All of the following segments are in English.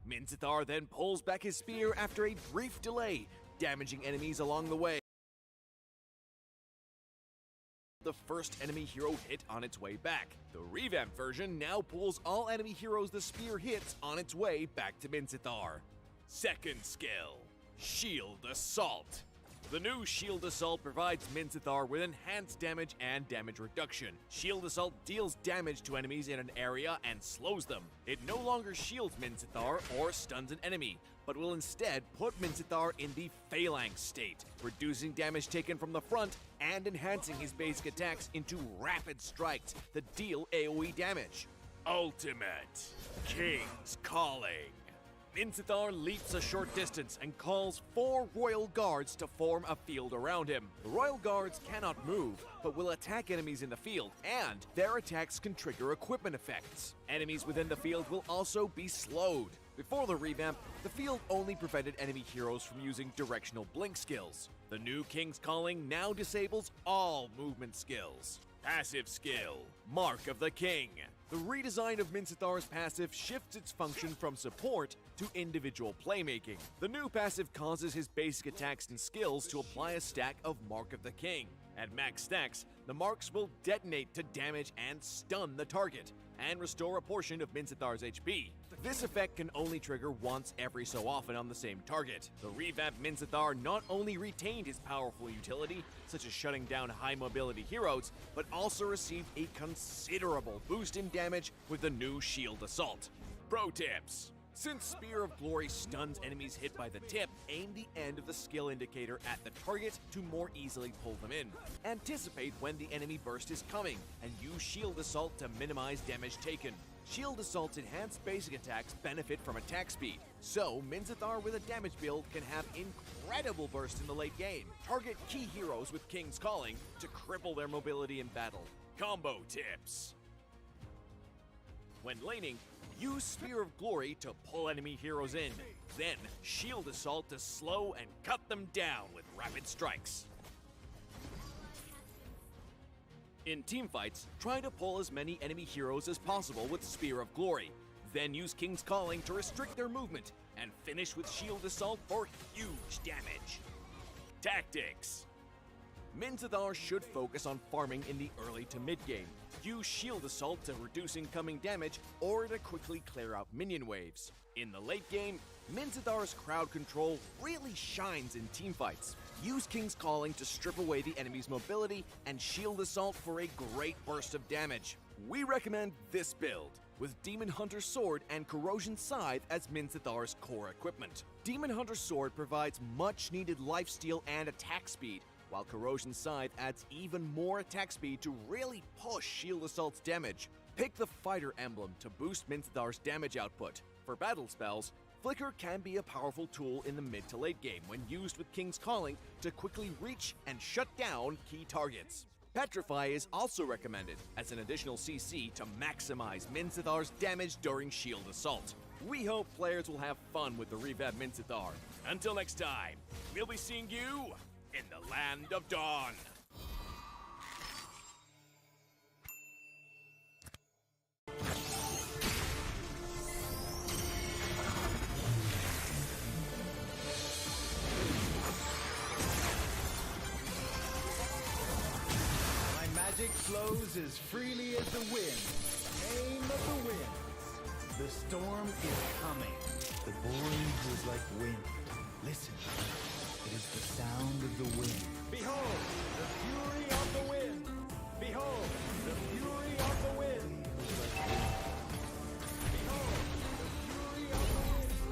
Minzithar then pulls back his spear after a brief delay, damaging enemies along the way. The first enemy hero hit on its way back. The Revamp version now pulls all enemy heroes the spear hits on its way back to Minzithar. Second skill, Shield Assault. The new Shield Assault provides Minzithar with enhanced damage and damage reduction. Shield Assault deals damage to enemies in an area and slows them. It no longer shields Minzithar or stuns an enemy, but will instead put Minzithar in the Phalanx state, reducing damage taken from the front and enhancing his basic attacks into rapid strikes that deal AoE damage. Ultimate King's Calling. Minzithar leaps a short distance and calls 4 Royal Guards to form a field around him. The Royal Guards cannot move, but will attack enemies in the field, and their attacks can trigger equipment effects. Enemies within the field will also be slowed. Before the revamp, the field only prevented enemy heroes from using directional blink skills. The new King's Calling now disables all movement skills. Passive skill, Mark of the King. The redesign of Minzithar's passive shifts its function from support to individual playmaking. The new passive causes his basic attacks and skills to apply a stack of Mark of the King. At max stacks, the marks will detonate to damage and stun the target, and restore a portion of Minzithar's HP. This effect can only trigger once every so often on the same target. The revamped Minzithar not only retained his powerful utility, such as shutting down high mobility heroes, but also received a considerable boost in damage with the new Shield Assault. Pro tips. Since Spear of Glory stuns enemies hit by the tip, aim the end of the skill indicator at the target to more easily pull them in. Anticipate when the enemy burst is coming, and use Shield Assault to minimize damage taken. Shield Assault's enhanced basic attacks benefit from attack speed, so Minzithar with a damage build can have incredible burst in the late game. Target key heroes with King's Calling to cripple their mobility in battle. Combo tips. When laning, use Spear of Glory to pull enemy heroes in. Then, Shield Assault to slow and cut them down with rapid strikes. In teamfights, try to pull as many enemy heroes as possible with Spear of Glory. Then use King's Calling to restrict their movement, and finish with Shield Assault for huge damage. Tactics. Minzithar should focus on farming in the early to mid game. Use Shield Assault to reduce incoming damage or to quickly clear out minion waves. In the late game, Minzithar's crowd control really shines in teamfights. Use King's Calling to strip away the enemy's mobility and Shield Assault for a great burst of damage. We recommend this build, with Demon Hunter Sword and Corrosion Scythe as Minzithar's core equipment. Demon Hunter Sword provides much needed lifesteal and attack speed, while Corrosion Scythe adds even more attack speed to really push Shield Assault's damage. Pick the Fighter emblem to boost Minzithar's damage output. For battle spells, Flicker can be a powerful tool in the mid to late game when used with King's Calling to quickly reach and shut down key targets. Petrify is also recommended as an additional CC to maximize Minzithar's damage during Shield Assault. We hope players will have fun with the revamped Minzithar. Until next time, we'll be seeing you in the Land of Dawn. Magic flows as freely as the wind. Name of the winds. The storm is coming. The void is like wind. Listen, it is the sound of the wind. Behold, the fury of the wind. Behold, the fury of the wind. Behold, the fury of the wind.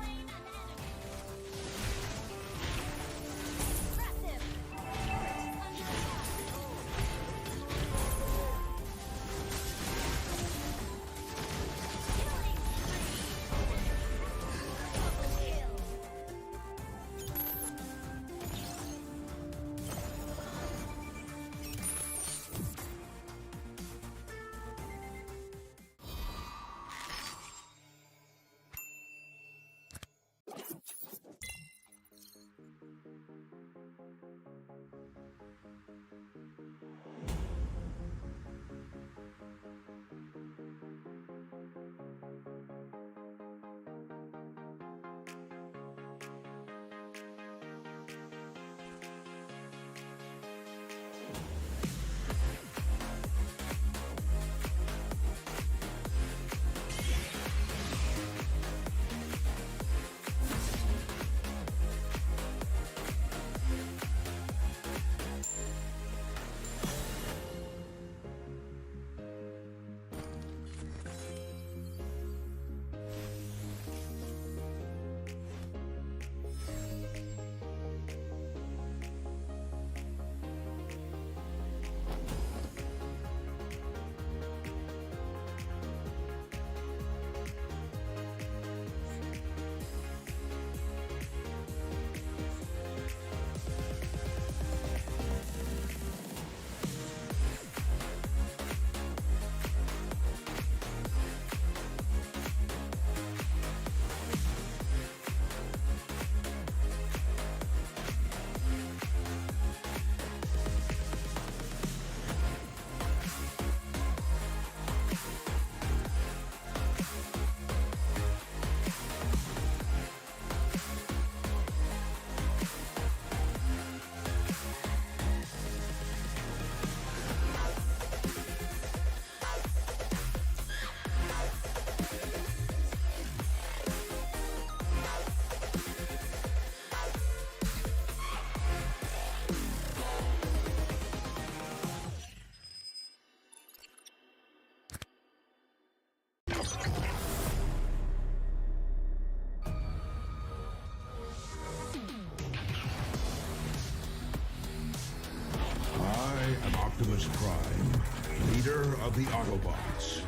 leader of the Autobots.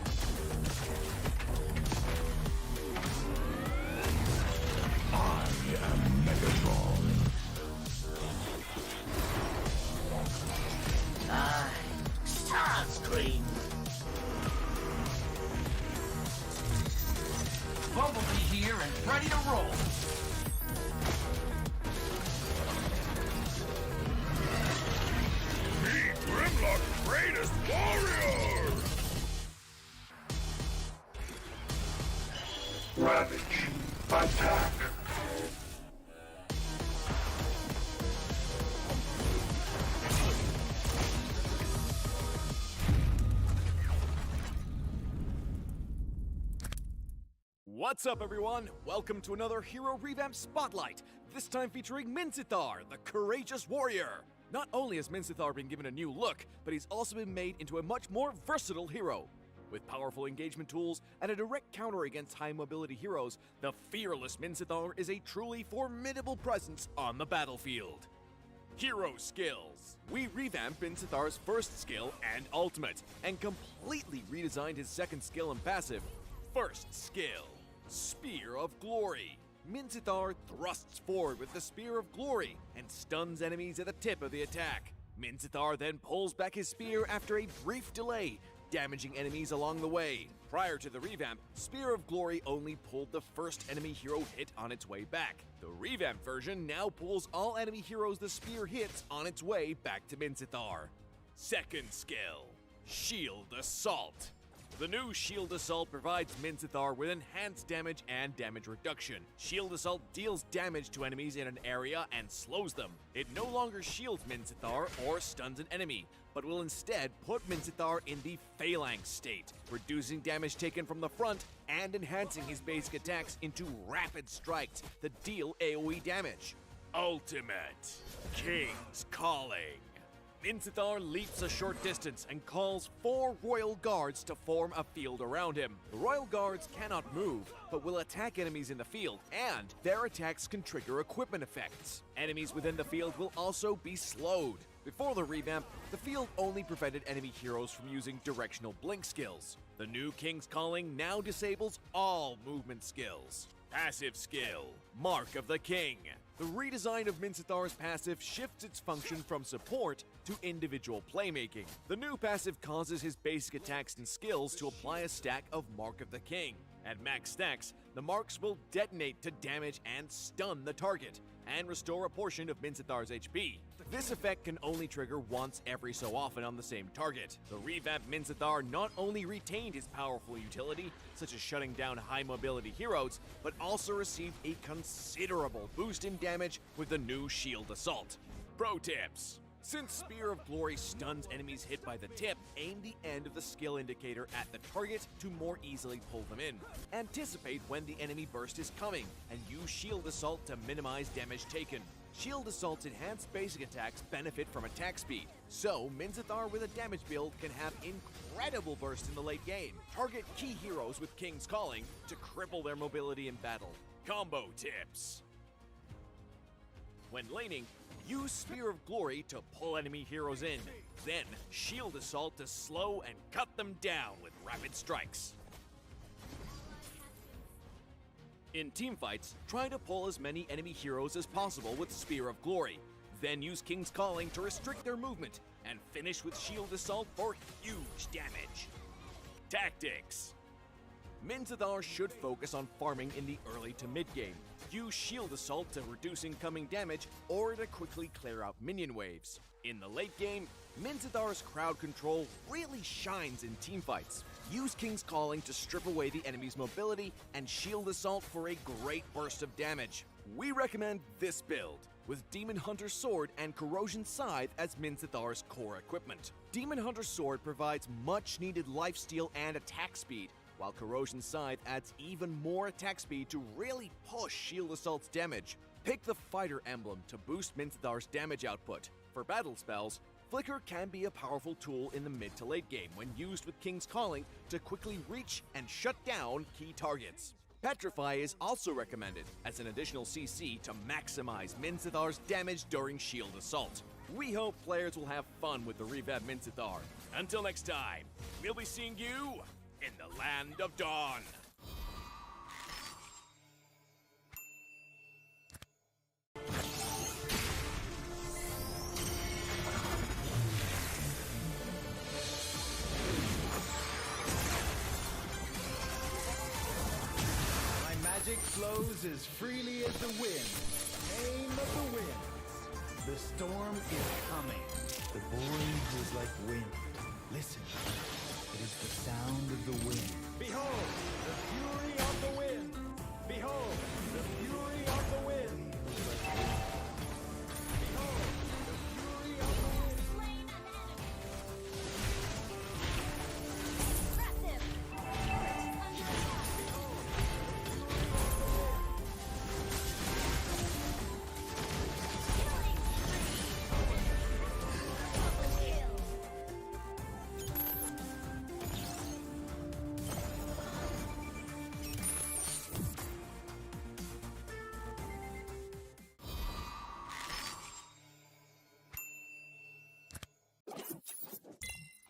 I am Megatron. Starscream! Bumblebee here and ready to roll! Meet Grimlock's greatest warrior! Ravage, attack! What's up, everyone? Welcome to another Hero Revamp Spotlight, this time featuring Minzithar, the courageous warrior. Not only has Minzithar been given a new look, but he's also been made into a much more versatile hero. With powerful engagement tools and a direct counter against high-mobility heroes, the fearless Minzithar is a truly formidable presence on the battlefield. Hero Skills. We revamped Minzithar's first skill and ultimate, and completely redesigned his second skill and passive. First skill. Spear of Glory. Minzithar thrusts forward with the Spear of Glory and stuns enemies at the tip of the attack. Minzithar then pulls back his spear after a brief delay, damaging enemies along the way. Prior to the revamp, Spear of Glory only pulled the first enemy hero hit on its way back. The revamped version now pulls all enemy heroes the spear hits on its way back to Minzithar. Second skill. Shield Assault. The new Shield Assault provides Minzithar with enhanced damage and damage reduction. Shield Assault deals damage to enemies in an area and slows them. It no longer shields Minzithar or stuns an enemy, but will instead put Minzithar in the Phalanx state, reducing damage taken from the front and enhancing his basic attacks into rapid strikes that deal AoE damage. Ultimate King's Calling. Minzithar leaps a short distance and calls 4 Royal Guards to form a field around him. The Royal Guards cannot move, but will attack enemies in the field, and their attacks can trigger equipment effects. Enemies within the field will also be slowed. Before the revamp, the field only prevented enemy heroes from using directional blink skills. The new King's Calling now disables all movement skills. Passive skill, Mark of the King. The redesign of Minzithar's passive shifts its function from support to individual playmaking. The new passive causes his basic attacks and skills to apply a stack of Mark of the King. At max stacks, the marks will detonate to damage and stun the target, and restore a portion of Minzithar's HP. This effect can only trigger once every so often on the same target. The revamped Minzithar not only retained his powerful utility, such as shutting down high-mobility heroes, but also received a considerable boost in damage with the new Shield Assault. Pro tips. Since Spear of Glory stuns enemies hit by the tip, aim the end of the skill indicator at the target to more easily pull them in. Anticipate when the enemy burst is coming, and use Shield Assault to minimize damage taken. Shield Assault's enhanced basic attacks benefit from attack speed, so Minzithar with a damage build can have incredible bursts in the late game. Target key heroes with King's Calling to cripple their mobility in battle. Combo tips. When laning, use Spear of Glory to pull enemy heroes in, then Shield Assault to slow and cut them down with rapid strikes. In teamfights, try to pull as many enemy heroes as possible with Spear of Glory, then use King's Calling to restrict their movement, and finish with Shield Assault for huge damage. Tactics. Minzithar should focus on farming in the early to mid game. Use Shield Assault to reduce incoming damage or to quickly clear out minion waves. In the late game, Minzithar's crowd control really shines in teamfights. Use King's Calling to strip away the enemy's mobility and Shield Assault for a great burst of damage. We recommend this build, with Demon Hunter's Sword and Corrosion Scythe as Minzithar's core equipment. Demon Hunter's Sword provides much needed lifesteal and attack speed, while Corrosion Scythe adds even more attack speed to really push Shield Assault's damage. Pick the Fighter emblem to boost Minzithar's damage output. For battle spells, Flicker can be a powerful tool in the mid to late game when used with King's Calling to quickly reach and shut down key targets. Petrify is also recommended as an additional CC to maximize Minzithar's damage during Shield Assault. We hope players will have fun with the revamped Minzithar. Until next time, we'll be seeing you in the Land of Dawn. My magic flows as freely as the wind. Name of the winds. The storm is coming. The void is like wind. Listen, it is the sound of the wind. Behold, the fury of the wind. Behold, the fury of the wind. Behold, the fury of the wind. Slain an enemy. Impressive. Under attack. Killing spree. Double kill.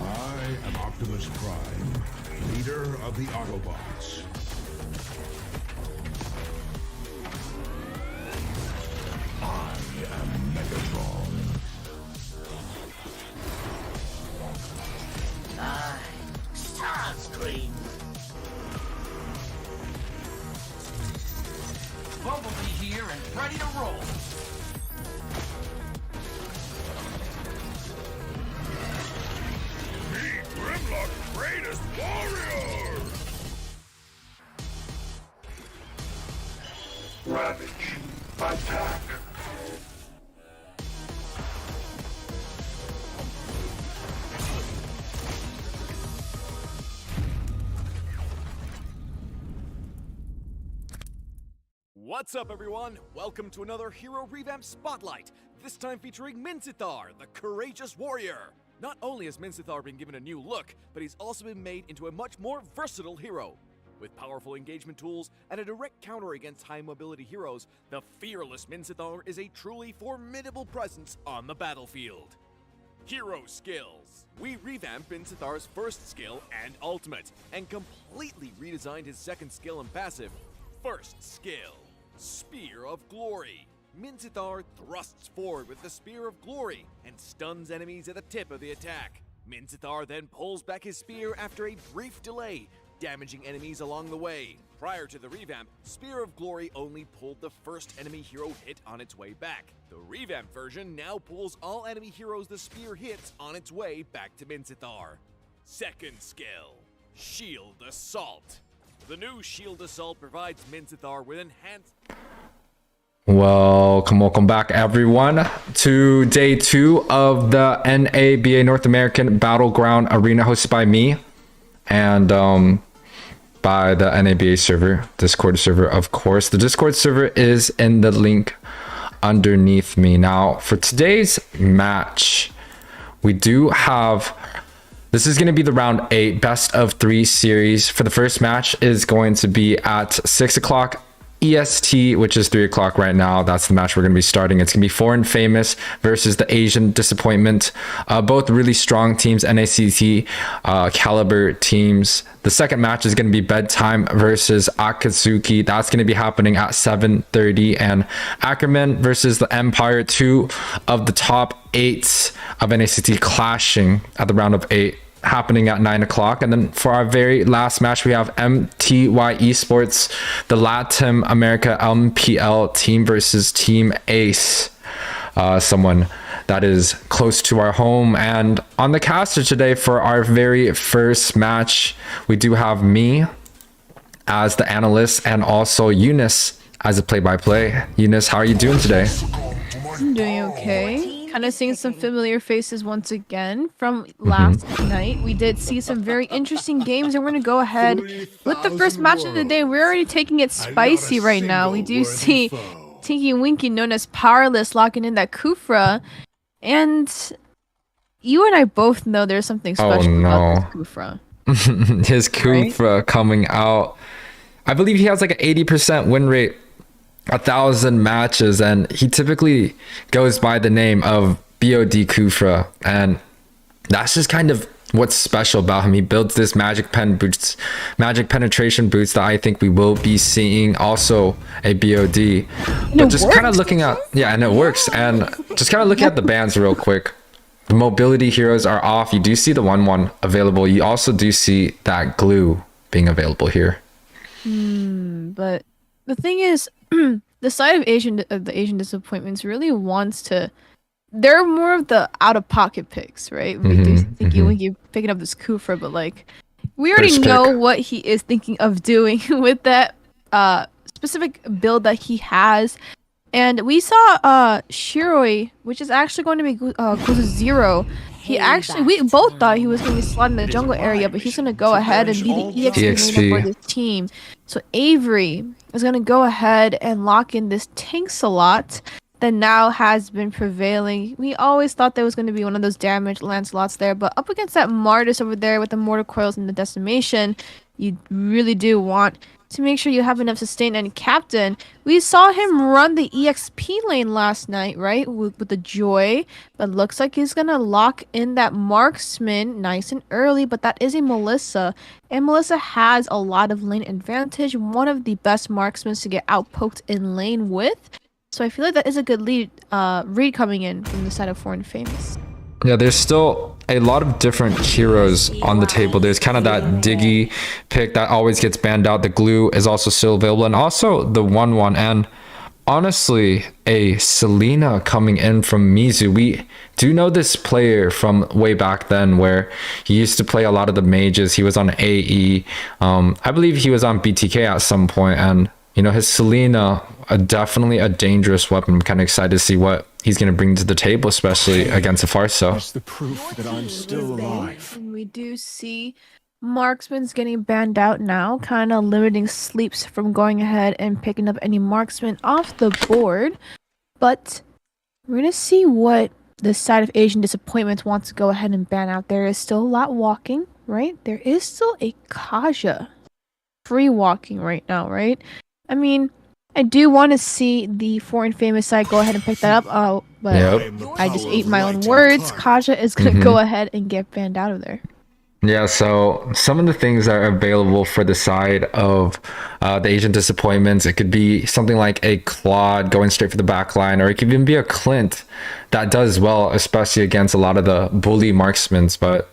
I am Optimus Prime, leader of the Autobots. I am Megatron. Starscream. Bumblebee here and ready to roll. Meet Grimlock's greatest warrior! Ravage. Attack. What's up, everyone? Welcome to another Hero Revamp Spotlight, this time featuring Minzithar, the courageous warrior. Not only has Minzithar been given a new look, but he's also been made into a much more versatile hero. With powerful engagement tools and a direct counter against high-mobility heroes, the fearless Minzithar is a truly formidable presence on the battlefield. Hero Skills. We revamped Minzithar's first skill and ultimate, and completely redesigned his second skill and passive. First skill, Spear of Glory. Minzithar thrusts forward with the Spear of Glory and stuns enemies at the tip of the attack. Minzithar then pulls back his spear after a brief delay, damaging enemies along the way. Prior to the revamp, Spear of Glory only pulled the first enemy hero hit on its way back. The revamp version now pulls all enemy heroes the spear hits on its way back to Minzithar. Second skill, Shield Assault. The new Shield Assault provides Minzithar with enhanced... Welcome back everyone to day 2 of the NABA North American Battleground Arena hosted by me and by the NABA server, Discord server, of course. The Discord server is in the link underneath me. Now for today's match, we do have, this is going to be the round 8 best of 3 series. For the first match is going to be at 6 o'clock EST, which is 3 o'clock right now. That's the match we're going to be starting. It's going to be Foreign Famous versus the Asian Disappointment. Both really strong teams, NACT caliber teams. The second match is going to be Bedtime versus Akatsuki. That's going to be happening at 7:30. And Ackerman versus the Empire, 2 of the top 8 of NACT clashing at the round of 8, happening at 9 o'clock. And then for our very last match, we have MTY Esports, the Latin America MPL team versus Team Ace, someone that is close to our home. And on the caster today for our very first match, we do have me as the analyst and also Eunice as a play-by-play. Eunice, how are you doing today? I'm doing okay. Kind of seeing some familiar faces once again from last night. We did see some very interesting games, and we're going to go ahead with the first match of the day. We're already taking it spicy right now. We do see Tinky Winky, known as Powerless, locking in that Kufra. And you and I both know there's something special about this Kufra. His Kufra coming out. I believe he has like an 80% win rate, 1,000 matches, and he typically goes by the name of BOD Kufra, and that's just kind of what's special about him. He builds this magic penetration boots that I think we will be seeing also a BOD. But just kind of looking at, yeah, and it works. And just kind of looking at the bans real quick. The mobility heroes are off. You do see the 1/1 available. You also do see that glue being available here. But the thing is, the side of the Asian Disappointments really wants to. They're more of the out-of-pocket picks, right? We do think you picking up this Kufra, but like, we already know what he is thinking of doing with that specific build that he has. And we saw Shiroi, which is actually going to be close to 0. We both thought he was going to be slotted in the jungle area, but he's going to go ahead and be the EXP for this team. So Avery is going to go ahead and lock in this tank slot that now has been prevailing. We always thought there was going to be one of those damaged Lancelots there, but up against that Martis over there with the mortar coils and the decimation, you really do want to make sure you have enough sustain. And Captain, we saw him run the EXP lane last night, right, with the Joy, but looks like he's gonna lock in that marksman nice and early. But that is a Melissa, and Melissa has a lot of lane advantage, one of the best marksmen to get outpoked in lane with. So I feel like that is a good read coming in from the side of Foreign Famous. Yeah, there's still a lot of different heroes on the table. There's kind of that Diggy pick that always gets banned out. The glue is also still available, and also the 1/1. And honestly, a Selena coming in from Mizu. We do know this player from way back then, where he used to play a lot of the mages. He was on AE. I believe he was on BTK at some point, and you know, his Selena, definitely a dangerous weapon. I'm kind of excited to see what he's going to bring to the table, especially against a Farso. That's the proof that I'm still alive. And we do see marksman's getting banned out now, kind of limiting Sleeps from going ahead and picking up any marksman off the board. But we're going to see what the side of Asian Disappointment wants to go ahead and ban out. There is still a lot walking, right? There is still a Kaja free walking right now, right? I mean, I do want to see the Foreign Famous side go ahead and pick that up, but I just ate my own words. Kaja is going to go ahead and get banned out of there. Yeah, so some of the things that are available for the side of the Asian Disappointments, it could be something like a Claude going straight for the back line, or it could even be a Clint that does well, especially against a lot of the bully marksmen. But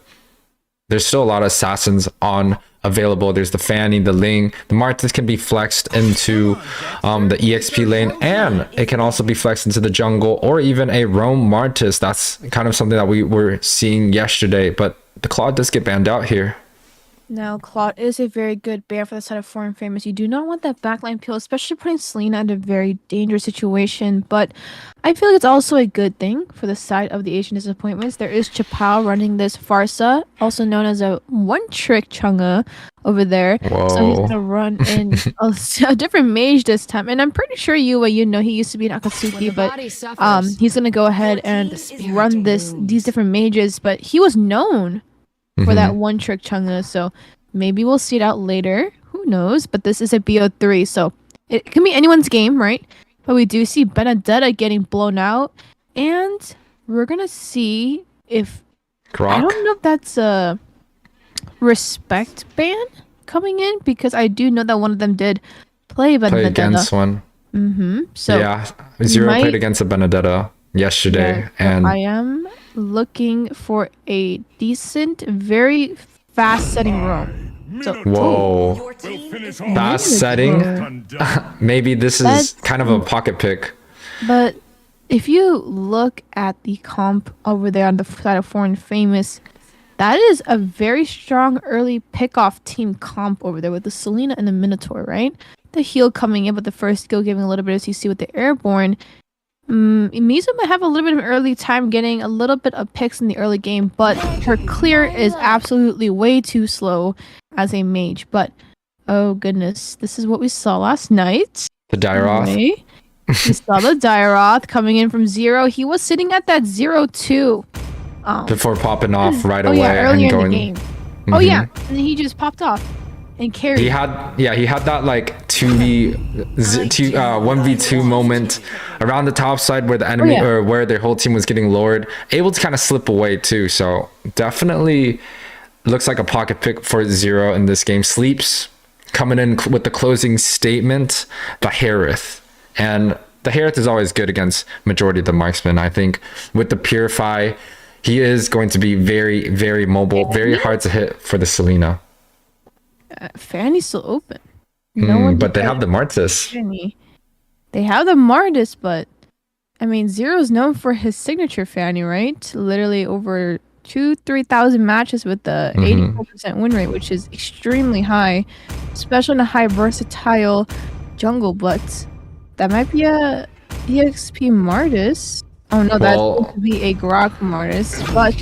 there's still a lot of assassins on available. There's the Fanny, the Ling. The Martis can be flexed into the EXP lane, and it can also be flexed into the jungle, or even a roam Martis. That's kind of something that we were seeing yesterday, but the Claude does get banned out here. Now, Claude is a very good ban for the side of Foreign Famous. You do not want that backline peel, especially putting Selena in a very dangerous situation. But I feel like it's also a good thing for the side of the Asian Disappointments. There is Chappao running this Farsa, also known as a one-trick Chang'e over there. Whoa. So he's going to run in a different mage this time. And I'm pretty sure YUWEI, he used to be an Akatsuki, but he's going to go ahead and run these different mages. But he was known for that one trick Chang'e, so maybe we'll see it out later. Who knows? But this is a BO3, so it can be anyone's game, right? But we do see Benedetta getting blown out, and we're gonna see if I don't know if that's a respect ban coming in, because I do know that one of them did play Benedetta. Against one. So yeah, Zero played against a Benedetta yesterday, yeah, and I am looking for a decent, very fast setting roam. So, whoa, fast setting. Maybe this is kind of a pocket pick. But if you look at the comp over there on the side of Foreign Famous, that is a very strong early pick-off team comp over there with the Selena and the Minotaur, right? The heal coming in, but the first skill giving a little bit of CC with the Airborne. Mizu might have a little bit of an early time getting a little bit of picks in the early game, but her clear is absolutely way too slow as a mage. But oh goodness, this is what we saw last night. The Dairoth. Okay. We saw the Dairoth coming in from 0. He was sitting at that 0-2 before popping off right away earlier and going. in the game. Oh yeah, and he just popped off and carried. He had that like 1v2 moment around the top side where the enemy or where their whole team was getting lowered, able to kind of slip away too. So definitely looks like a pocket pick for Zero in this game. Sleeps coming in with the closing statement, the Harith. And the Harith is always good against majority of the marksmen. I think with the Purify, he is going to be very, very mobile, very hard to hit for the Selena. Fanny's still open. But they have the Martis. They have the Martis, but I mean, Zero's known for his signature Fanny, right? Literally over 2,000-3,000 matches with the 84% win rate, which is extremely high, especially in a high versatile jungle. But that might be a EXP Martis. Oh no, that's going to be a Grok Martis. But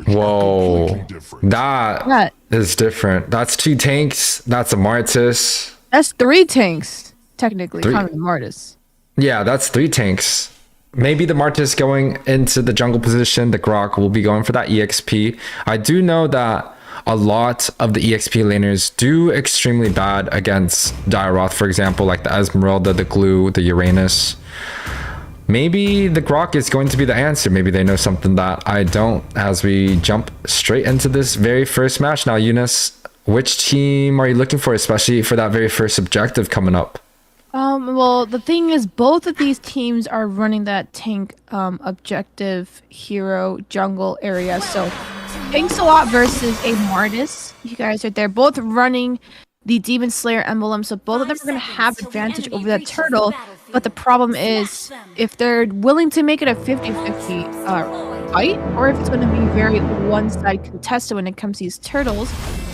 whoa, that is different. That's 2 tanks. That's a Martis. That's 3 tanks, technically, counting the Martis. Yeah, that's 3 tanks. Maybe the Martis going into the jungle position. The Grok will be going for that EXP. I do know that a lot of the EXP laners do extremely bad against Dairoth, for example, like the Esmeralda, the Glue, the Uranus. Maybe the Grok is going to be the answer. Maybe they know something that I don't, as we jump straight into this very first match. Now, Eunice, which team are you looking for, especially for that very first objective coming up? Well, the thing is, both of these teams are running that tank objective hero jungle area. So, thanks a lot versus a Martis. You guys are there, both running the Demon Slayer emblem. So both of them are going to have advantage over that turtle. But the problem is, if they're willing to make it a 50-50 fight, or if it's going to be very one-side contested when it comes to these turtles.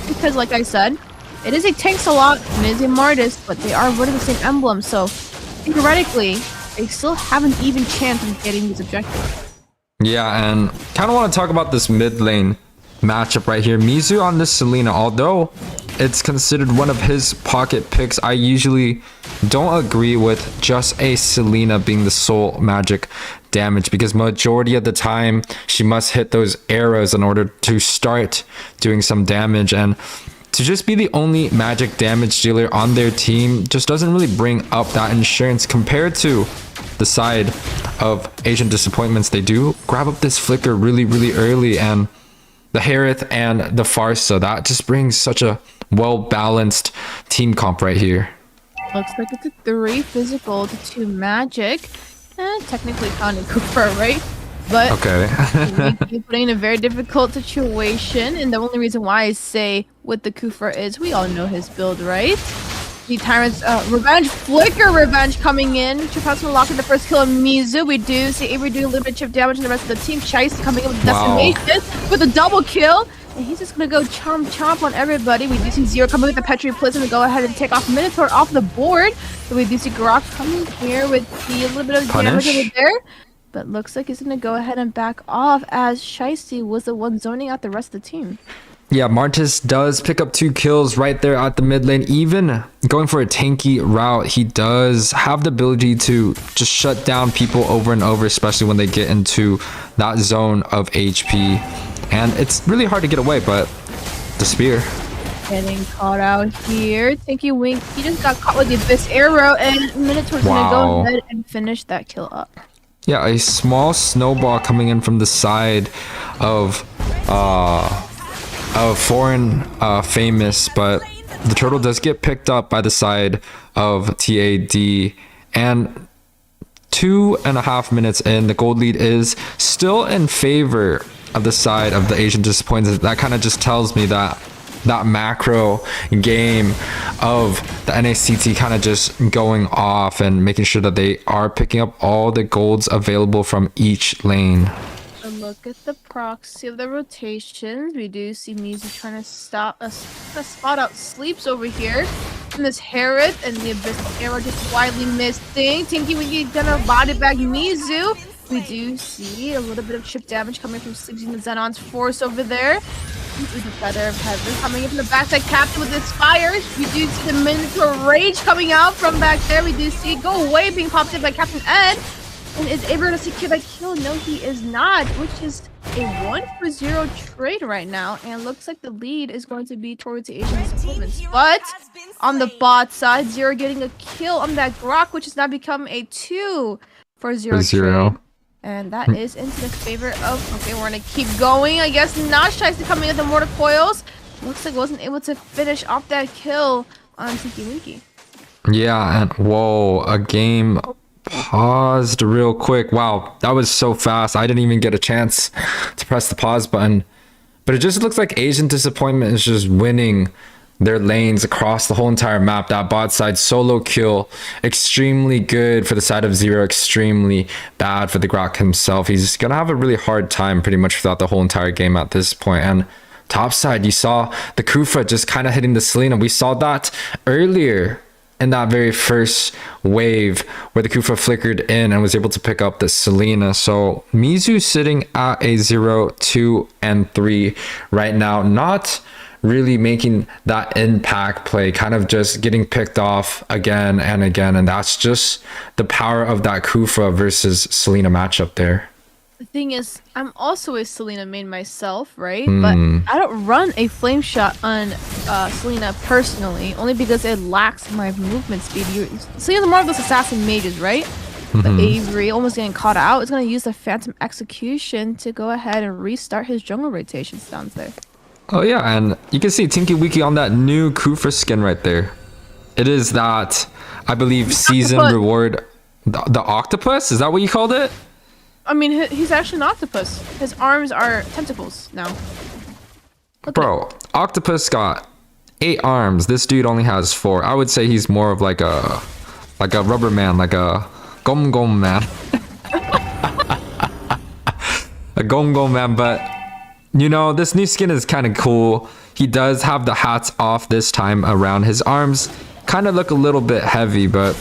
Because, like I said, it is a tanks a lot, and it is a Martis, but they are running the same emblem. So, theoretically, they still have an even chance of getting these objectives. Yeah, and kind of want to talk about this mid lane matchup right here. Mizu on this Selena, although it's considered one of his pocket picks, I usually don't agree with just a Selena being the sole magic damage, because majority of the time she must hit those arrows in order to start doing some damage, and to just be the only magic damage dealer on their team just doesn't really bring up that insurance compared to the side of Asian Disappointments. They do grab up this flicker really, really early, and the Harith and the Farsa, that just brings such a well-balanced team comp right here. Looks like it's a 3 physical to 2 magic. Technically counting Cooper, right? But Okay. We're putting in a very difficult situation, and the only reason why I say with the Kufra is we all know his build, right? The Tyrant's revenge, flicker revenge coming in. Chip's gonna lock in the first kill of Mizu. We do see Avery doing a little bit of chip damage, and the rest of the team. Shice coming in with decimation with a double kill. And he's just gonna go chomp chomp on everybody. We do see Zero coming with the Petri Prism to go ahead and take off Minotaur off the board. So we do see Grok coming here with the little bit of damage over there. But looks like he's gonna go ahead and back off as Shiesty was the one zoning out the rest of the team. Yeah, Martis does pick up 2 kills right there at the mid lane. Even going for a tanky route, he does have the ability to just shut down people over and over, especially when they get into that zone of HP. And it's really hard to get away, but the spear. Getting caught out here. Tinky Wink, he just got caught with the Abyss Arrow, and Minotaur's gonna go ahead and finish that kill up. Yeah, a small snowball coming in from the side of foreign famous, but the turtle does get picked up by the side of TAD, and 2.5 minutes in, the gold lead is still in favor of the side of the Asian disappointments. That kind of just tells me that that macro game of the NACT kind of just going off and making sure that they are picking up all the golds available from each lane. A look at the proxy of the rotations. We do see Mizu trying to spot out sleeps over here. And this Herod and the Abyss Arrow just widely missing. Tinky Winky gonna body bag Mizu. We do see a little bit of chip damage coming from Sleeps using the Xenon's force over there. With the Feather of Heaven coming in from the backside, Captain with his fires. We do see the Minotaur Rage coming out from back there. We do see Go Away being popped in by Captain Ed. And is able to secure that kill? No, he is not, which is a 1-for-0 trade right now. And looks like the lead is going to be towards the Asian disappointments. But on the bot side, Zero getting a kill on that Grok, which has now become a 2-for-0 trade. And that is into the favor of, okay, we're going to keep going. I guess not Shiesty coming at the Mortar Coils. Looks like wasn't able to finish off that kill on Tinky Winky. Yeah, and whoa, a game paused real quick. Wow, that was so fast. I didn't even get a chance to press the pause button. But it just looks like Asian Disappointment is just winning their lanes across the whole entire map. That bot side solo kill, extremely good for the side of Zero, extremely bad for the Grok himself. He's gonna have a really hard time pretty much throughout the whole entire game at this point. And top side, you saw the Kufra just kind of hitting the Selena. We saw that earlier in that very first wave where the Kufra flickered in and was able to pick up the Selena. So Mizu sitting at a 0, 2, and 3 right now, not really making that impact play, kind of just getting picked off again and again. And that's just the power of that Kufra versus Selena matchup there. The thing is, I'm also a Selena main myself, right? But I don't run a flame shot on Selena personally, only because it lacks my movement speed. Selena's more of those assassin mages, right? But Avery, almost getting caught out, is going to use the Phantom Execution to go ahead and restart his jungle rotations down there. Oh yeah, and you can see Tinky Winky on that new Kufra skin right there. It is that, I believe, season reward. The octopus? Is that what you called it? I mean, he's actually an octopus. His arms are tentacles now. Bro, octopus got 8 arms. This dude only has 4. I would say he's more of like a rubber man, like a gom gom man. A gom gom man, but you know, this new skin is kind of cool. He does have the hats off this time around. His arms kind of look a little bit heavy, but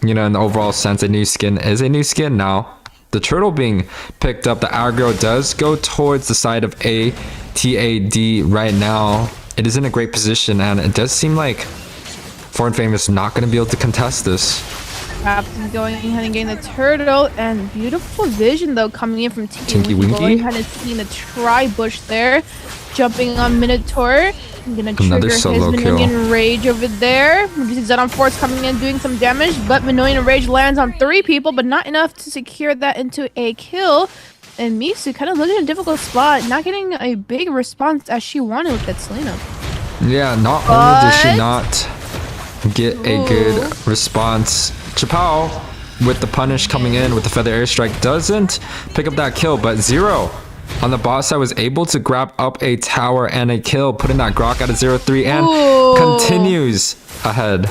you know, in the overall sense, a new skin is a new skin now. The turtle being picked up, the aggro does go towards the side of TAD right now. It is in a great position, and it does seem like Foreign Famous not going to be able to contest this. Captain going ahead and getting the turtle, and beautiful vision though coming in from Tinky Winky. Going ahead and seeing the tri-bush there, jumping on Minotaur. I'm gonna trigger his Minoan Rage over there. Xenon Force coming in doing some damage, but Minoan Rage lands on 3 people, but not enough to secure that into a kill. And Mizu kind of looking in a difficult spot, not getting a big response as she wanted with that Selena. Yeah, not only did she not get a good response, Chappelle with the punish coming in with the feather airstrike doesn't pick up that kill, but Zero on the boss side was able to grab up a tower and a kill, putting that Grok at a 0-3 and continues ahead.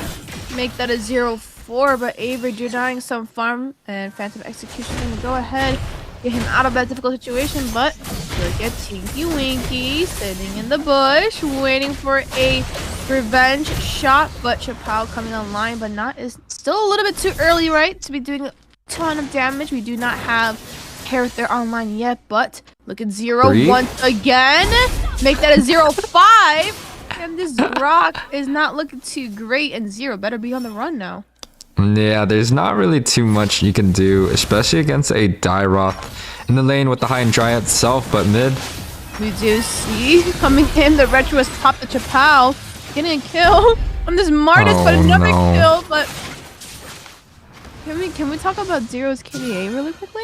Make that a 0-4, but Avery denying some farm and Phantom Execution gonna go ahead, get him out of that difficult situation, but look at Tinky Winky sitting in the bush, waiting for a revenge shot, but Chappelle coming online, but not is still a little bit too early, right, to be doing a ton of damage. We do not have character online yet, but look at Zero once again. Make that a 0-5. And this Rock is not looking too great, and Zero better be on the run now. Yeah, there's not really too much you can do, especially against a Dairoth in the lane with the High and Dry itself, but mid. We do see coming in, the Retro has popped the Chappelle, getting a kill on this Martis, but another kill, but can we talk about Zero's KDA really quickly?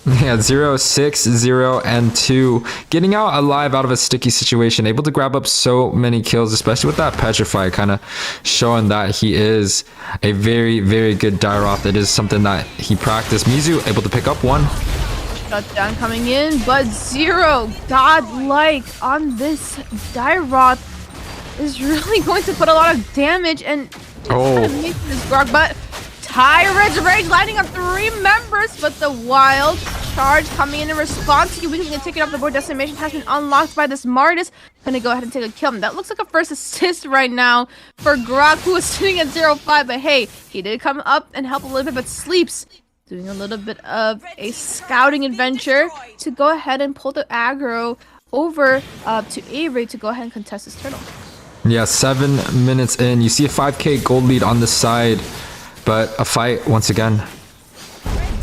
Yeah, 0, 6, 0, and 2. Getting out alive out of a sticky situation. Able to grab up so many kills, especially with that Petrify, kind of showing that he is a very, very good Dairoth. It is something that he practiced. Mizu able to pick up one. Shutdown coming in, but Zero, godlike on this Dairoth, is really going to put a lot of damage and kind of making this Grog, but Tyrant's Rage lining up 3 members, but the Wild Charge coming in response. We can take it off the board. Decimation has been unlocked by this Martis. Gonna go ahead and take a kill. That looks like a first assist right now for Grog, who was sitting at 0-5, but hey, he did come up and help a little bit, but Sleeps doing a little bit of a scouting adventure to go ahead and pull the aggro over to Avery to go ahead and contest this turtle. Yeah, 7 minutes in. You see a 5k gold lead on the side, but a fight once again.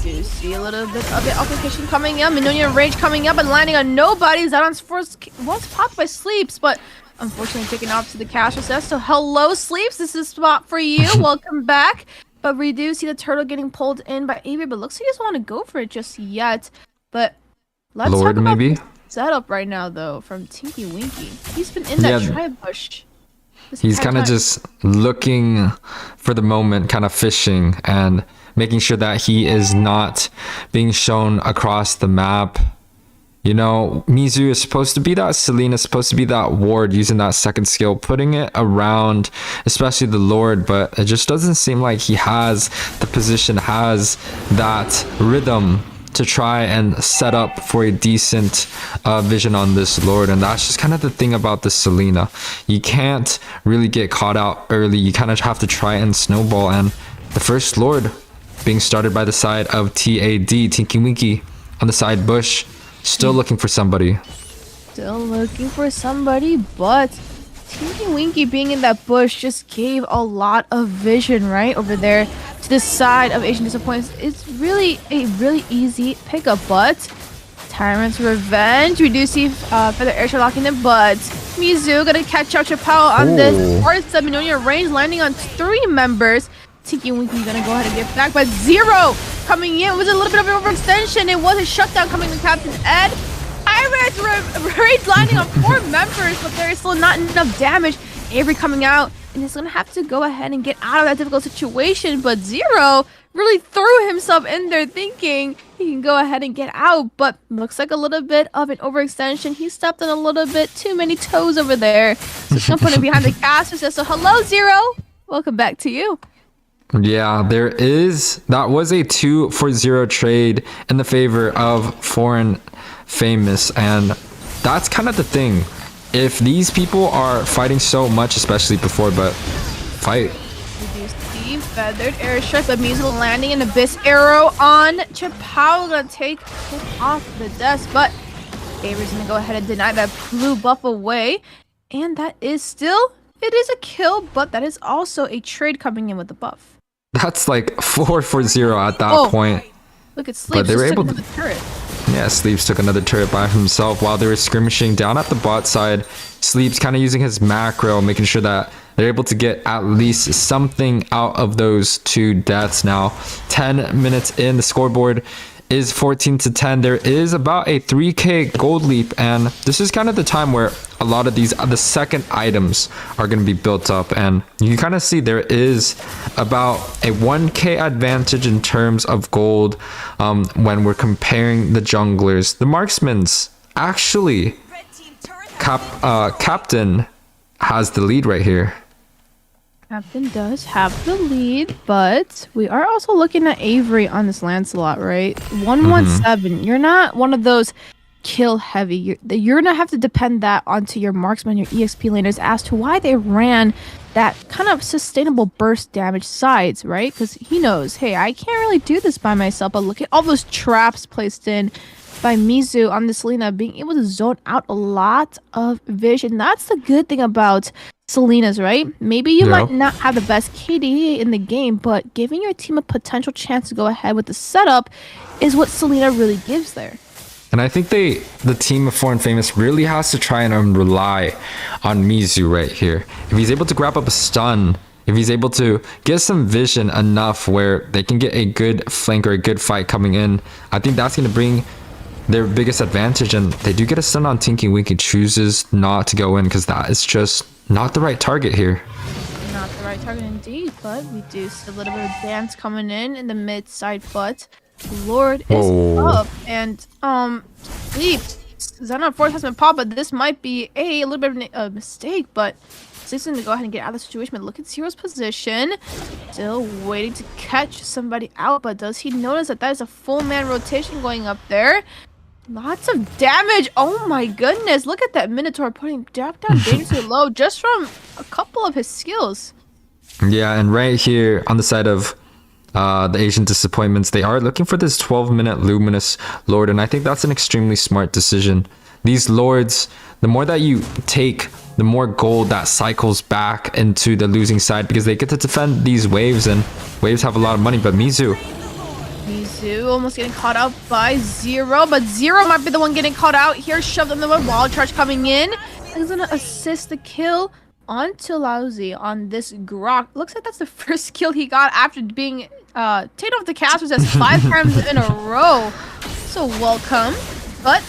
Do see a little bit of the application coming up. Minonia Rage coming up and landing on nobody. Zadon's force was popped by Sleeps, but unfortunately taken off to the cash assess. So hello, Sleeps. This is a spot for you. Welcome back. But we do see the turtle getting pulled in by Avery, but looks like he doesn't want to go for it just yet. But let's talk about maybe setup right now, though, from Tinky Winky. He's been in that tribe bush. He's kind of just looking for the moment, kind of fishing and making sure that he is not being shown across the map. You know, Mizu is supposed to be that Selena, supposed to be that ward, using that second skill, putting it around, especially the Lord, but it just doesn't seem like he has the position, has that rhythm to try and set up for a decent vision on this Lord. And that's just kind of the thing about the Selena. You can't really get caught out early. You kind of have to try and snowball. And the first Lord being started by the side of TAD, Tinky Winky, on the side bush, still looking for somebody. Still looking for somebody, but Tinky Winky being in that bush just gave a lot of vision right over there to the side of Asian Disappointments. It's really a really easy pickup, but Tyrant's Revenge. We do see Feather Airshot locking in, but Mizu gonna catch out Chappelle on this. Or Minonia Range landing on 3 members. Tinky Winky gonna go ahead and get back, but Zero coming in was a little bit of an overextension. It was a shutdown coming from Captain Ed. Tyrant's Rage landing on 4 members, but there is still not enough damage. Avery coming out, and he's gonna have to go ahead and get out of that difficult situation, but Zero really threw himself in there thinking he can go ahead and get out, but looks like a little bit of an overextension. He stepped on a little bit too many toes over there. So jumping in behind the caster says, so hello, Zero. Welcome back to you. Yeah, that was a 2-for-0 trade in the favor of Foreign Famous, and that's kind of the thing. If these people are fighting so much, especially before, but fight. We do see Feathered Airstrike, but Mizu landing an Abyss Arrow on Chappelle. Gonna take him off the desk, but Avery's gonna go ahead and deny that blue buff away. And that is still, it is a kill, but that is also a trade coming in with the buff. That's like 4-for-0 at that point. Look at Sleeps, but they were able to the turret. Yeah, Sleeps took another turret by himself while they were skirmishing down at the bot side. Sleeps kind of using his macro, making sure that they're able to get at least something out of those 2 deaths now. 10 minutes in, the scoreboard is 14 to 10. There is about a 3k gold leap, and this is kind of the time where a lot of the second items are going to be built up, and you can kind of see there is about a 1k advantage in terms of gold when we're comparing the junglers. The marksmen's actually Captain has the lead right here. Captain does have the lead, but we are also looking at Avery on this Lancelot, right? 117. You're not one of those kill heavy. You're gonna have to depend that onto your marksman, your EXP laners, as to why they ran that kind of sustainable burst damage sides, right? Because he knows, hey, I can't really do this by myself, but look at all those traps placed in by Mizu on the Selena, being able to zone out a lot of vision. That's the good thing about Selena's, right? Maybe you might not have the best KDA in the game, but giving your team a potential chance to go ahead with the setup is what Selena really gives there. And I think the team of Foreign Famous really has to try and rely on Mizu right here. If he's able to grab up a stun, if he's able to get some vision enough where they can get a good flank or a good fight coming in, I think that's going to bring their biggest advantage. And they do get a stun on Tinky Winky, chooses not to go in because that is just not the right target here. Not the right target indeed, but we do see a little bit of dance coming in the mid side, but Lord is up, and Sleep Xenon Force has been popped, but this might be a little bit of a mistake, but Sleep's going to go ahead and get out of the situation. But look at Zero's position, still waiting to catch somebody out, but does he notice that is a full man rotation going up there? Lots of damage. Oh my goodness, look at that Minotaur putting down dangerously low just from a couple of his skills. Yeah, and right here on the side of the Asian Disappointments, they are looking for this 12-minute Luminous Lord, and I think that's an extremely smart decision. These Lords, the more that you take, the more gold that cycles back into the losing side, because they get to defend these waves, and waves have a lot of money. But Mizu almost getting caught out by Zero, but Zero might be the one getting caught out here, shoved in the wall charge coming in. He's gonna assist the kill onto Lousy on this Grok. Looks like that's the first kill he got after being taken off the casters as 5 times in a row. So welcome. But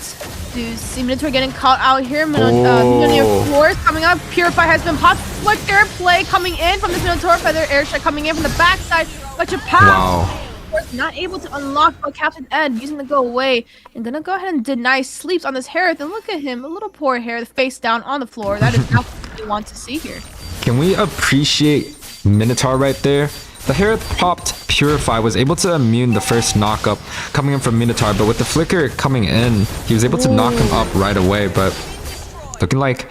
do see Minotaur getting caught out here. Minotaur Force coming up. Purify has been popped. Flicker play coming in from this Minotaur. Feather airstrike coming in from the backside. But Chappelle not able to unlock by Captain Ed, using the go away, and gonna go ahead and deny sleeps on this Harith. And look at him, a little poor Harith face down on the floor. That is not what we want to see here. Can we appreciate Minotaur right there? The Harith popped Purify, was able to immune the first knockup coming in from Minotaur, but with the flicker coming in, he was able to knock him up right away. But looking like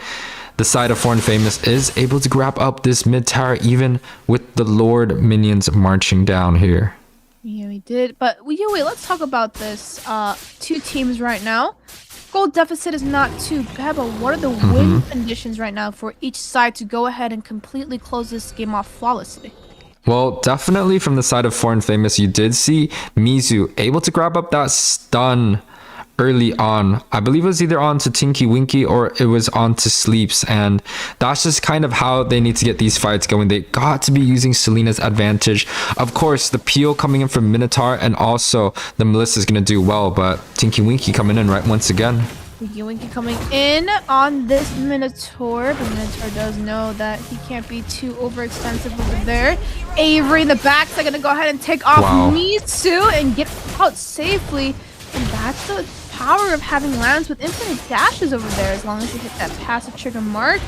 the side of Foreign Famous is able to grab up this mid tower, even with the Lord minions marching down here. Yeah, we did. But YUWEI, let's talk about this. 2 teams right now. Gold deficit is not too bad, but what are the win conditions right now for each side to go ahead and completely close this game off flawlessly? Well, definitely from the side of Foreign Famous, you did see Mizu able to grab up that stun early on. I believe it was either on to Tinky Winky or it was on to Sleeps, and that's just kind of how they need to get these fights going. They got to be using Selena's advantage. Of course, the peel coming in from Minotaur, and also the Melissa is going to do well, but Tinky Winky coming in right once again. Tinky Winky coming in on this Minotaur, but Minotaur does know that he can't be too overextensive over there. Avery in the back, they're going to go ahead and take off Mizu and get out safely, and that's the power of having lands with infinite dashes over there, as long as you hit that passive trigger mark.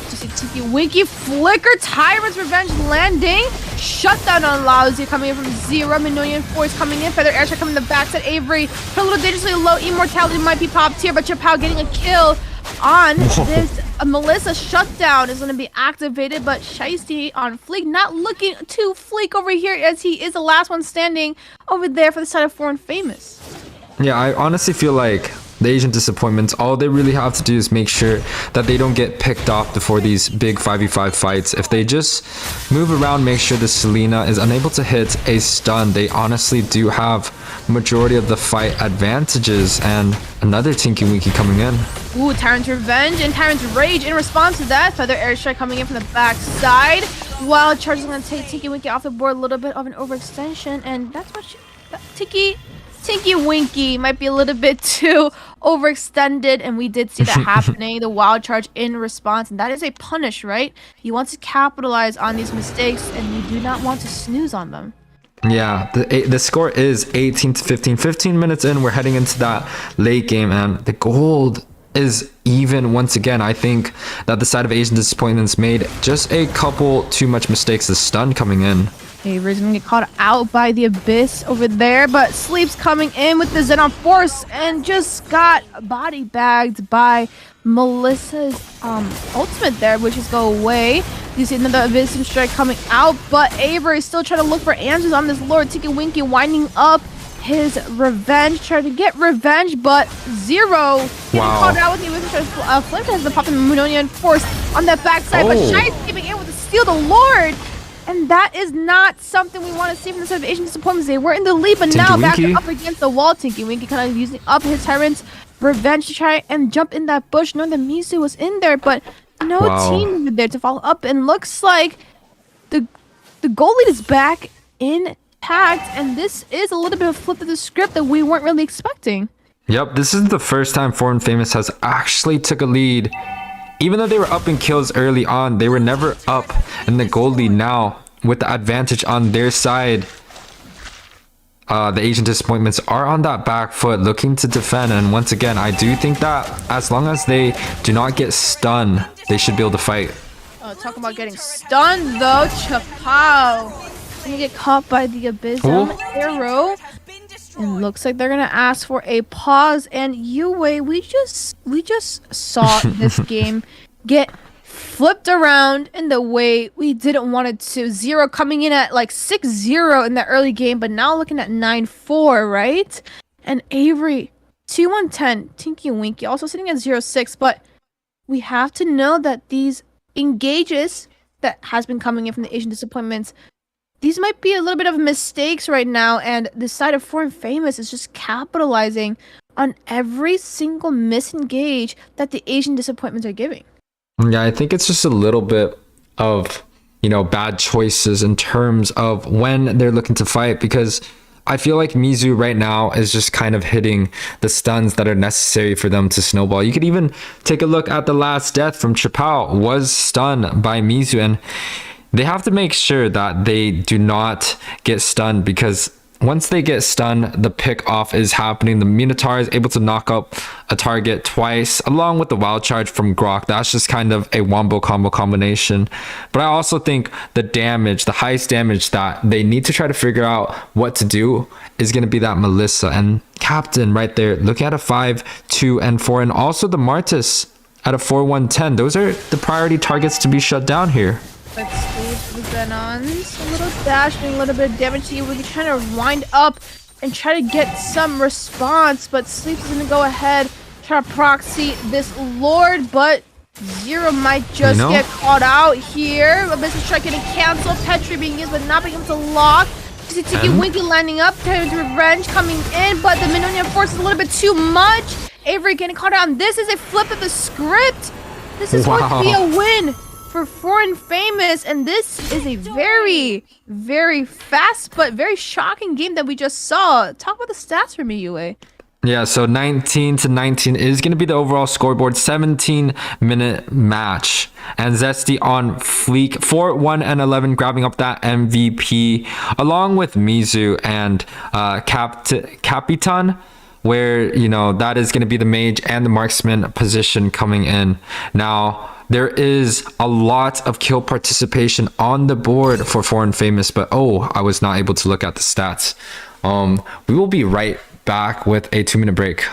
Just see Tinky Winky flicker, Tyrant's Revenge landing, shutdown on Lousy coming in from Zero, Minotaur Force coming in, Feather Airstrike coming in the backside, Avery put a little dangerously low, Immortality might be popped here, but Chappelle getting a kill on this Melissa. Shutdown is going to be activated, but Shiesty on fleek, not looking too fleek over here, as he is the last one standing over there for the side of Foreign Famous. Yeah, I honestly feel like the Asian Disappointments, all they really have to do is make sure that they don't get picked off before these big 5v5 fights. If they just move around, make sure the Selena is unable to hit a stun, they honestly do have majority of the fight advantages. And another Tinky Winky coming in. Ooh, Tyrant's Revenge and Tyrant's Rage in response to that. Feather Airstrike coming in from the backside. Wild Charge is going to take Tinky Winky off the board, a little bit of an overextension, and that's what Tinky Tinky Winky might be a little bit too overextended, and we did see that happening. The wild charge in response, and that is a punish, right? You want to capitalize on these mistakes, and you do not want to snooze on them. Yeah, the score is 18 to 15. 15 minutes in, we're heading into that late game, and the gold is even once again. I think that the side of Asian Disappointments made just a couple too much mistakes. The stun coming in. Avery's gonna get caught out by the Abyss over there, but Sleep's coming in with the Xenon Force and just got body bagged by Melissa's ultimate there, which is go away. You see another Abyss strike coming out, but Avery is still trying to look for answers on this Lord. Tinky Winky winding up his revenge, trying to get revenge, but Zero getting caught out with the Abyss. Flip has the popping Munonian Force on that backside, but Shine's keeping able to steal the Lord. And that is not something we want to see from the side of Asian Disappointments. They were in the lead, but now back up against the wall. Tinky Winky kind of using up his Tyrant's revenge to try and jump in that bush, knowing that Mizu was in there, but no team over there to follow up. And looks like the goal lead is back intact, and this is a little bit of a flip of the script that we weren't really expecting. Yep, this is the first time Foreign Famous has actually took a lead. Even though they were up in kills early on, they were never up in the gold lead. Now, with the advantage on their side, the Asian Disappointments are on that back foot, looking to defend. And once again, I do think that as long as they do not get stunned, they should be able to fight. Oh, talk about getting stunned, though. Chapow. You get caught by the Abysm arrow. And looks like they're gonna ask for a pause. And YUWEI, we just saw this game get flipped around in the way we didn't want it to. Zero coming in at like 6-0 in the early game, but now looking at 9-4, right? And Avery 2-1-10, Tinky Winky also sitting at 0-6. But we have to know that these engages that has been coming in from the Asian Disappointments, these might be a little bit of mistakes right now, and the side of Foreign Famous is just capitalizing on every single misengage that the Asian Disappointments are giving. Yeah, I think it's just a little bit of, bad choices in terms of when they're looking to fight, because I feel like Mizu right now is just kind of hitting the stuns that are necessary for them to snowball. You could even take a look at the last death from Chapow, was stunned by Mizu, and they have to make sure that they do not get stunned, because once they get stunned, the pick off is happening. The Minzithar is able to knock up a target twice, along with the wild charge from Grok. That's just kind of a wombo combo combination. But I also think the highest damage that they need to try to figure out what to do is going to be that Melissa. And Captain right there, looking at a 5-2 and 4, and also the Martis at a 4-1-10. Those are the priority targets to be shut down here. Let's see the Zenons. A little dash doing a little bit of damage to you. We're trying to wind up and try to get some response, but Sleep's gonna go ahead, try to proxy this Lord, but Zero might just get caught out here. A business strike getting canceled. Petri being used, but not being able to lock. You see Tinky Winky lining up, Terran's Revenge coming in, but the Minonian Force is a little bit too much. Avery getting caught out, and this is a flip of the script. This is going to be a win for Foreign Famous, and this is a very, very fast but very shocking game that we just saw. Talk about the stats for me, YUWEI. Yeah, so 19-19 is going to be the overall scoreboard. 17-minute match, and Zesty on fleek, 4-1-11, grabbing up that MVP along with Mizu and Capitan, where that is going to be the mage and the marksman position coming in. Now there is a lot of kill participation on the board for Foreign Famous, but I was not able to look at the stats. We will be right back with a 2-minute break.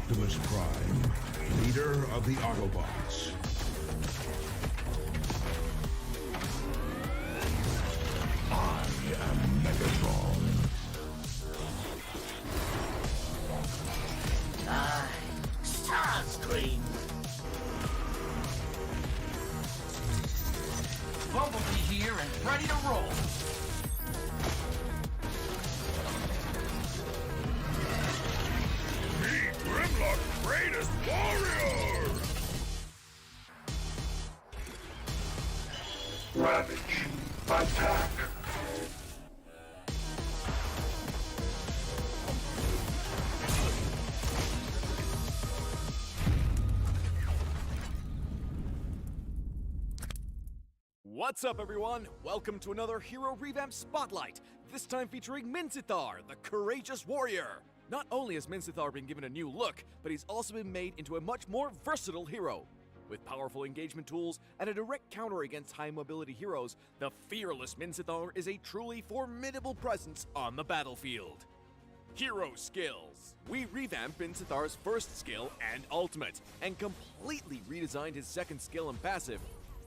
Optimus Prime, leader of the Autobots. I am Megatron. Starscream. Bumblebee here and ready to roll. Meet Grimlock's greatest warrior! Ravage, attack! What's up, everyone? Welcome to another Hero Revamp Spotlight, this time featuring Minzithar, the courageous warrior. Not only has Minzithar been given a new look, but he's also been made into a much more versatile hero. With powerful engagement tools and a direct counter against high-mobility heroes, the fearless Minzithar is a truly formidable presence on the battlefield. Hero Skills. We revamped Minzithar's first skill and ultimate, and completely redesigned his second skill and passive.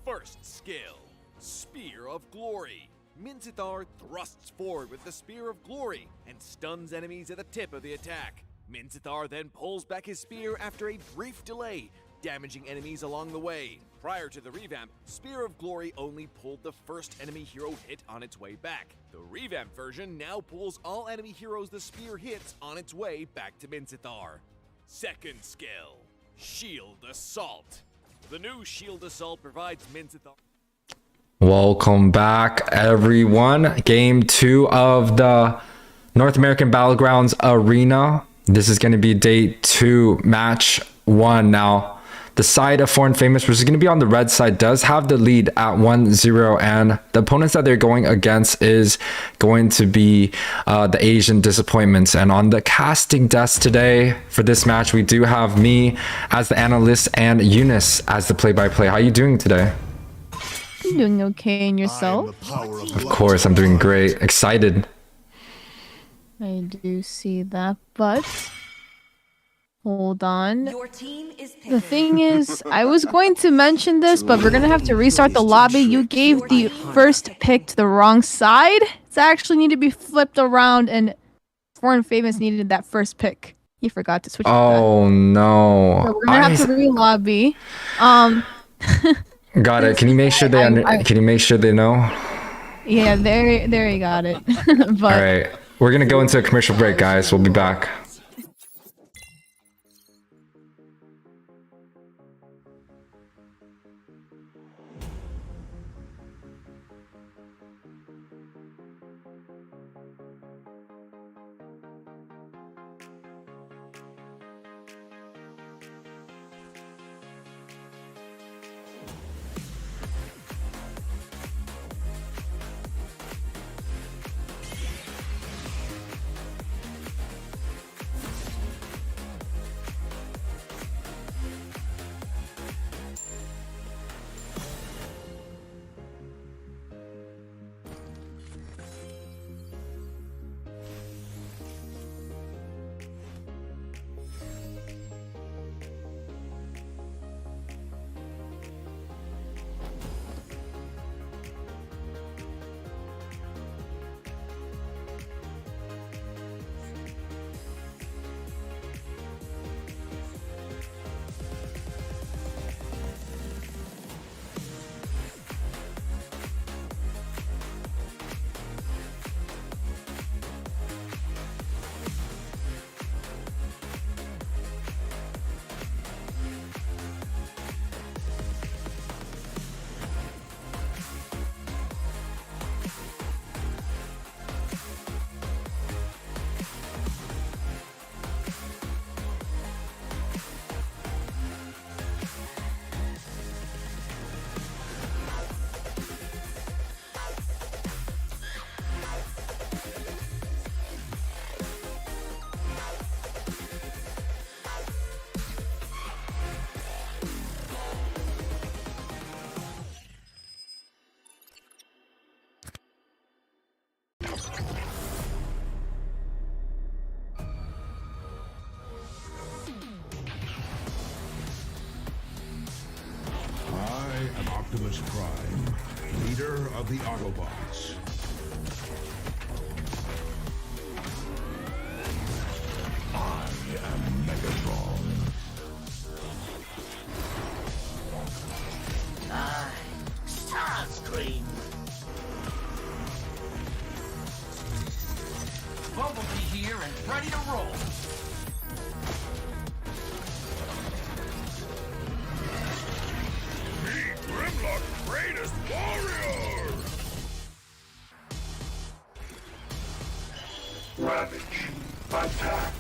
First skill. Spear of Glory. Minzithar thrusts forward with the Spear of Glory and stuns enemies at the tip of the attack. Minzithar then pulls back his spear after a brief delay, damaging enemies along the way. Prior to the revamp, Spear of Glory only pulled the first enemy hero hit on its way back. The revamped version now pulls all enemy heroes the spear hits on its way back to Minzithar. Second skill. Shield Assault. The new Shield Assault provides Minzithar. Welcome back, everyone. Game 2 of the North American Battlegrounds Arena. This is going to be day 2, match 1. Now, the side of Foreign Famous, which is going to be on the red side, does have the lead at 1-0, and the opponents that they're going against is going to be the Asian Disappointments. And on the casting desk today for this match, we do have me as the analyst and Eunice as the play-by-play. How are you doing today? I'm doing okay, and yourself? Of course, I'm doing great. Excited. I do see that, but hold on. Your team is The thing is, I was going to mention this, but we're gonna have to restart the lobby. You gave the first pick to the wrong side. It's actually need to be flipped around, and Foreign Famous needed that first pick. You forgot to switch it back. Oh no. So we're gonna have to re-lobby. Got it. Can you make sure they can you make sure they know? Yeah, there you got it. But All right. We're going to go into a commercial break, guys. We'll be back. Optimus Prime, leader of the Autobots. I am Megatron. Starscream. Bumblebee here and ready to roll. Meet Grimlock's greatest warrior! Ravage, attack!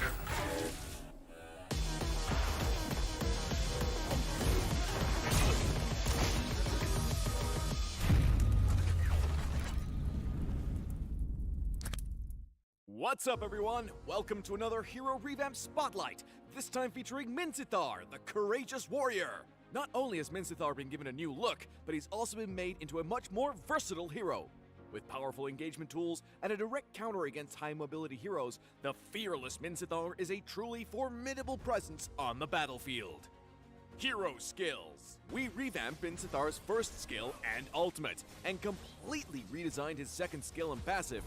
What's up, everyone? Welcome to another Hero Revamp Spotlight, this time featuring Minzithar, the courageous warrior. Not only has Minzithar been given a new look, but he's also been made into a much more versatile hero. With powerful engagement tools and a direct counter against high-mobility heroes, the fearless Minzithar is a truly formidable presence on the battlefield. Hero Skills. We revamped Minzithar's first skill and ultimate, and completely redesigned his second skill and passive.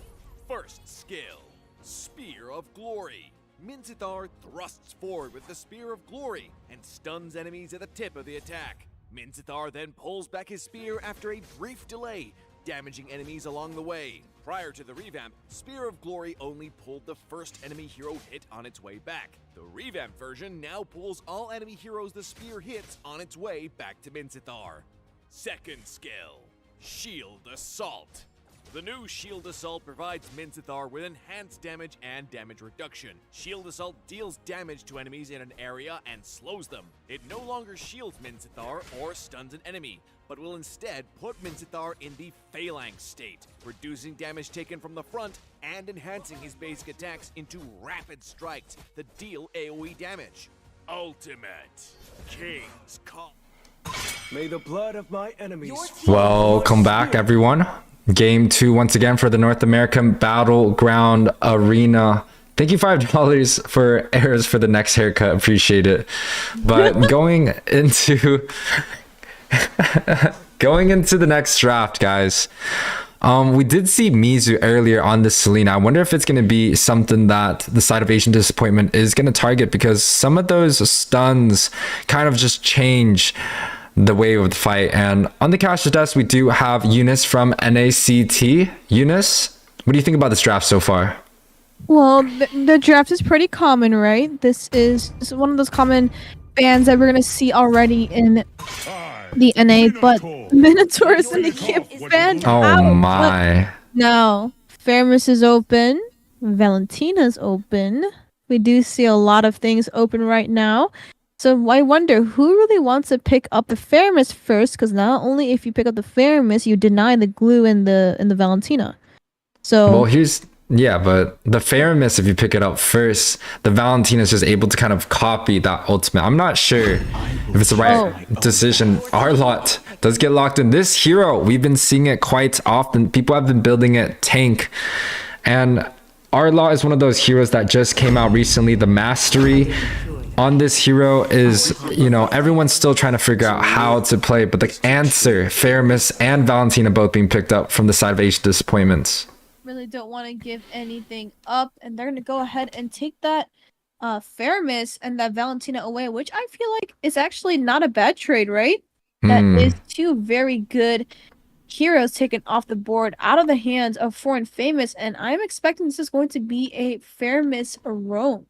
First skill. Spear of Glory. Minzithar thrusts forward with the Spear of Glory and stuns enemies at the tip of the attack. Minzithar then pulls back his spear after a brief delay, damaging enemies along the way. Prior to the revamp, Spear of Glory only pulled the first enemy hero hit on its way back. The revamped version now pulls all enemy heroes the spear hits on its way back to Minzithar. Second skill. Shield Assault. The new Shield Assault provides Minzithar with enhanced damage and damage reduction. Shield Assault deals damage to enemies in an area and slows them. It no longer shields Minzithar or stuns an enemy, but will instead put Minzithar in the Phalanx state, reducing damage taken from the front and enhancing his basic attacks into rapid strikes that deal AoE damage. Ultimate King's Call. May the blood of my enemies. Welcome back, everyone. Game 2 once again for the North American Battleground Arena. Thank you $5 for errors for the next haircut. Appreciate it. But going into the next draft, guys. We did see Mizu earlier on the Selena. I wonder if it's going to be something that the side of Asian Disappointment is going to target, because some of those stuns kind of just change the way of the fight. And on the cash desk, we do have Eunice from NACT. Eunice, what do you think about this draft so far? Well, the draft is pretty common, right? This is one of those common bands that we're gonna see already in the NA, but Minotaur is in the camp band. Oh my. Now, Faramus is open. Valentina's open. We do see a lot of things open right now. So I wonder who really wants to pick up the Faramus first, because not only if you pick up the Faramus, you deny the glue in the Valentina. So well, but the Faramus, if you pick it up first, the Valentina is just able to kind of copy that ultimate. I'm not sure if it's the right decision. Our lot does get locked in. This hero, we've been seeing it quite often. People have been building it tank, and our lot is one of those heroes that just came out recently. The mastery on this hero is, everyone's still trying to figure out how to play, but the answer, Faramus and Valentina both being picked up from the side of Asian Disappointments. Really don't want to give anything up, and they're going to go ahead and take that Faramus and that Valentina away, which I feel like is actually not a bad trade, right? That is two very good heroes taken off the board out of the hands of Foreign Famous, and I'm expecting this is going to be a Faramus Rome.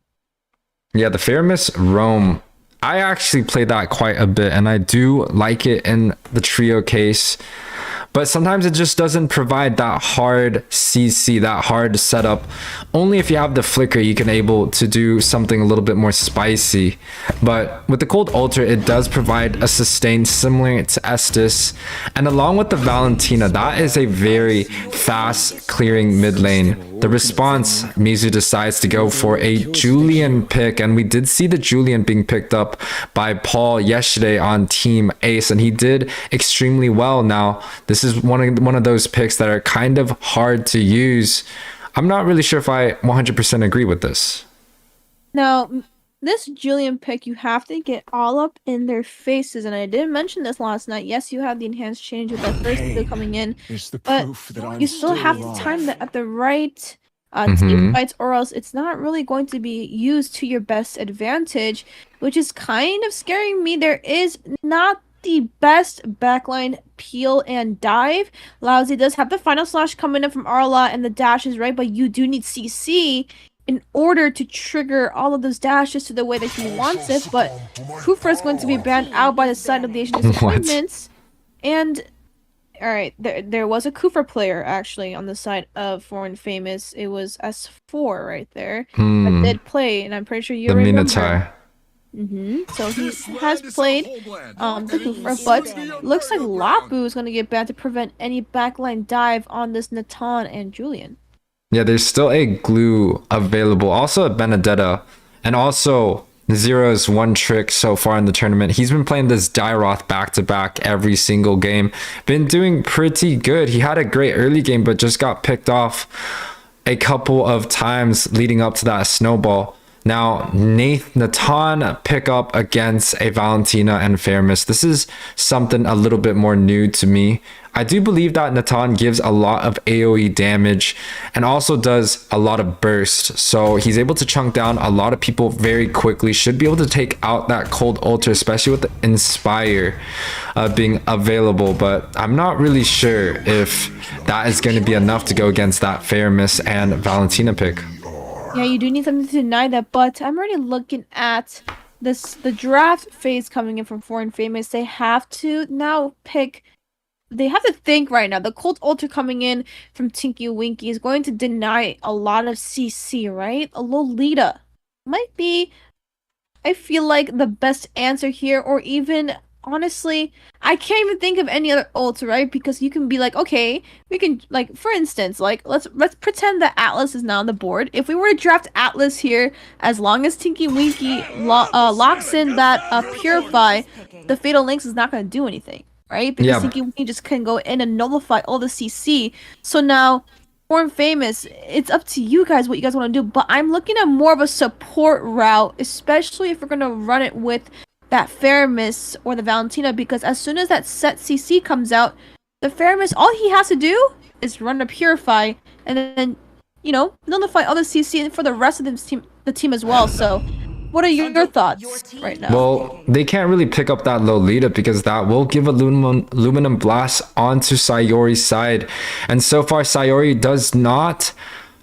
Yeah, the Faramus Rome, I actually played that quite a bit, and I do like it in the trio case. But sometimes it just doesn't provide that hard CC, that hard setup. Only if you have the flicker, you can able to do something a little bit more spicy. But with the Cold Ultra, it does provide a sustain similar to Estus. And along with the Valentina, that is a very fast clearing mid lane. The response, Mizu decides to go for a Julian pick, and we did see the Julian being picked up by Paul yesterday on Team Ace, and he did extremely well. Now, this is one of those picks that are kind of hard to use. I'm not really sure if I 100% agree with this. Now, this Julian pick, you have to get all up in their faces. And I did mention this last night. Yes, you have the enhanced change with that first skill coming in, It's the but proof that I'm you still have to alive. time that at the right Mhm. team fights, or else it's not really going to be used to your best advantage, which is kind of scaring me. There is not the best backline peel and dive. Lousy does have the final slash coming in from Arla, and the dash is right, but you do need CC in order to trigger all of those dashes to the way that he wants it. But Kufra is going to be banned out by the side of the Asian disappointments. And all right, there was a Kufra player actually on the side of Foreign Famous. It was S4 right there that did play, and I'm pretty sure you The remember. Minzithar. So he has played the Kufra, but looks like Lapu is going to get banned to prevent any backline dive on this Natan and Julian. Yeah, there's still a glue available. Also a Benedetta. And also Zero's one trick so far in the tournament. He's been playing this Dairoth back-to-back every single game. Been doing pretty good. He had a great early game, but just got picked off a couple of times leading up to that snowball. Now, Natan pick up against a Valentina and Fairness. This is something a little bit more new to me. I do believe that Natan gives a lot of AoE damage and also does a lot of burst. So he's able to chunk down a lot of people very quickly. Should be able to take out that cold ultra, especially with the Inspire being available. But I'm not really sure if that is going to be enough to go against that Fairness and Valentina pick. Yeah, you do need something to deny that, but I'm already looking at the draft phase coming in from Foreign Famous. They have to now pick. They have to think right now. The Cold Ultra coming in from Tinky Winky is going to deny a lot of CC, right? A Lolita might be, I feel like, the best answer here, or even, honestly, I can't even think of any other ults, right? Because you can be like, okay, we can, like, for instance, like, let's pretend that Atlas is now on the board. If we were to draft Atlas here, as long as Tinky Winky locks in that Purify, the Fatal Links is not going to do anything. Right? Because Tinky Winky just can go in and nullify all the CC. So now, Foreign Famous, it's up to you guys what you guys want to do. But I'm looking at more of a support route, especially if we're going to run it with that Fairness or the Valentina. Because as soon as that set CC comes out, the Fairness, all he has to do is run a Purify and then, you know, nullify all the CC for the rest of the team as well. So, what are your thoughts right now? Well, they can't really pick up that Lolita because that will give a Luminum Blast onto Sayori's side. And so far, Sayori does not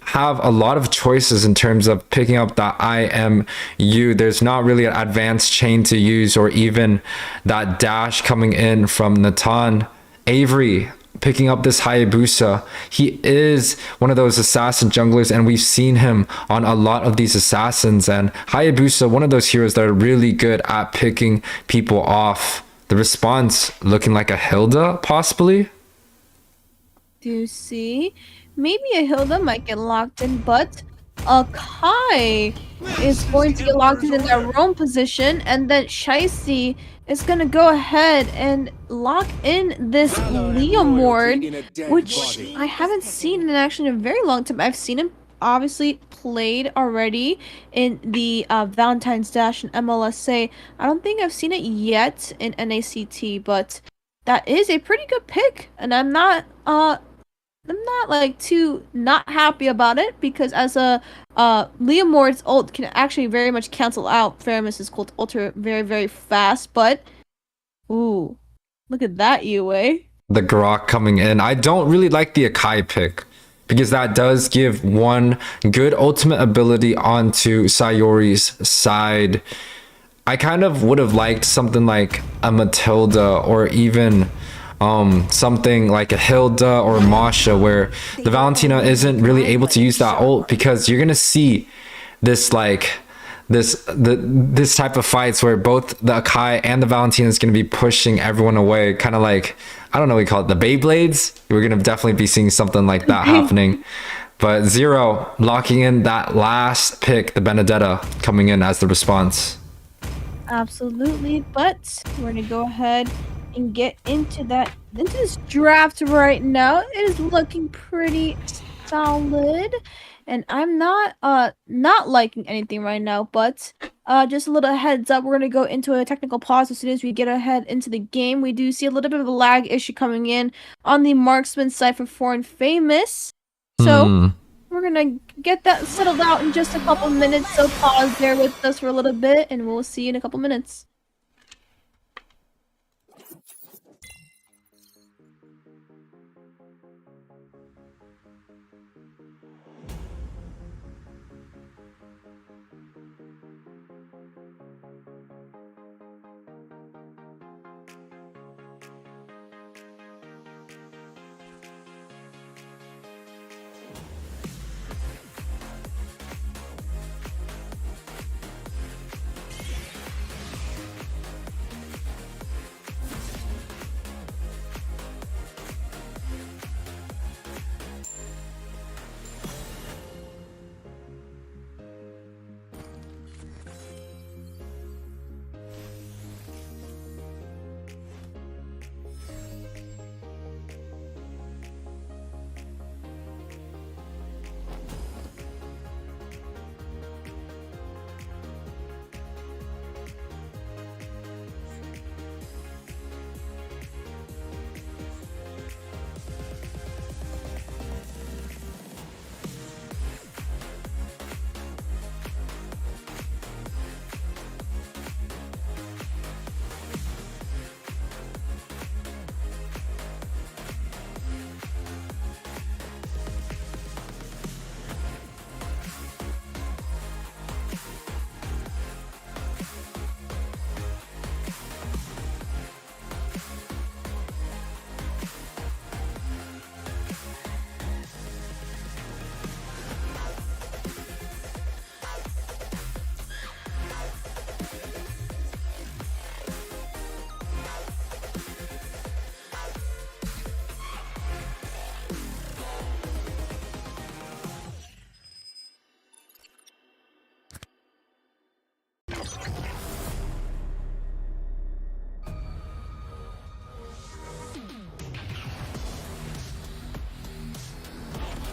have a lot of choices in terms of picking up that IMU. There's not really an advanced chain to use, or even that dash coming in from Natan. Avery picking up this Hayabusa. He is one of those assassin junglers, and we've seen him on a lot of these assassins. And Hayabusa, one of those heroes that are really good at picking people off. The response looking like a Hilda, possibly. Do you see? Maybe a Hilda might get locked in, but a Kai is going to get locked in their own position, and then Shicey is going to go ahead and lock in this Leomord, which I haven't seen in action in a very long time. I've seen him obviously played already in the Valentine's Dash and MLSA. I don't think I've seen it yet in NACT, but that is a pretty good pick, and I'm not like too not happy about it, because as a Leomord's ult can actually very much cancel out Fairness's Cold Ultra very, very fast. But ooh, look at that, YUWEI. The Grok coming in. I don't really like the Akai pick, because that does give one good ultimate ability onto Sayori's side. I kind of would have liked something like a Matilda, or even something like a Hilda or Masha, where the Valentina isn't really able to use that ult, because you're gonna see this like this type of fights where both the Akai and the Valentina is gonna be pushing everyone away, kind of like, I don't know what we call it, the Beyblades. We're gonna definitely be seeing something like that happening. But Zero locking in that last pick, the Benedetta, coming in as the response. Absolutely, but we're gonna go ahead and get into this draft right now. It is looking pretty solid, and I'm not liking anything right now. But just a little heads up, we're gonna go into a technical pause as soon as we get ahead into the game. We do see a little bit of a lag issue coming in on the marksman side for Foreign Famous, so we're gonna get that settled out in just a couple minutes. So pause there with us for a little bit, and we'll see you in a couple minutes.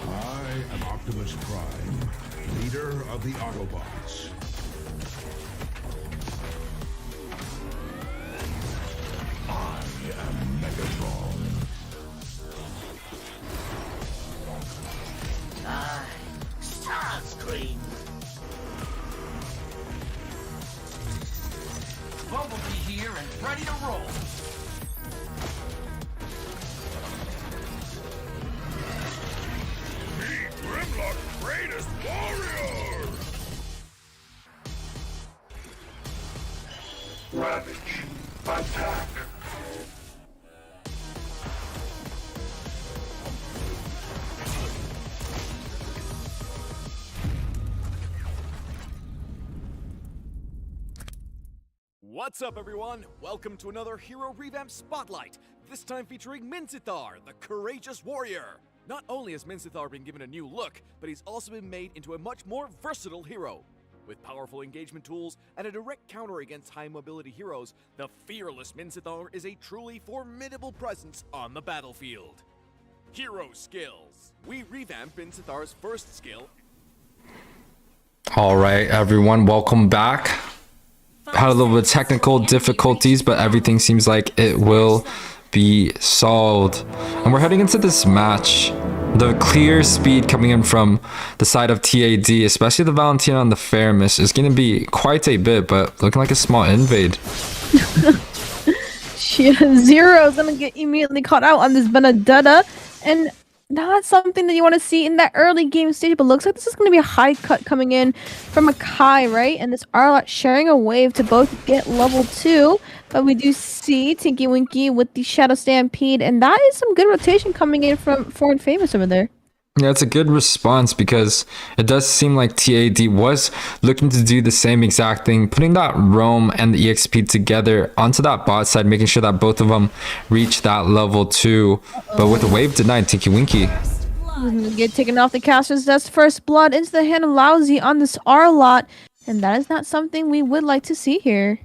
I am Optimus Prime, leader of the Autobots. I am Megatron. Starscream. Bumblebee here and ready to roll. Meet Grimlock's greatest warrior! Ravage, attack! What's up, everyone? Welcome to another Hero Revamp Spotlight, this time featuring Minzithar, the courageous warrior. Not only has Minzithar been given a new look, but he's also been made into a much more versatile hero. With powerful engagement tools and a direct counter against high-mobility heroes, the fearless Minzithar is a truly formidable presence on the battlefield. Hero Skills. We revamp Minzithar's first skill. Alright, everyone, welcome back. Had a little bit of technical difficulties, but everything seems like it will be solved. And we're heading into this match. The clear speed coming in from the side of TAD, especially the Valentina and the Faramis, is going to be quite a bit, but looking like a small invade. Zero is gonna get immediately caught out on this Benedetta, and not something that you want to see in that early game stage, but looks like this is going to be a high cut coming in from a Kai, right? And this Arlot sharing a wave to both get level 2, but we do see Tinky Winky with the Shadow Stampede, and that is some good rotation coming in from Foreign Famous over there. Yeah, it's a good response because it does seem like TAD was looking to do the same exact thing, putting that roam and the EXP together onto that bot side, making sure that both of them reach that level 2. But with the wave denied, Tinky Winky. Get taken off the caster's desk. First blood into the hand of Lousy on this Arlot, and that is not something we would like to see here.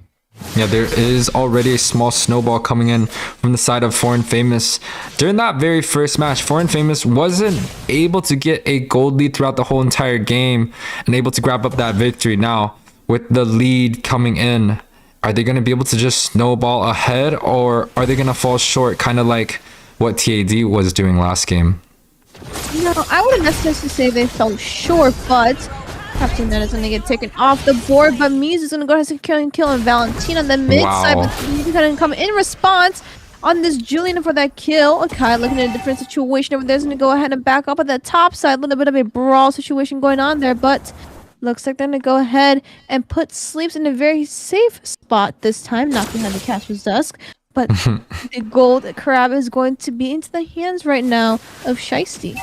Yeah, there is already a small snowball coming in from the side of Foreign Famous. During that very first match, Foreign Famous wasn't able to get a gold lead throughout the whole entire game and able to grab up that victory. Now, with the lead coming in, are they going to be able to just snowball ahead, or are they going to fall short, kind of like what TAD was doing last game? No, I wouldn't necessarily say they fell short, but Captain Ned is going to get taken off the board, but Miz is going to go ahead and kill and Valentina on the mid side, Wow. but Miz is going to come in response on this Julian for that kill. Akai looking at a different situation over there, is going to go ahead and back up at the top side. A little bit of a brawl situation going on there, but looks like they're going to go ahead and put Sleeps in a very safe spot this time, not behind the Casper's desk. But the gold crab is going to be into the hands right now of Shiesty.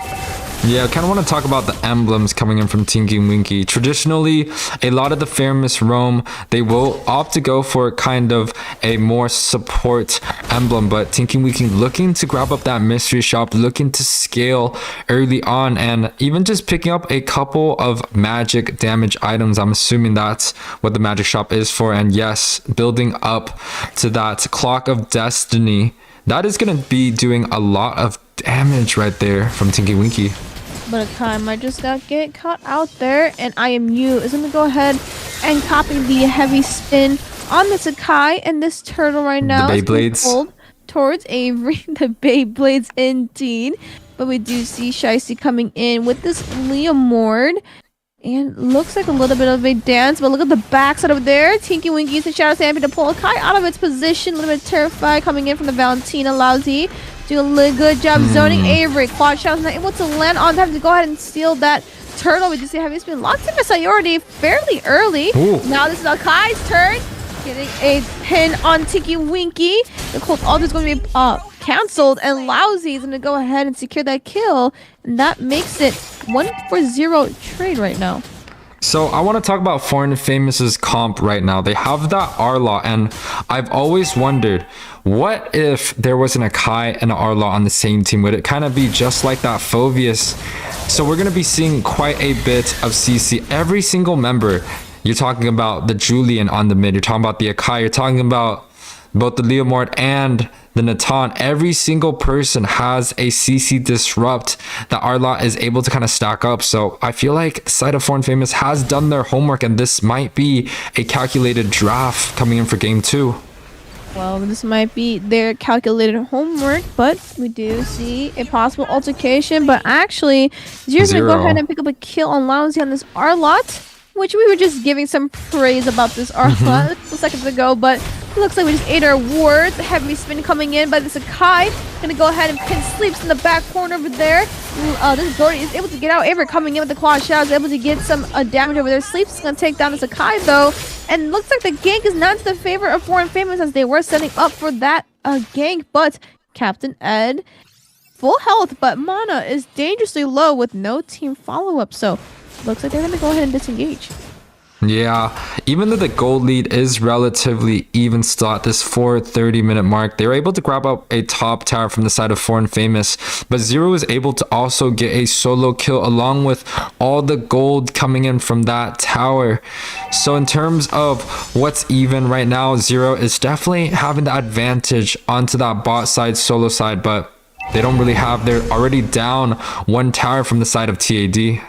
Yeah, I kind of want to talk about the emblems coming in from Tinky Winky. Traditionally, a lot of the Famous Roam, they will opt to go for kind of a more support emblem, but Tinky Winky looking to grab up that mystery shop, looking to scale early on, and even just picking up a couple of magic damage items. I'm assuming that's what the magic shop is for, and yes, building up to that Clock of Destiny. That is going to be doing a lot of damage right there from Tinky Winky. But Akai might just got get caught out there, and IMU is going to go ahead and copy the heavy spin on this Akai, and this turtle right now The is being Beyblades. pulled towards Avery. The Beyblades indeed. But we do see Shiesty coming in with this Leomord. And looks like a little bit of a dance, but look at the backside over there. Tinky Winky using Shadow Stampede to pull Akai out of its position. A little bit terrified coming in from the Valentina. Lousy doing a good job zoning Avery. Quad Shadow's not able to land on time to go ahead and steal that turtle. We just see Heavy Spin locked in Sayori fairly early. Ooh. Now this is Akai's turn. Getting a pin on Tinky Winky. The Cold Altar is going to be cancelled, and Lousy is going to go ahead and secure that kill. And that makes it 1-for-0 trade right now. So I want to talk about Foreign Famous's comp right now. They have that Arlaw, and I've always wondered, what if there was an Akai and an Arlaw on the same team? Would it kind of be just like that Phoveus? So we're going to be seeing quite a bit of CC. Every single member, you're talking about the Julian on the mid, you're talking about the Akai, you're talking about both the Leomord and the Natan. Every single person has a CC disrupt that Arlaw is able to kind of stack up. So I feel like Side of Foreign Famous has done their homework, and this might be a calculated draft coming in for game 2. Well, this might be their calculated homework, but we do see a possible altercation. But actually, Zero's going to go ahead and pick up a kill on Lousy on this Arlot, which we were just giving some praise about this Arlot a couple seconds ago, but it looks like we just ate our words. Heavy spin coming in by this Akai. Gonna go ahead and pin Sleeps in the back corner over there. This Gordy is able to get out. Avery coming in with the Claw Shadows, able to get some damage over there. Sleeps is gonna take down this Akai though. And looks like the gank is not to the favor of Foreign Famous, as they were setting up for that gank. But Captain Ed, full health, but mana is dangerously low with no team follow-up. So looks like they're gonna go ahead and disengage. Yeah, even though the gold lead is relatively even still at this 4:30-minute mark, they were able to grab up a top tower from the side of Foreign Famous, but Zero was able to also get a solo kill along with all the gold coming in from that tower. So in terms of what's even right now, Zero is definitely having the advantage onto that bot side, solo side, but they don't really have, they're already down one tower from the side of TAD.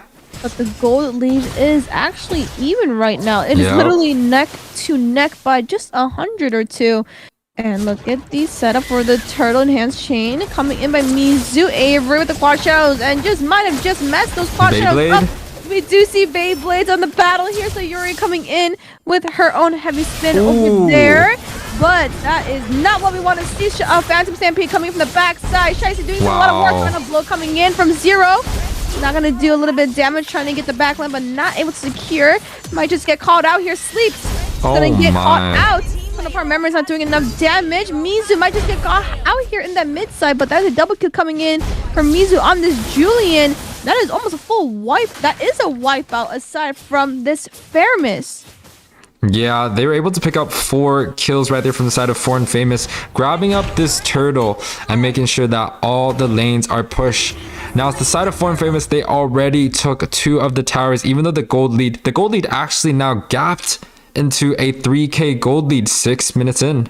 But the gold lead is actually even right now. It is literally neck to neck by just 100 or 2. And look at the setup for the Turtle Enhanced Chain coming in by Mizu Avery with the Quad Shadows, and just might have just messed those Quad Shadows up. We do see Beyblades on the battle here. So Yuri coming in with her own heavy spin over there. But that is not what we want to see. Phantom Stampede coming from the backside. Shiesty doing a lot of work on a blow coming in from Zero. Not going to do a little bit of damage trying to get the backline, but not able to secure. Might just get called out here. Sleeps. Going to get caught out. One of our members not doing enough damage. Mizu might just get caught out here in that mid side, but that is a double kill coming in from Mizu on this Julian. That is almost a full wipe. That is a wipeout aside from this Fairness. Yeah, they were able to pick up 4 kills right there from the side of Foreign Famous, grabbing up this turtle and making sure that all the lanes are pushed. Now, it's the side of Foreign Famous, they already took 2 of the towers, even though the gold lead actually now gapped into a 3k gold lead 6 minutes in.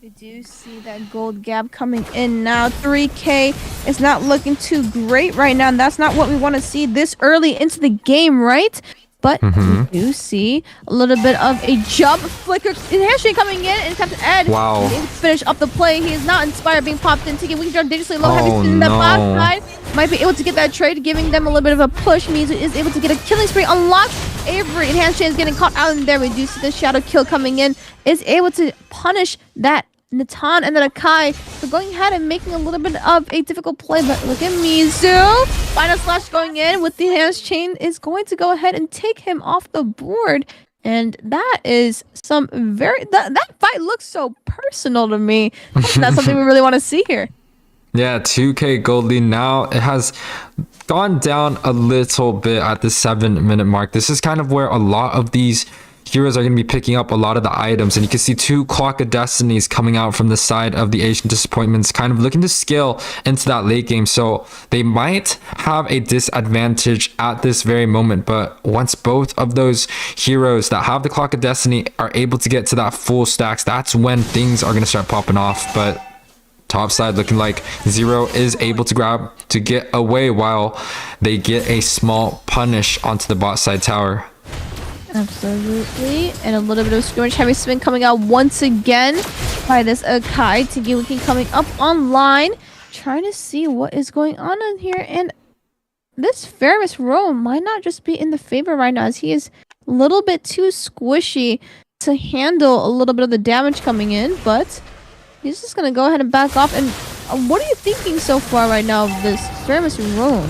We do see that gold gap coming in now. 3k is not looking too great right now, and that's not what we want to see this early into the game, right? But we do see a little bit of a jump flicker. Handshake coming in, and Captain Ed Wow. is able to finish up the play. He is not inspired, being popped in. Taking Wing Jump dangerously low. Oh, Heavy spin in the no. back side. Might be able to get that trade, giving them a little bit of a push. Mizu is able to get a killing spree unlocked. Avery and Handshake is getting caught out in there. We do see the shadow kill coming in. Is able to punish that Natan and then Akai for going ahead and making a little bit of a difficult play, but look at Mizu. Final slash going in with the hands chain is going to go ahead and take him off the board. And that is some very that fight looks so personal to me. That's something we really want to see here. Yeah, 2k gold lead now. It has gone down a little bit at the 7-minute mark. This is kind of where a lot of these heroes are going to be picking up a lot of the items, and you can see 2 Clock of Destinies coming out from the side of the Asian Disappointments, kind of looking to scale into that late game. So they might have a disadvantage at this very moment, but once both of those heroes that have the Clock of Destiny are able to get to that full stacks, that's when things are going to start popping off. But top side looking like Zero is able to grab to get away while they get a small punish onto the bot side tower. Absolutely. And a little bit of skirmish. Heavy spin coming out once again by this Akai. Tigiwiki coming up online. Trying to see what is going on in here. And this Ferris Row might not just be in the favor right now, as he is a little bit too squishy to handle a little bit of the damage coming in. But he's just going to go ahead and back off. And what are you thinking so far right now of this Ferris Row?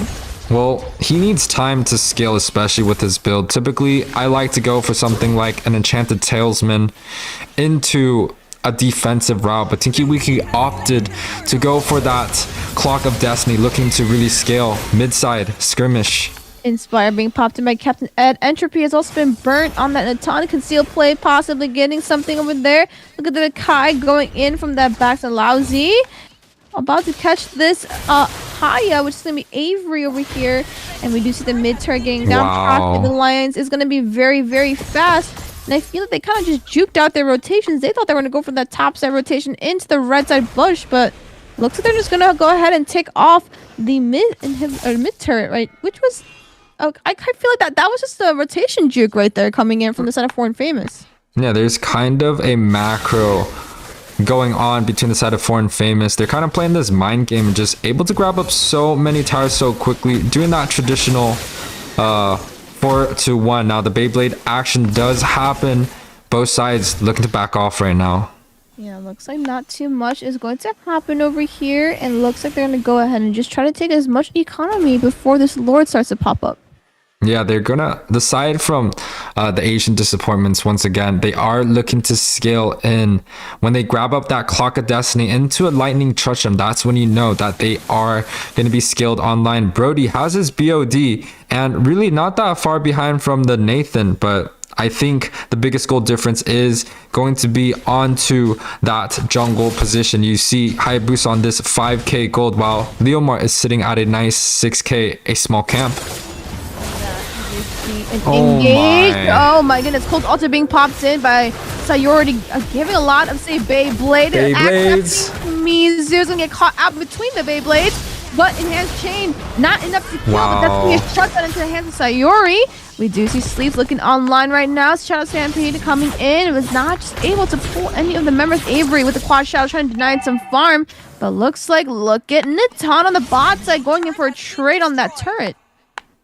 Well, he needs time to scale, especially with his build. Typically, I like to go for something like an Enchanted Talesman into a defensive route, but Tinky opted to go for that Clock of Destiny, looking to really scale mid-side skirmish. Inspire being popped in by Captain Ed. Entropy has also been burnt on that Natan. Conceal play, possibly getting something over there. Look at the Kai going in from that back to Lousy. About to catch this Haya, which is going to be Avery over here. And we do see the mid-turn getting down. Wow. The Lions is going to be very, very fast. And I feel like they kind of just juked out their rotations. They thought they were going to go for that top side rotation into the red side bush, but looks like they're just going to go ahead and take off the mid turret, right? Which was, I feel like that was just a rotation juke right there coming in from the side of Foreign Famous. Yeah, there's kind of a macro going on between the side of Foreign Famous. They're kind of playing this mind game and just able to grab up so many towers so quickly, doing that traditional 4-1. Now the Beyblade action does happen. Both sides looking to back off right now. Yeah, looks like not too much is going to happen over here, and looks like they're going to go ahead and just try to take as much economy before this Lord starts to pop up. Yeah, they're gonna, aside from the Asian Disappointments, once again, they are looking to scale in. When they grab up that Clock of Destiny into a Lightning Truncheon, that's when you know that they are going to be scaled online. Brody has his BOD, and really not that far behind from the Nathan, but I think the biggest goal difference is going to be onto that jungle position. You see Hayabusa on this 5k gold, while Leomar is sitting at a nice 6k, a small camp. Engage. Oh my goodness. Cold Altar being popped in by Sayori, giving a lot of, say, Beyblades. Mizu's gonna get caught out between the Beyblades, but enhanced chain, not enough to kill, but that's gonna get shot down into the hands of Sayori. We do see Sleeves looking online right now. Shadow Stampede coming in. It was not just able to pull any of the members. Avery with the quad shadow trying to deny some farm, but looks like, look at Natan on the bot side going in for a trade on that turret.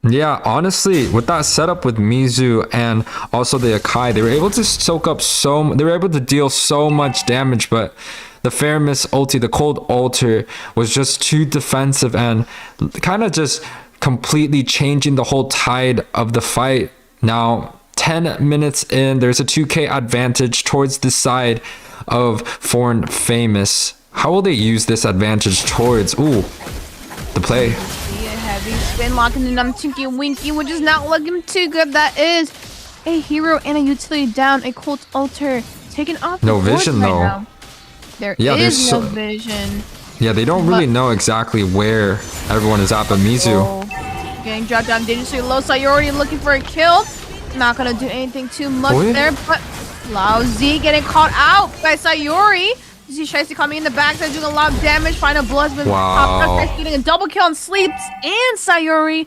Yeah, honestly, with that setup with Mizu and also the Akai, they were able to soak up they were able to deal so much damage, but the Famous ulti, the Cold Altar, was just too defensive and kind of just completely changing the whole tide of the fight. Now, 10 minutes in, there's a 2k advantage towards the side of Foreign Famous. How will they use this advantage towards, the play? Heavy spin locking in on Tinky Winky, which is not looking too good. That is a hero and a utility down. A Cold Altar taken off. No vision though. Now. There is no vision. Yeah, they don't really know exactly where everyone is at, but Mizu getting dropped down dangerously low. Sayori looking for a kill. Not gonna do anything too much Boy. there, but Lousy getting caught out by Sayori. You see Shiesty coming in the back, doing a lot of damage. Final blow has been popped up. Shiesty getting a double kill on Sleeps and Sayori.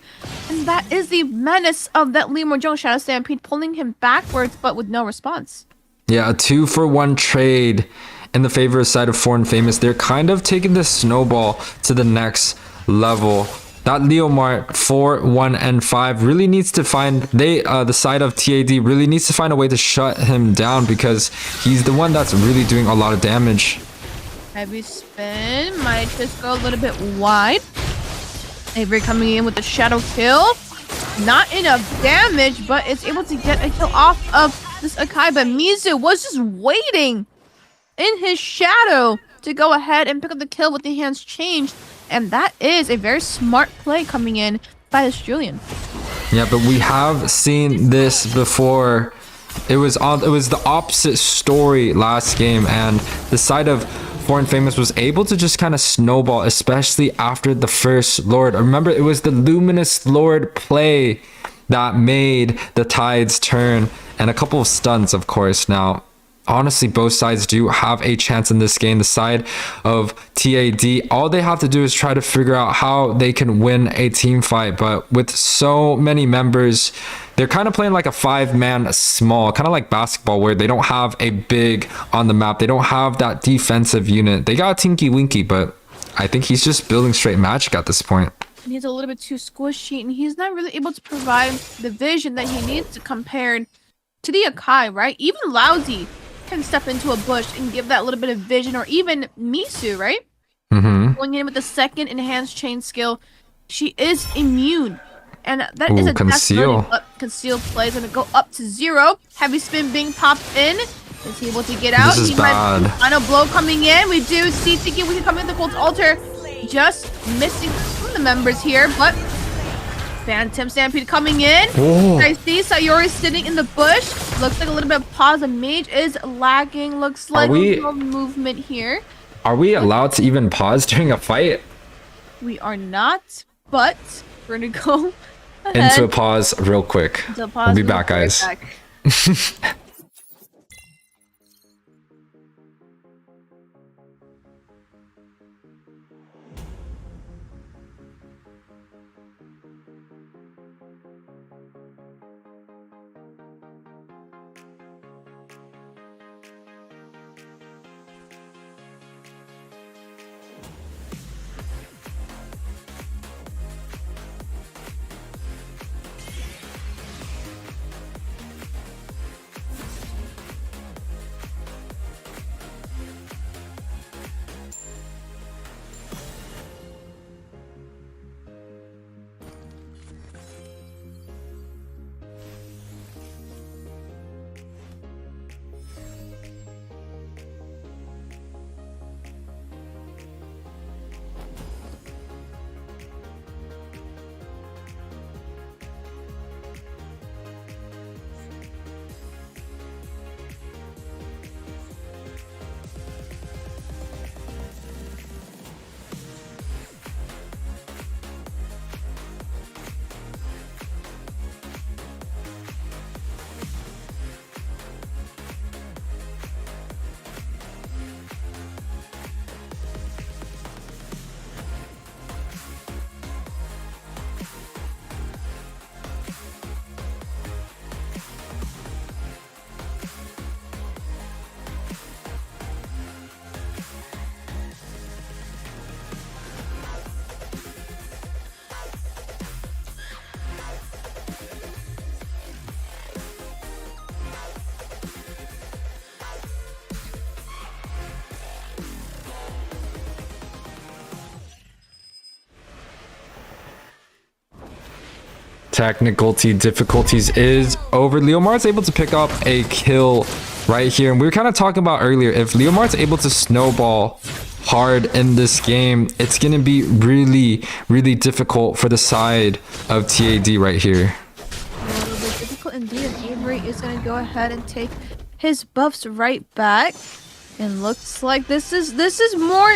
And that is the menace of that Lee Mo-jong Shadow Stampede, pulling him backwards, but with no response. Yeah, a 2-for-1 trade in the favor side of Foreign Famous. They're kind of taking this snowball to the next level. That Leomart 4, 1, and 5 really needs to find the side of TAD really needs to find a way to shut him down, because he's the one that's really doing a lot of damage. Heavy spin might just go a little bit wide. Avery coming in with the shadow kill. Not enough damage, but it's able to get a kill off of this Akai. But Mizu was just waiting in his shadow to go ahead and pick up the kill with the hands changed. And that is a very smart play coming in by this Julian. Yeah, but we have seen this before. It was the opposite story last game, and the side of Foreign Famous was able to just kind of snowball, especially after the first Lord. Remember, it was the Luminous Lord play that made the tides turn, and a couple of stunts, of course. Now, honestly, both sides do have a chance in this game. The side of TAD, all they have to do is try to figure out how they can win a team fight. But with so many members, they're kind of playing like a 5-man small, kind of like basketball, where they don't have a big on the map. They don't have that defensive unit. They got Tinky Winky, but I think he's just building straight magic at this point. He's a little bit too squishy, and he's not really able to provide the vision that he needs compared to the Akai, right? Even Lousy can step into a bush and give that little bit of vision, or even Misu, right? Going in with the second enhanced chain skill, she is immune, and that is a conceal. Conceal play is going to go up to 0. Heavy spin being popped in. Is he able to get out? This is bad. Final blow coming in. We do see thinking we can come in the Colt's altar, just missing from the members here, but Phantom Stampede coming in. I see Sayori sitting in the bush. Looks like a little bit of pause. The mage is lagging. Looks like a little movement here. Are we allowed to even pause during a fight? We are not, but we're gonna go ahead. Into a pause real quick. We'll be back, guys. Technical difficulties is over. Leomar's able to pick up a kill right here, and we were kind of talking about earlier, if Leomar's able to snowball hard in this game, it's gonna be really difficult for the side of TAD right here. A little bit difficult indeed, and Avery is gonna go ahead and take his buffs right back, and looks like this is more.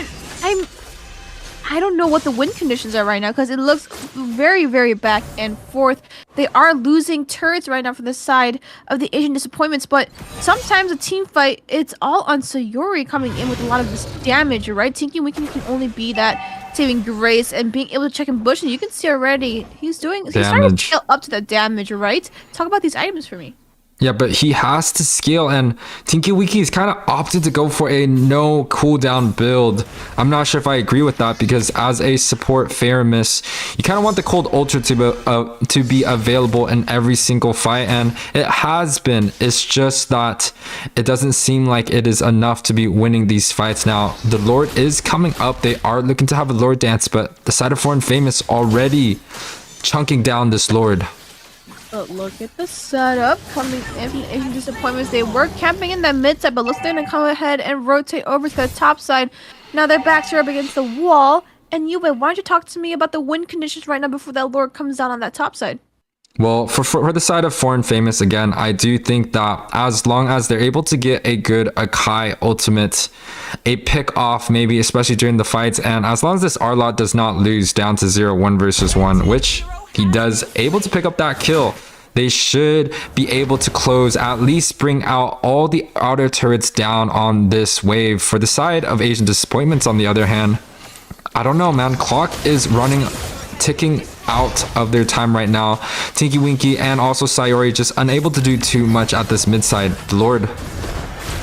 I don't know what the win conditions are right now because it looks very, very back and forth. They are losing turrets right now from the side of the Asian Disappointments, but sometimes a team fight, it's all on Sayori coming in with a lot of this damage, right? Tinky Winky can only be that saving grace and being able to check in bush, and you can see already he's starting to scale up to that damage, right? Talk about these items for me. Yeah, but he has to scale, and Tinky Winky is kind of opted to go for a no cooldown build. I'm not sure if I agree with that, because as a support Faramis, you kind of want the Cold Ultra to be available in every single fight, and it has been. It's just that it doesn't seem like it is enough to be winning these fights. Now, the Lord is coming up. They are looking to have a Lord dance, but the side of Foreign Famous already chunking down this Lord. But look at the setup coming in from the Asian Disappointments. They were camping in that mid side, but looks like they're gonna come ahead and rotate over to the top side. Now their backs are up against the wall. And YUWEI, why don't you talk to me about the win conditions right now before that Lord comes down on that top side? Well, for the side of Foreign Famous, again, I do think that as long as they're able to get a good Akai ultimate, a pick off maybe, especially during the fights, and as long as this Arlot does not lose down to 0-1 versus 1, which he does, able to pick up that kill, they should be able to close, at least bring out all the outer turrets down on this wave. For the side of Asian Disappointments, on the other hand, I don't know, man. Clock is ticking out of their time right now. Tinky Winky and also Sayori just unable to do too much at this mid side. The Lord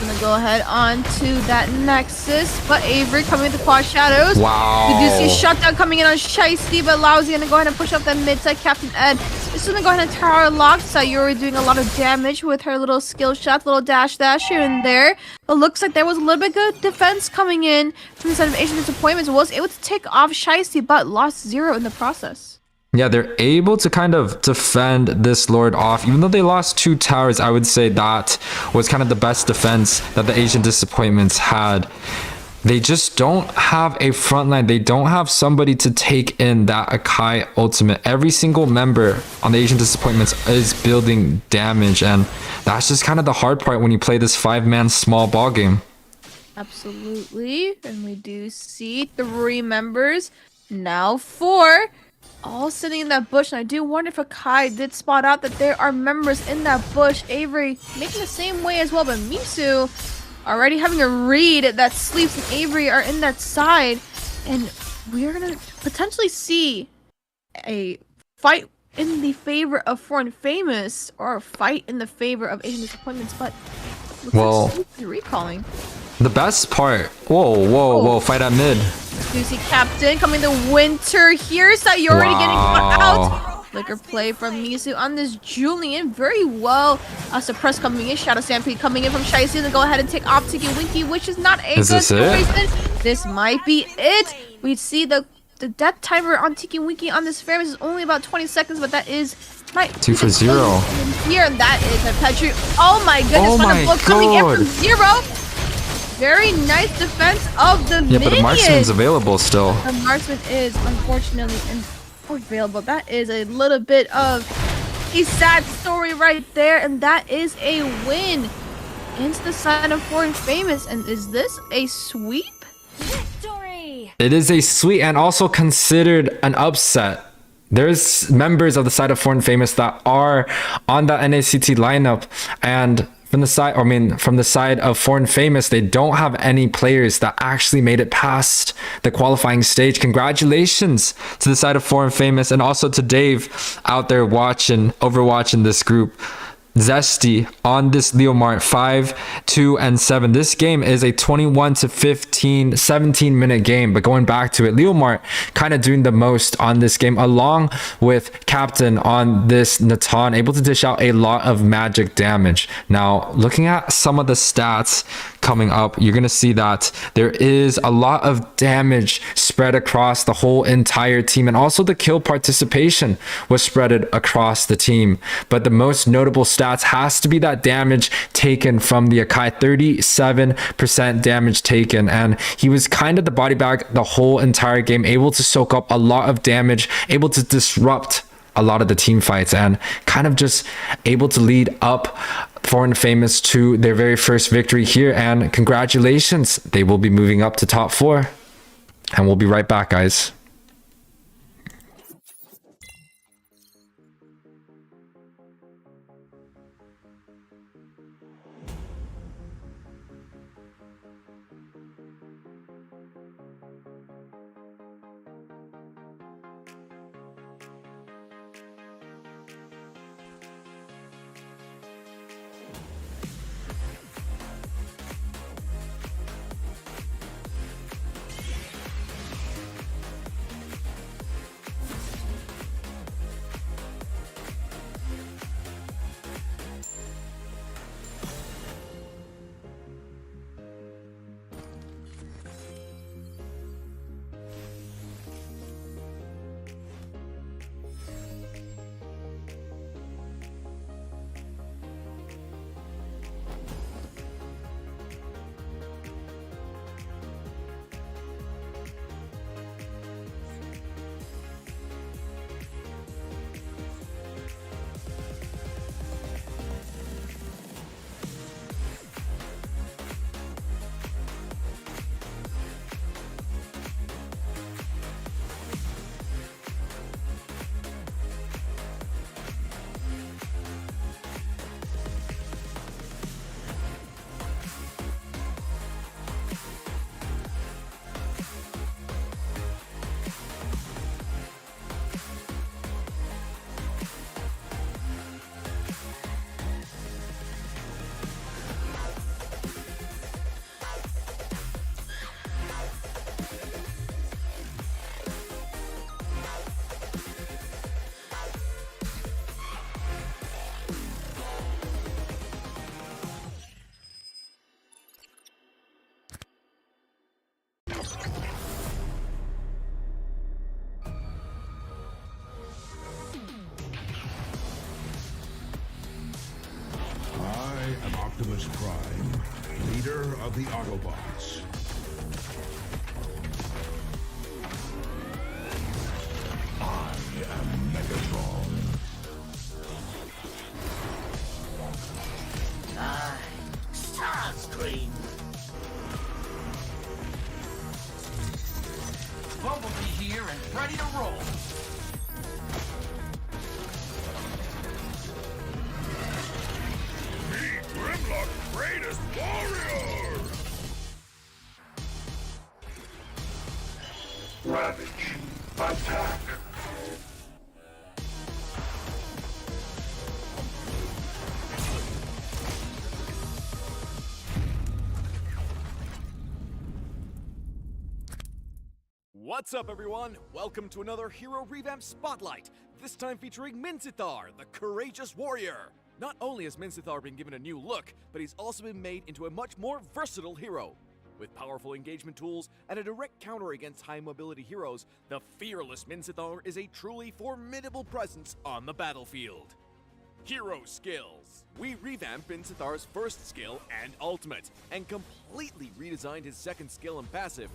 Gonna go ahead on to that Nexus, but Avery coming with the quad shadows. Wow. We do see shutdown coming in on Shiesty, but Lousy gonna go ahead and push up that mid side. Captain Ed is gonna go ahead and tower lock. Sayori doing a lot of damage with her little skill shot, little dash here and there. It looks like there was a little bit good defense coming in from the side of Asian Disappointments. Was able to take off Shiesty, but lost 0 in the process. Yeah, they're able to kind of defend this Lord off. Even though they lost 2 towers, I would say that was kind of the best defense that the Asian Disappointments had. They just don't have a front line. They don't have somebody to take in that Akai ultimate. Every single member on the Asian Disappointments is building damage, and that's just kind of the hard part when you play this 5-man small ball game. Absolutely. And we do see 3 members, now 4. All sitting in that bush, and I do wonder if Akai did spot out that there are members in that bush. Avery making the same way as well, but Misu already having a read that Sleeps and Avery are in that side, and we are gonna potentially see a fight in the favor of Foreign Famous or a fight in the favor of Asian Disappointments, but looks well, like Sleeps is recalling. The best part, whoa, fight at mid. You see Captain coming to winter here. Sayori getting caught out. Flicker play from Misu on this Julian. Very well suppressed coming in. Shadow Stampede coming in from Shiesty to go ahead and take off Tinky Winky, which is not a good situation. This might be it. We see the death timer on Tinky Winky on this Faramis is only about 20 seconds, but that is 2 for 0. Here, and that is a Petri. Oh my goodness, oh my God. Coming in from 0. Very nice defense of the minions. Yeah, but the marksman's available still. The marksman is unfortunately unavailable. That is a little bit of a sad story right there, and that is a win into the side of Foreign Famous. And is this a sweep? Victory! It is a sweep and also considered an upset. There's members of the side of Foreign Famous that are on the NACT lineup, and from the side of Foreign Famous, they don't have any players that actually made it past the qualifying stage. Congratulations to the side of Foreign Famous, and also to Dave out there overwatching this group. Zesty on this Leomart 5, 2, and 7. This game is a 21 to 15, 17 minute game, but going back to it, Leomart kind of doing the most on this game, along with Captain on this Natan, able to dish out a lot of magic damage. Now, looking at some of the stats coming up, you're going to see that there is a lot of damage spread across the whole entire team, and also the kill participation was spread across the team. But the most notable stats has to be that damage taken from the Akai, 37% damage taken, and he was kind of the body bag the whole entire game, able to soak up a lot of damage, able to disrupt a lot of the team fights, and kind of just able to lead up Foreign Famous to their very first victory here. And congratulations, they will be moving up to top 4. And we'll be right back, guys. I am Optimus Prime, leader of the Autobots. I am Megatron. Starscream. Bumblebee here and ready to roll. Grimlock's greatest warrior! Ravage, attack! What's up, everyone? Welcome to another Hero Revamp Spotlight, this time featuring Minzithar, the courageous warrior. Not only has Minzithar been given a new look, but he's also been made into a much more versatile hero. With powerful engagement tools and a direct counter against high-mobility heroes, the fearless Minzithar is a truly formidable presence on the battlefield. Hero Skills. We revamped Minzithar's first skill and ultimate, and completely redesigned his second skill and passive.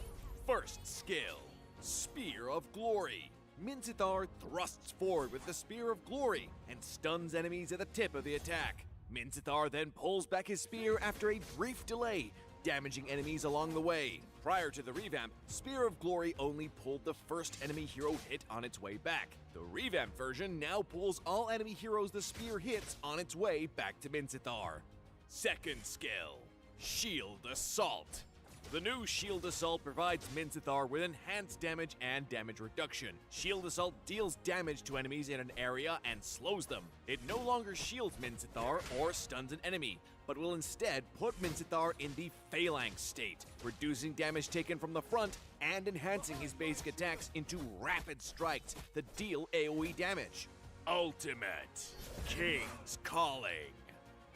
First skill, Spear of Glory. Minzithar thrusts forward with the Spear of Glory and stuns enemies at the tip of the attack. Minzithar then pulls back his spear after a brief delay, damaging enemies along the way. Prior to the revamp, Spear of Glory only pulled the first enemy hero hit on its way back. The revamp version now pulls all enemy heroes the spear hits on its way back to Minzithar. Second skill, Shield Assault. The new Shield Assault provides Minzithar with enhanced damage and damage reduction. Shield Assault deals damage to enemies in an area and slows them. It no longer shields Minzithar or stuns an enemy, but will instead put Minzithar in the Phalanx state, reducing damage taken from the front and enhancing his basic attacks into rapid strikes that deal AoE damage. Ultimate King's Calling.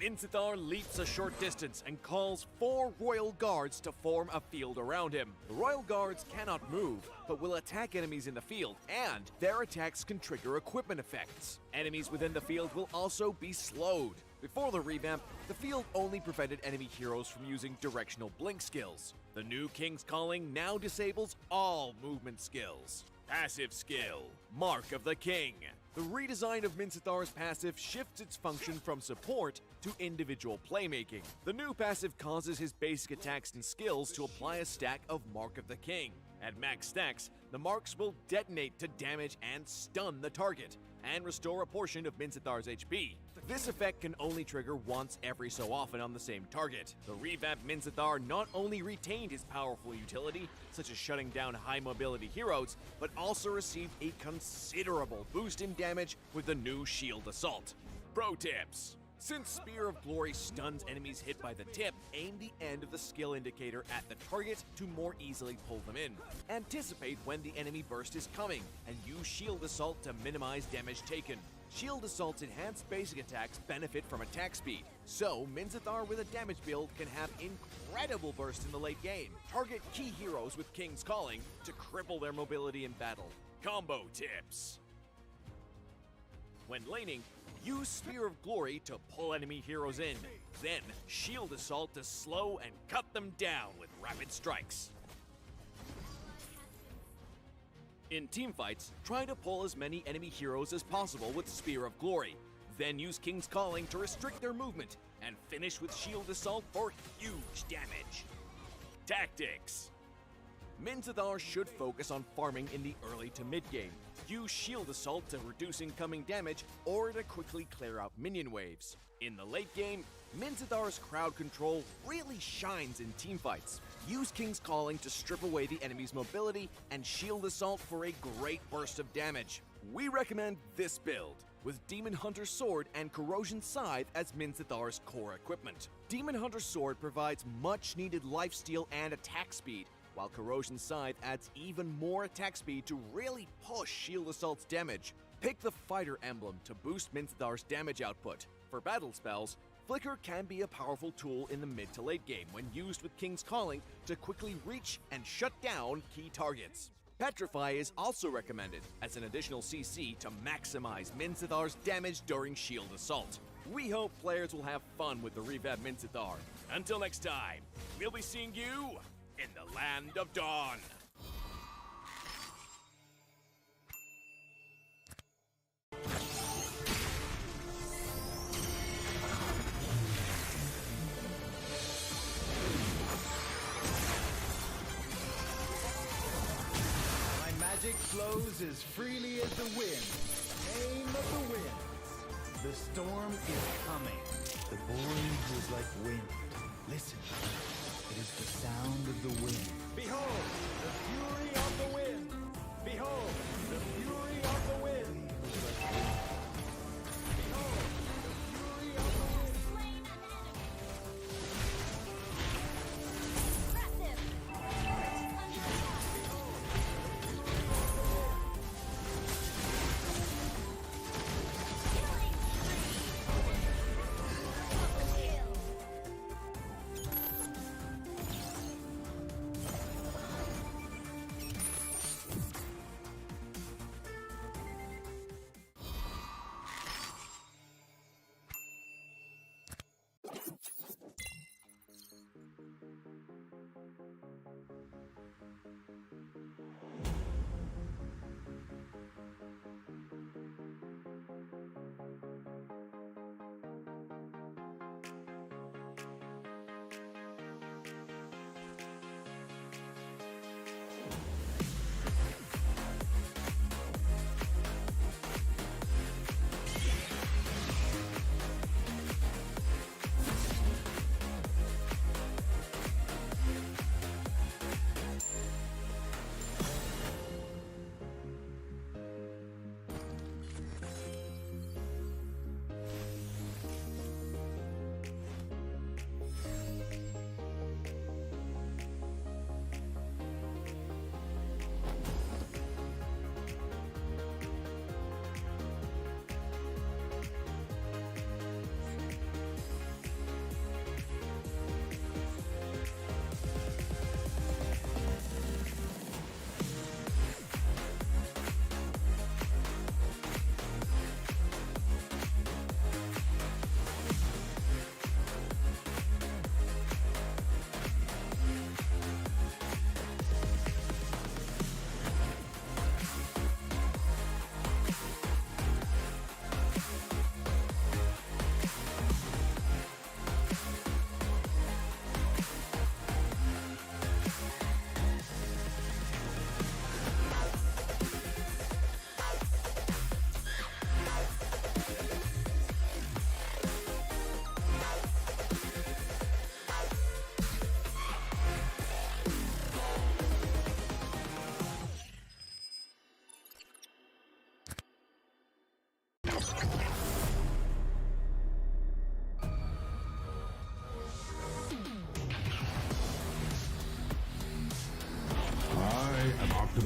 Minzithar leaps a short distance and calls 4 Royal Guards to form a field around him. The Royal Guards cannot move, but will attack enemies in the field, and their attacks can trigger equipment effects. Enemies within the field will also be slowed. Before the revamp, the field only prevented enemy heroes from using directional blink skills. The new King's Calling now disables all movement skills. Passive skill, Mark of the King. The redesign of Minzithar's passive shifts its function from support to individual playmaking. The new passive causes his basic attacks and skills to apply a stack of Mark of the King. At max stacks, the marks will detonate to damage and stun the target, and restore a portion of Minzithar's HP. This effect can only trigger once every so often on the same target. The revamped Minzithar not only retained his powerful utility, such as shutting down high mobility heroes, but also received a considerable boost in damage with the new Shield Assault. Pro tips: since Spear of Glory stuns enemies hit by the tip, aim the end of the skill indicator at the target to more easily pull them in. Anticipate when the enemy burst is coming, and use Shield Assault to minimize damage taken. Shield Assault's enhanced basic attacks benefit from attack speed, so Minzithar with a damage build can have incredible burst in the late game. Target key heroes with King's Calling to cripple their mobility in battle. Combo tips: when laning, use Spear of Glory to pull enemy heroes in, then Shield Assault to slow and cut them down with rapid strikes. In teamfights, try to pull as many enemy heroes as possible with Spear of Glory, then use King's Calling to restrict their movement, and finish with Shield Assault for huge damage. Tactics: Minzithar should focus on farming in the early to mid game. Use Shield Assault to reduce incoming damage or to quickly clear out minion waves. In the late game, Minzithar's crowd control really shines in teamfights. Use King's Calling to strip away the enemy's mobility and Shield Assault for a great burst of damage. We recommend this build, with Demon Hunter's Sword and Corrosion Scythe as Minzithar's core equipment. Demon Hunter's Sword provides much needed lifesteal and attack speed, while Corrosion Scythe adds even more attack speed to really push Shield Assault's damage. Pick the Fighter emblem to boost Minzithar's damage output. For battle spells, Flicker can be a powerful tool in the mid to late game when used with King's Calling to quickly reach and shut down key targets. Petrify is also recommended as an additional CC to maximize Minzithar's damage during Shield Assault. We hope players will have fun with the revamped Minzithar. Until next time, we'll be seeing you in the Land of Dawn. My magic flows as freely as the wind. Name of the winds. The storm is coming. The void is like wind. Listen. It is the sound of the wind. Behold, the fury of the wind! Behold, the fury of the wind! Behold, the fury of the wind! Slain an enemy. Impressive. Under attack. Killing spree. Double kill.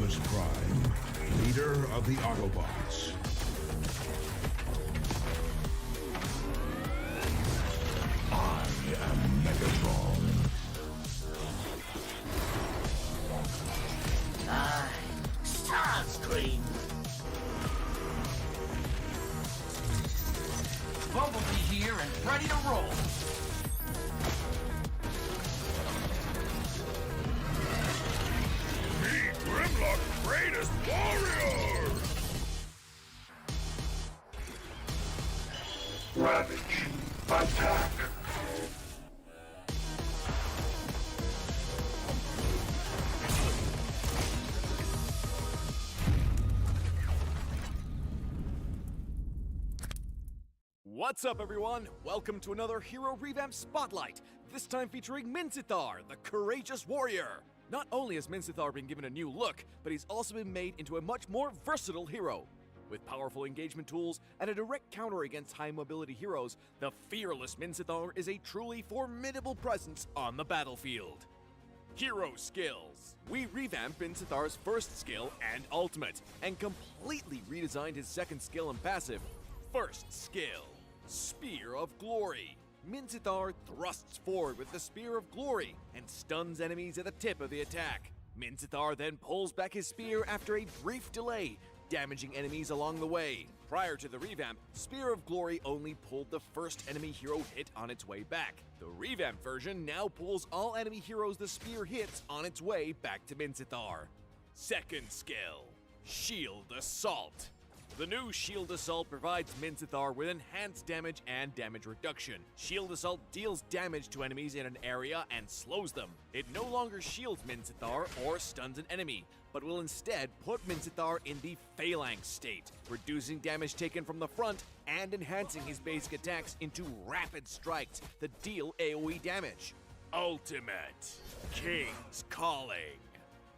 Optimus Prime, leader of the Autobots. I am Megatron. Starscream! Bumblebee here and ready to roll! Meet Grimlock's greatest warrior! Ravage, attack! What's up, everyone? Welcome to another Hero Revamp Spotlight, this time featuring Minzithar, the courageous warrior. Not only has Minzithar been given a new look, but he's also been made into a much more versatile hero. With powerful engagement tools and a direct counter against high-mobility heroes, the fearless Minzithar is a truly formidable presence on the battlefield. Hero Skills. We revamped Minzithar's first skill and ultimate, and completely redesigned his second skill and passive. First skill, Spear of Glory. Minzithar thrusts forward with the Spear of Glory and stuns enemies at the tip of the attack. Minzithar then pulls back his spear after a brief delay, damaging enemies along the way. Prior to the revamp, Spear of Glory only pulled the first enemy hero hit on its way back. The revamp version now pulls all enemy heroes the spear hits on its way back to Minzithar. Second skill, Shield Assault. The new Shield Assault provides Minzithar with enhanced damage and damage reduction. Shield Assault deals damage to enemies in an area and slows them. It no longer shields Minzithar or stuns an enemy, but will instead put Minzithar in the Phalanx state, reducing damage taken from the front and enhancing his basic attacks into rapid strikes that deal AoE damage. Ultimate King's Calling.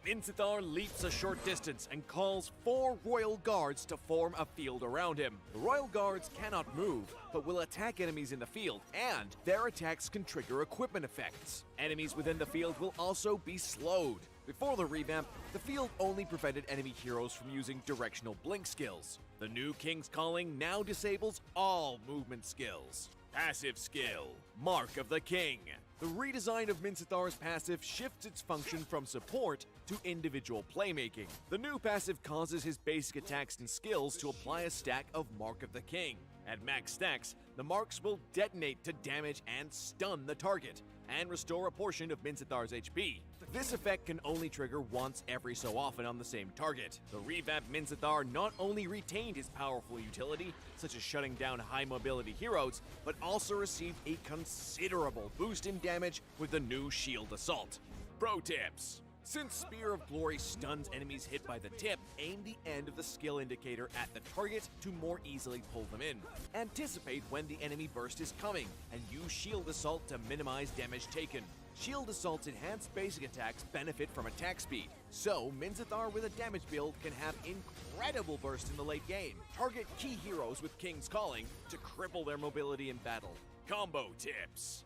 Minzithar leaps a short distance and calls 4 Royal Guards to form a field around him. The Royal Guards cannot move, but will attack enemies in the field, and their attacks can trigger equipment effects. Enemies within the field will also be slowed. Before the revamp, the field only prevented enemy heroes from using directional blink skills. The new King's Calling now disables all movement skills. Passive skill, Mark of the King. The redesign of Minzithar's passive shifts its function from support to individual playmaking. The new passive causes his basic attacks and skills to apply a stack of Mark of the King. At max stacks, the marks will detonate to damage and stun the target, and restore a portion of Minzithar's HP. This effect can only trigger once every so often on the same target. The revamped Minzithar not only retained his powerful utility, such as shutting down high-mobility heroes, but also received a considerable boost in damage with the new Shield Assault. Pro tips. Since Spear of Glory stuns enemies hit by the tip, aim the end of the skill indicator at the target to more easily pull them in. Anticipate when the enemy burst is coming, and use Shield Assault to minimize damage taken. Shield Assault's enhanced basic attacks benefit from attack speed, so Minzithar with a damage build can have incredible burst in the late game. Target key heroes with King's Calling to cripple their mobility in battle. Combo tips.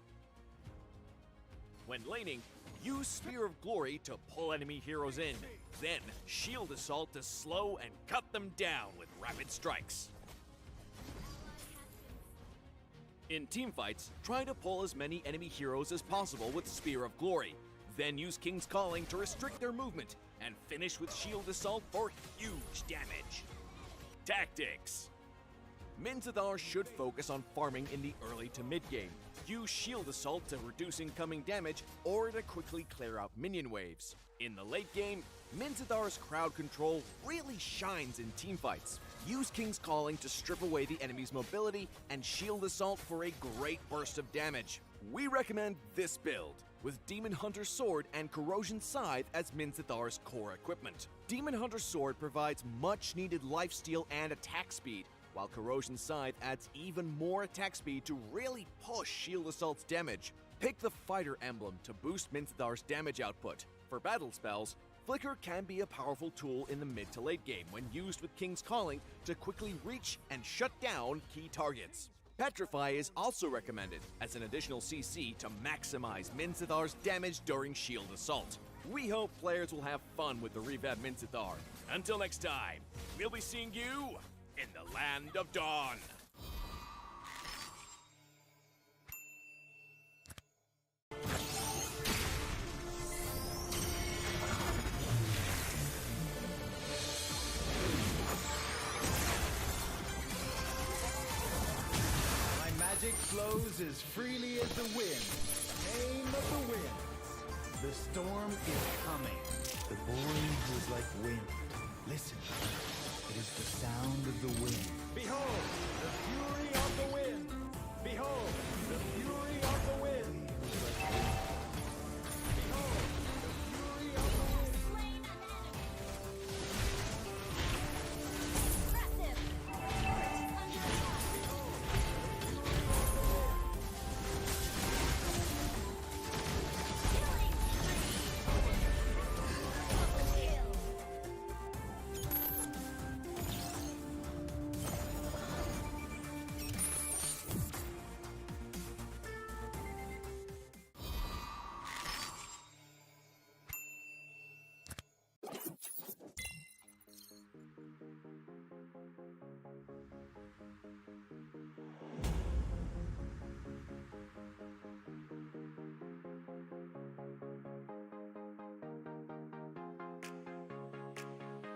When laning, use Spear of Glory to pull enemy heroes in, then Shield Assault to slow and cut them down with rapid strikes. In teamfights, try to pull as many enemy heroes as possible with Spear of Glory, then use King's Calling to restrict their movement, and finish with Shield Assault for huge damage. Tactics. Minzithar should focus on farming in the early to mid game. Use Shield Assault to reduce incoming damage or to quickly clear out minion waves. In the late game, Minzithar's crowd control really shines in teamfights. Use King's Calling to strip away the enemy's mobility and Shield Assault for a great burst of damage. We recommend this build, with Demon Hunter's Sword and Corrosion Scythe as Minzithar's core equipment. Demon Hunter's Sword provides much needed lifesteal and attack speed, while Corrosion Scythe adds even more attack speed to really push Shield Assault's damage. Pick the Fighter emblem to boost Minzithar's damage output. For battle spells, Flicker can be a powerful tool in the mid to late game when used with King's Calling to quickly reach and shut down key targets. Petrify is also recommended as an additional CC to maximize Minzithar's damage during Shield Assault. We hope players will have fun with the Revamp Minzithar. Until next time, we'll be seeing you in the Land of Dawn. My magic flows as freely as the wind. Name of the winds. The storm is coming. The void is like wind. Listen. It is the sound of the wind. Behold, the fury of the wind. Behold, the fury of the wind. Behold, the fury of the wind. Slain an enemy. Impressive. Under attack. Killing spree. Double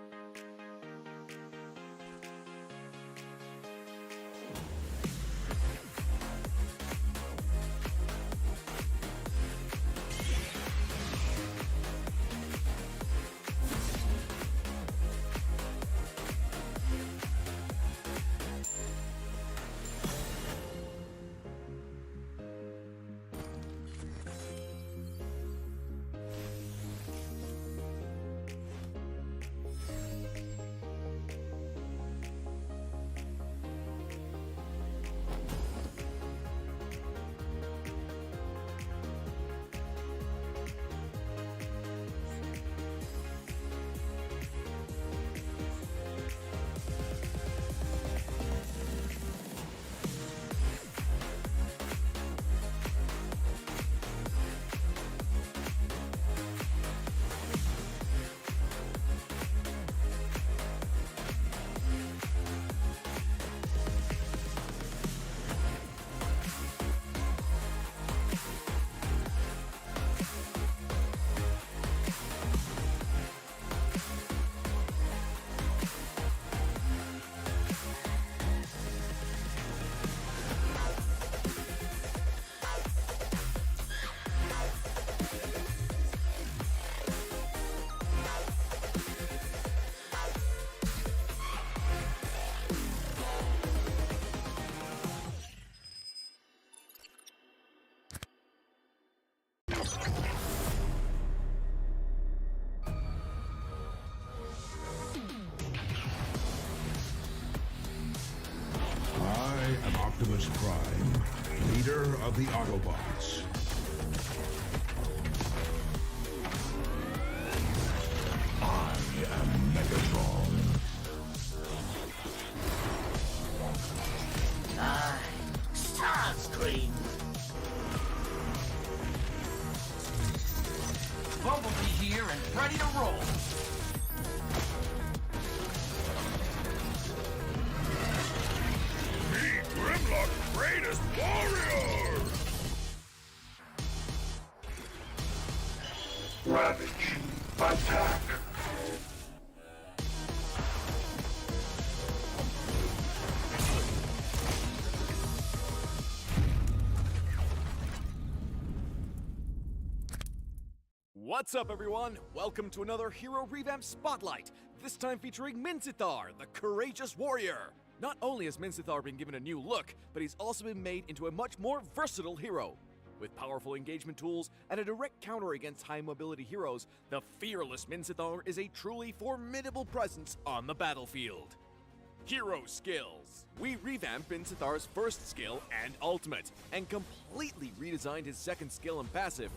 kill. I am Optimus Prime, leader of the Autobots. I am Megatron. Starscream! Bumblebee here and ready to roll! Meet Grimlock's greatest warrior! Ravage, attack! What's up, everyone? Welcome to another Hero Revamp Spotlight, this time featuring Minzithar, the courageous warrior. Not only has Minzithar been given a new look, but he's also been made into a much more versatile hero. With powerful engagement tools and a direct counter against high-mobility heroes, the fearless Minzithar is a truly formidable presence on the battlefield. Hero Skills. We revamped Minzithar's first skill and ultimate, and completely redesigned his second skill and passive.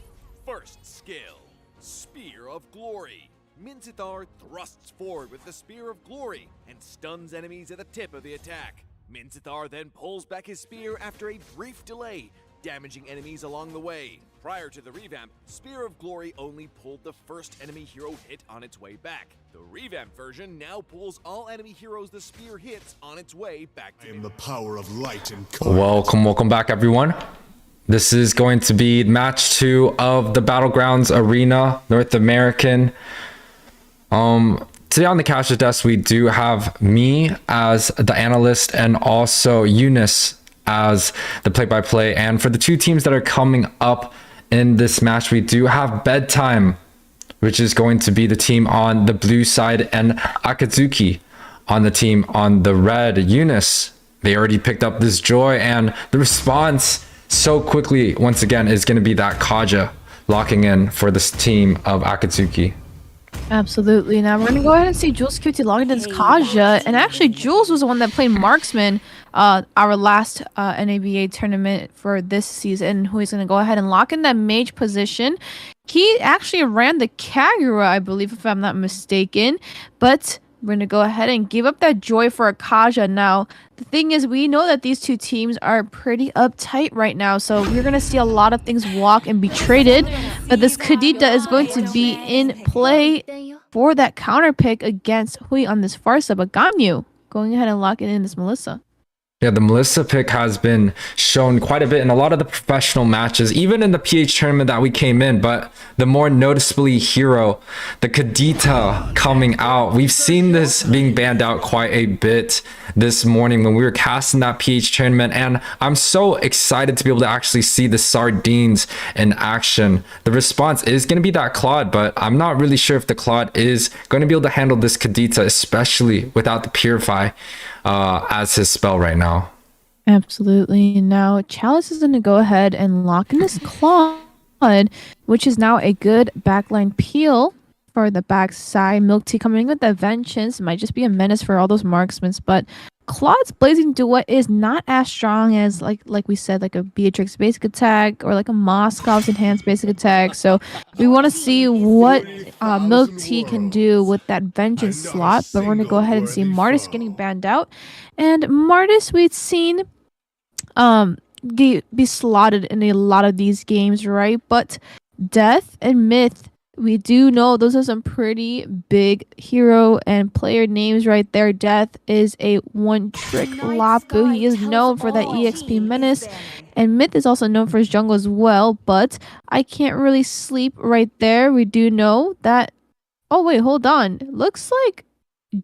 First skill, Spear of Glory. Minzithar thrusts forward with the Spear of Glory and stuns enemies at the tip of the attack. Minzithar then pulls back his spear after a brief delay, damaging enemies along the way. Prior to the revamp, Spear of Glory only pulled the first enemy hero hit on its way back. The revamp version now pulls all enemy heroes the spear hits on its way back to I am the power of light and Welcome back, everyone. This is going to be match 2 of the Battlegrounds Arena North American. Today on the Casual Desk, we do have me as the analyst and also Eunice as the play-by-play. And for the two teams that are coming up in this match, we do have Bedtime, which is going to be the team on the blue side, and Akatsuki on the team on the red. Eunice, they already picked up this Joy, and the response so quickly once again is going to be that Kaja locking in for this team of Akatsuki. Absolutely. Now we're gonna go ahead and see Jules QT log into this Kaja, and actually Jules was the one that played Marksman our last NABA tournament for this season, who is gonna go ahead and lock in that mage position. He actually ran the Kagura, I believe, if I'm not mistaken, but we're gonna go ahead and give up that Joy for a Kaja. Now the thing is, we know that these two teams are pretty uptight right now, so we're gonna see a lot of things walk and be traded, but this Kadita is going to be in play for that counter pick against Hui on this far side, but Gamyu going ahead and locking in this Melissa. Yeah, the Melissa pick has been shown quite a bit in a lot of the professional matches, even in the PH tournament that we came in, but the more noticeably hero, the Kadita coming out. We've seen this being banned out quite a bit this morning when we were casting that PH tournament, and I'm so excited to be able to actually see the Sardines in action. The response is going to be that Claude, but I'm not really sure if the Claude is going to be able to handle this Kadita, especially without the Purify as his spell right now. Absolutely. Now Chalice is going to go ahead and lock in this Claude, which is now a good backline peel for the backside. Milk Tea coming in with the Vengeance might just be a menace for all those marksmen, but Claude's Blazing Duet is not as strong as like we said, like a Beatrix basic attack or like a Moscow's enhanced basic attack. So we want to see what Milk Tea can do with that Vengeance slot, but we're gonna go ahead and see Martis getting banned out, and Martis we've seen be slotted in a lot of these games, right? But Death and Myth, we do know those are some pretty big hero and player names right there. Death is a one-trick Lapu. He is known for that EXP menace. And Myth is also known for his jungle as well. But I can't really sleep right there. We do know that... Oh, wait, hold on. Looks like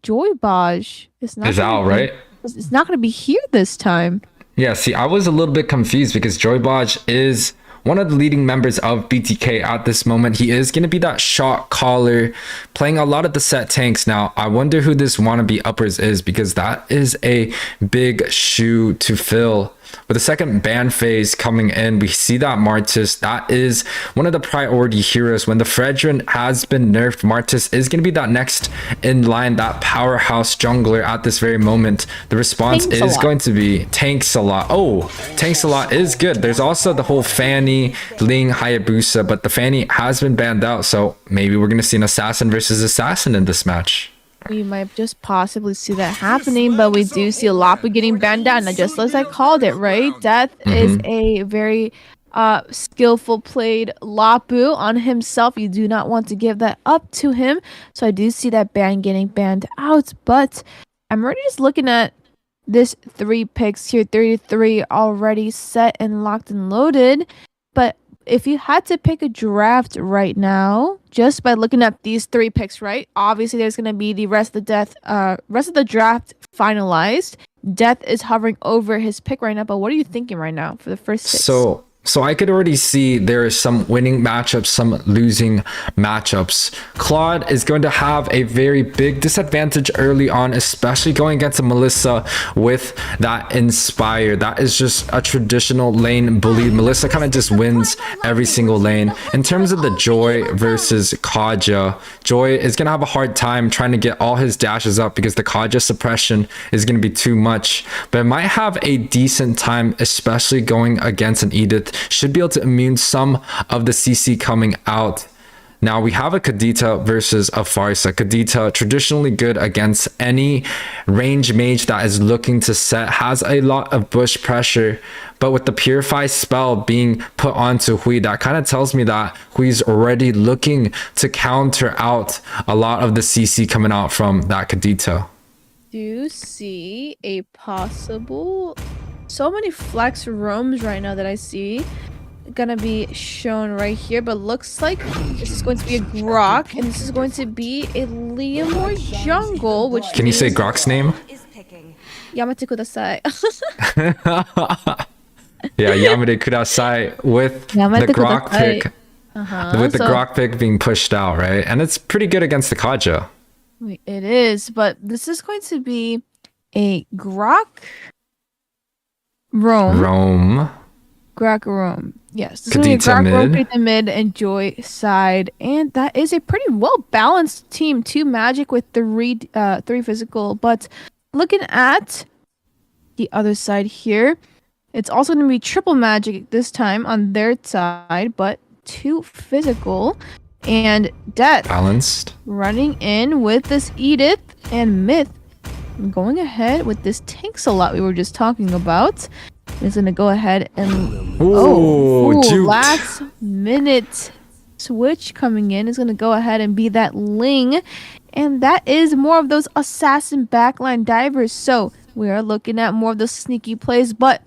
Joy Baj is out, right? It's not going to be here this time. Yeah, see, I was a little bit confused because Joy Baj is one of the leading members of BTK at this moment. He is going to be that shot caller, playing a lot of the set tanks. Now, I wonder who this wannabe uppers is, because that is a big shoe to fill. With the second ban phase coming in, we see that Martis, that is one of the priority heroes. When the Fredrin has been nerfed, Martis is going to be that next in line, that powerhouse jungler at this very moment. The response is going to be Tanks a lot. Oh, Tanks a lot is good. There's also the whole Fanny, Ling, Hayabusa, but the Fanny has been banned out, so maybe we're going to see an assassin versus assassin in this match. We might just possibly see that happening, but we do see Lapu getting banned out, and just as I called it, right? Death is a very skillful played Lapu on himself. You do not want to give that up to him, so I do see that ban getting banned out, but I'm already just looking at this 3 picks here, 33 already set and locked and loaded. But if you had to pick a draft right now, just by looking at these 3 picks, right? Obviously, there's gonna be the rest of the draft finalized. Death is hovering over his pick right now. But what are you thinking right now for the first 6? So I could already see there is some winning matchups, some losing matchups. Claude is going to have a very big disadvantage early on, especially going against a Melissa with that Inspire. That is just a traditional lane bully. Melissa kind of just wins every single lane. In terms of the Joy versus Kaja, Joy is going to have a hard time trying to get all his dashes up because the Kaja suppression is going to be too much. But it might have a decent time, especially going against an Edith. Should be able to immune some of the CC coming out. Now we have a Kadita versus a Farsa. Kadita, traditionally good against any range mage that is looking to set, has a lot of bush pressure, but with the Purify spell being put onto Hui, that kind of tells me that Hui's already looking to counter out a lot of the CC coming out from that Kadita. Do you see a possible... So many flex roams right now that I see gonna be shown right here, but looks like this is going to be a Grok, and this is going to be a Leomore jungle, which Can you say Grok's name? Yamate kudasai. Yeah, Yamate Kudasai with Yamate the Grok kudasai. pick. With the So- Grok pick being pushed out, right? And it's pretty good against the Kaja. It is, but this is going to be a Grok roam. Rome. Grok roam. Yes, this is going to be a Kadita Grok roam, mid. Kadita mid, and Joy side, and that is a pretty well balanced team. 2 magic with 3 physical, but looking at the other side here, it's also going to be triple magic this time on their side, but 2 physical. And Death Balanced. running in with this Edith and Myth going ahead with this tanks a lot we were just talking about. Is going to go ahead and Ooh, juked. last minute switch coming in is going to go ahead and be that Ling, and that is more of those assassin backline divers. So we are looking at more of the sneaky plays, but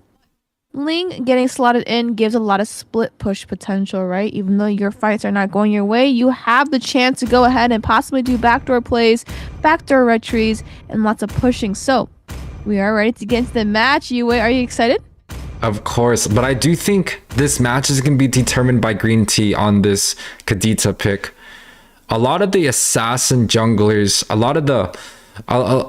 Ling getting slotted in gives a lot of split push potential, right? Even though your fights are not going your way, you have the chance to go ahead and possibly do backdoor plays, backdoor retries, and lots of pushing. So we are ready to get into the match. YUWEI, are you excited? Of course, but I do think this match is going to be determined by Green Tea on this Kadita pick. A lot of the assassin junglers, a lot of the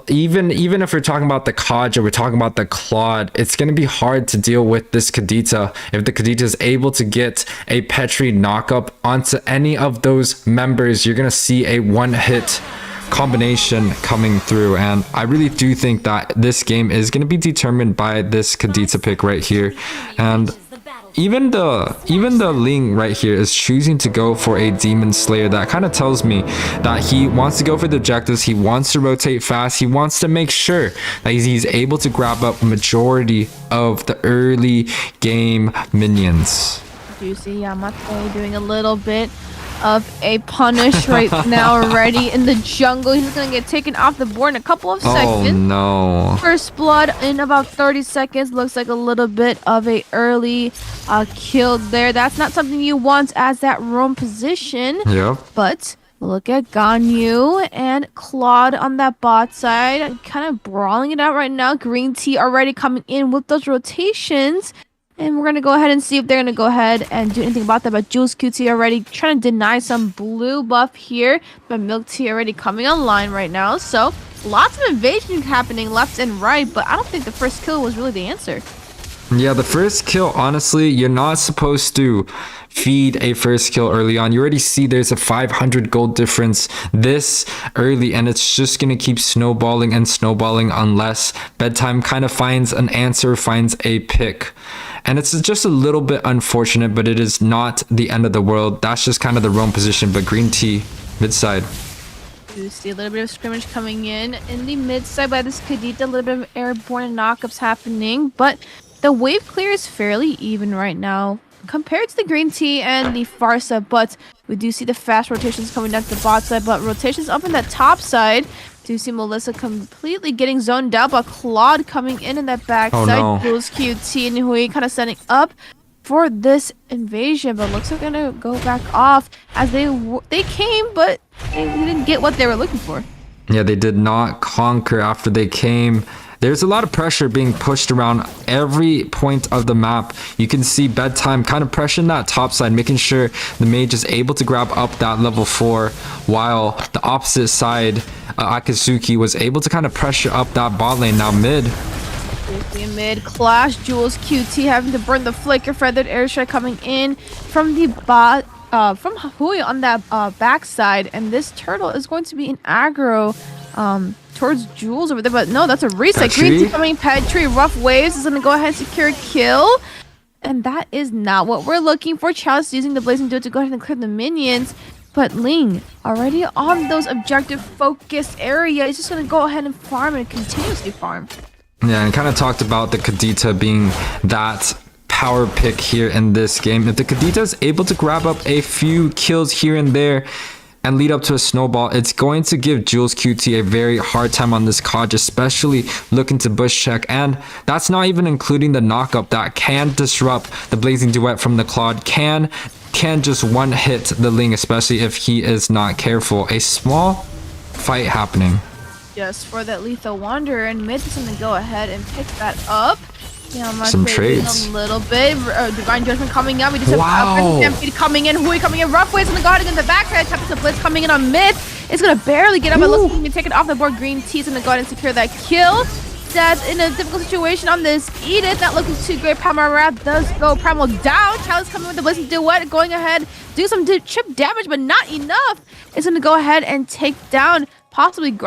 even if we're talking about the Kaja, we're talking about the Claude, it's going to be hard to deal with this Kadita if the Kadita is able to get a Petri knockup onto any of those members. You're going to see a one-hit combination coming through, and I really do think that this game is going to be determined by this Kadita pick right here. And even the Ling right here is choosing to go for a Demon Slayer. That kind of tells me that he wants to go for the objectives, he wants to rotate fast, he wants to make sure that he's able to grab up majority of the early game minions. Do you see Yamate doing a little bit of a punish right now already in the jungle? He's going to get taken off the board in a couple of Oh seconds. no. First blood in about 30 seconds. Looks like a little bit of a early kill there. That's not something you want as that roam position. Yep. But look at Ganyu and Claude on that bot side, kind of brawling it out right now. Green Tea already coming in with those rotations. And we're going to go ahead and see if they're going to go ahead and do anything about that. But Jules QT already trying to deny some blue buff here. But Milk Tea already coming online right now. So lots of invasion happening left and right. But I don't think the first kill was really the answer. Yeah, the first kill, honestly, you're not supposed to feed a first kill early on. You already see there's a 500 gold difference this early, and it's just going to keep snowballing and snowballing unless Bedtime kind of finds an answer, finds a pick. And it's just a little bit unfortunate, but it is not the end of the world. That's just kind of the roam position. But Green Tea, mid side. You see a little bit of scrimmage coming in the mid side by this Kadita. A little bit of airborne knockups happening. But the wave clear is fairly even right now compared to the Green Tea and the Farsa. But we do see the fast rotations coming down to the bot side. But rotations up in that top side. Do you see Melissa completely getting zoned out, but Claude coming in that back Oh, side. no. Jules QT and Hui kind of setting up for this invasion, but looks like they're gonna go back off as they came, but they didn't get what they were looking for. Yeah, they did not conquer after they came. There's a lot of pressure being pushed around every point of the map. You can see Bedtime kind of pressuring that top side, making sure the mage is able to grab up that level 4, while the opposite side, Akatsuki, was able to kind of pressure up that bot lane. Now mid. Mid clash, Jules QT having to burn the flicker feathered airstrike coming in from the bot, from Hui on that backside, and this turtle is going to be an aggro towards Jules over there, but no, that's a reset. Petri? Green Tea coming, Petri, rough waves is going to go ahead and secure a kill, and that is not what we're looking for. Chalice using the blazing dude to go ahead and clear the minions. But Ling, already on those objective-focused areas, he's just going to go ahead and farm and continuously farm. Yeah, and kind of talked about the Kadita being that power pick here in this game. If the Kadita is able to grab up a few kills here and there and lead up to a snowball, it's going to give Jules QT a very hard time on this Kaj, especially looking to bush check. And that's not even including the knockup that can disrupt the Blazing Duet from the Claude, can just one hit the Ling, especially if he is not careful. A small fight happening. Just for that Lethal Wanderer, and Mid is going to go ahead and pick that up. Yeah, Some trades. A little bit. Divine Judgment coming out. We just Wow. have Stampede coming in. Hui coming in. Roughways on the guard in the backside. Tempest of Blitz coming in on Mid. It's going to barely get up. It looks like he can take it off the board. Green Tea's going to go ahead and secure that kill. That's in a difficult situation on this Edith. Not looking too great. Primal Wrath does go Primal down. Chalice coming with the Blazing Duet. Going ahead. Do some chip damage, but not enough. It's going to go ahead and take down possibly...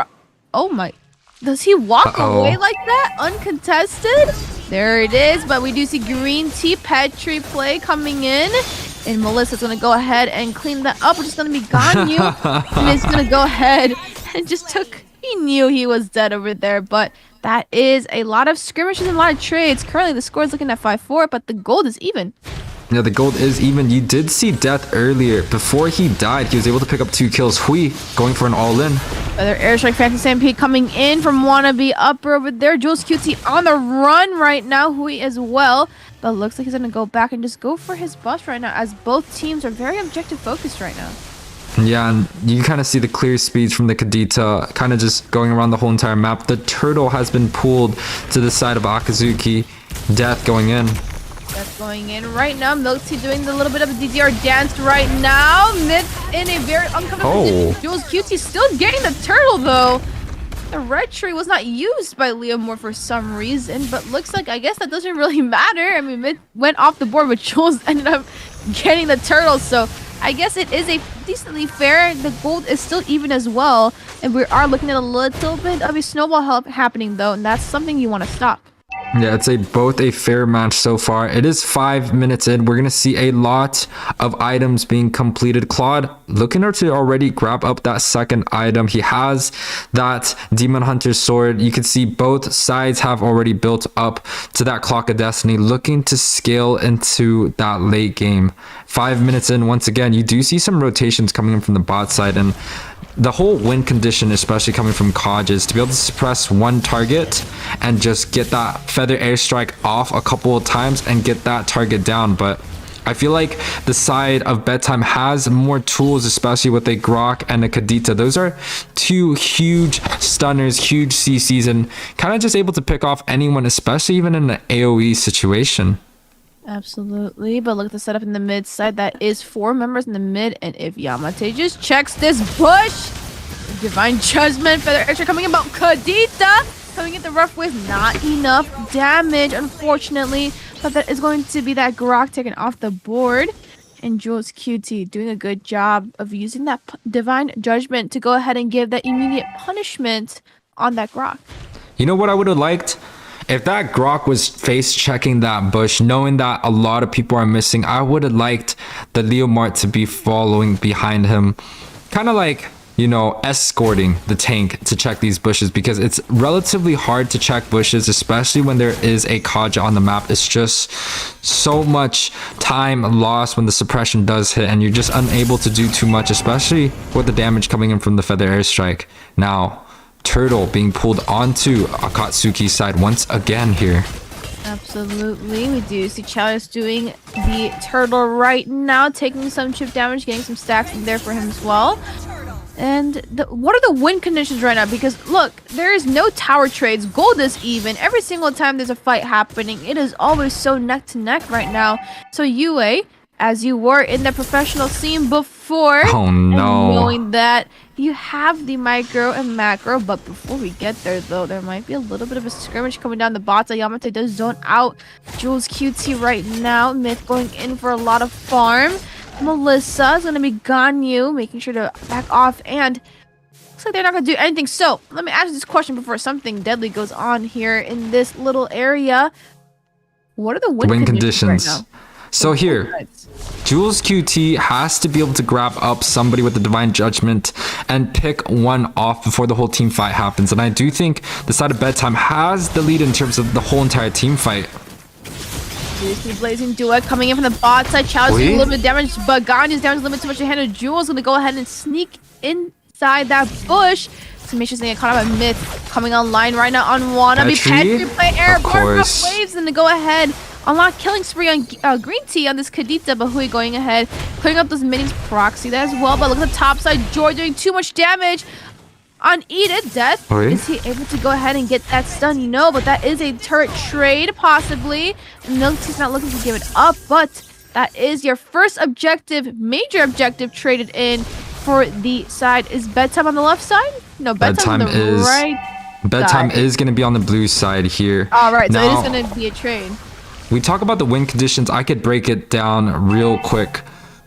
Oh my... Does he walk away like that? Uncontested? There it is. But we do see Green Tea Petri play coming in. And Melissa's going to go ahead and clean that up. We're just going to be Ganyu. And it's going to go ahead and just took... He knew he was dead over there. But that is a lot of skirmishes and a lot of trades. Currently, the score is looking at 5-4. But the gold is even. Yeah, the gold is even. You did see Death earlier. Before he died, he was able to pick up 2 kills. Hui going for an all-in. Another airstrike Phantom Stampede coming in from Wannabe Upper over there. Jules QT on the run right now. Hui as well. But looks like he's going to go back and just go for his bust right now, as both teams are very objective focused right now. Yeah, and you kind of see the clear speeds from the Kadita kind of just going around the whole entire map. The turtle has been pulled to the side of Akazuki. Death going in. That's going in right now. Milk Tea doing the little bit of a DDR dance right now. Myth in a very uncomfortable position. Jules QT still getting the turtle though. The red tree was not used by Leomore for some reason, but looks like, I guess that doesn't really matter. I mean, Myth went off the board, but Jules ended up getting the turtle, so I guess it is a decently fair. The gold is still even as well, and we are looking at a little bit of a snowball help happening though, and that's something you want to stop. Yeah, it's both a fair match so far. It is 5 minutes in. We're going to see a lot of items being completed. Claude looking to already grab up that second item. He has that Demon Hunter sword. You can see both sides have already built up to that Clock of Destiny, looking to scale into that late game. 5 minutes in, once again, you do see some rotations coming in from the bot side, and the whole win condition, especially coming from Kaj, is to be able to suppress one target and just get that feather airstrike off a couple of times and get that target down. But I feel like the side of Bedtime has more tools, especially with a Grok and a Kadita. Those are 2 huge stunners, huge CCs, and kind of just able to pick off anyone, especially even in an AoE situation. Absolutely, but look at the setup in the mid side. That is 4 members in the mid, and if Yamate just checks this bush, Divine Judgment, Feather Extra coming in, about Kadita coming in the rough with not enough damage, unfortunately, but that is going to be that Grok taken off the board, and Jules QT doing a good job of using that Divine Judgment to go ahead and give that immediate punishment on that Grok. You know what I would have liked? If that Grok was face checking that bush, knowing that a lot of people are missing, I would have liked the Leomart to be following behind him. Kind of like, you know, escorting the tank to check these bushes, because it's relatively hard to check bushes, especially when there is a Kaja on the map. It's just so much time lost when the suppression does hit, and you're just unable to do too much, especially with the damage coming in from the Feather Airstrike. Now, Turtle being pulled onto Akatsuki's side once again here. Absolutely. We do see Chalice doing the turtle right now, taking some chip damage, getting some stacks in there for him as well. And what are the win conditions right now? Because look, there is no tower trades. Gold is even. Every single time there's a fight happening, it is always so neck to neck right now. So YUWEI, as you were in the professional scene before, oh no, and knowing that you have the micro and macro, but before we get there though, there might be a little bit of a skirmish coming down the bot. Yamate does zone out Jules QT right now. Myth going in for a lot of farm. Melissa is going to be Ganyu, making sure to back off, and looks like they're not going to do anything. So let me ask this question before something deadly goes on here in this little area. What are the win conditions right now? So here, Jules QT has to be able to grab up somebody with the Divine Judgment and pick one off before the whole team fight happens. And I do think the side of Bedtime has the lead in terms of the whole entire team fight. Seriously, Blazing Duet coming in from the bot side. Challenge doing a little bit of damage, but Ganya's damage limit too much to handle. Jules gonna go ahead and sneak inside that bush to make sure they get caught up by Myth coming online right now on Wanna. Be Petri play airborne rough waves and to go ahead. Unlock killing spree on Green Tea on this Kadita, but Hui going ahead, clearing up those minis proxy there as well. But look at the top side, Joy doing too much damage on Edith. Death. Is he able to go ahead and get that stun? No, but that is a turret trade, possibly. Milk Tea's not looking to give it up, but that is your first objective, major objective traded in for the side. Is Bedtime on the left side? No, Bedtime on the right. Bedtime is going to be on the blue side here. All right, so it is going to be a trade. We talk about the win conditions. I could break it down real quick.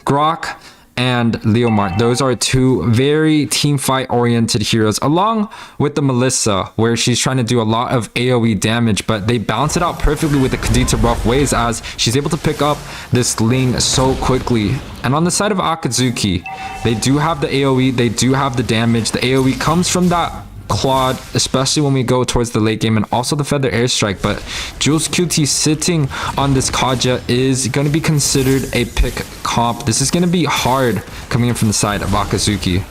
Grok and Leomart, those are two very team fight oriented heroes, along with the Melissa, where she's trying to do a lot of AoE damage, but they balance it out perfectly with the Kadita rough ways as she's able to pick up this lane so quickly. And on the side of Akazuki, they do have the AoE, they do have the damage. The AoE comes from that Claude, especially when we go towards the late game, and also the Feather Airstrike. But Jules QT sitting on this Kaja is going to be considered a pick comp. This is going to be hard coming in from the side of Akazuki.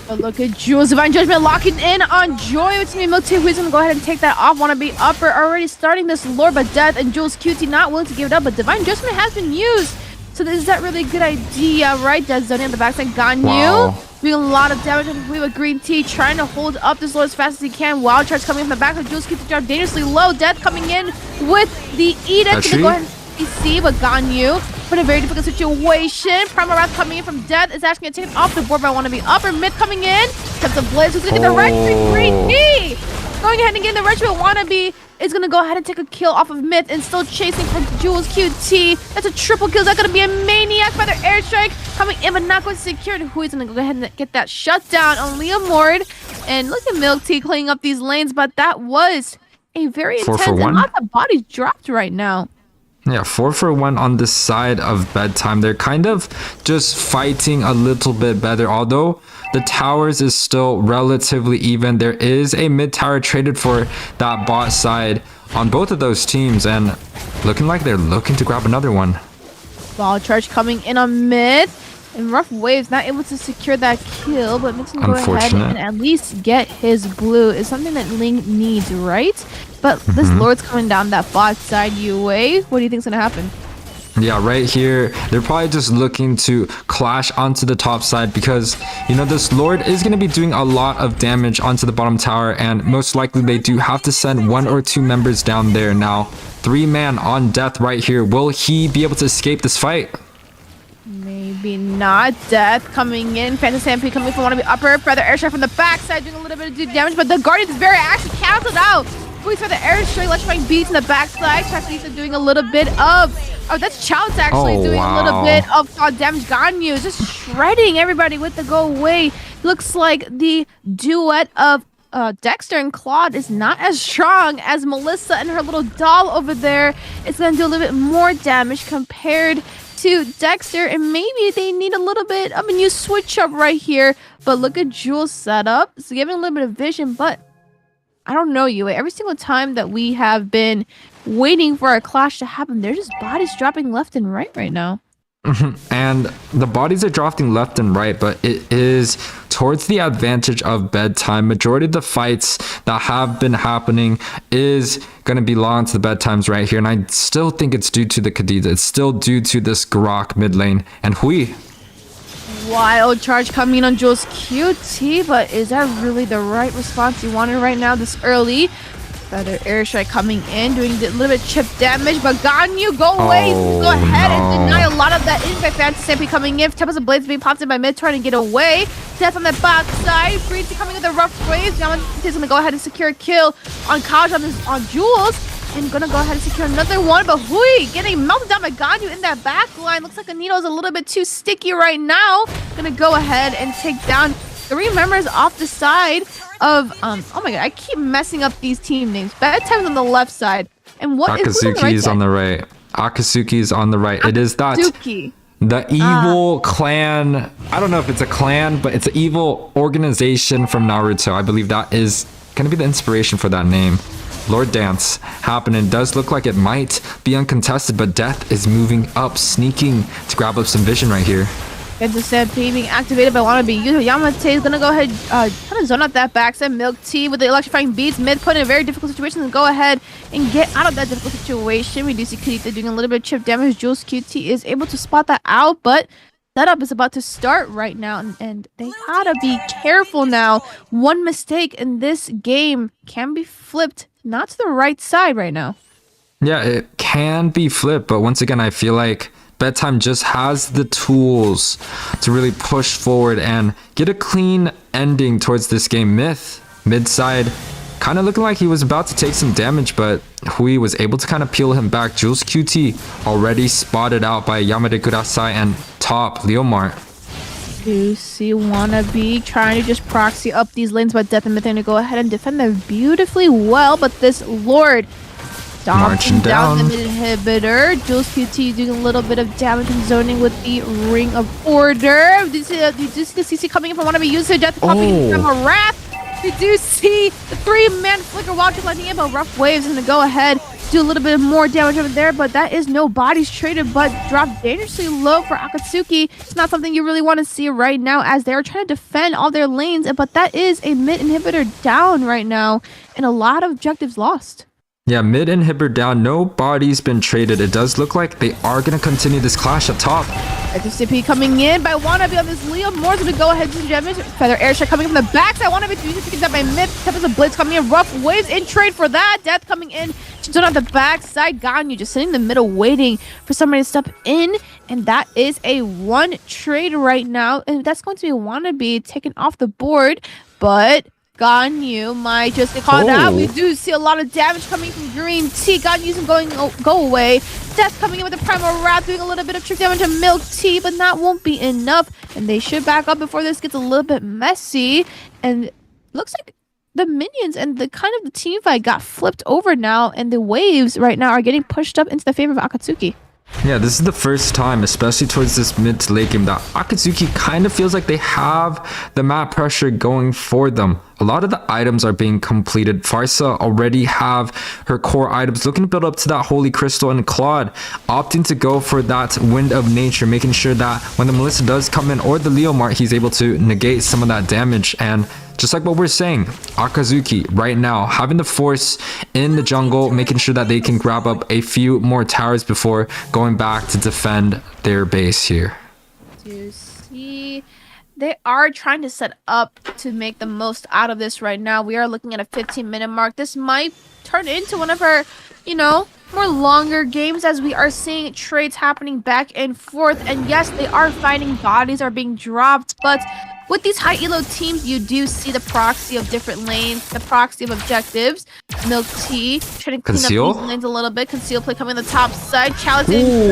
But look at Jules, Divine Judgment locking in on Joy with Team Milk Tea. Who's going to go ahead and take that off? Wanna be upper already starting this Lord, but Death and Jules QT not willing to give it up. But Divine Judgment has been used. So is that really a good idea, right? Death zoning on the backside. Ganyu doing a lot of damage on the with Green Tea, trying to hold up this Lord as fast as he can. Wild Charge coming from the back of Jules keeps the job dangerously low. Death coming in with the Edict. Gonna go ahead and CC, but Ganyu put in a very difficult situation. Primal Wrath coming in from Death is actually gonna take it off the board, but I want to be upper mid coming in. Steps of Blaze, who's gonna get the right Green Tea. Going ahead and getting the retro. Wannabe is gonna go ahead and take a kill off of Myth and still chasing for Jules QT. That's a triple kill. Is that gonna be a maniac by their airstrike coming in, but not going to secure it. Who is gonna go ahead and get that shutdown on Liam Ward? And look at Milk Tea cleaning up these lanes, but that was a very intense and lots of bodies dropped right now. Yeah, 4 for 1 on this side of Bedtime. They're kind of just fighting a little bit better, although the towers is still relatively even. There is a mid tower traded for that bot side on both of those teams, and looking like they're looking to grab another one. Ball charge coming in on mid, and Rough Waves not able to secure that kill, but Mixon go ahead and at least get his blue is something that Ling needs, right? But this Lord's coming down that bot side, YUWEI. What do you think's gonna happen? Yeah, right here, they're probably just looking to clash onto the top side because, you know, this Lord is going to be doing a lot of damage onto the bottom tower, and most likely they do have to send 1 or 2 members down there now. 3-man on Death right here. Will he be able to escape this fight? Maybe not. Death coming in. Phantom Stampede coming from one of the upper. Feather Airstrike from the backside doing a little bit of damage, but the Guardian is very actually canceled out. Please for the Airstrike, electrifying beats in the backside. Chakisa doing a little bit of... Oh, that's Chow's actually doing a little bit of damage. Ganyu is just shredding everybody with the go away. Looks like the duet of Dexter and Claude is not as strong as Melissa and her little doll over there. It's going to do a little bit more damage compared to Dexter, and maybe they need a little bit of a new switch up right here. But look at Jules' setup. It's giving a little bit of vision, but I don't know, YUWEI. Every single time that we have been waiting for a clash to happen, there's just bodies dropping left and right now. And the bodies are dropping left and right, but it is towards the advantage of Bedtime. Majority of the fights that have been happening is going to belong to the Bedtimes right here, and I still think it's due to the Khadija. It's still due to this Grok mid lane and Hui. Wild charge coming on Jules QT, but is that really the right response you wanted right now this early? Feather Airstrike coming in, doing a little bit chip damage, but Ganyu, go away! Go ahead and deny a lot of that impact. Phantom Stampede coming in, Tempest of Blades being popped in by mid, trying to get away. Death on the back side, Breezy coming with the rough waves. Now he's gonna go ahead and secure a kill on Kaj on Jules. And gonna go ahead and secure another one, but Hui getting melted down by Ganyu in that back line. Looks like the needle is a little bit too sticky right now. Gonna go ahead and take down 3 members off the side of oh my god, I keep messing up these team names. Bedtime's on the left side, and what is Akazuki's on the right. Akatsuki is on the right. It is that Akatsuki. the evil clan. I don't know if it's a clan, but it's an evil organization from Naruto. I believe that is going to be the inspiration for that name. Lord Dance happening. Does look like it might be uncontested, but Death is moving up, sneaking to grab up some vision right here. Get the stampede being activated by Wannabe. Yamate is gonna go ahead, kind of zone out that backside. Milk Tea with the electrifying beats. Mid put in a very difficult situation to go ahead and get out of that difficult situation. We do see Kurita doing a little bit of chip damage. Jules QT is able to spot that out, but setup is about to start right now, and they gotta be careful now. One mistake in this game can be flipped not to the right side right now. Yeah, it can be flipped, but once again, I feel like Bedtime just has the tools to really push forward and get a clean ending towards this game. Myth, mid side, kind of looking like he was about to take some damage, but Hui was able to kind of peel him back. Jules QT already spotted out by Yamade Kudasai and top Leomar. You see Wannabe trying to just proxy up these lanes, but Death and Myth are gonna go ahead and defend them beautifully well, but this Lord Marching down the down. mid inhibitor. Jules QT doing a little bit of damage and zoning with the Ring of Order. You do see the CC coming in from Wannabe usage. Death popping from a wrath. We do see the 3-man flicker while just letting in, but Rough Waves is gonna go ahead, do a little bit more damage over there, but that is no bodies traded, but dropped dangerously low for Akatsuki. It's not something you really want to see right now as they're trying to defend all their lanes, but that is a mid inhibitor down right now and a lot of objectives lost. Yeah, mid inhibitor down, no bodies been traded. It does look like they are going to continue this clash up top. SCP coming in by Wannabe on this Leo. Moore's gonna go ahead and damage. Feather Airstrike coming from the backside. Wannabe to use it to get that by Myth. Tempest of Blitz coming in. Rough Waves in trade for that. Death coming in. She's on the backside. Ganyu just sitting in the middle waiting for somebody to step in. And that is a 1 trade right now. And that's going to be a Wannabe taken off the board. But Ganyu might just get called out. We do see a lot of damage coming from Green Tea. Ganyu's going go away. Death coming in with the Primal Wrath, doing a little bit of trick damage to Milk Tea, but that won't be enough. And they should back up before this gets a little bit messy. And looks like the minions and the kind of the team fight got flipped over now, and the waves right now are getting pushed up into the favor of Akatsuki. Yeah, this is the first time, especially towards this mid to late game, that Akatsuki kind of feels like they have the map pressure going for them. A lot of the items are being completed. Farsa already have her core items, looking to build up to that Holy Crystal, and Claude opting to go for that Wind of Nature, making sure that when the Melissa does come in, or the Leomart, he's able to negate some of that damage. And just like what we're saying, Akatsuki right now having the force in the jungle, making sure that they can grab up a few more towers before going back to defend their base here. You see, they are trying to set up to make the most out of this right now. We are looking at a 15-minute mark. This might turn into one of our, more longer games, as we are seeing trades happening back and forth. And yes, they are fighting. Bodies are being dropped, but with these high elo teams, you do see the proxy of different lanes, the proxy of objectives. Milk Tea trying to clean Conceal? up these lanes a little bit. Conceal play coming on the top side. Chalice in,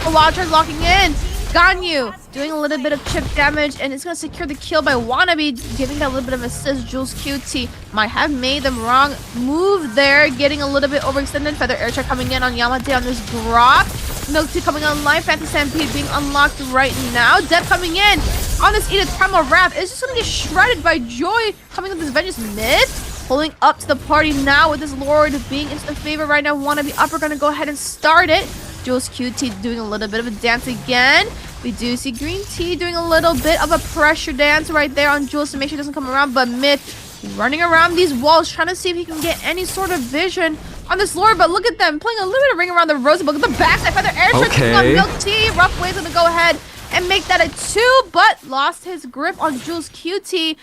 Elijah's locking in. Ganyu doing a little bit of chip damage, and it's going to secure the kill by Wannabe, giving that little bit of assist. Jules QT might have made the wrong move there, getting a little bit overextended. Feather Airstrike coming in on Yamate on this Grok. Milk Tea coming online. Fancy Stampede being unlocked right now. Death coming in on this Edith Primal Wrath. Is just going to get shredded by Joy coming with this Vengeance mid. Pulling up to the party now with this Lord being into the favor right now. Wannabe upper going to go ahead and start it. Jules QT doing a little bit of a dance again. We do see Green Tea doing a little bit of a pressure dance right there on Jules to make sure he doesn't come around. But Myth running around these walls, trying to see if he can get any sort of vision on this Lord. But look at them playing a little bit of ring around the rosy. But look at the backside. Feather Airstrike on Milk Tea. Rough Waves gonna go ahead and make that a 2, but lost his grip on Jules QT.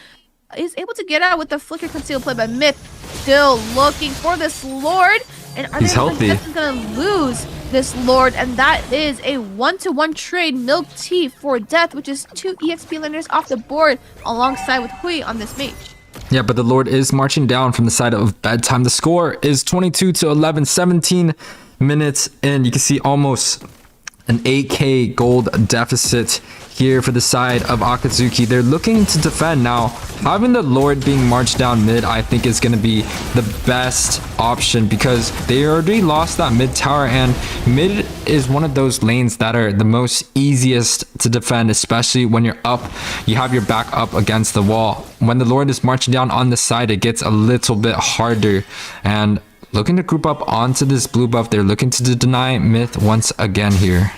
Is able to get out with the flicker conceal play, but Myth still looking for this Lord. And are He's healthy. Death is gonna lose this Lord, and that is a 1-to-1 trade. Milk Tea for Death, which is 2 EXP learners off the board alongside with Hui on this mage. Yeah, but the Lord is marching down from the side of Bedtime. The score is 22-11, 17 minutes in. You can see almost an 8k gold deficit here for the side of Akazuki. They're looking to defend now. Having the Lord being marched down mid, I think, is going to be the best option because they already lost that mid tower, and mid is one of those lanes that are the most easiest to defend, especially when you're up. You have your back up against the wall. When the Lord is marching down on the side, it gets a little bit harder. And looking to group up onto this blue buff, they're looking to deny Myth once again here.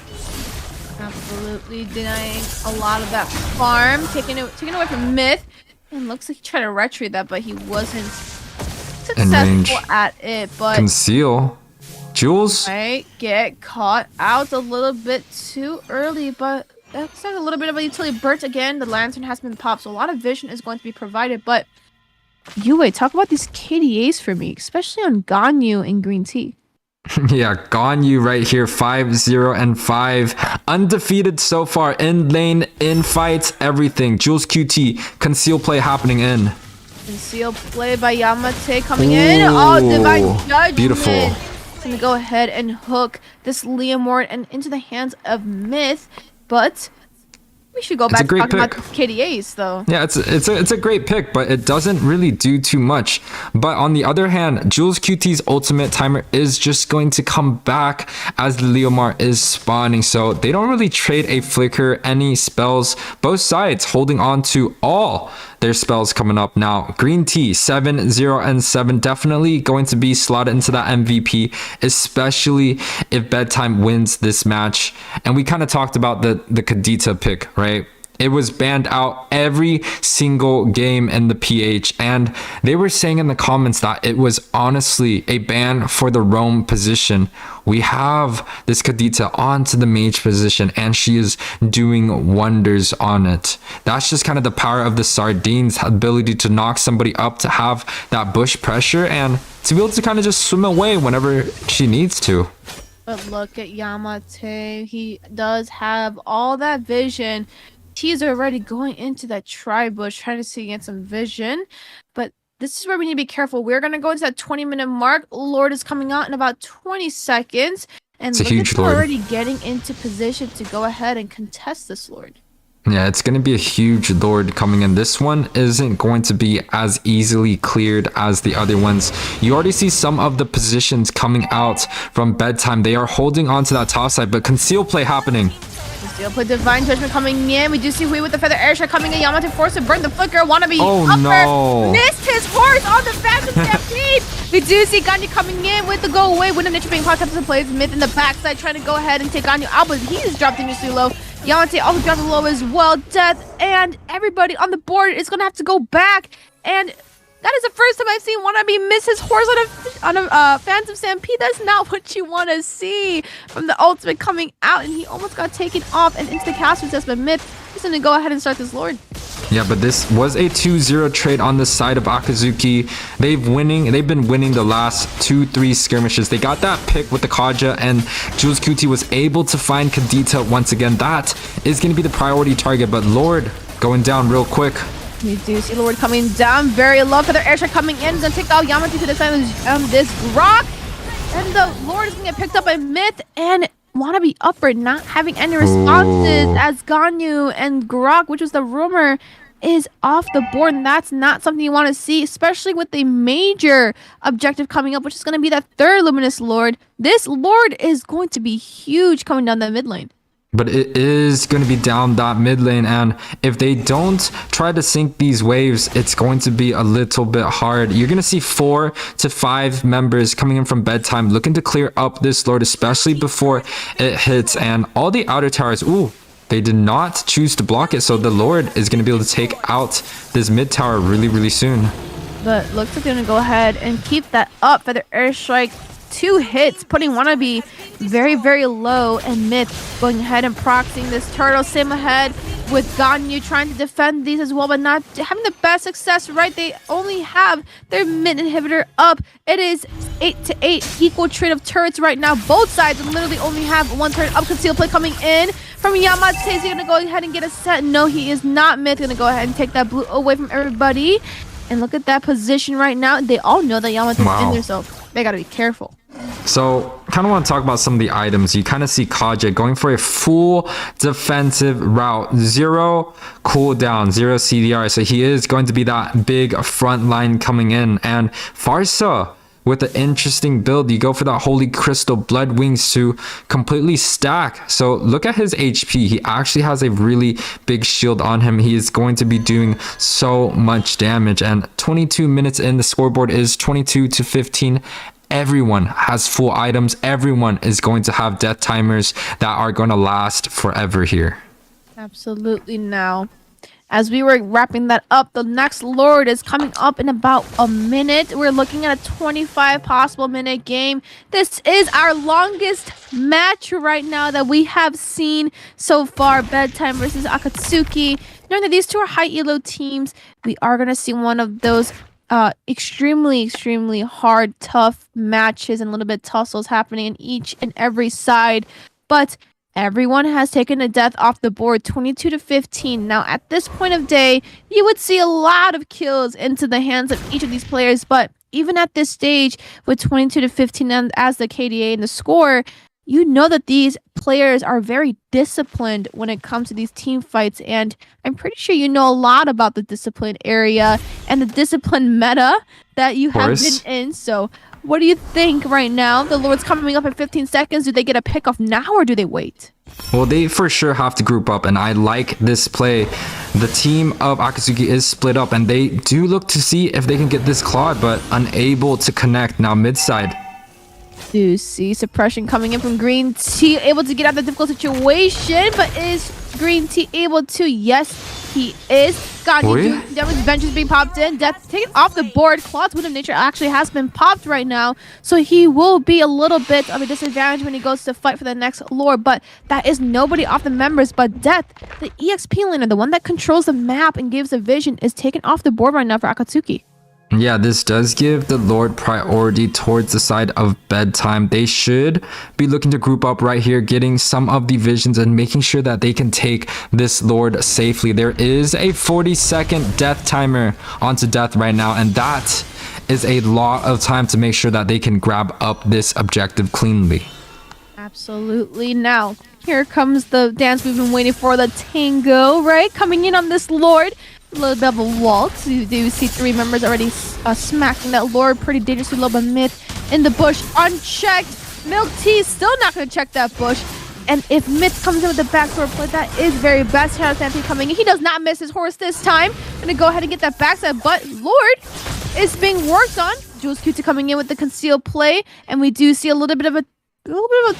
Absolutely denying a lot of that farm, taking away from Myth. And looks like he tried to retreat that, but he wasn't successful at it. But conceal. Jules might get caught out a little bit too early, but that's like a little bit of a utility burst again. The lantern has been popped, so a lot of vision is going to be provided. But YUWEI, talk about these KDAs for me, especially on Ganyu and Green Tea. Yeah, Ganyu right here, 5-0-5, undefeated so far in lane, in fights, everything. Jules QT, conceal play happening in. Conceal play by Yamate coming in. Oh, divine judgment. Beautiful. He's gonna go ahead and hook this Leomord and into the hands of Myth, but we should go back to talking about KDAs though. Yeah, it's a great pick, but it doesn't really do too much. But on the other hand, Jules QT's ultimate timer is just going to come back as the Leomar is spawning. So they don't really trade a flicker, any spells. Both sides holding on to all their spells coming up now. Green Tea 7-0-7, definitely going to be slotted into that MVP, especially if Bedtime wins this match. And we kind of talked about the Kadita pick, right? It was banned out every single game in the PH, and they were saying in the comments that it was honestly a ban for the roam position. We have this Kadita onto the mage position, and she is doing wonders on it. That's just kind of the power of the Sardines' ability to knock somebody up, to have that bush pressure, and to be able to kind of just swim away whenever she needs to. But look at Yamate. He does have all that vision. He's already going into that tri-bush, trying to see against some vision. But this is where we need to be careful. We're going to go into that 20-minute mark. Lord is coming out in about 20 seconds. And it's a huge Lord. Already getting into position to go ahead and contest this Lord. Yeah, it's going to be a huge Lord coming in. This one isn't going to be as easily cleared as the other ones. You already see some of the positions coming out from Bedtime. They are holding on to that top side, but conceal play happening. Still put Divine Judgment coming in. We do see YUWEI with the Feather Airstrike coming in. Yamate forced to burn the flicker. Wannabe upper. No. Missed his horse on the Phantom Stampede. We do see Ganyu coming in with the go away. When the nature being popped up to plays Myth in the backside, trying to go ahead and take Ganyu out, but he is dropped dangerously low. Yamate also dropped low as well. Death and everybody on the board is going to have to go back. And that is the first time I've seen Wannabe miss his horse on a Phantom Stampede. That's not what you want to see from the ultimate coming out, and he almost got taken off and into the caster test by Myth. He's going to go ahead and start this Lord. Yeah, but this was a 2-0 trade on the side of Akazuki. They've been winning the last 2-3 skirmishes. They got that pick with the Kaja, and Jules QT was able to find Kadita once again. That is going to be the priority target, but Lord going down real quick. We do see Lord coming down very low. For their airstrike coming in. He's going to take out Yamate to the side of this rock. And the Lord is going to get picked up by Myth. And Wannabe upper not having any responses as Ganyu and Grok, which was the rumor, is off the board. And that's not something you want to see, especially with the major objective coming up, which is going to be that third Luminous Lord. This Lord is going to be huge coming down that mid lane. But it is going to be down that mid lane, and if they don't try to sink these waves, it's going to be a little bit hard. You're going to see 4 to 5 members coming in from Bedtime looking to clear up this Lord, especially before it hits. And all the outer towers, they did not choose to block it, so the Lord is going to be able to take out this mid tower really soon. But looks like they're going to go ahead and keep that up for their airstrike. 2 hits, putting Wannabe very low, and Myth going ahead and proxying this turtle. Same ahead with Ganyu trying to defend these as well, but not having the best success, right? They only have their mid inhibitor up. It is 8-8, equal trade of turrets right now. Both sides literally only have 1 turret up. Conceal play coming in from Yamate. Is he going to go ahead and get a set? No, he is not. Myth going to go ahead and take that blue away from everybody. And look at that position right now. They all know that Yamate's in there, so they got to be careful. So, kind of want to talk about some of the items. You kind of see Kaja going for a full defensive route. 0 cooldown, 0 CDR. So he is going to be that big front line coming in. And Farsa with an interesting build. You go for that Holy Crystal Blood Wings to completely stack. So look at his HP. He actually has a really big shield on him. He is going to be doing so much damage. And 22 minutes in, the scoreboard is 22 to 15. Everyone has full items. Everyone is going to have death timers that are going to last forever here. Absolutely. Now, as we were wrapping that up, the next Lord is coming up in about a minute. We're looking at a 25 possible minute game. This is our longest match right now that we have seen so far. Bedtime versus Akatsuki. Knowing that these two are high elo teams, we are going to see one of those extremely hard, tough matches and a little bit tussles happening in each and every side. But everyone has taken a death off the board, 22 to 15. Now, at this point of day, you would see a lot of kills into the hands of each of these players. But even at this stage, with 22 to 15 and as the KDA and the score, you know that these players are very disciplined when it comes to these team fights. And I'm pretty sure you know a lot about the discipline area and the discipline meta that you have been in. So what do you think right now? The Lord's coming up in 15 seconds. Do they get a pick off now or do they wait? Well, they for sure have to group up, and I like this play. The team of Akatsuki is split up, and they do look to see if they can get this Claude, but unable to connect. Now mid side. Do see suppression coming in from Green Tea, able to get out of the difficult situation, but is Green Tea able to? Yes, he is. Devin's bench is being popped in. Death taken off the board. Claude's Wind of Nature actually has been popped right now, so he will be a little bit of a disadvantage when he goes to fight for the next Lord, but that is nobody off the members. But Death, the EXP laner, the one that controls the map and gives a vision, is taken off the board right now for Akatsuki. Yeah, this does give the Lord priority towards the side of Bedtime. They should be looking to group up right here, getting some of the visions and making sure that they can take this Lord safely. There is a 40-second death timer onto Death right now, and that is a lot of time to make sure that they can grab up this objective cleanly. Absolutely. Now, here comes the dance we've been waiting for, the tango, right? Coming in on this Lord. A little bit of a waltz. You do see 3 members already smacking that Lord pretty dangerously low, but Myth in the bush unchecked. Milk Tea still not going to check that bush. And if Myth comes in with the backdoor play, that is very best. Shadow Stampede coming in. He does not miss his horse this time. Going to go ahead and get that backside, but Lord is being worked on. Jules Cutie coming in with the concealed play, and we do see a little bit of a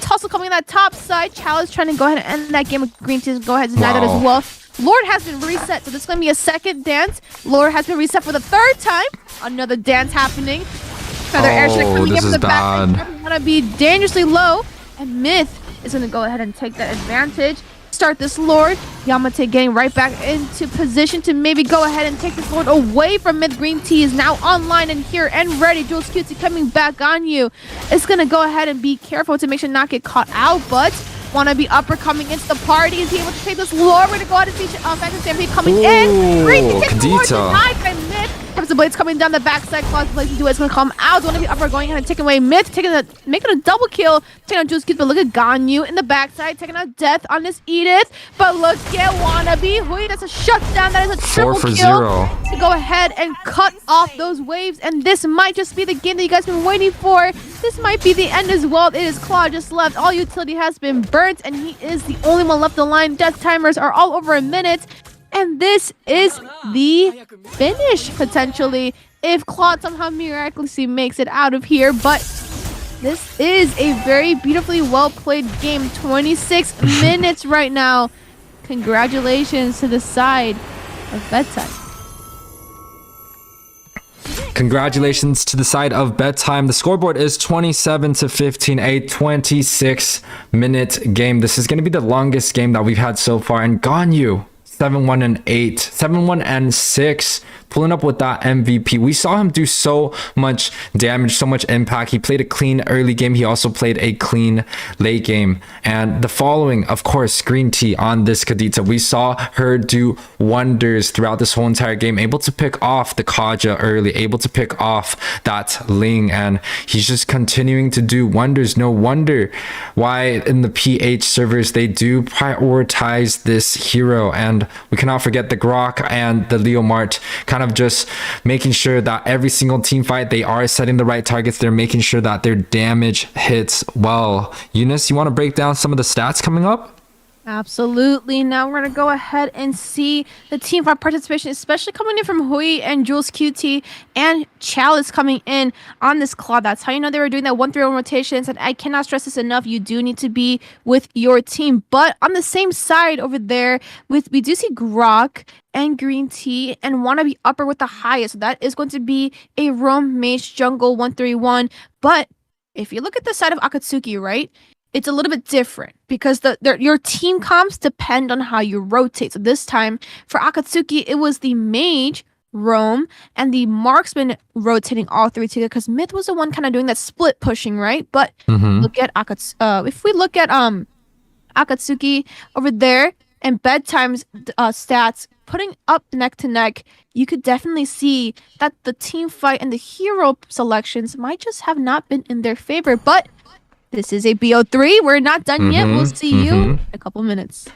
tussle coming on that top side. Chow is trying to go ahead and end that game with Green Tea. Go ahead and deny that as well. Lord has been reset, so this is going to be a second dance. Lord has been reset for the 3rd time. Another dance happening. Another air strike coming in from the back. Going to be dangerously low, and Myth is going to go ahead and take that advantage. Start this Lord. Yamate getting right back into position to maybe go ahead and take this Lord away from Myth. Green Tea is now online and here and ready. Jules Cutie coming back on you. It's going to go ahead and be careful to make sure not get caught out, but wanna be upper coming into the party. Is he able to take this Lord? We're gonna go ahead and see Phantom Stampede coming in. Green Tea takes the Lord, denied by Myth. Comes the blades coming down the backside. Claude's blades do it. It's gonna come out. Wanna be upper going ahead and taking away Myth, making a double kill. Taking out Juice Kids, but look at Ganyu in the backside, taking out Death on this Edith. But look at Wannabe. Hui, that's a shutdown. That is a triple 4 for kill 0. to go ahead and cut off those waves. And this might just be the game that you guys have been waiting for. This might be the end as well. It is Claude just left. All utility has been burnt, and he is the only one left alive. Death timers are all over a minute. And this is the finish, potentially, if Claude somehow miraculously makes it out of here. But this is a very beautifully well-played game. 26 minutes right now. Congratulations to the side of Bedtime. Congratulations to the side of Bedtime. The scoreboard is 27 to 15, a 26-minute game. This is going to be the longest game that we've had so far. And Ganyu, 7-1 and 8, 7-1 and 6, pulling up with that MVP. We saw him do so much damage, so much impact. He played a clean early game. He also played a clean late game. And the following, of course, green tea on this Kadita. We saw her do wonders throughout this whole entire game, able to pick off the Kaja early, able to pick off that Ling, and he's just continuing to do wonders. No wonder why in the PH servers they do prioritize this hero. And we cannot forget the Grok and the Leo Mart, kind of just making sure that every single team fight they are setting the right targets. They're making sure that their damage hits well. Eunice, you want to break down some of the stats coming up? Absolutely. Now we're going to go ahead and see the team fight participation, especially coming in from YUWEI and Jules QT and Chalice coming in on this Claw. That's how you know they were doing that 1-3-1 rotations. And I cannot stress this enough. You do need to be with your team. But on the same side over there, we do see Grok and Green Tea and want to be upper with the highest. So that is going to be a Roam Mage Jungle 1-3-1. But if you look at the side of Akatsuki, right? It's a little bit different because your team comps depend on how you rotate. So this time for Akatsuki, it was the Mage, Roam, and the Marksman rotating all three together because Myth was the one kind of doing that split pushing, right? But look at if we look at Akatsuki over there and Bedtime's stats, putting up neck to neck, you could definitely see that the team fight and the hero selections might just have not been in their favor. But this is a BO3. We're not done yet. We'll see you in a couple minutes.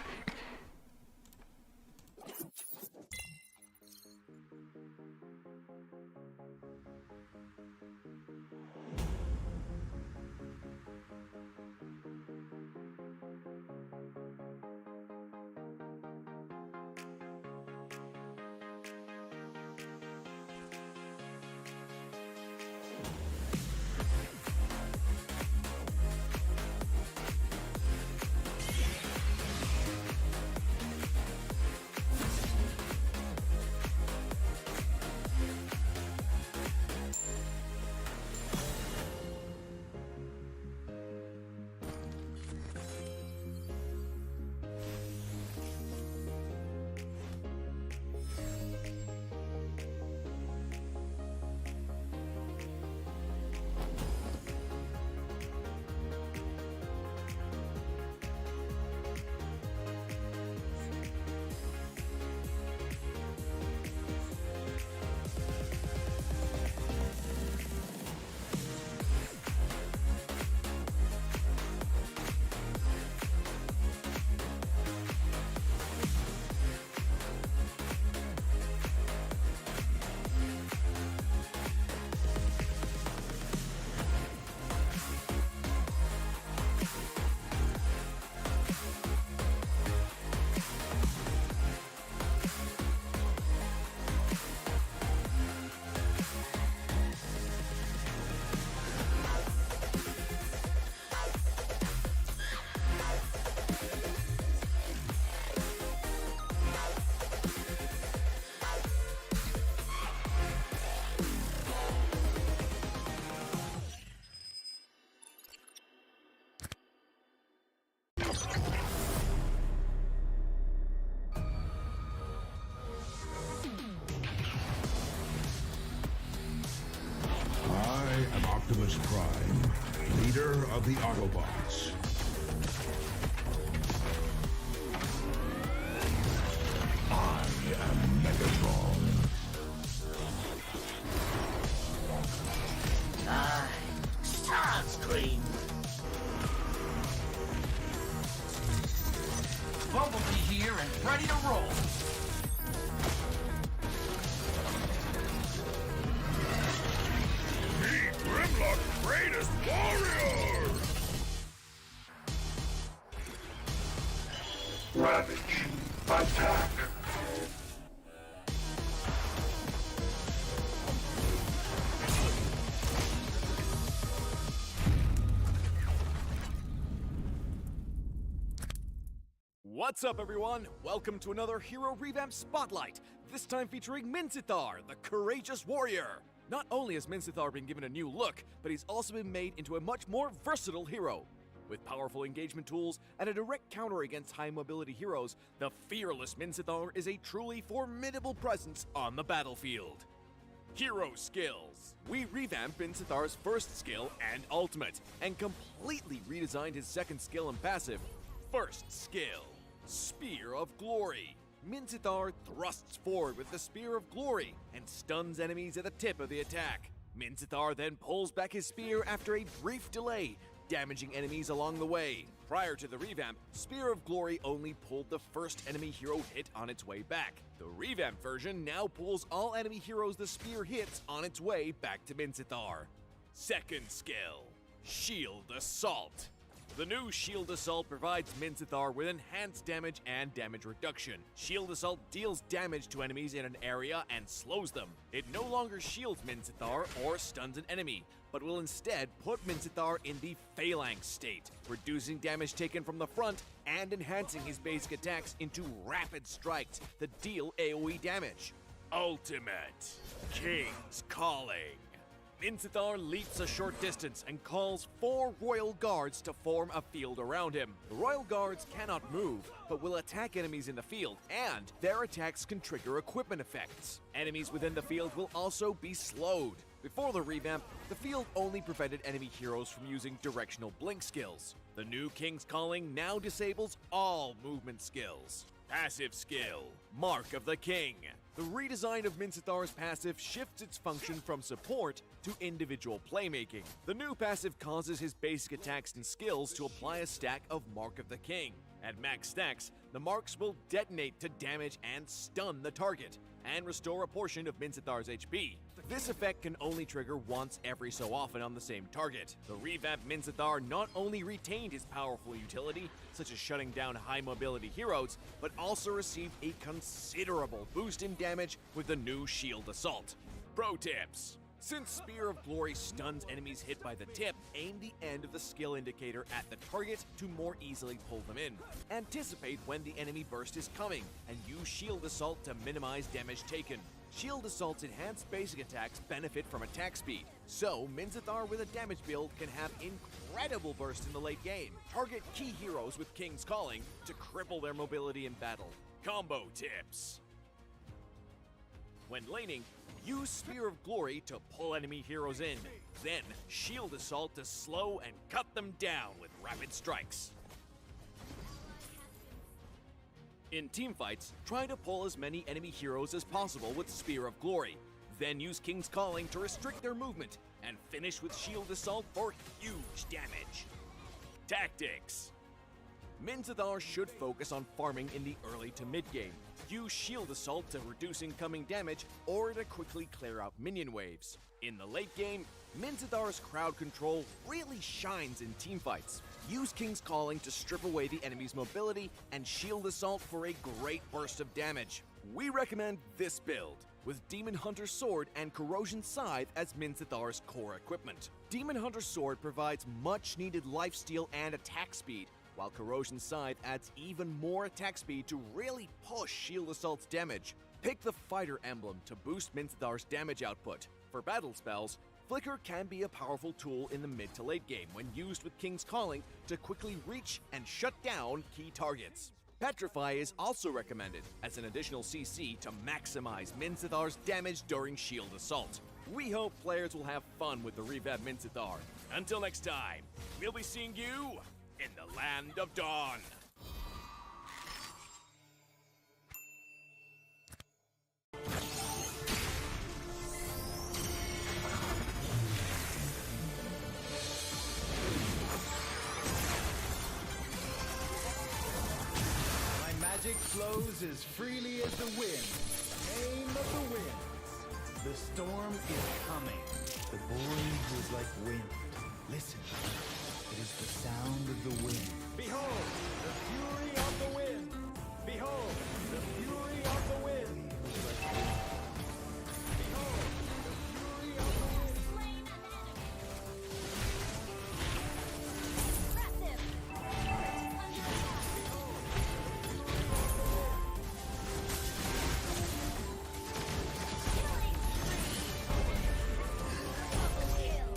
Optimus Prime, leader of the Autobots. I am Megatron. Starscream. Bumblebee here and ready to roll. Grimlock's greatest warrior! Ravage, attack! What's up, everyone? Welcome to another Hero Revamp Spotlight, this time featuring Minzithar, the Courageous Warrior. Not only has Minzithar been given a new look, but he's also been made into a much more versatile hero. With powerful engagement tools and a direct counter against high mobility heroes, the fearless Minzithar is a truly formidable presence on the battlefield. Hero skills. We revamped Minzithar's first skill and ultimate, and completely redesigned his second skill and passive. First skill, Spear of Glory. Minzithar thrusts forward with the Spear of Glory and stuns enemies at the tip of the attack. Minzithar then pulls back his spear after a brief delay, damaging enemies along the way. Prior to the revamp, Spear of Glory only pulled the first enemy hero hit on its way back. The revamp version now pulls all enemy heroes the spear hits on its way back to Minzithar. Second skill, Shield Assault. The new Shield Assault provides Minzithar with enhanced damage and damage reduction. Shield Assault deals damage to enemies in an area and slows them. It no longer shields Minzithar or stuns an enemy, but will instead put Minzithar in the Phalanx state, reducing damage taken from the front and enhancing his basic attacks into rapid strikes that deal AoE damage. Ultimate King's Calling. Minzithar leaps a short distance and calls 4 Royal Guards to form a field around him. The Royal Guards cannot move, but will attack enemies in the field, and their attacks can trigger equipment effects. Enemies within the field will also be slowed. Before the revamp, the field only prevented enemy heroes from using directional blink skills. The new King's Calling now disables all movement skills. Passive skill, Mark of the King. The redesign of Minzithar's passive shifts its function from support to individual playmaking. The new passive causes his basic attacks and skills to apply a stack of Mark of the King. At max stacks, the marks will detonate to damage and stun the target, and restore a portion of Minzithar's HP. This effect can only trigger once every so often on the same target. The revamped Minzithar not only retained his powerful utility, such as shutting down high mobility heroes, but also received a considerable boost in damage with the new Shield Assault. Pro tips. Since Spear of Glory stuns enemies hit by the tip, aim the end of the skill indicator at the target to more easily pull them in. Anticipate when the enemy burst is coming, and use Shield Assault to minimize damage taken. Shield Assault's enhanced basic attacks benefit from attack speed, so Minzithar with a damage build can have incredible burst in the late game. Target key heroes with King's Calling to cripple their mobility in battle. Combo tips. When laning, use Spear of Glory to pull enemy heroes in, then Shield Assault to slow and cut them down with rapid strikes. In teamfights, try to pull as many enemy heroes as possible with Spear of Glory, then use King's Calling to restrict their movement, and finish with Shield Assault for huge damage. Tactics. Minzithar should focus on farming in the early to mid game. Use Shield Assault to reduce incoming damage or to quickly clear out minion waves. In the late game, Minzithar's crowd control really shines in teamfights. Use King's Calling to strip away the enemy's mobility and Shield Assault for a great burst of damage. We recommend this build, with Demon Hunter Sword and Corrosion Scythe as Minzithar's core equipment. Demon Hunter Sword provides much needed lifesteal and attack speed, while Corrosion Scythe adds even more attack speed to really push Shield Assault's damage. Pick the Fighter emblem to boost Minzithar's damage output. For battle spells, Flicker can be a powerful tool in the mid to late game when used with King's Calling to quickly reach and shut down key targets. Petrify is also recommended as an additional CC to maximize Minzithar's damage during Shield Assault. We hope players will have fun with the revamped Minzithar. Until next time, we'll be seeing you in the Land of Dawn. My magic flows as freely as the wind. Name of the winds. The storm is coming. The void is like wind. Listen. It is the sound of the wind. Behold, the fury of the wind! Behold, the fury of the wind! Behold, the fury of the wind! Slain an enemy. Impressive. Under attack. Killing spree. Double kill.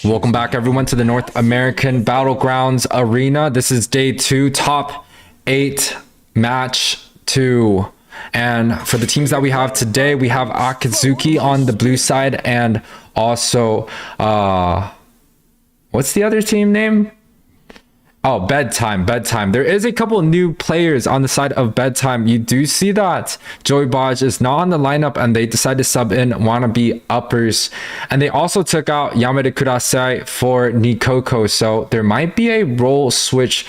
Welcome back, everyone, to the North American Battlegrounds Arena. This is day 2, top 8, match 2. And for the teams that we have today, we have Akatsuki on the blue side, and also, what's the other team name? Oh, Bedtime. There is a couple new players on the side of Bedtime. You do see that Joey Baj is not on the lineup, and they decided to sub in Wannabe Uppers. And they also took out Yamete Kudasai for Nikoko. So there might be a role switch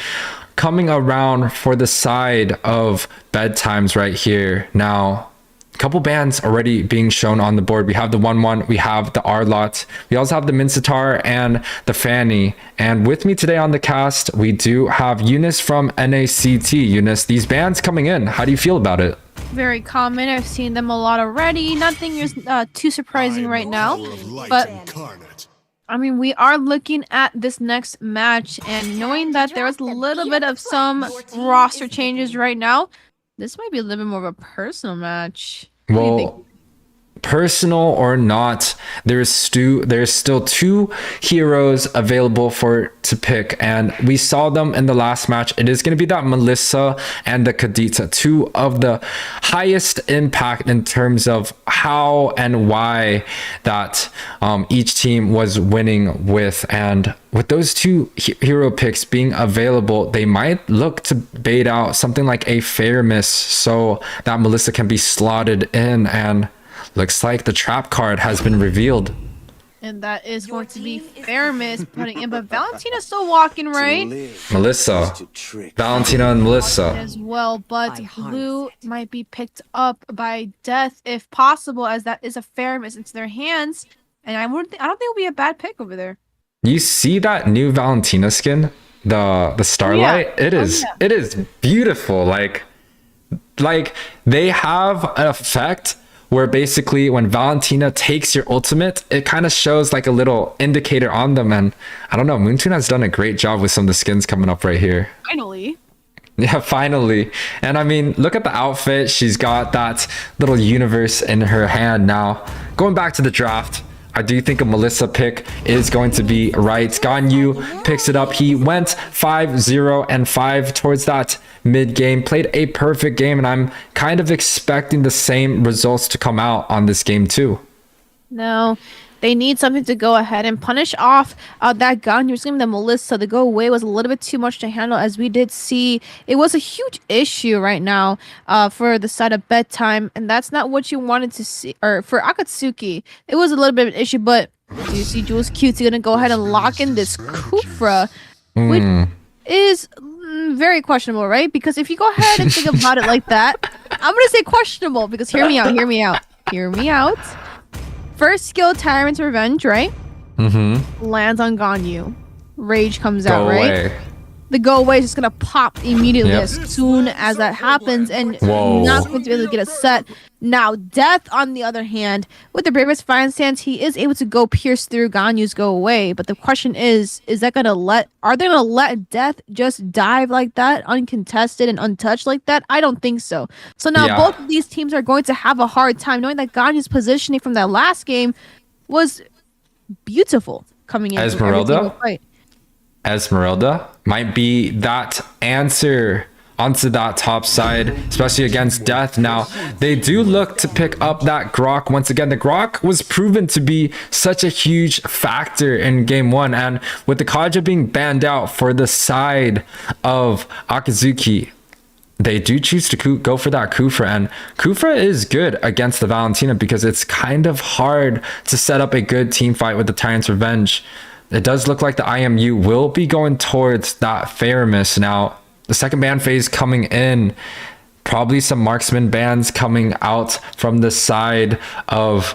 coming around for the side of Bedtimes right here. Now, a couple bands already being shown on the board. We have the 1-1, we have the R-Lot, we also have the Minzithar and the Fanny. And with me today on the cast, we do have Eunice from NACT. Eunice, these bands coming in, how do you feel about it? Very common. I've seen them a lot already. Nothing is too surprising right now. But I mean, we are looking at this next match, and knowing that there was a little bit of some roster changes right now, this might be a little bit more of a personal match. What do you think? Personal or not, there's still 2 heroes available to pick, and we saw them in the last match. It is going to be that Melissa and the Kadita, 2 of the highest impact in terms of how and why that each team was winning with. And with those 2 hero picks being available, they might look to bait out something like a fair miss so that Melissa can be slotted in. And looks like the trap card has been revealed. And that is going to be Fairmiss putting in, but Valentina's still walking, right? Melissa. Valentina and Melissa. As well, but Blue might be picked up by Death if possible, as that is a Fairmiss into their hands. And I don't think it'll be a bad pick over there. You see that new Valentina skin? The Starlight? Yeah. It is beautiful. Like they have an effect where basically when Valentina takes your ultimate, it kind of shows like a little indicator on them. And I don't know, Moontoon has done a great job with some of the skins coming up right here. Finally. Yeah, finally. And I mean, look at the outfit. She's got that little universe in her hand now. Going back to the draft, I do think a Melissa pick is going to be right. Ganyu picks it up. He went 5-0-5 towards that mid game, played a perfect game, and I'm kind of expecting the same results to come out on this game too. No, they need something to go ahead and punish off that Ganyu. Just giving the Melissa, the go away was a little bit too much to handle, as we did see. It was a huge issue right now for the side of Bedtime, and that's not what you wanted to see. Or for Akatsuki, it was a little bit of an issue, but do you see Jules Cutesy gonna go ahead and lock in this Kufra, which is very questionable, right? Because if you go ahead and think about it like that, I'm gonna say questionable, because hear me out. First skill, Tyrant's Revenge, right? Lands on Ganyu. Rage comes out, right? The go away is just gonna pop immediately as soon as that happens, and not going to be able to get a set. Now, Death, on the other hand, with the Bravest Fine Stance, he is able to go pierce through Ganyu's go away. But the question is are they gonna let Death just dive like that, uncontested and untouched like that? I don't think so. So now both of these teams are going to have a hard time, knowing that Ganyu's positioning from that last game was beautiful coming in. Esmeralda might be that answer onto that top side, especially against Death. Now, they do look to pick up that Grok. Once again, the Grok was proven to be such a huge factor in game 1. And with the Kaja being banned out for the side of Akazuki, they do choose to go for that Kufra. And Kufra is good against the Valentina because it's kind of hard to set up a good team fight with the Tyrant's Revenge. It does look like the IMU will be going towards that Fairmiss. Now, the second ban phase coming in, probably some marksman bans coming out from the side of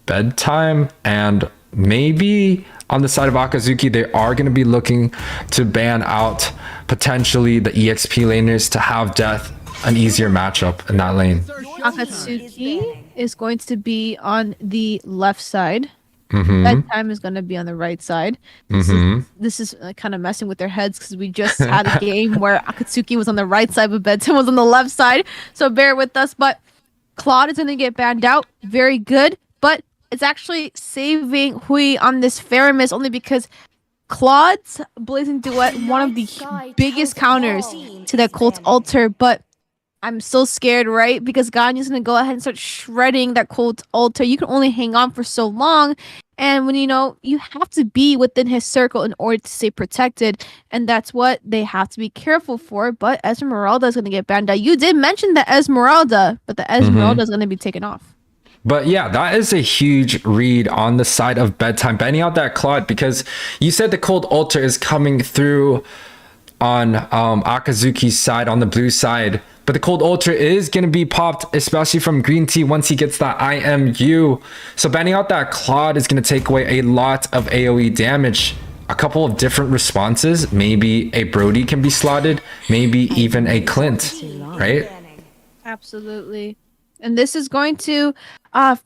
Bedtime, and maybe on the side of Akazuki, they are going to be looking to ban out potentially the EXP laners to have Death an easier matchup in that lane. Akatsuki is going to be on the left side. Bedtime is going to be on the right side. This is kind of messing with their heads, because we just had a game where Akatsuki was on the right side, but Bedtime was on the left side. So bear with us. But Claude is going to get banned out. Very good. But is actually saving Hui on this Faramis only because Claude's Blazing Duet, one of the biggest counters to that Colt altar, but I'm so scared, right? Because Ganya's gonna go ahead and start shredding that Colt altar. You can only hang on for so long, and when you have to be within his circle in order to stay protected, and that's what they have to be careful for. But Esmeralda is gonna get banned out. You did mention the Esmeralda, but the Esmeralda is gonna be taken off. But yeah, that is a huge read on the side of Bedtime, banning out that Claude, because you said the Cold Altar is coming through on Akazuki's side, on the blue side. But the Cold Altar is going to be popped, especially from Green Tea once he gets that IMU. So banning out that Claude is going to take away a lot of AoE damage. A couple of different responses. Maybe a Brody can be slotted. Maybe even a Clint, right? Absolutely. And this is going to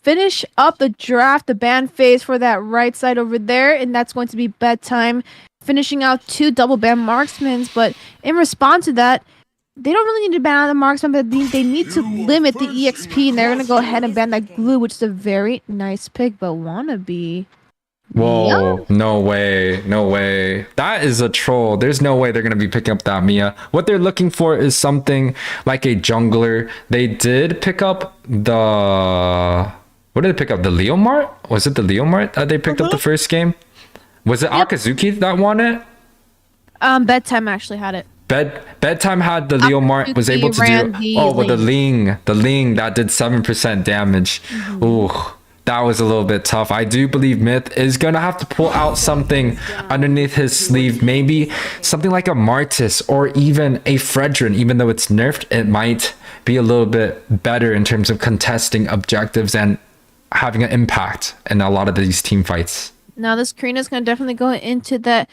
finish up the draft, the ban phase for that right side over there. And that's going to be Bedtime, finishing out 2 double ban marksmans. But in response to that, they don't really need to ban out the marksman, but they need to limit the EXP. And they're going to go ahead and ban that glue, which is a very nice pick. But Wannabe... Whoa, no way, no way. That is a troll. There's no way they're going to be picking up that Mia. What they're looking for is something like a jungler. They did pick up the... What did they pick up? The Leomart? Was it the Leomart that they picked up the first game? Was it Akazuki that won it? Bedtime actually had it. Bedtime had the Leomart, was able to do... With the Ling that did 7% damage. Ooh. That was a little bit tough. I do believe Myth is going to have to pull out something underneath his sleeve. Maybe something like a Martis or even a Fredrin. Even though it's nerfed, it might be a little bit better in terms of contesting objectives and having an impact in a lot of these team fights. Now this Karina is going to definitely go into that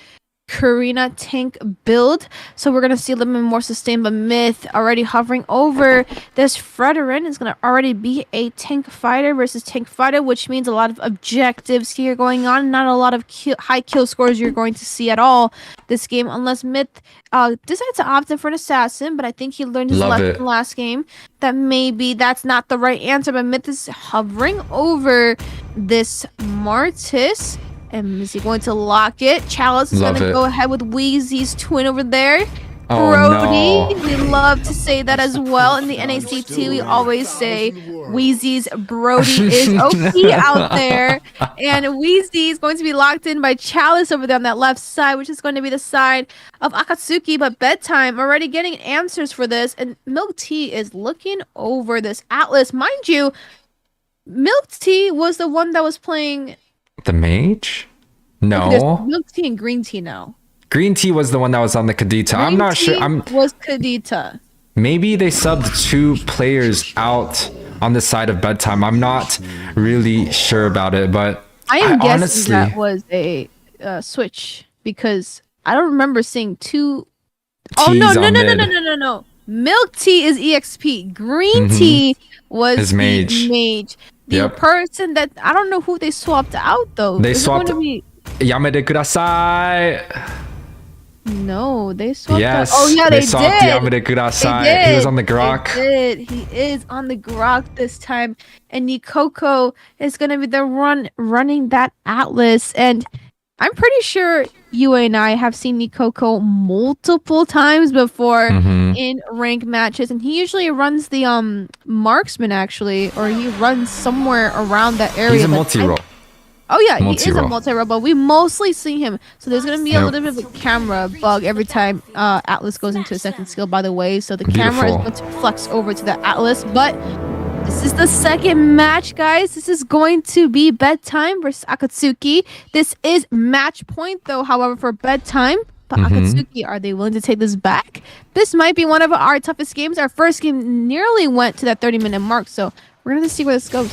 Karina tank build, so we're gonna see a little bit more sustain. But Myth already hovering over this Fredrin is gonna already be a tank fighter versus tank fighter, which means a lot of objectives here going on, not a lot of high kill scores you're going to see at all this game, unless Myth decides to opt in for an assassin. But I think he learned his lesson last game that maybe that's not the right answer. But Myth is hovering over this Martis. And is he going to lock it? Chalice is going to go ahead with Wheezy's twin over there. Brody, we love to say that as well. In the NACT, we always say Wheezy's Brody is OP out there. And Wheezy is going to be locked in by Chalice over there on that left side, which is going to be the side of Akatsuki. But Bedtime already getting answers for this. And Milk Tea is looking over this Atlas. Mind you, Milk Tea was the one that was playing... The mage? No. There's Milk Tea and Green Tea now. Green Tea was the one that was on the Kadita. I'm not sure. Was Kadita. Maybe they subbed 2 players out on the side of Bedtime. I'm not really sure about it, but I am guessing honestly, that was a switch because I don't remember seeing 2. Oh no! Milk Tea is EXP. Green Tea was his mage. The person that I don't know who they swapped out though. They swapped Yamete Kudasai. No, they swapped out. Oh yeah, they swapped did. Yamete Kudasai. He was on the Grok. He is on the Grok this time. And Nikoko is gonna be the running that Atlas. And I'm pretty sure YUWEI and I have seen Nikoko multiple times before in rank matches, and he usually runs the marksman actually, or he runs somewhere around that area. He's a multi-role. Oh yeah, he is a multi-role, but we mostly see him. So there's gonna be a little bit of a camera bug every time Atlas goes into a second skill, by the way. So the camera is going to flex over to the Atlas, but this is the second match, guys. This is going to be Bedtime versus Akatsuki. This is match point, though, however, for Bedtime. But Akatsuki, are they willing to take this back? This might be one of our toughest games. Our first game nearly went to that 30-minute mark, so we're going to see where this goes.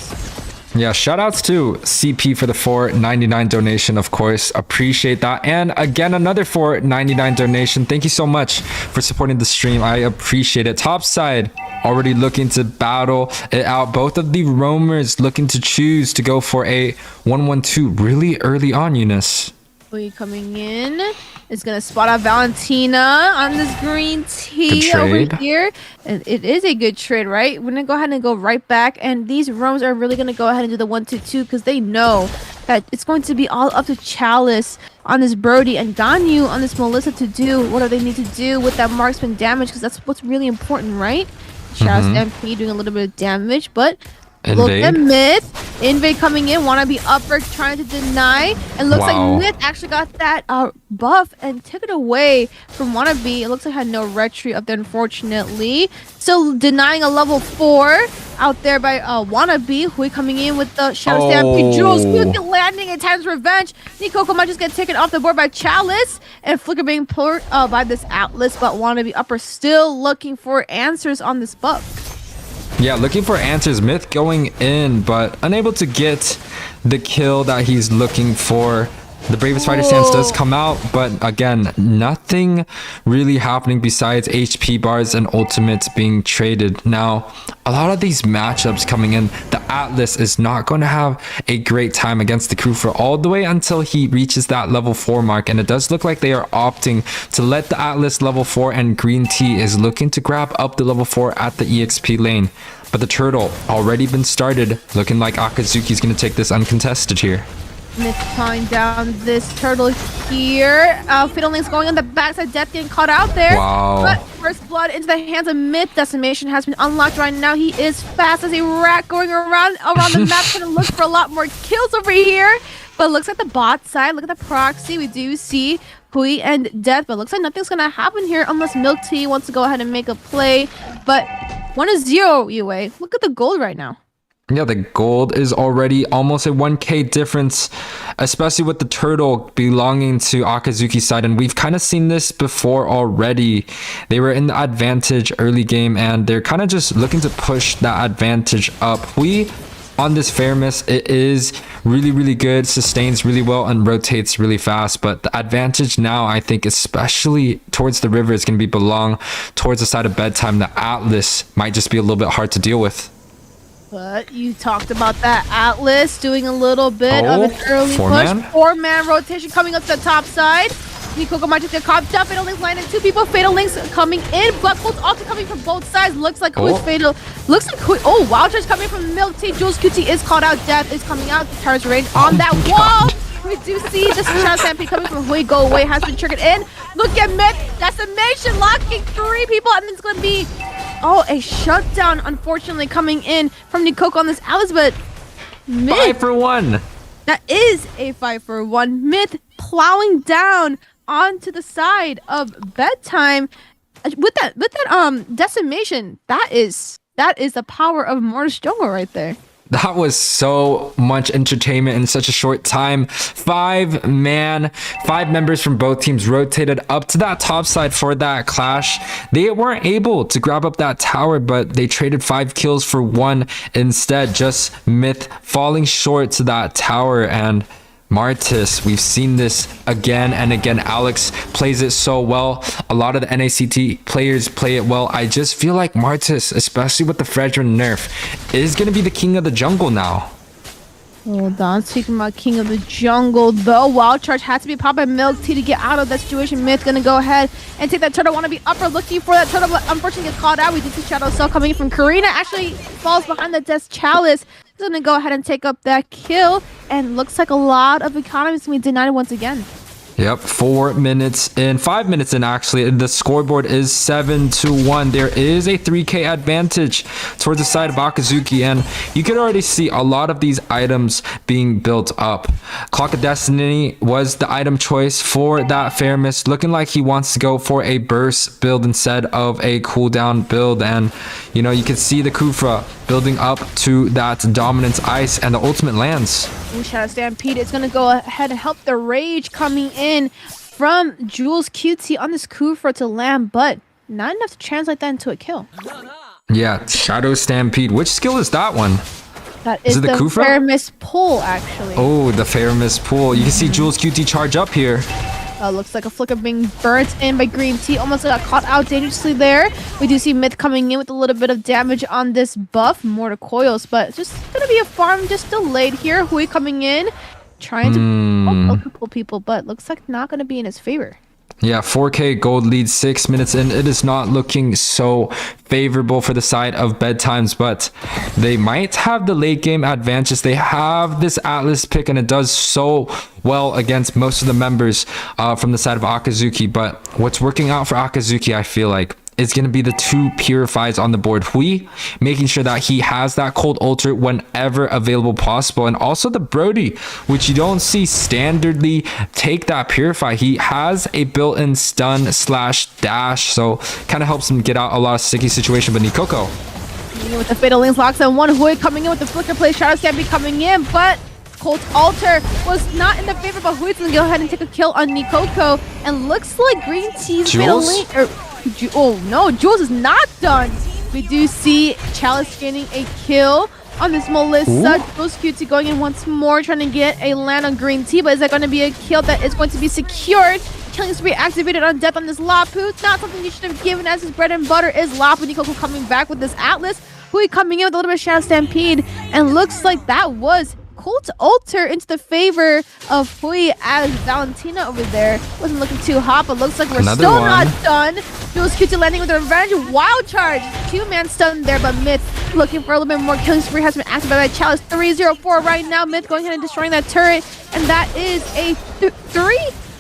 Yeah, shout outs to CP for the $4.99 donation, of course. Appreciate that. And again, another $4.99 donation. Thank you so much for supporting the stream. I appreciate it. Topside already looking to battle it out. Both of the roamers looking to choose to go for a 1-1-2 really early on, Eunice. Hui coming in is gonna spot out Valentina on this green tea Good over trade. here. And it is a good trade, right? We're gonna go ahead and go right back. And these roams are really gonna go ahead and do the 1-2 because they know that it's going to be all up to Chalice on this Brody and Ganyu on this Melissa to do what do they need to do with that marksman damage because that's what's really important, right? Chalice MP doing a little bit of damage, but look at Invade. Myth. Invade coming in. Wanna be upper trying to deny. And looks Wow. like Myth actually got that buff and took it away from Wannabe. It looks like had no retreat up there, unfortunately. Still denying a level 4 out there by Wannabe. Hui coming in with the Shadow Stampede. Jules Quick landing in Titan's Revenge. Nikoko might just get taken off the board by Chalice. And Flicker being pulled by this Atlas. But Wannabe upper still looking for answers on this buff. Yeah, looking for answers. Myth going in, but unable to get the kill that he's looking for. The Bravest Fighter stance does come out, but again, nothing really happening besides HP bars and ultimates being traded. Now, a lot of these matchups coming in, the Atlas is not going to have a great time against the Kufra all the way until he reaches that level 4 mark, and it does look like they are opting to let the Atlas level 4, and Green Tea is looking to grab up the level 4 at the EXP lane. But the turtle already been started, looking like Akazuki's going to take this uncontested here. Myth calling down this turtle here. Fatal Link's going on the backside. Death getting caught out there. Wow. But first blood into the hands of Myth. Decimation has been unlocked right now. He is fast as a rat going around the map, trying to look for a lot more kills over here. But looks like the bot side. Look at the proxy. We do see Hui and Death, but looks like nothing's gonna happen here unless Milk Tea wants to go ahead and make a play. But 1-0 YUWEI. Look at the gold right now. Yeah, the gold is already almost a 1k difference, especially with the turtle belonging to Akazuki's side. And we've kind of seen this before already. They were in the advantage early game, and they're kind of just looking to push that advantage up. We, on this Fairness, it is really, really good, sustains really well, and rotates really fast. But the advantage now, I think, especially towards the river, is going to be belong towards the side of Bedtime. The Atlas might just be a little bit hard to deal with. But you talked about that Atlas doing a little bit of an early Four-man? push. 4-man rotation coming up to the top side. Nikoko might just get caught up. Fatal Links landing 2 people. Fatal Links coming in. Black Bolt's also coming from both sides. Looks like who's Fatal. Looks like who. Oh, Wild Charge coming from Milk Tea. Jules QT is called out. Death is coming out. Tars range on that wall. We do see this Shadow Stampede coming from Hui. Go away has been triggered in. Look at Myth. Decimation locking 3 people. And then it's going to be a shutdown, unfortunately, coming in from Nikoko on this Alice, but Myth. 5 for 1. That is a 5-for-1. Myth plowing down onto the side of Bedtime with that decimation. That is the power of Mortis Jungle right there. That was so much entertainment in such a short time. 5 members from both teams rotated up to that top side for that clash. They weren't able to grab up that tower, but they traded 5 kills for 1 instead. Just Myth falling short to that tower, and Martis, we've seen this again and again. Alex plays it so well. A lot of the NACT players play it well. I just feel like Martis, especially with the Fredrin nerf, is going to be the king of the jungle now. Hold on, speaking about King of the Jungle, though, Wild Charge had to be popped by Milk Tea to get out of that situation. Myth gonna go ahead and take that turtle. Wanna be upper looking for that turtle, but unfortunately gets called out. We did see Shadow Cell coming in from Karina. Actually falls behind the Death Chalice. He's gonna go ahead and take up that kill, and looks like a lot of economy is gonna be denied once again. Yep, 4 minutes in, 5 minutes in actually. The scoreboard is 7-1. There is a 3k advantage towards the side of Akazuki, and you could already see a lot of these items being built up. Clock of Destiny was the item choice for that Fairness, looking like he wants to go for a burst build instead of a cooldown build. And you know, you can see the Kufra building up to that dominance ice, and the ultimate lands. Ooh, Shadow Stampede is going to go ahead and help the rage coming in from Jules QT on this Kufra to land, but not enough to translate that into a kill. Yeah, Shadow Stampede. Which skill is that one? That is it the the Kufra? Fairness pull, actually. Oh, the Fairness pull. You can see Jules QT charge up here. Looks like a flicker being burnt in by Green Tea. Almost got caught out dangerously there. We do see Myth coming in with a little bit of damage on this buff. More to coils, but just gonna be a farm just delayed here. Hui coming in. trying to poke a couple people, but looks like not going to be in his favor. Yeah, 4K gold lead 6 minutes in. It is not looking so favorable for the side of Bedtimes, but they might have the late game advantage. They have this Atlas pick, and it does so well against most of the members from the side of Akazuki. But what's working out for Akazuki, I feel like, is going to be the 2 purifies on the board. YUWEI making sure that he has that cold altar whenever available possible, and also the Brody, which you don't see standardly take that purify. He has a built-in stun slash dash, so kind of helps him get out a lot of sticky situation. But Nikoko With the fatal links locks and one YUWEI coming in with the flicker play, Shadow Stampede coming in, but Colt Altar was not in the favor, but YUWEI's gonna go ahead and take a kill on Nikoko, and looks like Green Tea's fatal link. Oh no, Jules is not done. We do see Chalice getting a kill on this Melissa. Jules QT going in once more, trying to get a land on Green Tea, but is that going to be a kill that is going to be secured? Killing spree activated on death on this Lapu. Not something you should have given, as his bread and butter is Lapu. Nikoko coming back with this Atlas. YUWEI coming in with a little bit of Shadow Stampede, and looks like that was Colt Altar into the favor of YUWEI, as Valentina over there wasn't looking too hot, but looks like we're still not done. Jules QT landing with a revenge wild charge. 2-man stun there, but Myth looking for a little bit more. Killing spree has been activated by Chalice. 3-0-4 right now. Myth going ahead and destroying that turret, and that is a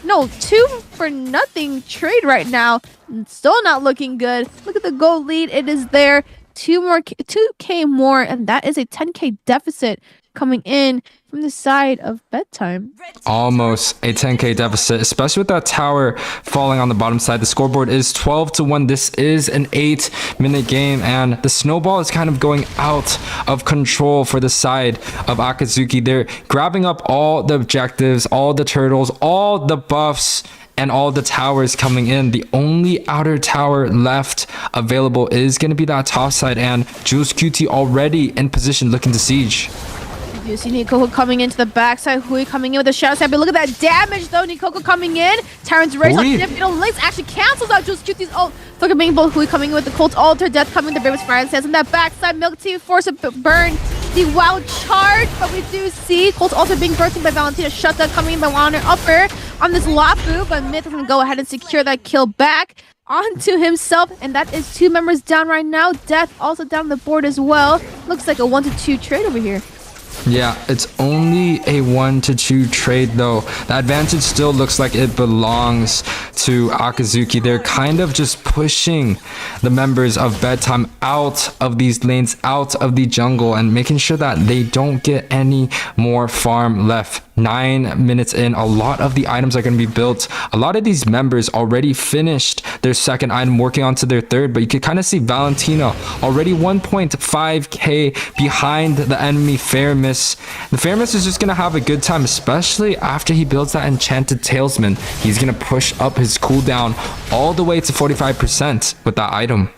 2-for-0 trade right now. Still not looking good. Look at the gold lead. It is there. 2K more, and that is a 10K deficit coming in from the side of Bedtime. Almost a 10K deficit, especially with that tower falling on the bottom side. The scoreboard is 12-1. This is an 8-minute game, and the snowball is kind of going out of control for the side of Akazuki. They're grabbing up all the objectives, all the turtles, all the buffs, and all the towers coming in. The only outer tower left available is going to be that top side, and Jules QT already in position looking to siege. You see Nikoko coming into the backside. YUWEI coming in with a Shadow Stampede. Look at that damage though. Nikoko coming in. Tyrant's Race on Fatal Links actually cancels out Jules QT's ult. Look at being both YUWEI coming in with the Colt Altar. Death coming. The Bravest Fire Stance on that backside. Milk Tea force a burn. The wild charge, but we do see Colt Altar being bursting by Valentina. Shutdown coming in by Wanner Upper on this Lapu, but Myth is going to go ahead and secure that kill back onto himself, and that is 2 members down right now. Death also down the board as well. Looks like a 1-2 trade over here. Yeah, it's only a 1-2 trade though. The advantage still looks like it belongs to Akazuki. They're kind of just pushing the members of Bedtime out of these lanes, out of the jungle, and making sure that they don't get any more farm left. 9 minutes in, a lot of the items are going to be built. A lot of these members already finished their second item, working on to their third, but you can kind of see Valentina already 1.5k behind the enemy Fairmiss. The Fairmiss is just going to have a good time, especially after he builds that enchanted talisman. He's going to push up his cooldown all the way to 45% with that item.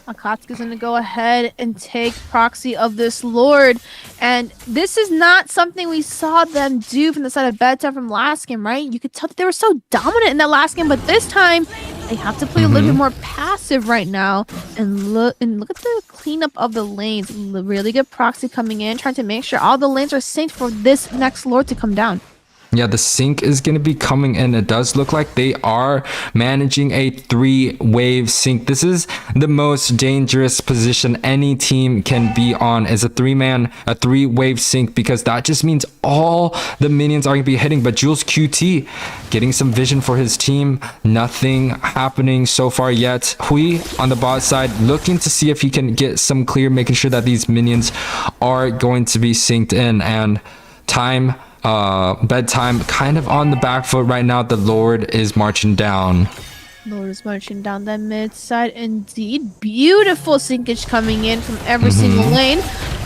Akatsuki's going to go ahead and take proxy of this Lord. And this is not something we saw them do from the side of Bedtime from last game, right? You could tell that they were so dominant in that last game, but this time they have to play a little bit more passive right now. And look at the cleanup of the lanes. Really good proxy coming in, trying to make sure all the lanes are synced for this next Lord to come down. Yeah, the sync is going to be coming in. It does look like they are managing a 3-wave sync. This is the most dangerous position any team can be on, is a 3-wave sync, because that just means all the minions are going to be hitting. But Jules QT getting some vision for his team. Nothing happening so far yet. YUWEI on the bot side looking to see if he can get some clear, making sure that these minions are going to be synced in. And Bedtime kind of on the back foot right now. The Lord is marching down. Lord is marching down that mid side indeed. Beautiful syncage coming in from every single lane.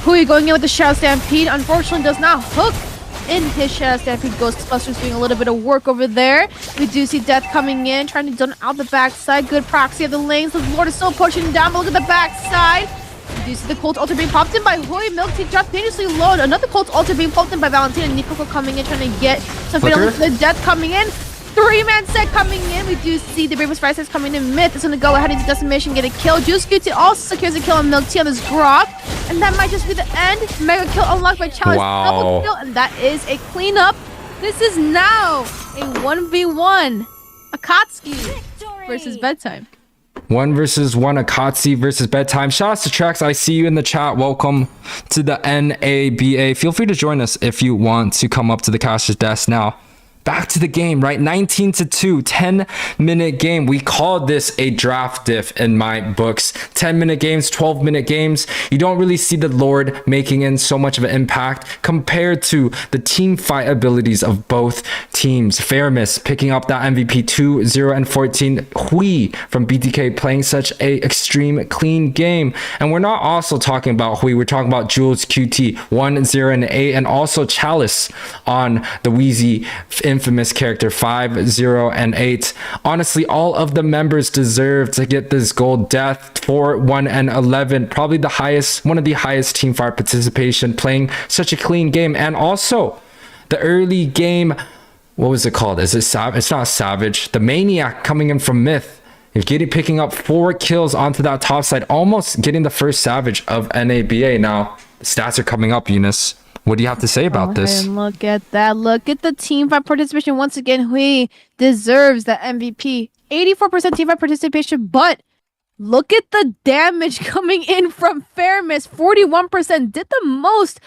YUWEI going in with the Shadow Stampede. Unfortunately does not hook in his Shadow Stampede. Ghostbusters doing a little bit of work over there. We do see Death coming in, trying to done out the backside. Good proxy of the lanes. The Lord is still pushing down, but look at the backside. You see the Colt Altar being popped in by YUWEI. Milk Tea dropped dangerously low. Another Colt Altar being popped in by Valentina. Nikoko coming in, trying to get some fatal to the Death coming in. 3-man set coming in. We do see the Bravest Fire Sets coming in. Myth is going to go ahead into Decimation, get a kill. Juice QT also secures a kill on Milk Tea on this Grok. And that might just be the end. Mega kill unlocked by Chalice. Wow. Double kill. And that is a cleanup This is now a 1v1 Akatsuki Victory! versus Bedtime. 1 versus 1 Akatsuki versus Bedtime. Shout out to Trex. I see you in the chat. Welcome to the NABA. Feel free to join us if you want to come up to the caster's desk now. Back to the game, right? 19-2, 10-minute game. We called this a draft diff in my books. 10-minute games, 12-minute games. You don't really see the Lord making in so much of an impact compared to the team fight abilities of both teams. Fairness picking up that MVP 2-0 and 14. YUWEI from BTK playing such a extreme clean game. And we're not also talking about YUWEI. We're talking about Jules QT 1-0 and 8, and also Chalice on the Wheezy infamous character 5-0 and 8. Honestly, all of the members deserve to get this gold. Death 4-1 and 11, probably the highest, one of the highest team fight participation, playing such a clean game. And also the early game, what was it called? Is it Savage? It's not Savage. The Maniac coming in from Myth, picking up 4 kills onto that top side, almost getting the first Savage of NABA. Now the stats are coming up, Eunice. What do you have to say about this? And look at that. Look at the team fight participation. Once again, YUWEI deserves the MVP. 84% team fight participation, but look at the damage coming in from Fairness. 41% did the most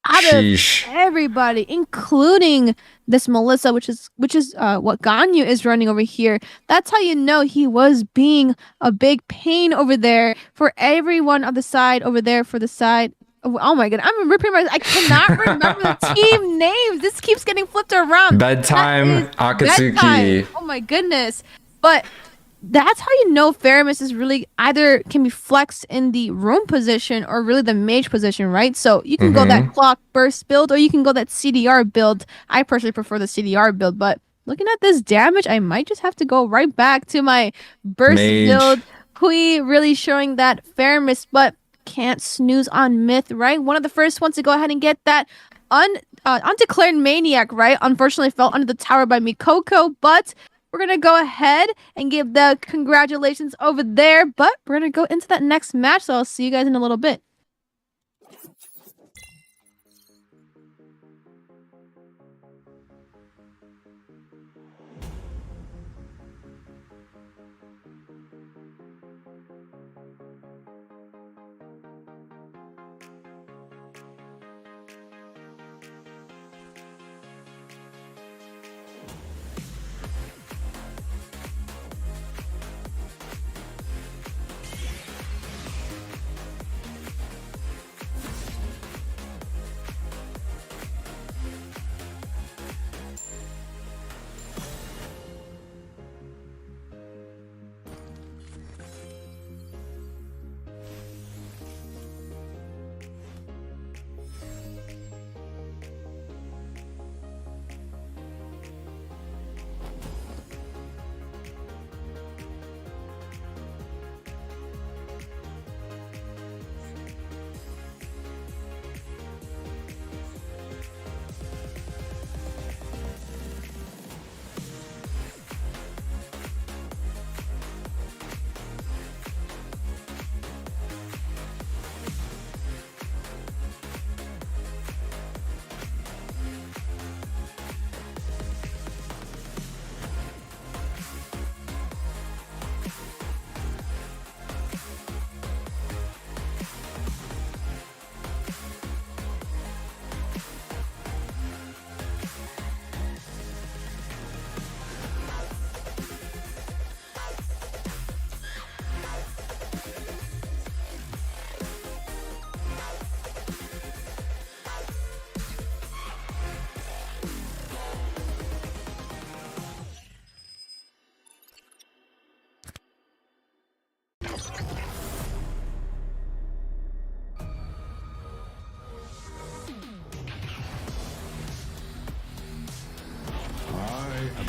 out Sheesh. of everybody, including this Melissa, which is what Ganyu is running over here. That's how you know he was being a big pain over there for everyone on the side over there for the side. Oh my god, I'm ripping my. I cannot remember the team names. This keeps getting flipped around. Bedtime, Akatsuki. Bedtime. Oh my goodness. But that's how you know Fairness is really either can be flexed in the room position or really the mage position, right? So you can go that clock burst build or you can go that CDR build. I personally prefer the CDR build, but looking at this damage, I might just have to go right back to my burst Mage. build. YUWEI really showing that Fairness, but can't snooze on Myth, right? One of the first ones to go ahead and get that undeclared Maniac, right? Unfortunately fell under the tower by Mikoko, but we're gonna go ahead and give the congratulations over there, but we're gonna go into that next match, so I'll see you guys in a little bit.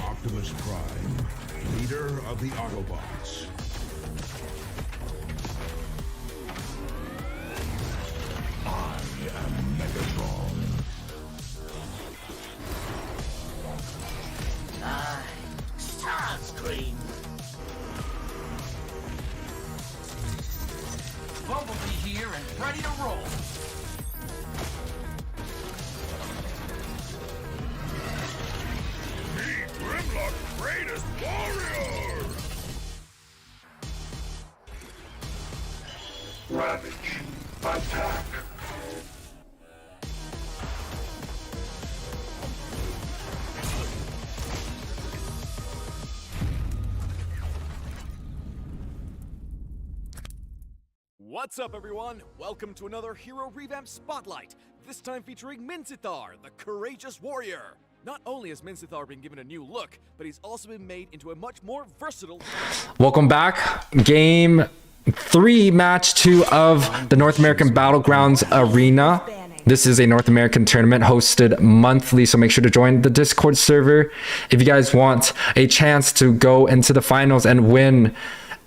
Optimus Prime, leader of the Autobots. I am Megatron. Starscream. Bumblebee here and ready to roll. Ravage. Attack. What's up, everyone? Welcome to another Hero Revamp Spotlight, this time featuring Minzithar, the Courageous Warrior. Not only has Minzithar been given a new look, but he's also been made into a much more versatile... Welcome back. Game 3, Match 2 of the North American Battlegrounds Arena. This is a North American tournament hosted monthly, so make sure to join the Discord server if you guys want a chance to go into the finals and win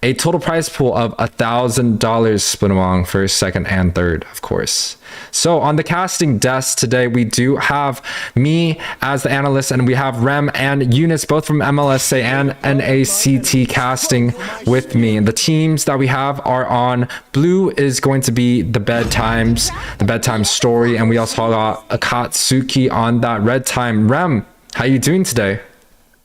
a total prize pool of $1,000 split among first, second, and third, of course. So on the casting desk today, we do have me as the analyst, and we have Rem and Eunice, both from MLSA and NACT casting with me. And the teams that we have are on blue is going to be the bedtime story, and we also got Akatsuki on that red time. Rem, how you doing today?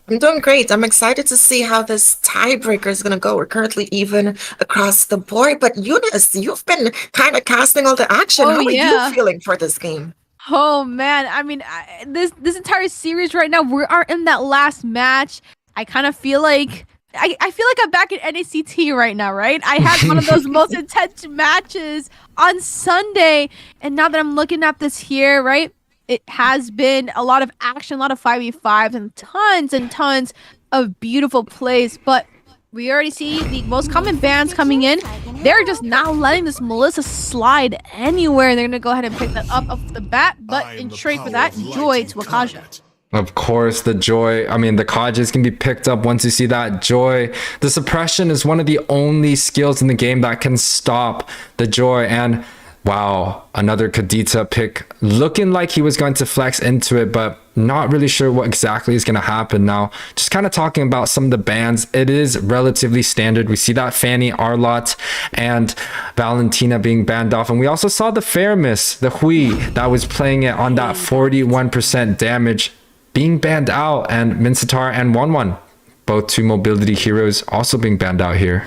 I'm doing great. I'm excited to see how this tiebreaker is going to go. We're currently even across the board. But Eunice, you've been kind of casting all the action. How are you feeling for this game? Oh man, I mean, this entire series right now, we are in that last match. I kind of feel like I feel like I'm back at NACT right now, right? I had one of those most intense matches on Sunday, and now that I'm looking at this here, right? It has been a lot of action, a lot of 5v5s, and tons of beautiful plays. But we already see the most common bans coming in. They're just not letting this Melissa slide anywhere. They're going to go ahead and pick that up off the bat. But in trade for that, Joy to Akaja. Of course, the Joy, I mean, the Kajas can be picked up once you see that Joy. The suppression is one of the only skills in the game that can stop the Joy. And wow, another Kadita pick, looking like he was going to flex into it, but not really sure what exactly is going to happen now. Just kind of talking about some of the bans, it is relatively standard. We see that Fanny, Arlott, and Valentina being banned off. And we also saw the Faramis, the YUWEI, that was playing it on that 41% damage, being banned out. And Minzithar and Wanwan, both two mobility heroes, also being banned out here.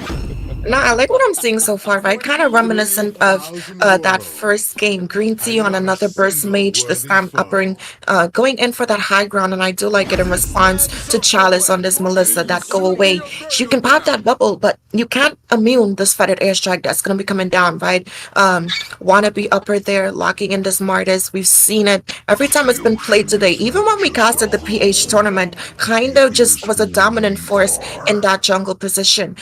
No, I like what I'm seeing so far, right? Kind of reminiscent of that first game. Green Tea on another burst mage, this time going in for that high ground, and I do like it in response to Chalice on this Melissa, that go away. You can pop that bubble, but you can't immune this feathered airstrike that's going to be coming down, right? Wanna be upper there, locking in this Martis. We've seen it every time it's been played today. Even when we casted the PH tournament, kind of just was a dominant force in that jungle position.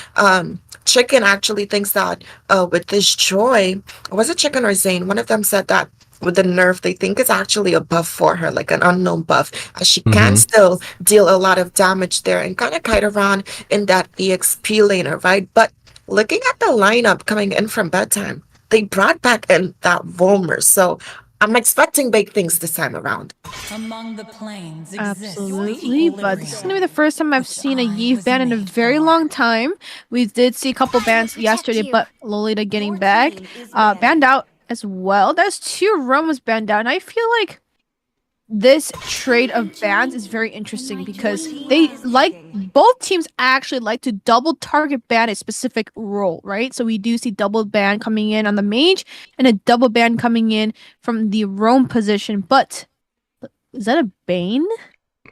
Chicken actually thinks that with this Joy, was it Chicken or Zane? One of them said that with the nerf, they think it's actually a buff for her, like an unknown buff, as she can still deal a lot of damage there and kind of kite around in that EXP laner, right? But looking at the lineup coming in from bedtime, they brought back in that Volmer, so I'm expecting big things this time around. Among the planes Absolutely, but this is going to be the first time I've seen a Yves ban in a very long time. We did see a couple bans yesterday, but Lolita getting back. Banned out as well. There's 2 Romas banned out, and I feel like this trade of bans is very interesting because both teams actually like to double target ban a specific role, right? So we do see double ban coming in on the mage and a double ban coming in from the roam position. But is that a Bane?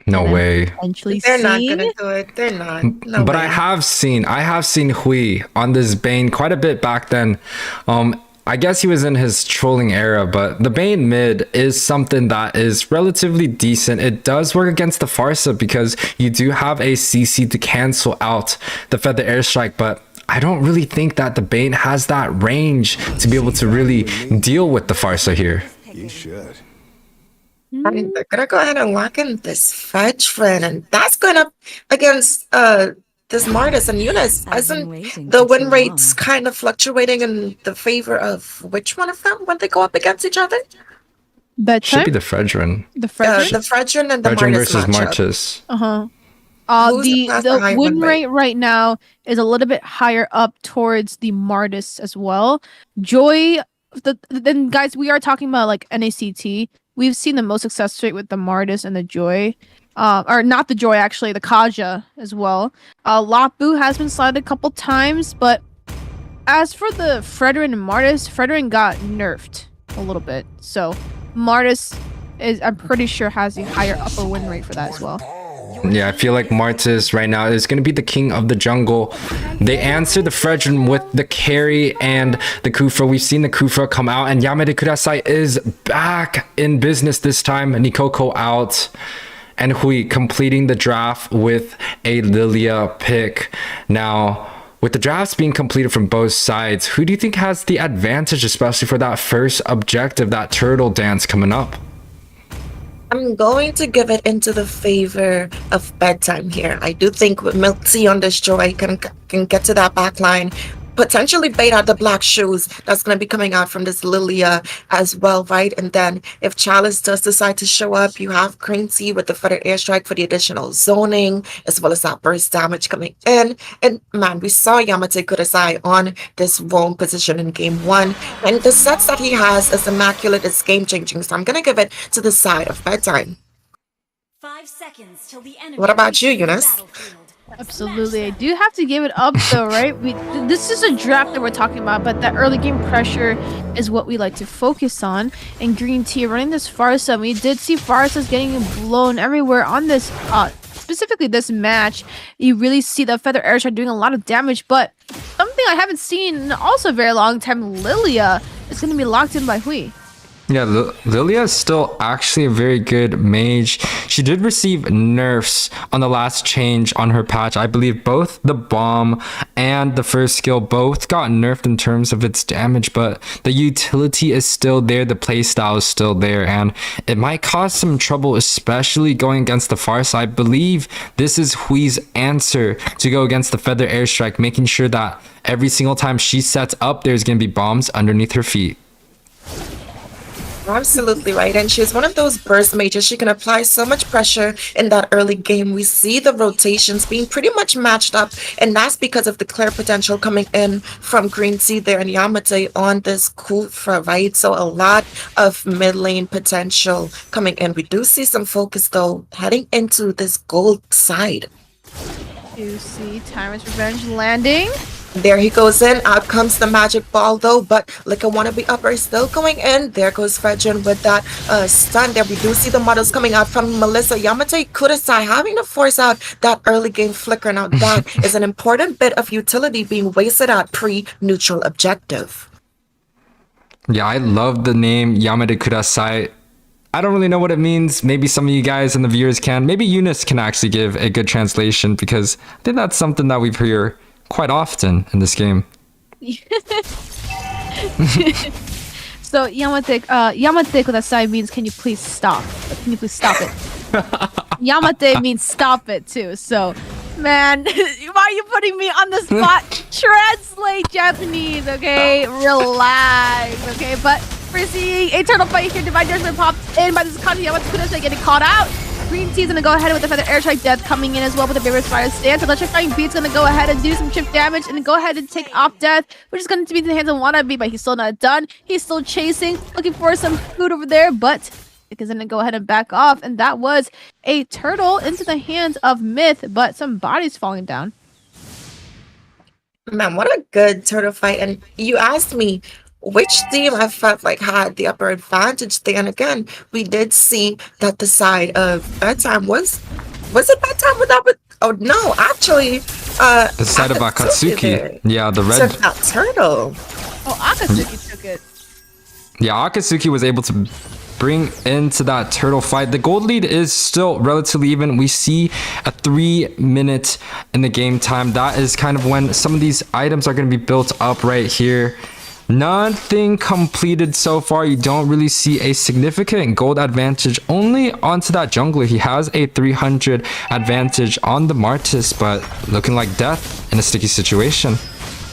No way. They're not gonna do it. They're not. No but way. I have seen YUWEI on this Bane quite a bit back then. I guess he was in his trolling era, but the Bane mid is something that is relatively decent. It does work against the Farsa because you do have a CC to cancel out the Feather Airstrike, but I don't really think that the Bane has that range to be able to really deal with the Farsa here. You should. I mean, they're gonna go ahead and lock in this fetch friend, and that's going up against this Martis and Eunice. Isn't the win rates kind of fluctuating in the favor of which one of them when they go up against each other? Should be the Fredrin. The Fredrin? The Fredrin and the Fredrin Martis versus matchup. Martis. The win rate right now is a little bit higher up towards the Martis as well. Joy, then guys, we are talking about like NACT. We've seen the most success rate with the Martis and the Joy. Or not the Joy, actually, the Kaja as well. Lapu has been slotted a couple times, but as for the Fredrin and Martis, Fredrin got nerfed a little bit. So Martis is, I'm pretty sure, has a higher upper win rate for that as well. Yeah, I feel like Martis right now is going to be the king of the jungle. They answer the Fredrin with the carry and the Kufra. We've seen the Kufra come out, and Yamete Kudasai is back in business this time. Nikoko out, and Hui completing the draft with a Lilia pick. Now, with the drafts being completed from both sides, who do you think has the advantage, especially for that first objective, that turtle dance coming up? I'm going to give it into the favor of bedtime here. I do think with Milk Tea on Destroy can get to that back line, potentially bait out the black shoes that's going to be coming out from this Lilia as well, right? And then if Chalice does decide to show up, you have Green Tea with the Feather Airstrike for the additional zoning, as well as that burst damage coming in. And man, we saw Yamete Kudasai on this roam position in game 1. And the sets that he has is immaculate, it's game-changing. So I'm going to give it to the side of bedtime. 5 seconds till the enemy. What about you, reaches the Eunice? battlefield. Absolutely. I do have to give it up though, right? This is a draft that we're talking about, but that early game pressure is what we like to focus on. And Green Tea running this Farsa, we did see Farsa's getting blown everywhere on this, specifically this match. You really see the Feather Airstrike doing a lot of damage, but something I haven't seen in also a very long time, Lilia is going to be locked in by Hui. Yeah, Lilia is still actually a very good mage. She did receive nerfs on the last change on her patch. I believe both the bomb and the first skill both got nerfed in terms of its damage, but the utility is still there, the playstyle is still there, and it might cause some trouble, especially going against the Farsa. I believe this is Hui's answer to go against the Feather Airstrike, making sure that every single time she sets up, there's going to be bombs underneath her feet. Absolutely right. And she's one of those burst mages. She can apply so much pressure in that early game. We see the rotations being pretty much matched up, and that's because of the clear potential coming in from Green Tea there and Yamete on this Kufra, right? So a lot of mid lane potential coming in. We do see some focus though heading into this gold side. You see Tyrant's Revenge landing. There he goes in. Out comes the magic ball though, but Lika Wannabe Upper still going in. There goes Fredrin with that stun there. We do see the models coming out from Melissa. Yamete Kudasai having to force out that early game flicker. Now that is an important bit of utility being wasted at pre-neutral objective. Yeah, I love the name Yamete Kudasai. I don't really know what it means. Maybe some of you guys and the viewers can. Maybe Eunice can actually give a good translation, because I think that's something that we've heard quite often in this game. So Yamete Kudasai means can you please stop? Can you please stop it? Yamate means stop it too. So, man, why are you putting me on the spot? Translate Japanese, okay? Relax, okay? But we're seeing a turtle fight here. Divine Judgment popped in by this Kanji Yamete Kudasai getting caught out. Green Tea's gonna go ahead with the Feather Airstrike Death coming in as well with the Beaver's Fire Stance. Electrifying Beat's gonna go ahead and do some chip damage and go ahead and take off Death, which is going to be in the hands of Wannabe, but he's still not done. He's still chasing, looking for some food over there, but it is gonna go ahead and back off, and that was a turtle into the hands of Myth, but some bodies falling down. Man, what a good turtle fight. And you asked me which team I felt like had the upper advantage there. And again, we did see that the side of Bedtime was it Bedtime without oh no, actually The side of Akatsuki. Yeah, the red took that turtle. Oh, Akatsuki took it. Yeah, Akatsuki was able to bring into that turtle fight. The gold lead is still relatively even. We see a 3 minute in the game time. That is kind of when some of these items are going to be built up right here. Nothing completed so far. You don't really see a significant gold advantage only onto that jungler. He has a 300 advantage on the Martis, but looking like death in a sticky situation.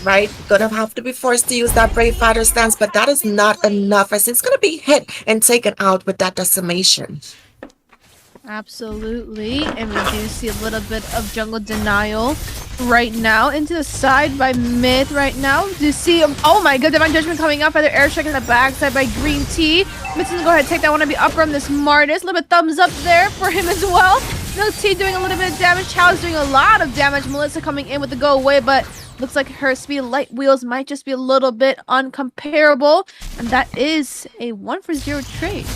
Right, gonna have to be forced to use that Brave Fighter stance, but that is not enough as it's gonna be hit and taken out with that decimation. Absolutely, and we do see a little bit of jungle denial right now into the side by Myth right now. Do see, oh my god, Divine Judgment coming up by the airstrike in the backside by Green Tea. Myth's gonna go ahead and take that one to be up from this Martis. A little bit thumbs up there for him as well. Milk Tea doing a little bit of damage. Chow's doing a lot of damage. Melissa coming in with the go away, but Looks like her speed light wheels might just be a little bit uncomparable, and that is a 1-for-0 trade.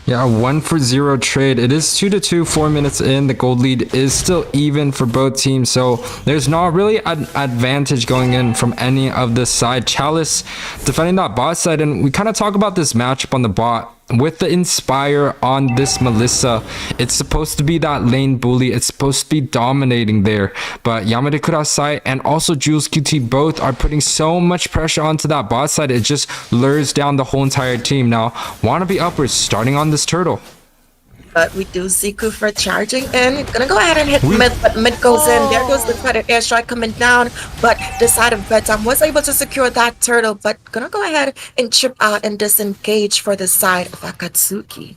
Yeah, 1-for-0 trade. It is 2-2, 4 minutes in. The gold lead is still even for both teams, so there's not really an advantage going in from any of the side. Chalice defending that bot side, and we kind of talk about this matchup on the bot. With the Inspire on this Melissa, it's supposed to be that lane bully. It's supposed to be dominating there. But Yamada Kurasai and also Jules QT both are putting so much pressure onto that bot side. It just lures down the whole entire team. Now, Wannabe uppers starting on this turtle. But we do see Kufra charging in. Gonna go ahead and hit mid, but mid goes in. There goes the credit airstrike coming down. But the side of Bedtime was able to secure that turtle. But gonna go ahead and chip out and disengage for the side of Akatsuki.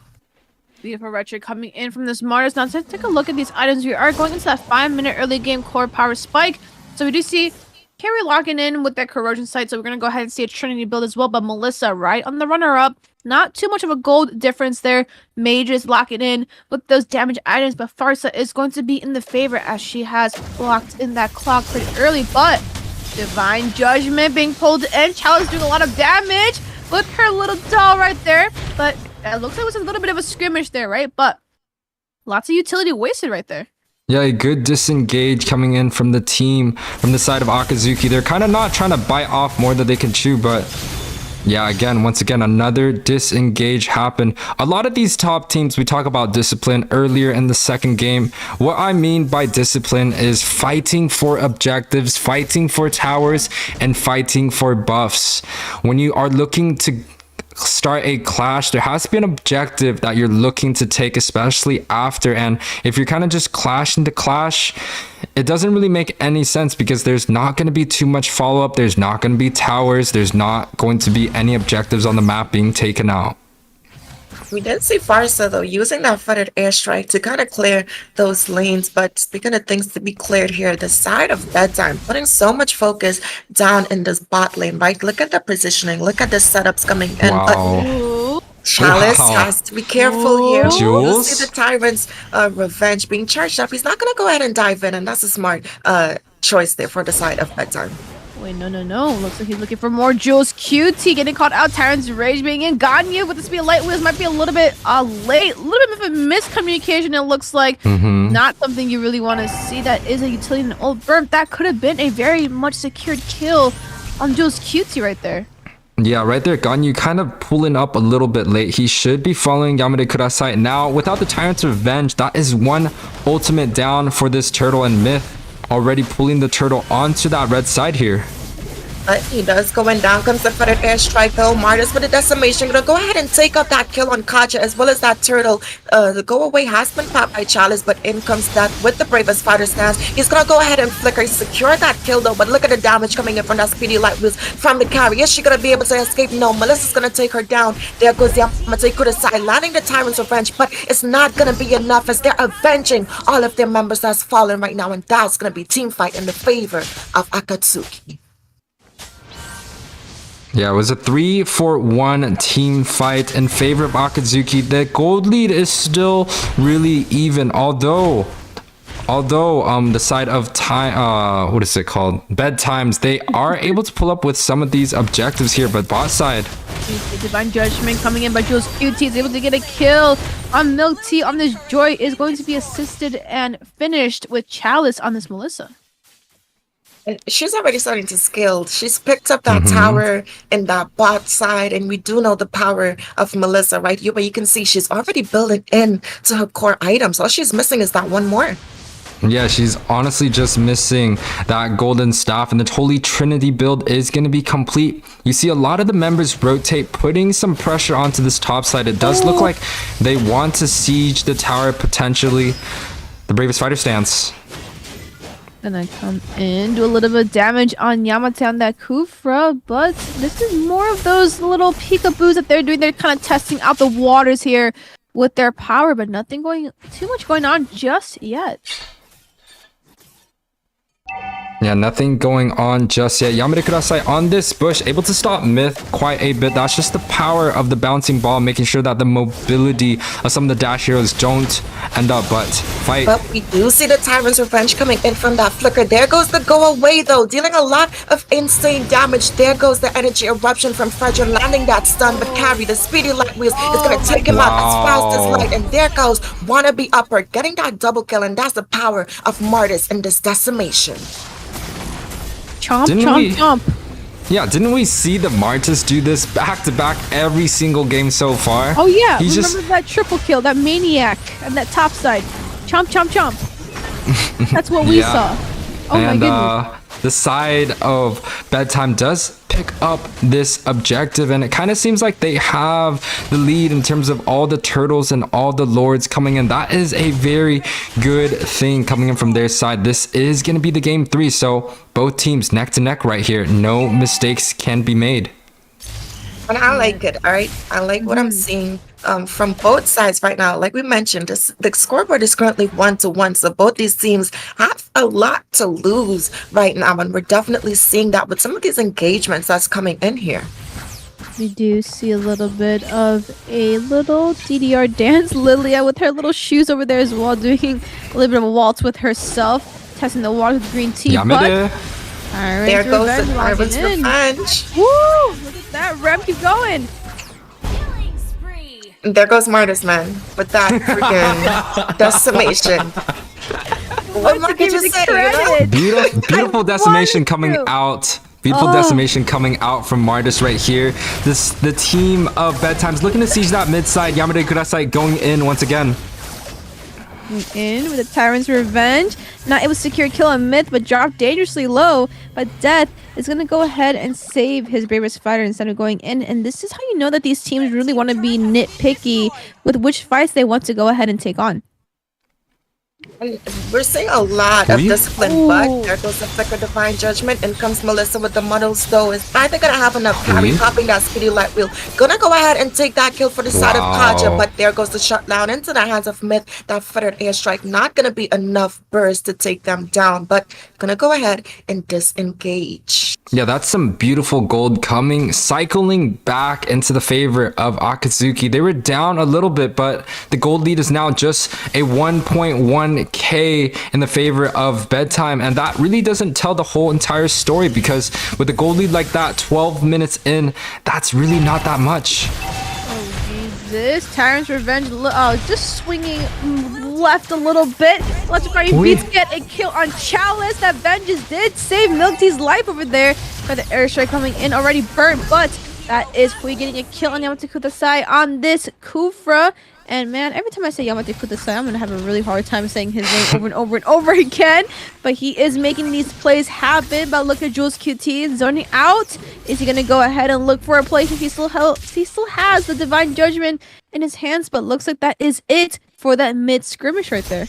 Beautiful retro coming in from this Mars. Now, let's take a look at these items. We are going into that 5-minute early game core power spike. So we do see Carrie locking in with that corrosion site. So we're gonna go ahead and see a Trinity build as well. But Melissa right on the runner-up. Not too much of a gold difference there. Mage is locking in with those damage items, but Farsa is going to be in the favor as she has locked in that clock pretty early. But Divine Judgment being pulled in. Chalice doing a lot of damage with her little doll right there. But it looks like it was a little bit of a skirmish there, right? But lots of utility wasted right there. Yeah, a good disengage coming in from the team, from the side of Akazuki. They're kind of not trying to bite off more than they can chew, but yeah, once again, another disengage happened. A lot of these top teams, we talk about discipline earlier in the second game. What I mean by discipline is fighting for objectives, fighting for towers, and fighting for buffs. When you are looking to start a clash, there has to be an objective that you're looking to take, especially after. And if you're kind of just clashing to clash, it doesn't really make any sense because there's not going to be too much follow-up. There's not going to be towers. There's not going to be any objectives on the map being taken out. We did see Farsa, though, using that footed airstrike to kind of clear those lanes. But speaking of things to be cleared here, the side of Bedtime putting so much focus down in this bot lane, right? Look at the positioning. Look at the setups coming in. Wow. Chalice has to be careful here. Jules? You see the Tyrant's revenge being charged up. He's not going to go ahead and dive in, and that's a smart choice there for the side of Bedtime. Wait, no. Looks like he's looking for more Jules QT getting caught out. Tyrant's Rage being in. Ganyu with the speed of light wheels might be a little bit late. A little bit of a miscommunication, it looks like. Not something you really want to see. That is a utility in an old burp. That could have been a very much secured kill on Jules QT right there. Yeah, right there, Ganyu kind of pulling up a little bit late. He should be following Yamada Kurasai. Now, without the Tyrant's Revenge, that is one ultimate down for this turtle, and Myth already pulling the turtle onto that red side here. But he does go in. Down comes the footed airstrike though. Martis with a decimation. Gonna go ahead and take up that kill on Kaja as well as that turtle. The go away has been popped by Chalice, but in comes that with the bravest fighter stance. He's gonna go ahead and flicker, secure that kill though. But look at the damage coming in from that speedy light wheels from the carry. Is she gonna be able to escape? No. Melissa's gonna take her down. There goes Yamada Kurasai landing the Tyrant's Revenge, but it's not gonna be enough as they're avenging all of their members that's fallen right now, and that's gonna be team fight in the favor of Akatsuki. Yeah, it was a 3-for-1 team fight in favor of Akatsuki. The gold lead is still really even, although the side of time, what is it called? Bedtimes, they are able to pull up with some of these objectives here, but bot side. The Divine Judgment coming in by Jules QT is able to get a kill on Milk Tea on this Joy is going to be assisted and finished with Chalice on this Melissa. And she's already starting to scale. She's picked up that tower in that bot side, and we do know the power of Melissa, right? But you can see she's already building in to her core items. All she's missing is that one more. Yeah, she's honestly just missing that golden staff, and the Holy Trinity build is going to be complete. You see a lot of the members rotate, putting some pressure onto this top side. It does look like they want to siege the tower potentially. The bravest fighter stance. Gonna come in, do a little bit of damage on Yamata on that Kufra, but this is more of those little peekaboos that they're doing. They're kind of testing out the waters here with their power, but nothing too much going on just yet. Yeah, nothing going on just yet. Yamete Kudasai on this bush, able to stop Myth quite a bit. That's just the power of the bouncing ball, making sure that the mobility of some of the dash heroes don't end up but fight. But we do see the Tyrant's Revenge coming in from that flicker. There goes the go away though, dealing a lot of insane damage. There goes the energy eruption from Fredrin, landing that stun, but Carry, the speedy light wheels, is gonna take him out as fast as light. And there goes Wannabe Upper, getting that double kill, and that's the power of Martis in this decimation. Chomp, chomp, chomp. Yeah, didn't we see the Martis do this back to back every single game so far? Oh yeah, He's remember that triple kill, that maniac, and that top side. Chomp, chomp, chomp. That's what we saw. Oh my goodness. The side of Bedtime does pick up this objective, and it kind of seems like they have the lead in terms of all the turtles and all the lords coming in. That is a very good thing coming in from their side. This is going to be the game 3, so both teams neck to neck right here. No mistakes can be made. And I like it, all right? I like what I'm seeing from both sides right now. Like we mentioned, the scoreboard is currently 1-1, so both these teams have a lot to lose right now, and we're definitely seeing that with some of these engagements that's coming in here. We do see a little bit of a little DDR dance. Lilia with her little shoes over there as well, doing a little bit of a waltz with herself, testing the water with green tea. Yamete. There goes the Tyrant's Revenge. Woo! Look at that, Rem, keep going. And there goes Martis, man, with that freaking decimation. What more could you say, you know? Beautiful decimation coming out. Beautiful decimation coming out from Martis right here. The team of Bedtime's looking to siege that mid side. Yamete Kudasai going in once again. In with the Tyrant's Revenge. Not able to secure kill on Myth, but dropped dangerously low. But Death is going to go ahead and save his bravest fighter instead of going in. And this is how you know that these teams really want to be nitpicky with which fights they want to go ahead and take on. And we're seeing a lot of discipline, but there goes the Flicker Divine Judgment. In comes Melissa with the muddles, though. Is either gonna have enough carry, popping that speedy light wheel. Gonna go ahead and take that kill for the side of Kaja, but there goes the shutdown into the hands of Myth. That fettered airstrike, not gonna be enough burst to take them down, but gonna go ahead and disengage. Yeah, that's some beautiful gold coming, cycling back into the favor of Akatsuki. They were down a little bit, but the gold lead is now just a 1.1k in the favor of Bedtime, and that really doesn't tell the whole entire story, because with a gold lead like that 12 minutes in, that's really not that much. This Tyrant's Revenge, just swinging left a little bit. Electrifying Beats get a kill on Chalice. That Vengeance did save Milk Tea's life over there. Got the airstrike coming in, already burnt, but that is Hui getting a kill on Yamete Kudasai on this Kufra. And man, every time I say Yamete Kudasai, I'm gonna have a really hard time saying his name over and over and over again. But he is making these plays happen. But look at Jules QT zoning out. Is he gonna go ahead and look for a place if he still has the Divine Judgment in his hands? But looks like that is it for that mid skirmish right there.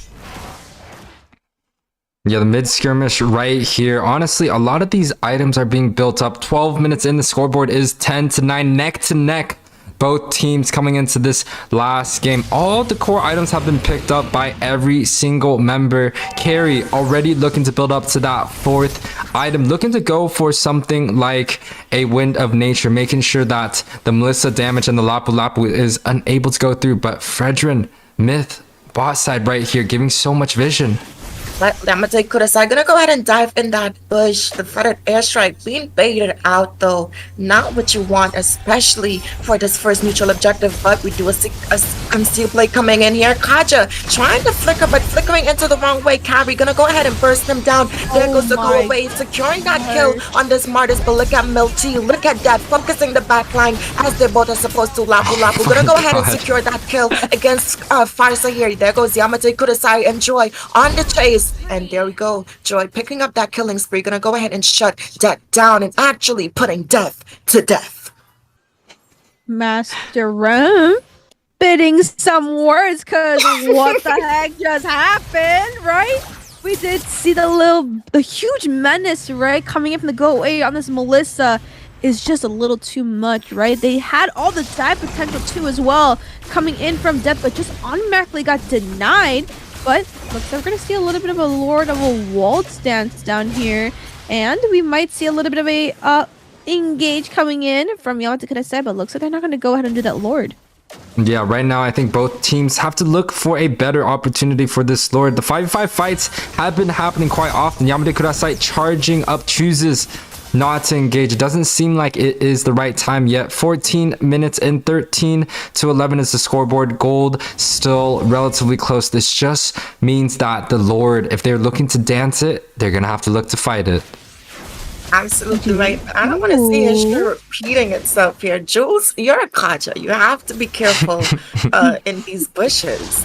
Yeah, the mid skirmish right here. Honestly, a lot of these items are being built up. 12 minutes in, the scoreboard is 10-9, neck to neck. Both teams coming into this last game. All the core items have been picked up by every single member. Carry already looking to build up to that 4th item. Looking to go for something like a Wind of Nature, making sure that the Melissa damage and the Lapu Lapu is unable to go through. But Fredrin, Myth, bot side right here, giving so much vision. Yamete Kudasai gonna go ahead and dive in that bush. The fettered airstrike being baited out, though. Not what you want, especially for this first neutral objective. But we do a conceal play coming in here. Kaja trying to flicker, but flickering into the wrong way. Carry gonna go ahead and burst him down. There goes the go away, securing that kill on this Martis. But look at Milty, look at that, focusing the backline as they both are supposed to. Lapu Lapu gonna go ahead and secure that kill against Farsa here. There goes Yamete Kudasai and Joy on the chase. And there we go. Joy picking up that killing spree. Gonna go ahead and shut Death down and actually putting Death to death. Master Rem spitting some words, because what the heck just happened, right? We did see the huge menace, right? Coming in from the go away on this Melissa is just a little too much, right? They had all the dive potential too as well, coming in from Death, but just automatically got denied. but looks like we're gonna see a little bit of a Lord of a Waltz dance down here, and we might see a little bit of a engage coming in from Yamato Kudasai, but looks like they're not gonna go ahead and do that Lord. Yeah, right now I think both teams have to look for a better opportunity for this Lord. The 5v5 fights have been happening quite often. Yamada Kudasai charging up, chooses not to engage. It doesn't seem like it is the right time yet. 14 minutes and 13-11 is the scoreboard. Gold still relatively close. This just means that the Lord, if they're looking to dance it, they're gonna have to look to fight it. Absolutely right. I don't want to see history repeating itself here. Jules, you're a Kaja. You have to be careful in these bushes.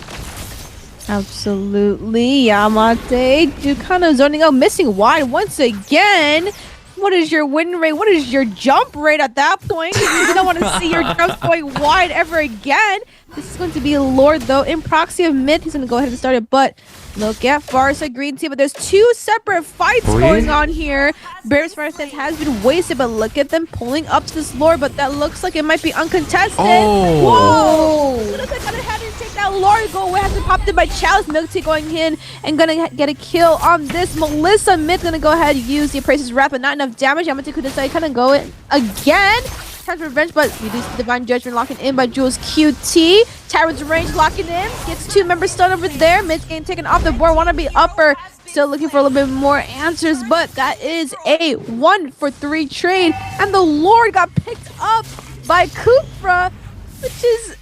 Absolutely. Yamate, you kind of zoning out, missing wide once again. What is your win rate? What is your jump rate at that point? You don't want to see your jumps going wide ever again. This is going to be Lord, though. In proxy of mid, he's going to go ahead and start it. But look at Farsa Green Team. But there's two separate fights going on here. Bear's Farsa has been wasted, but look at them pulling up to this Lord. But that looks like it might be uncontested. Oh. Whoa! Looks like gonna have to take that Lord. Go away. Has been popped in by Chalice. Milk Tea going in and gonna get a kill on this. Melissa Mid gonna go ahead and use the Appraiser's Wrap, but not enough damage. Yamate Kudasai kind of go in again. Tries revenge, but we do see Divine Judgment locking in by Jules QT. Tyrant's range locking in. Gets two members stunned over there. Mid's getting taken off the board. Wanna be upper. Still looking for a little bit more answers, but that is a 1-for-3 trade. And the Lord got picked up by Kufra, which is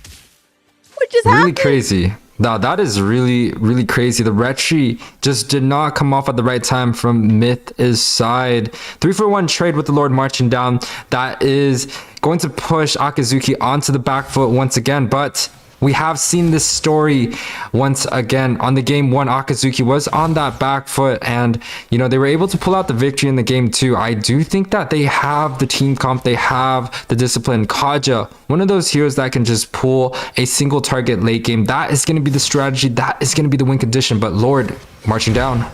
really happening. crazy. Now that is really crazy. The retry just did not come off at the right time from Myth's side. 3-for-1 trade with the Lord marching down. That is going to push Akazuki onto the back foot once again, but we have seen this story once again. On the game one, Akazuki was on that back foot, and you know, they were able to pull out the victory in the game two. I do think that they have the team comp, they have the discipline. Kaja, one of those heroes that can just pull a single target late game. That is going to be the strategy, that is going to be the win condition. But Lord marching down.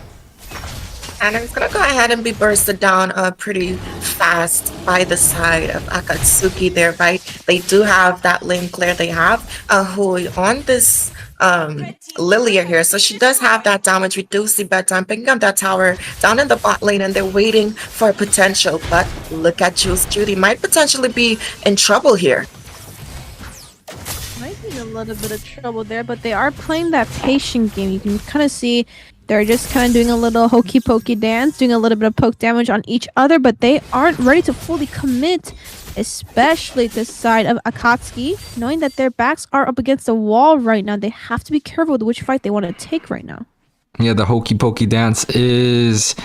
And it's going to go ahead and be bursted down pretty fast by the side of Akatsuki there, right? They do have that lane clear. They have Hui on this Lilia here. So she does have that damage. We do see Bedtime picking up that tower down in the bot lane, and they're waiting for potential. But look at Jules Judy. Might potentially be in trouble here. Might be in a little bit of trouble there, but they are playing that patient game. You can kind of see they're just kind of doing a little hokey pokey dance, doing a little bit of poke damage on each other, but they aren't ready to fully commit, especially this side of Akatsuki, knowing that their backs are up against the wall right now. They have to be careful with which fight they want to take right now. Yeah, the hokey pokey dance is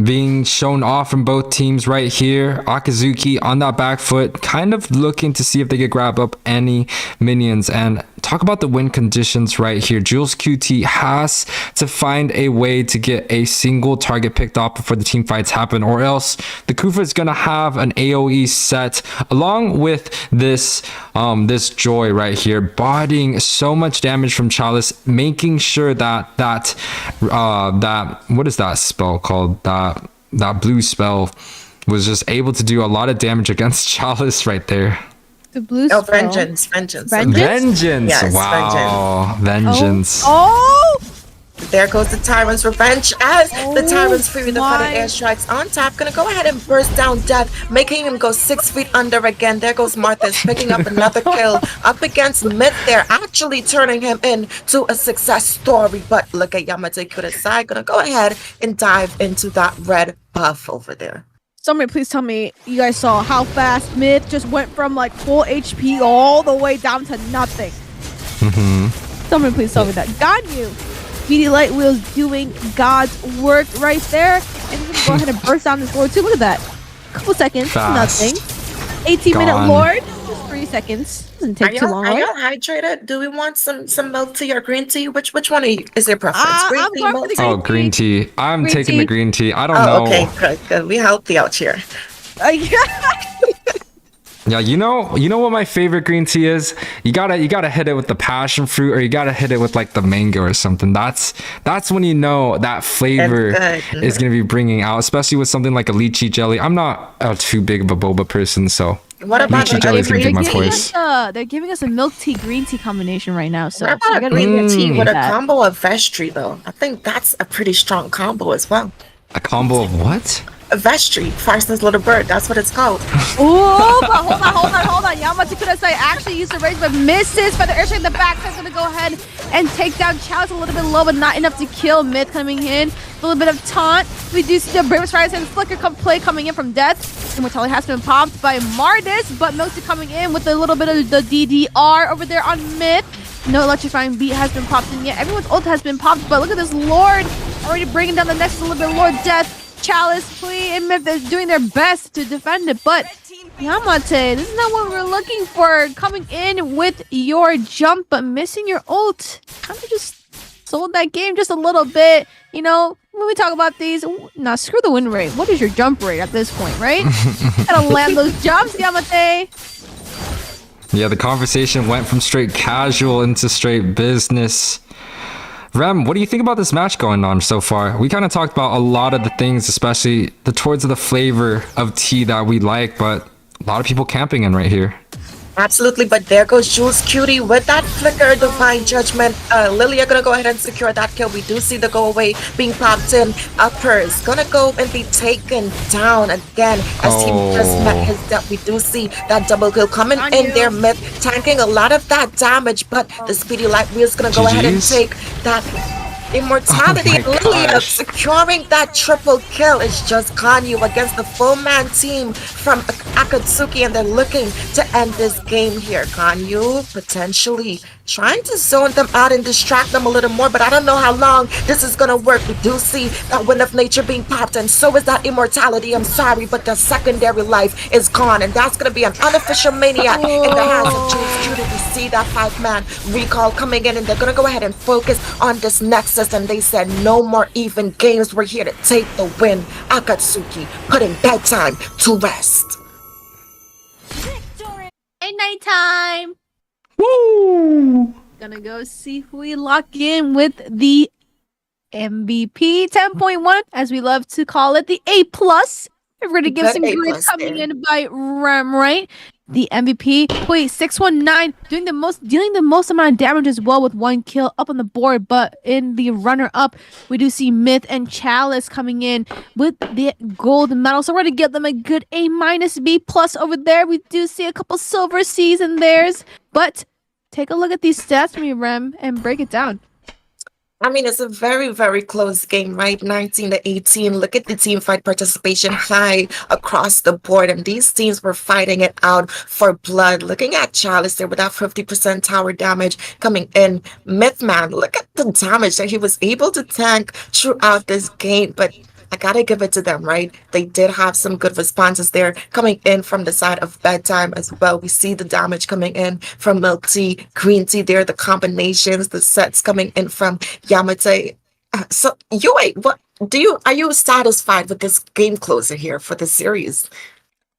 being shown off from both teams right here. Akazuki on that back foot, kind of looking to see if they could grab up any minions. And talk about the win conditions right here. Jules QT has to find a way to get a single target picked off before the team fights happen, or else the Kufa is going to have an AoE set along with this this Joy right here, bodying so much damage from Chalice, making sure that what is that spell called, that blue spell was just able to do a lot of damage against Chalice right there. The blue spell. Vengeance. Vengeance. Yes, wow. Vengeance. Oh! There goes the Tyrant's Revenge as the Tyrant's free with the my. Fetid Airstrikes on tap. Gonna go ahead and burst down Death, making him go 6 feet under again. There goes Marthas picking up another kill up against Myth there, actually turning him into a success story. But look at Yamate Kudasai, gonna go ahead and dive into that red buff over there. Somebody please tell me you guys saw how fast Myth just went from like full HP all the way down to nothing. Somebody please tell me that. God knew. BD Light Wheels doing God's work right there. And he's gonna go ahead and burst down this Lord too. Look at that. Couple seconds, Fast. nothing. 18-minute Gone. Lord, just 3 seconds. Doesn't take too long, Are right? y'all hydrated? Do we want some milk tea or green tea? Which one is your preference? I'm tea, going milk for the tea? Oh, green tea. I'm Green taking tea. the green tea. I don't Oh, know. okay, good. We healthy out here. Yeah, you know what my favorite green tea is? You gotta hit it with the passion fruit, or you gotta hit it with like the mango or something. That's when you know that flavor Good. is gonna be bringing out, especially with something like a lychee jelly. I'm not too big of a boba person, so What about Lychee the jelly's gonna green take my tea? place. They're giving us a milk tea green tea combination right now. So What I about gotta green tea with a that. combo of vestry though? I think that's a pretty strong combo as well. A combo of what? A vestry, Farston's little bird. That's what it's called. Oh, but hold on. Yamato Kudasai actually used the range, but misses. But the airstrike in the back is gonna go ahead and take down Chalice a little bit low, but not enough to kill. Myth coming in, a little bit of taunt. We do see the Bravest Riders and Flicker play coming in from Death. Immortality has been popped by Mardis, but Milty coming in with a little bit of the DDR over there on Myth. No electrifying beat has been popped in yet. Everyone's ult has been popped, but look at this Lord already bringing down the next little bit. Lord Death. Chalice, Flea, and Myth is doing their best to defend it, but Yamate, this is not what we're looking for. Coming in with your jump, but missing your ult. Kind of just sold that game just a little bit. You know, when we talk about these, nah, screw the win rate. What is your jump rate at this point, right? Gotta land those jumps, Yamate. Yeah, the conversation went from straight casual into straight business. Rem, what do you think about this match going on so far? We kind of talked about a lot of the things, especially the towards the flavor of tea that we like, but a lot of people camping in right here. Absolutely, but there goes Jules Cutie with that flicker, Divine Judgment. Lilia gonna go ahead and secure that kill. We do see the go away being popped in. Uppers gonna go and be taken down again as he just met his death. We do see that double kill coming in there, Myth tanking a lot of that damage, but the Speedy Light Wheel's gonna go ahead and take that immortality. Lilia securing that triple kill. It's just Kanyu against the full man team from Akatsuki, and they're looking to end this game here. Kanyu potentially trying to zone them out and distract them a little more, but I don't know how long this is gonna work. We do see that Wind of Nature being popped, and so is that immortality. I'm sorry, but the secondary life is gone, and that's gonna be an unofficial maniac in the hands of Jules Judy. We see that 5-man recall coming in, and they're gonna go ahead and focus on this Nexus, and they said no more even games. We're here to take the win. Akatsuki putting bedtime to rest. Hey, nighttime. Woo! Gonna go see who we lock in with the MVP 10.1, as we love to call it, the A+. We're gonna give some grades coming in by Rem, right? The MVP, wait, 619, dealing the most amount of damage as well with 1 kill up on the board. But in the runner-up, we do see Myth and Chalice coming in with the gold medal. So we're gonna give them a good A- B+ over there. We do see a couple silver C's in theirs, but take a look at these stats from you, Rem, and break it down. I mean, it's a very, very close game, right? 19-18. Look at the team fight participation high across the board. And these teams were fighting it out for blood. Looking at Chalice there with that 50% tower damage coming in. Mythman, look at the damage that he was able to tank throughout this game. But I gotta give it to them, right? They did have some good responses there coming in from the side of Bedtime as well. We see the damage coming in from Milk Tea, Green Tea there, the combinations, the sets coming in from Yamate. So, YUWEI, are you satisfied with this game closer here for the series?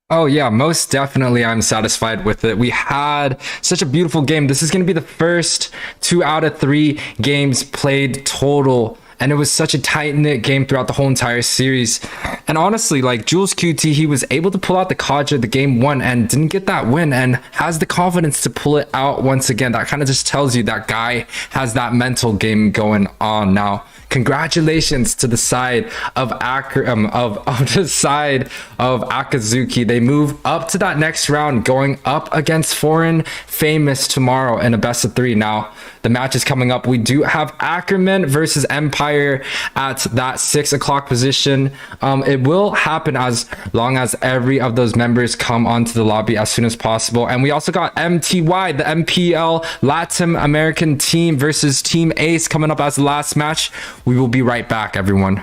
Oh yeah, most definitely I'm satisfied with it. We had such a beautiful game. This is going to be the first 2 out of 3 games played total. And it was such a tight-knit game throughout the whole entire series. And honestly, like Jules QT, he was able to pull out the Kaja the game 1 and didn't get that win and has the confidence to pull it out once again. That kind of just tells you that guy has that mental game going on now. Congratulations to the side of Akazuki. They move up to that next round, going up against Foreign Famous tomorrow in a best of 3. Now the match is coming up. We do have Ackerman versus Empire at that 6 o'clock position. It will happen as long as every of those members come onto the lobby as soon as possible. And we also got MTY, the MPL Latin American team versus Team Ace coming up as the last match. We will be right back, everyone.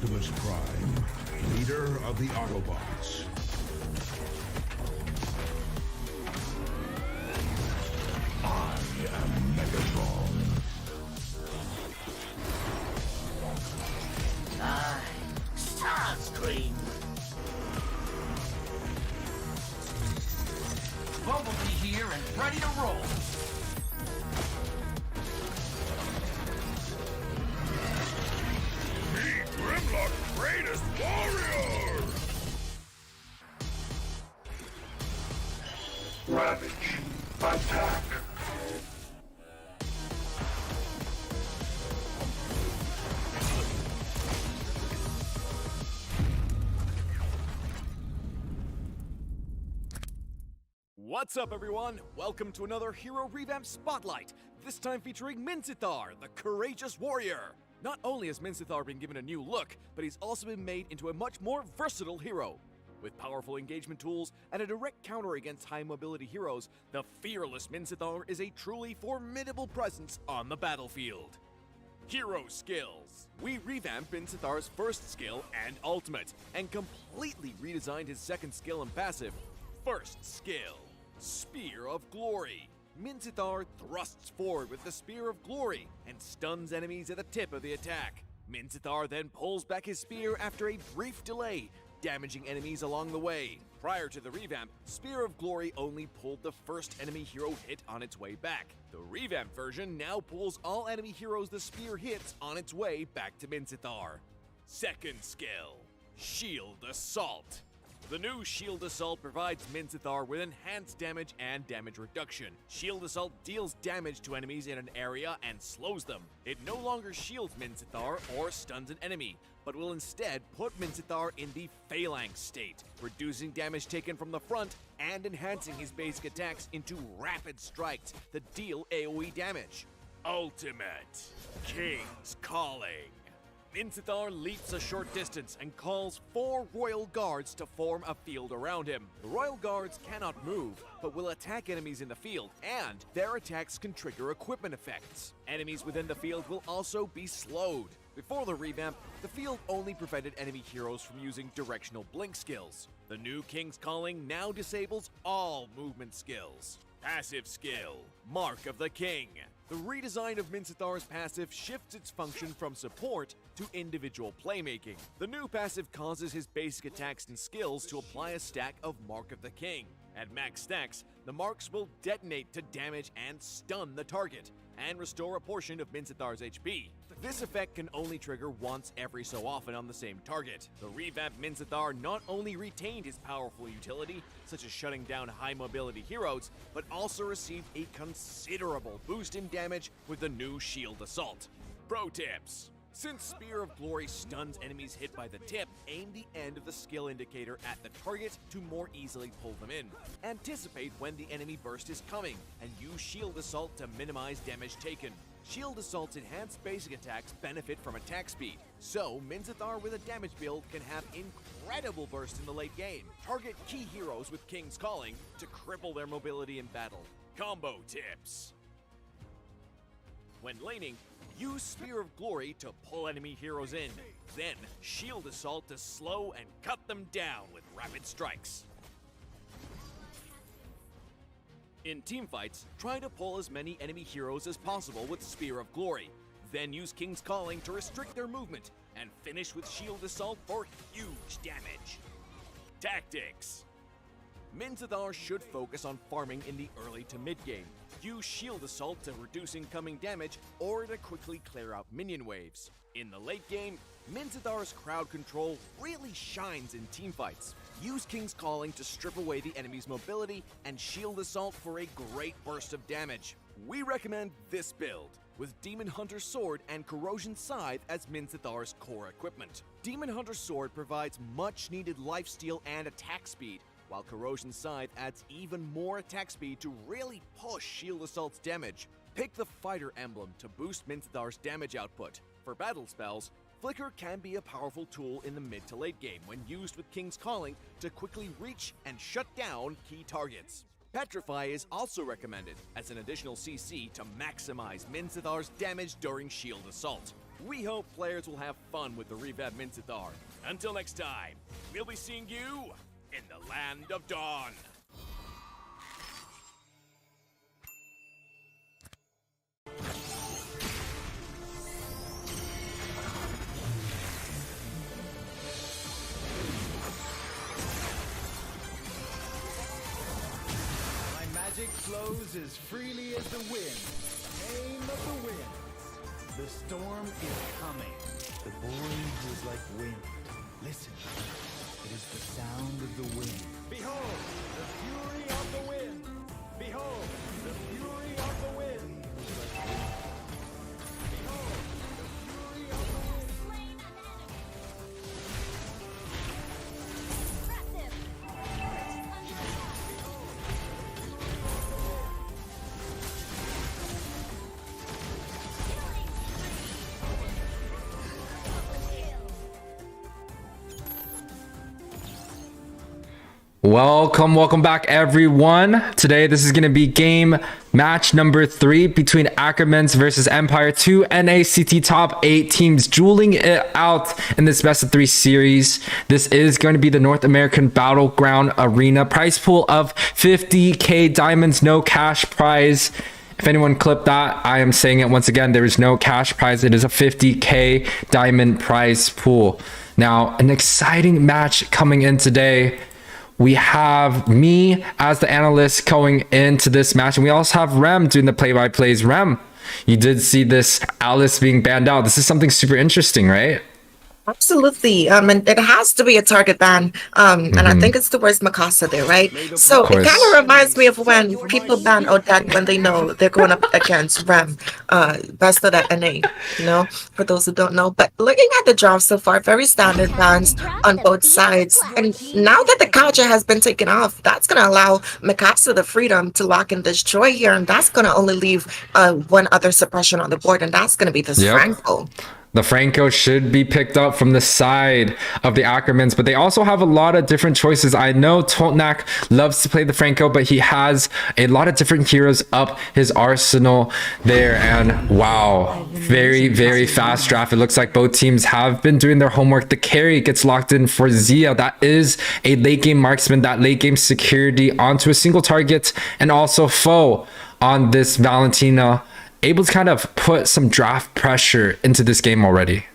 Optimus Prime, leader of the Autobots. I am Megatron. Starscream. Bumblebee here and ready to roll. Meet Grimlock's greatest warrior! Ravage, attack! What's up, everyone? Welcome to another Hero Revamp Spotlight, this time featuring Minzithar, the courageous warrior. Not only has Minzithar been given a new look, but he's also been made into a much more versatile hero. With powerful engagement tools and a direct counter against high-mobility heroes, the fearless Minzithar is a truly formidable presence on the battlefield. Hero Skills. We revamped Minzithar's first skill and ultimate, and completely redesigned his second skill and passive. First skill, Spear of Glory. Minzithar thrusts forward with the Spear of Glory and stuns enemies at the tip of the attack. Minzithar then pulls back his spear after a brief delay, damaging enemies along the way. Prior to the revamp, Spear of Glory only pulled the first enemy hero hit on its way back. The revamped version now pulls all enemy heroes the spear hits on its way back to Minzithar. Second skill, Shield Assault. The new Shield Assault provides Minzithar with enhanced damage and damage reduction. Shield Assault deals damage to enemies in an area and slows them. It no longer shields Minzithar or stuns an enemy, but will instead put Minzithar in the Phalanx state, reducing damage taken from the front and enhancing his basic attacks into rapid strikes that deal AoE damage. Ultimate King's Calling. Minzithar leaps a short distance and calls 4 Royal Guards to form a field around him. The Royal Guards cannot move, but will attack enemies in the field, and their attacks can trigger equipment effects. Enemies within the field will also be slowed. Before the revamp, the field only prevented enemy heroes from using directional blink skills. The new King's Calling now disables all movement skills. Passive skill, Mark of the King. The redesign of Minzithar's passive shifts its function from support to individual playmaking. The new passive causes his basic attacks and skills to apply a stack of Mark of the King. At max stacks, the marks will detonate to damage and stun the target, and restore a portion of Minzithar's HP. This effect can only trigger once every so often on the same target. The revamped Minzithar not only retained his powerful utility, such as shutting down high-mobility heroes, but also received a considerable boost in damage with the new Shield Assault. Pro tips. Since Spear of Glory stuns enemies hit by the tip, aim the end of the skill indicator at the target to more easily pull them in. Anticipate when the enemy burst is coming, and use Shield Assault to minimize damage taken. Shield Assault's enhanced basic attacks benefit from attack speed, so Minzithar with a damage build can have incredible burst in the late game. Target key heroes with King's Calling to cripple their mobility in battle. Combo tips. When laning, use Spear of Glory to pull enemy heroes in, then Shield Assault to slow and cut them down with rapid strikes. In teamfights, try to pull as many enemy heroes as possible with Spear of Glory, then use King's Calling to restrict their movement, and finish with Shield Assault for huge damage. Tactics. Minzithar should focus on farming in the early to mid game. Use Shield Assault to reduce incoming damage or to quickly clear out minion waves. In the late game, Minzithar's crowd control really shines in teamfights. Use King's Calling to strip away the enemy's mobility and Shield Assault for a great burst of damage. We recommend this build, with Demon Hunter's Sword and Corrosion Scythe as Minzithar's core equipment. Demon Hunter's Sword provides much needed lifesteal and attack speed, while Corrosion Scythe adds even more attack speed to really push Shield Assault's damage. Pick the Fighter emblem to boost Minzithar's damage output. For battle spells, Flicker can be a powerful tool in the mid to late game when used with King's Calling to quickly reach and shut down key targets. Petrify is also recommended as an additional CC to maximize Minzithar's damage during Shield Assault. We hope players will have fun with the Revamp Minzithar. Until next time, we'll be seeing you in the Land of Dawn. My magic flows as freely as the wind. Name of the winds. The storm is coming. The void is like wind. Listen. It is the sound of the wind. Behold, the fury of the wind. Behold, the fury of the wind. Behold, the fury of the wind. Slain an enemy. Impressive. Under attack. Killing Welcome back everyone. Today this is going to be game match number 3 between Ackermans versus Empire, 2 NACT top 8 teams dueling it out in this best of 3 series. This is going to be the North American Battleground Arena. Prize pool of 50k diamonds, no cash prize. If anyone clipped that, I am saying it once again, there is no cash prize. It is a 50k diamond prize pool. Now, an exciting match coming in today. We have me as the analyst going into this match, and we also have Rem doing the play-by-plays. Rem, you did see this Alice being banned out. This is something super interesting, right? Absolutely. And it has to be a target ban. And I think it's the worst Mikasa there, right? So it kind of reminds me of when people ban Odette when they know they're going up against Rem, best of the NA, for those who don't know. But looking at the draft so far, very standard bans on both sides. And now that the culture has been taken off, that's going to allow Mikasa the freedom to lock and destroy here. And that's going to only leave one other suppression on the board, and that's going to be this Franco. The Franco should be picked up from the side of the Ackermans, but they also have a lot of different choices. I know Toltnak loves to play the Franco, but he has a lot of different heroes up his arsenal there. And wow, very fast draft. It looks like both teams have been doing their homework. The carry gets locked in for Zia. That is a late game marksman, that late game security onto a single target, and also foe on this Valentina, able to kind of put some draft pressure into this game already.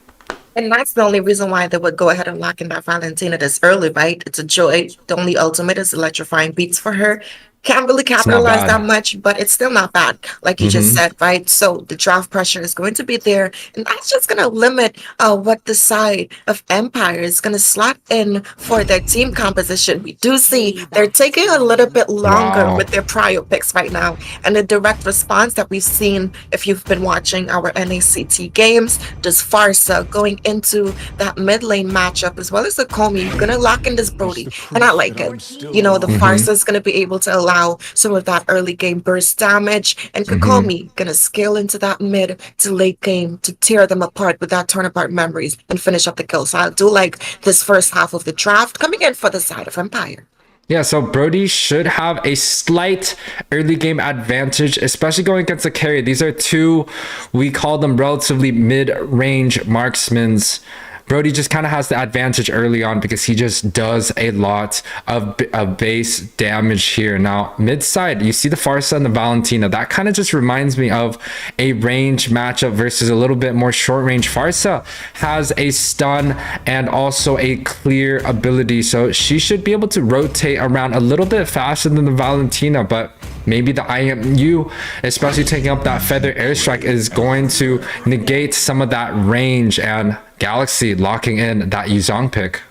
And that's the only reason why they would go ahead and lock in that Valentina this early, right? It's a joy. The only ultimate is electrifying beats for her. Can't really capitalize that much, but it's still not bad, like you just said, right? So the draft pressure is going to be there, and that's just going to limit what the side of Empire is going to slot in for their team composition. We do see they're taking a little bit longer with their prior picks right now, and the direct response that we've seen, if you've been watching our NACT games, does Farsa going into that mid lane matchup as well as the Komi, going to lock in this Brody, and I like it. The Farsa is going to be able to allow some of that early game burst damage, and Kokomi gonna scale into that mid to late game to tear them apart with that turn apart memories and finish up the kill. So I do like this first half of the draft coming in for the side of Empire. Yeah, so Brody should have a slight early game advantage, especially going against the carry. These are two, we call them relatively mid-range marksmans. Brody just kind of has the advantage early on because he just does a lot of base damage here. Now, mid side, you see the Farsa and the Valentina. That kind of just reminds me of a range matchup versus a little bit more short range. Farsa has a stun and also a clear ability, so she should be able to rotate around a little bit faster than the Valentina, but maybe the IMU, especially taking up that feather airstrike, is going to negate some of that range, and Galaxy locking in that Yuzong pick.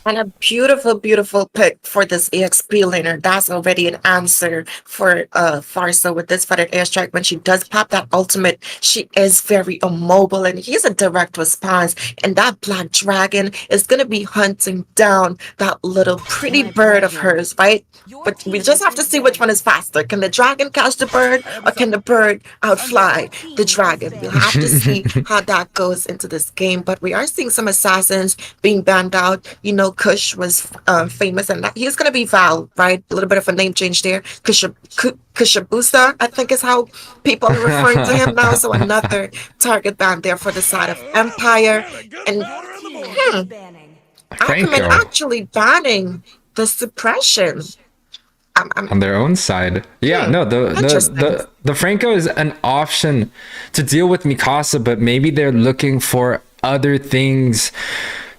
And a beautiful pick for this EXP laner. That's already an answer for Farsa with this feathered airstrike. When she does pop that ultimate, she is very immobile, and he's a direct response. And that black dragon is going to be hunting down that little pretty bird of hers, right? But we just have to see which one is faster. Can the dragon catch the bird, or can the bird outfly the dragon? We'll have to see how that goes into this game. But we are seeing some assassins being banned out. Kush was famous, and that he's gonna be Val, right? A little bit of a name change there. Kushabusa, I think is how people are referring to him now. So another target ban there for the side of Empire, and Ackerman Franco actually banning the suppression. on their own side. Yeah, no, the Franco is an option to deal with Mikasa, but maybe they're looking for other things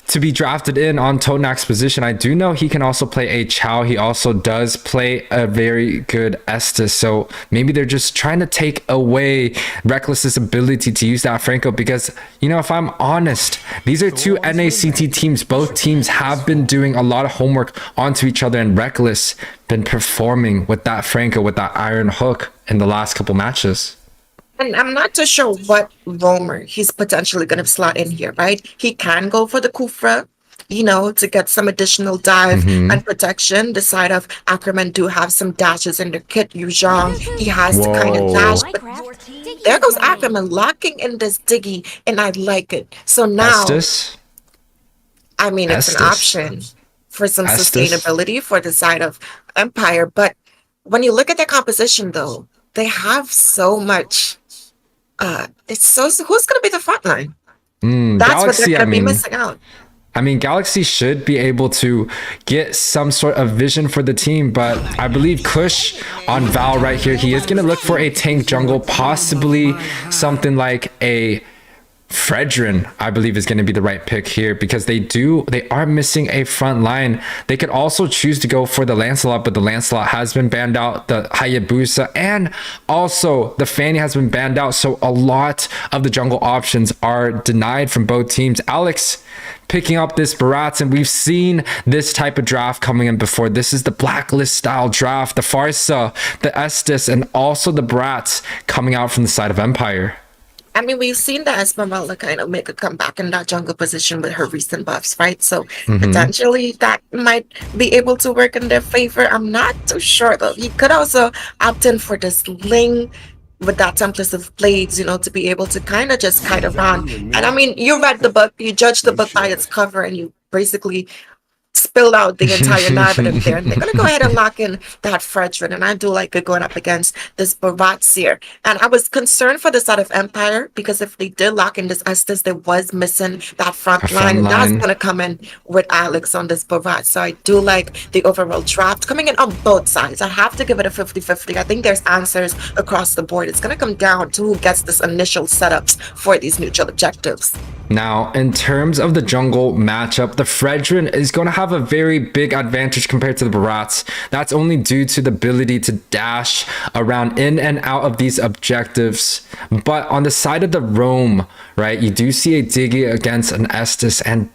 to be drafted in on Tonak's position. I do know he can also play a Chow. He also does play a very good Estes. So maybe they're just trying to take away Reckless's ability to use that Franco, because, you know, if I'm honest, these are two NACT teams. Both teams have been doing a lot of homework onto each other, and Reckless been performing with that Franco, with that Iron Hook in the last couple matches. And I'm not too sure what roamer he's potentially going to slot in here, right? He can go for the Kufra, you know, to get some additional dive and protection. The side of Ackerman do have some dashes in the kit. Yu Zhang, he has to kind of dash. But there goes Ackerman locking in this Diggy, and I like it. So now, Estes? I mean, it's an option for some sustainability for the side of Empire. But when you look at their composition, though, they have so much. It's so who's gonna be the front line? That's Galaxy, what they're gonna be missing out. I mean, Galaxy should be able to get some sort of vision for the team, but I believe Kush on Val right here, he is gonna look for a tank jungle, possibly something like a Fredrin, I believe, is going to be the right pick here, because they are missing a front line. They could also choose to go for the Lancelot, but the Lancelot has been banned out. The Hayabusa and also the Fanny has been banned out. So a lot of the jungle options are denied from both teams. Alex picking up this Barats, and we've seen this type of draft coming in before. This is the Blacklist style draft, the Farsa, the Estes, and also the Barats coming out from the side of Empire. I mean, we've seen the Esmeralda kind of make a comeback in that jungle position with her recent buffs, right? So potentially that might be able to work in their favor. I'm not too sure, though. He could also opt in for this Ling with that Templars of Blades, you know, to be able to kind of just kite around. And I mean, you read the book, you judge the book by its cover, and you basically spilled out the entire narrative there. And they're going to go ahead and lock in that Fredrin. And I do like it going up against this Barats here. And I was concerned for the side of Empire, because if they did lock in this Estes, there was missing that front line. And that's going to come in with Alex on this Barats. So I do like the overall draft coming in on both sides. I have to give it a 50-50. I think there's answers across the board. It's going to come down to who gets this initial setups for these mutual objectives. Now, in terms of the jungle matchup, the Fredrin is going to have a very big advantage compared to the Barats. That's only due to the ability to dash around in and out of these objectives. But on the side of the roam, right, you do see a Diggy against an Estes, and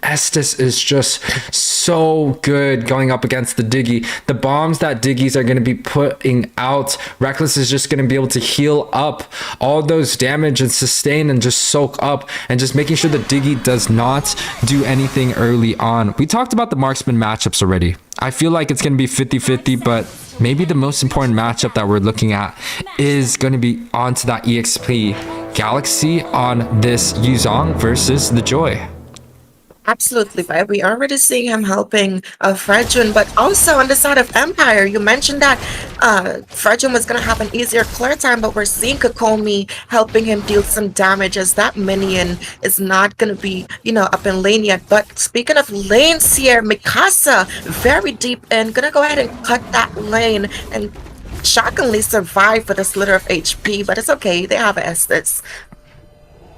Estes is just so good going up against the Diggy. The bombs that Diggies are going to be putting out, Reckless is just going to be able to heal up all those damage and sustain and just soak up, and just making sure the Diggy does not do anything early on. We talked about the marksman matchups already. I feel like it's going to be 50-50, but maybe the most important matchup that we're looking at is going to be onto that EXP Galaxy on this Yuzong versus the Joy. Absolutely, right. We already seeing him helping Fredrin, but also on the side of Empire, you mentioned that Fredrin was going to have an easier clear time, but we're seeing Kokomi helping him deal some damage, as that minion is not going to be, you know, up in lane yet. But speaking of lanes here, Mikasa very deep in, going to go ahead and cut that lane and shockingly survive with a slitter of HP, but it's okay. They have Estes.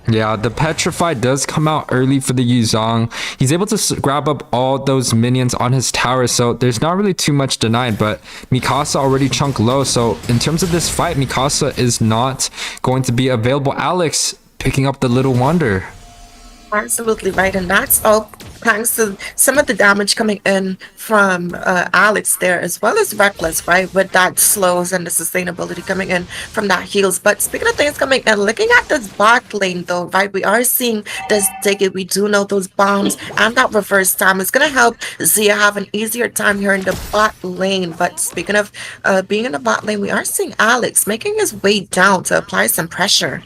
Yeah, the Petrify does come out early for the Yuzong. He's able to grab up all those minions on his tower, so there's not really too much denied, but Mikasa already chunk low, so in terms of this fight, Mikasa is not going to be available. Alex picking up the Little Wonder. Absolutely right, and that's all thanks to some of the damage coming in from Alex there, as well as Reckless, right, with that slows and the sustainability coming in from that heals. But speaking of things coming in, looking at this bot lane though, right, we are seeing this Diggy. We do know those bombs and that reverse time is going to help Zia have an easier time here in the bot lane. But speaking of being in the bot lane, we are seeing Alex making his way down to apply some pressure.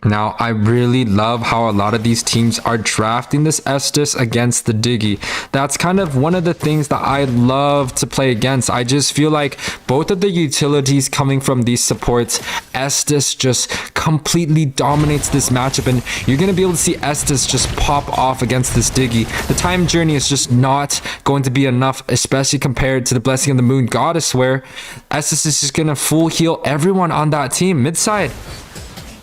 Now, I really love how a lot of these teams are drafting this Estus against the Diggy. That's kind of one of the things that I love to play against. I just feel like both of the utilities coming from these supports, Estus just completely dominates this matchup, and you're going to be able to see Estus just pop off against this Diggy. The time journey is just not going to be enough, especially compared to the Blessing of the Moon Goddess, where Estus is just going to full heal everyone on that team mid-side.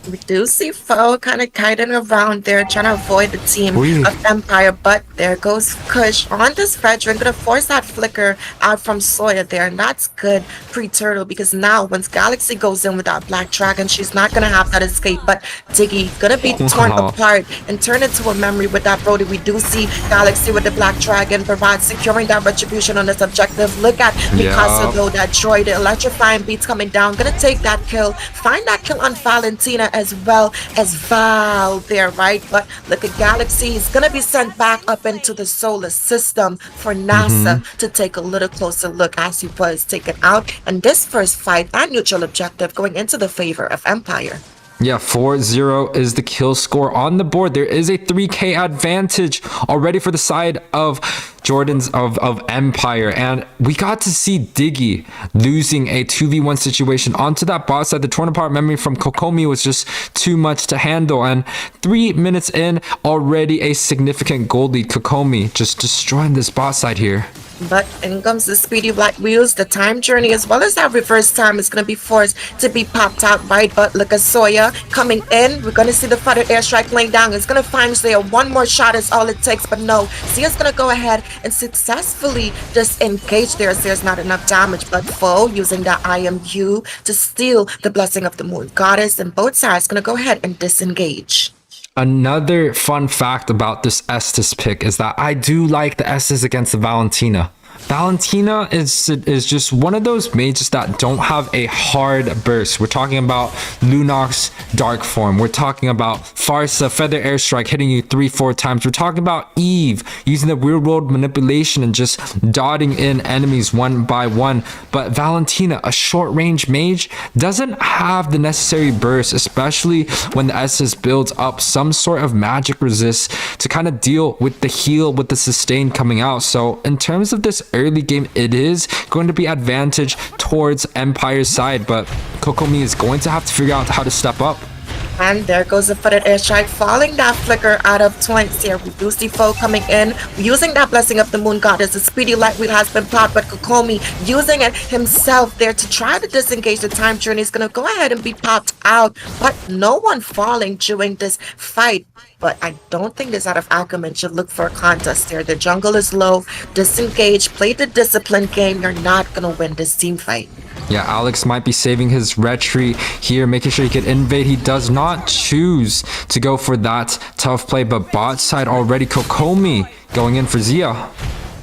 We do see Foe kind of kiting around there, trying to avoid the team of Empire, but there goes Kush on this Fredrin, gonna force that flicker out from Soya there, and that's good pre-turtle, because now once Galaxy goes in with that Black Dragon, she's not gonna have that escape, but Diggy gonna be torn apart and turn into a memory with that Brody. We do see Galaxy with the Black Dragon, provide securing that retribution on this objective. Look at Mikasa though, that droid, the electrifying beats coming down, gonna take that kill, find that kill on Valentina as well as Val there, right? But look at Galaxy, he's gonna be sent back up into the solar system for NASA to take a little closer look as he was taken out. And this first fight, that neutral objective going into the favor of Empire. Yeah, 4-0 is the kill score on the board. There is a 3k advantage already for the side of Jordan's of Empire, and we got to see Diggy losing a 2v1 situation onto that bot side. The torn apart memory from Kokomi was just too much to handle, and 3 minutes in, already a significant gold lead. Kokomi just destroying this bot side here. But in comes the speedy black wheels, the time journey as well as that reverse time is going to be forced to be popped out, right? But look at Soya coming in. We're going to see the Flutter airstrike laying down. It's going to find Zia. One more shot is all it takes, but no. Zia's going to go ahead and successfully disengage there. There's not enough damage, but Foe using that IMU to steal the Blessing of the Moon Goddess, and both sides going to go ahead and disengage. Another fun fact about this Estus pick is that I do like the Estus against the Valentina. Valentina is just one of those mages that don't have a hard burst. We're talking about Lunox Dark Form. We're talking about Farsa Feather Airstrike hitting you 3-4 times. We're talking about Eve using the real world manipulation and just dotting in enemies one by one. But Valentina, a short range mage, doesn't have the necessary burst, especially when the Estus builds up some sort of magic resist to kind of deal with the heal, with the sustain coming out. So in terms of this early game, it is going to be advantage towards Empire's side, but Kokomi is going to have to figure out how to step up. And there goes the footed airstrike, falling that flicker out of 20 here. We do see Foe coming in, using that Blessing of the Moon Goddess. The speedy light wheel has been popped, but Kokomi using it himself there to try to disengage the time journey is going to go ahead and be popped out, but no one falling during this fight. But I don't think this out of Ackerman should look for a contest there. The jungle is low, disengage, play the disciplined game. You're not going to win this team fight. Yeah, Alex might be saving his retreat here, making sure he can invade. He does not choose to go for that tough play, but bot side already, Kokomi going in for Zia.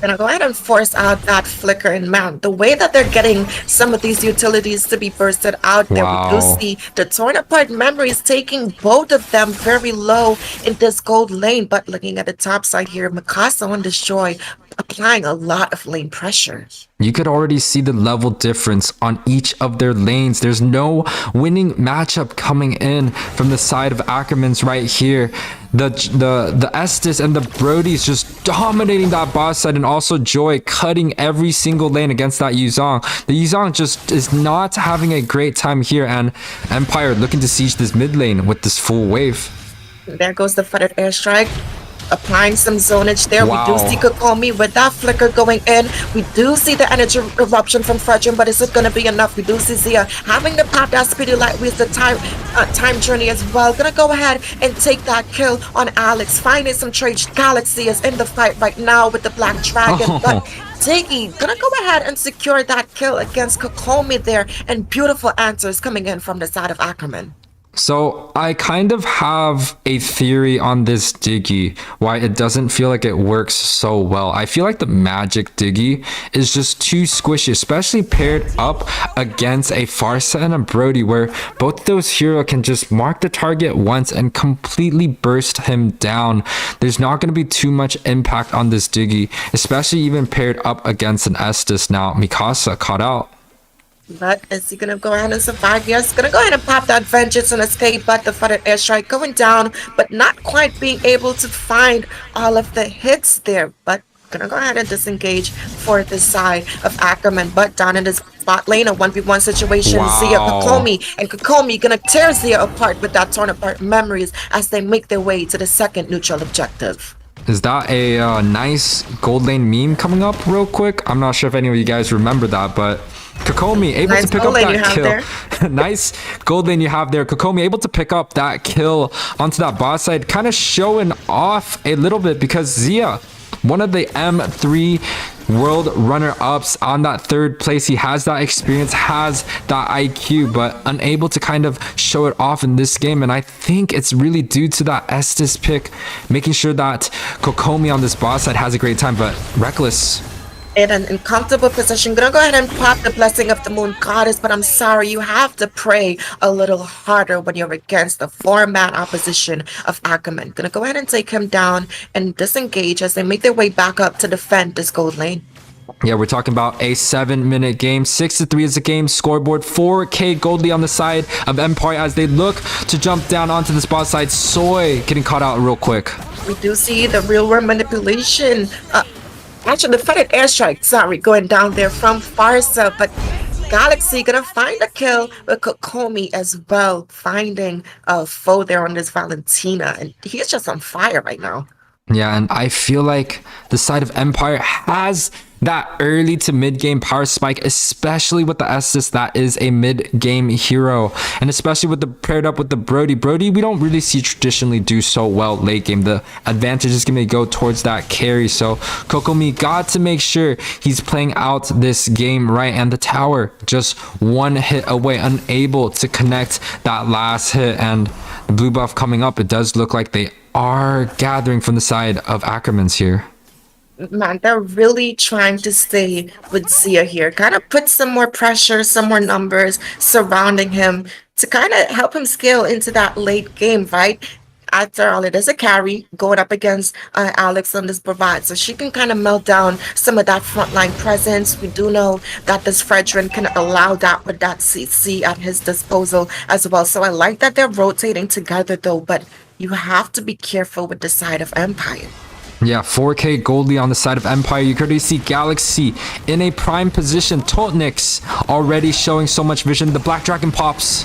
Gonna go ahead and force out that flicker and mount. The way that they're getting some of these utilities to be bursted out there, we do see the torn apart memories taking both of them very low in this gold lane. But looking at the top side here, Mikasa on Destroy applying a lot of lane pressure. You could already see the level difference on each of their lanes. There's no winning matchup coming in from the side of Ackerman's right here. The Estus and the Brodies just dominating that boss side, and also Joy cutting every single lane against that Yuzong. The Yuzong just is not having a great time here, and Empire looking to siege this mid lane with this full wave. There goes the flooded airstrike. Applying some zonage there. We do see Kokomi with that flicker going in. We do see the energy eruption from Fredrin, but is it going to be enough? We do see Zia having to pop that speedy light with the time journey as well. Gonna go ahead and take that kill on Alex. Finding some trade. Galaxy is in the fight right now with the Black Dragon, but Diggy gonna go ahead and secure that kill against Kokomi there, and beautiful answers coming in from the side of Ackerman. So I kind of have a theory on this Diggy, why it doesn't feel like it works so well. I feel like the magic Diggy is just too squishy, especially paired up against a Farsa and a Brody, where both of those heroes can just mark the target once and completely burst him down. There's not going to be too much impact on this Diggy, especially even paired up against an Estus. Now Mikasa caught out. But is he gonna go ahead and survive? Yes, gonna go ahead and pop that vengeance and escape, but the flooded airstrike going down, but not quite being able to find all of the hits there. But gonna go ahead and disengage for the side of Ackerman. But down in this bot lane, a 1v1 situation. Zia, Wow. Kokomi, and Kokomi gonna tear Zia apart with that torn apart memories as they make their way to the second neutral objective. Is that a nice gold lane meme coming up real quick? I'm not sure if any of you guys remember that, but Kokomi able Nice to pick up gold lane you that have kill. Nice gold lane you have there. Kokomi able to pick up that kill onto that boss side, kind of showing off a little bit because Zia, one of the M3 world runner-ups on that third place. He has that experience, has that IQ, but unable to kind of show it off in this game. And I think it's really due to that Estes pick, making sure that Kokomi on this boss side has a great time. But Reckless, In an uncomfortable position, gonna go ahead and pop the blessing of the moon goddess, but I'm sorry, you have to pray a little harder when you're against the 4-man opposition of Ackerman. Gonna go ahead and take him down and disengage as they make their way back up to defend this gold lane. yeah, we're talking about a 7-minute game. 6-3 is the game scoreboard. 4K Goldie on the side of Empire as they look to jump down onto the spot side. Soy getting caught out real quick. We do see the real world manipulation. Actually, the flooded airstrike, sorry, going down there from Farsa, but Galaxy gonna find a kill with Kokomi as well, finding a foe there on this Valentina, and he's just on fire right now. Yeah, and I feel like the side of Empire has that early to mid game power spike, especially with the Estes that is a mid game hero, and especially with the paired up with the Brody. Brody, we don't really see traditionally do so well late game. The advantage is going to go towards that carry. So Kokomi got to make sure he's playing out this game right, and the tower just one hit away, unable to connect that last hit. And the blue buff coming up, it does look like they are gathering from the side of Ackerman's here. Man, they're really trying to stay with Zia here. Kind of put some more pressure, some more numbers surrounding him to kind of help him scale into that late game, right? After all, it is a carry going up against Alex on this provide, so she can kind of melt down some of that frontline presence. We do know that this Fredrin can allow that with that CC at his disposal as well. So I like that they're rotating together though, but you have to be careful with the side of Empire. Yeah, 4K Goldie on the side of Empire. You could already see Galaxy in a prime position. Totnix already showing so much vision. The Black Dragon pops.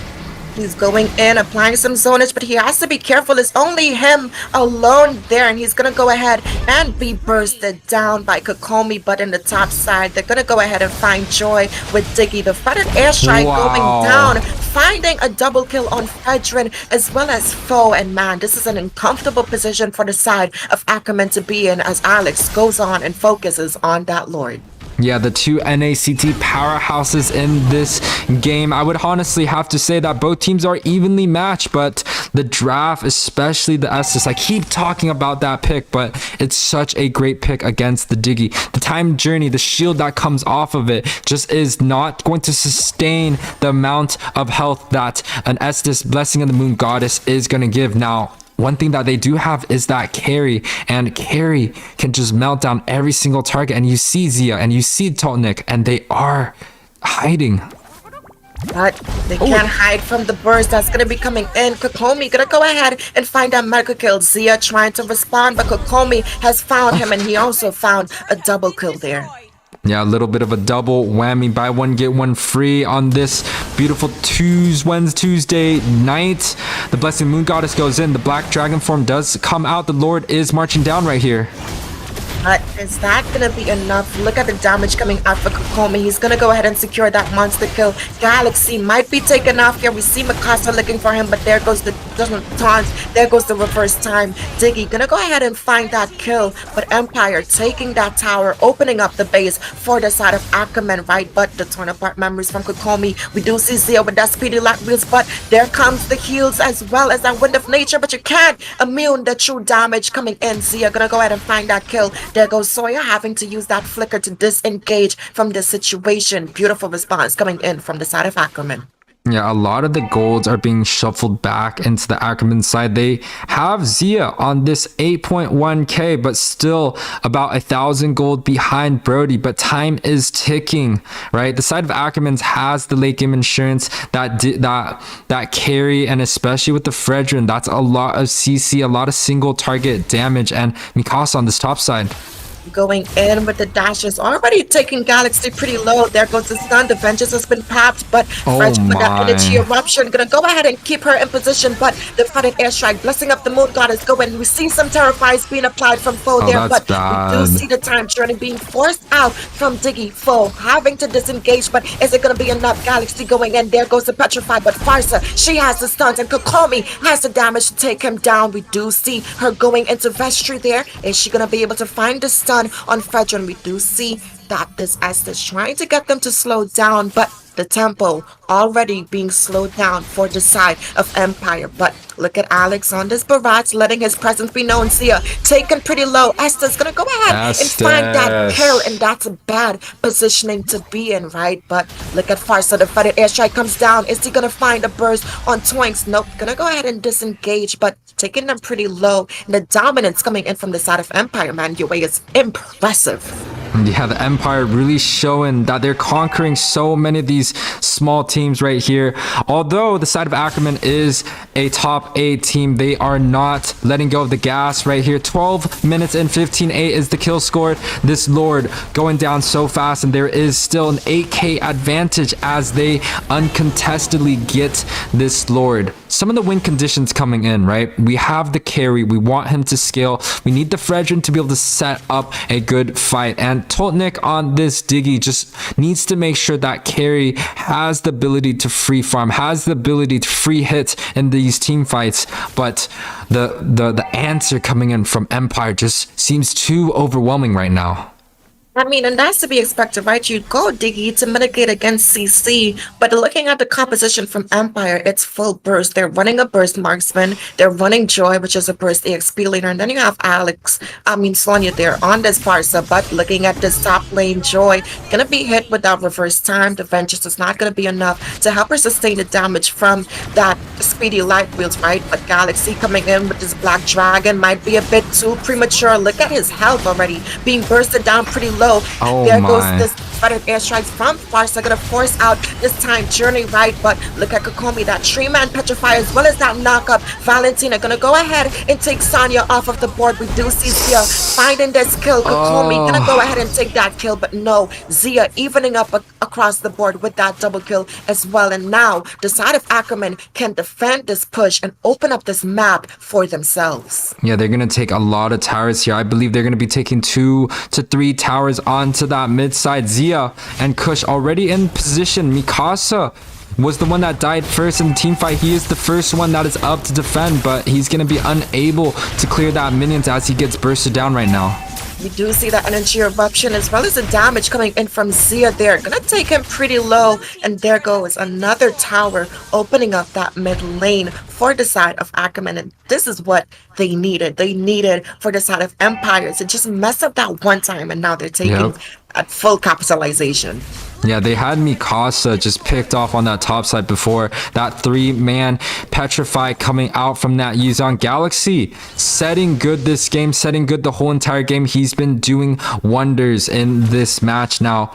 He's going in, applying some zonage, but he has to be careful. It's only him alone there, and he's going to go ahead and be bursted down by Kokomi. But in the top side, they're going to go ahead and find Joy with Diggy. The flooded airstrike going down, finding a double kill on Fredrin as well as Foe. And man, this is an uncomfortable position for the side of Ackerman to be in as Alex goes on and focuses on that Lord. Yeah, the two NACT powerhouses in this game. I would honestly have to say that both teams are evenly matched, but the draft, especially the Estes, I keep talking about that pick, but it's such a great pick against the Diggy. The time journey, the shield that comes off of it just is not going to sustain the amount of health that an Estes Blessing of the Moon Goddess is going to give. Now, one thing that they do have is that carry, and carry can just melt down every single target. And you see Zia and you see Totnik, and they are hiding. But they can't hide from the burst that's going to be coming in. Kokomi going to go ahead and find that mega kill. Zia trying to respond, but Kokomi has found him, and he also found a double kill there. Yeah, a little bit of a double whammy. Buy one, get one free on this beautiful Tuesday night. The Blessing Moon Goddess goes in. The Black Dragon form does come out. The Lord is marching down right here. But is that going to be enough? Look at the damage coming out for Kokomi. He's going to go ahead and secure that monster kill. Galaxy might be taken off here. We see Mikasa looking for him, but there goes the taunt. There goes the reverse time. Diggy going to go ahead and find that kill. But Empire taking that tower, opening up the base for the side of Ackerman, right? But the torn apart memories from Kokomi. We do see Zia with that speedy light wheels, but there comes the heals as well as that wind of nature. But you can't immune the true damage coming in. Zia going to go ahead and find that kill. There goes Sawyer having to use that flicker to disengage from this situation. Beautiful response coming in from the side of Ackerman. Yeah, a lot of the golds are being shuffled back into the Ackerman side. They have Zia on this 8.1k, but still about 1,000 gold behind Brody. But time is ticking, right? The side of Ackerman's has the late game insurance, that carry, and especially with the Fredrin, that's a lot of CC, a lot of single target damage, and Mikasa on this top side. Going in with the dashes, already taking Galaxy pretty low. There goes the stun. The Vengeance has been papped, but French with that energy eruption gonna go ahead and keep her in position. But the flooded airstrike, blessing up the moon goddess, going. We see some Terrifies being applied from foe there, but we do see the time journey being forced out from Diggy. Foe having to disengage, but is it gonna be enough? Galaxy going in. There goes the Petrify, but Farsa, she has the stuns, and Kokomi has the damage to take him down. We do see her going into Vestry there. Is she gonna be able to find the stun on Fredrin? We do see that this Estes trying to get them to slow down, but the tempo already being slowed down for the side of Empire. But look at Alex on this barrage, letting his presence be known. Zia taken pretty low. Estes gonna go ahead and find that kill, and that's a bad positioning to be in, right? But look at Farsa, the flooded airstrike comes down. Is he gonna find a burst on Twinks? Nope, gonna go ahead and disengage, but taking them pretty low. And the dominance coming in from the side of Empire, man, YUWEI is impressive. Yeah, the Empire really showing that they're conquering so many of these small teams right here. Although the side of Ackerman is a top 8 team, they are not letting go of the gas right here. 12 minutes and 15-8 is the kill score. This Lord going down so fast, and there is still an 8k advantage as they uncontestedly get this Lord. Some of the win conditions coming in, right? We have the carry. We want him to scale. We need the Fredrin to be able to set up a good fight. And Toltnik on this Diggy just needs to make sure that carry has the ability to free farm, has the ability to free hit in these team fights. But the answer coming in from Empire just seems too overwhelming right now. I mean, and that's to be expected, right? You go Diggy to mitigate against CC, but looking at the composition from Empire, it's full burst. They're running a burst marksman, they're running Joy, which is a burst EXP leader, and then you have Sonya there on this Farsa. But looking at this top lane, Joy gonna be hit without reverse time. The Vengeance is not gonna be enough to help her sustain the damage from that speedy light wheels, right? But Galaxy coming in with this Black Dragon might be a bit too premature. Look at his health already being bursted down pretty low. There goes this flooded airstrikes from Farsa, gonna force out this time journey, right? But look at Kokomi, that 3-man Petrify, as well as that knockup. Valentina gonna go ahead and take Sonya off of the board. We do see Zia finding this kill. Kokomi gonna go ahead and take that kill, but no, Zia evening up across the board with that double kill as well. And now the side of Ackerman can defend this push and open up this map for themselves. Yeah, they're gonna take a lot of towers here. I believe they're gonna be taking 2 to 3 towers onto that mid side. Zia and Kush already in position. Mikasa was the one that died first in the team fight. He is the first one that is up to defend, but he's going to be unable to clear that minions as he gets bursted down right now. We do see that energy eruption as well as the damage coming in from Zia there. Gonna take him pretty low, and there goes another tower opening up that mid lane for the side of Ackerman. And this is what they needed. They needed for the side of Empire to just mess up that one time, and now they're taking at full capitalization. Yeah, they had Mikasa just picked off on that top side before. That 3-man Petrify coming out from that Yuzon. Galaxy setting good this game, setting good the whole entire game. He's been doing wonders in this match now.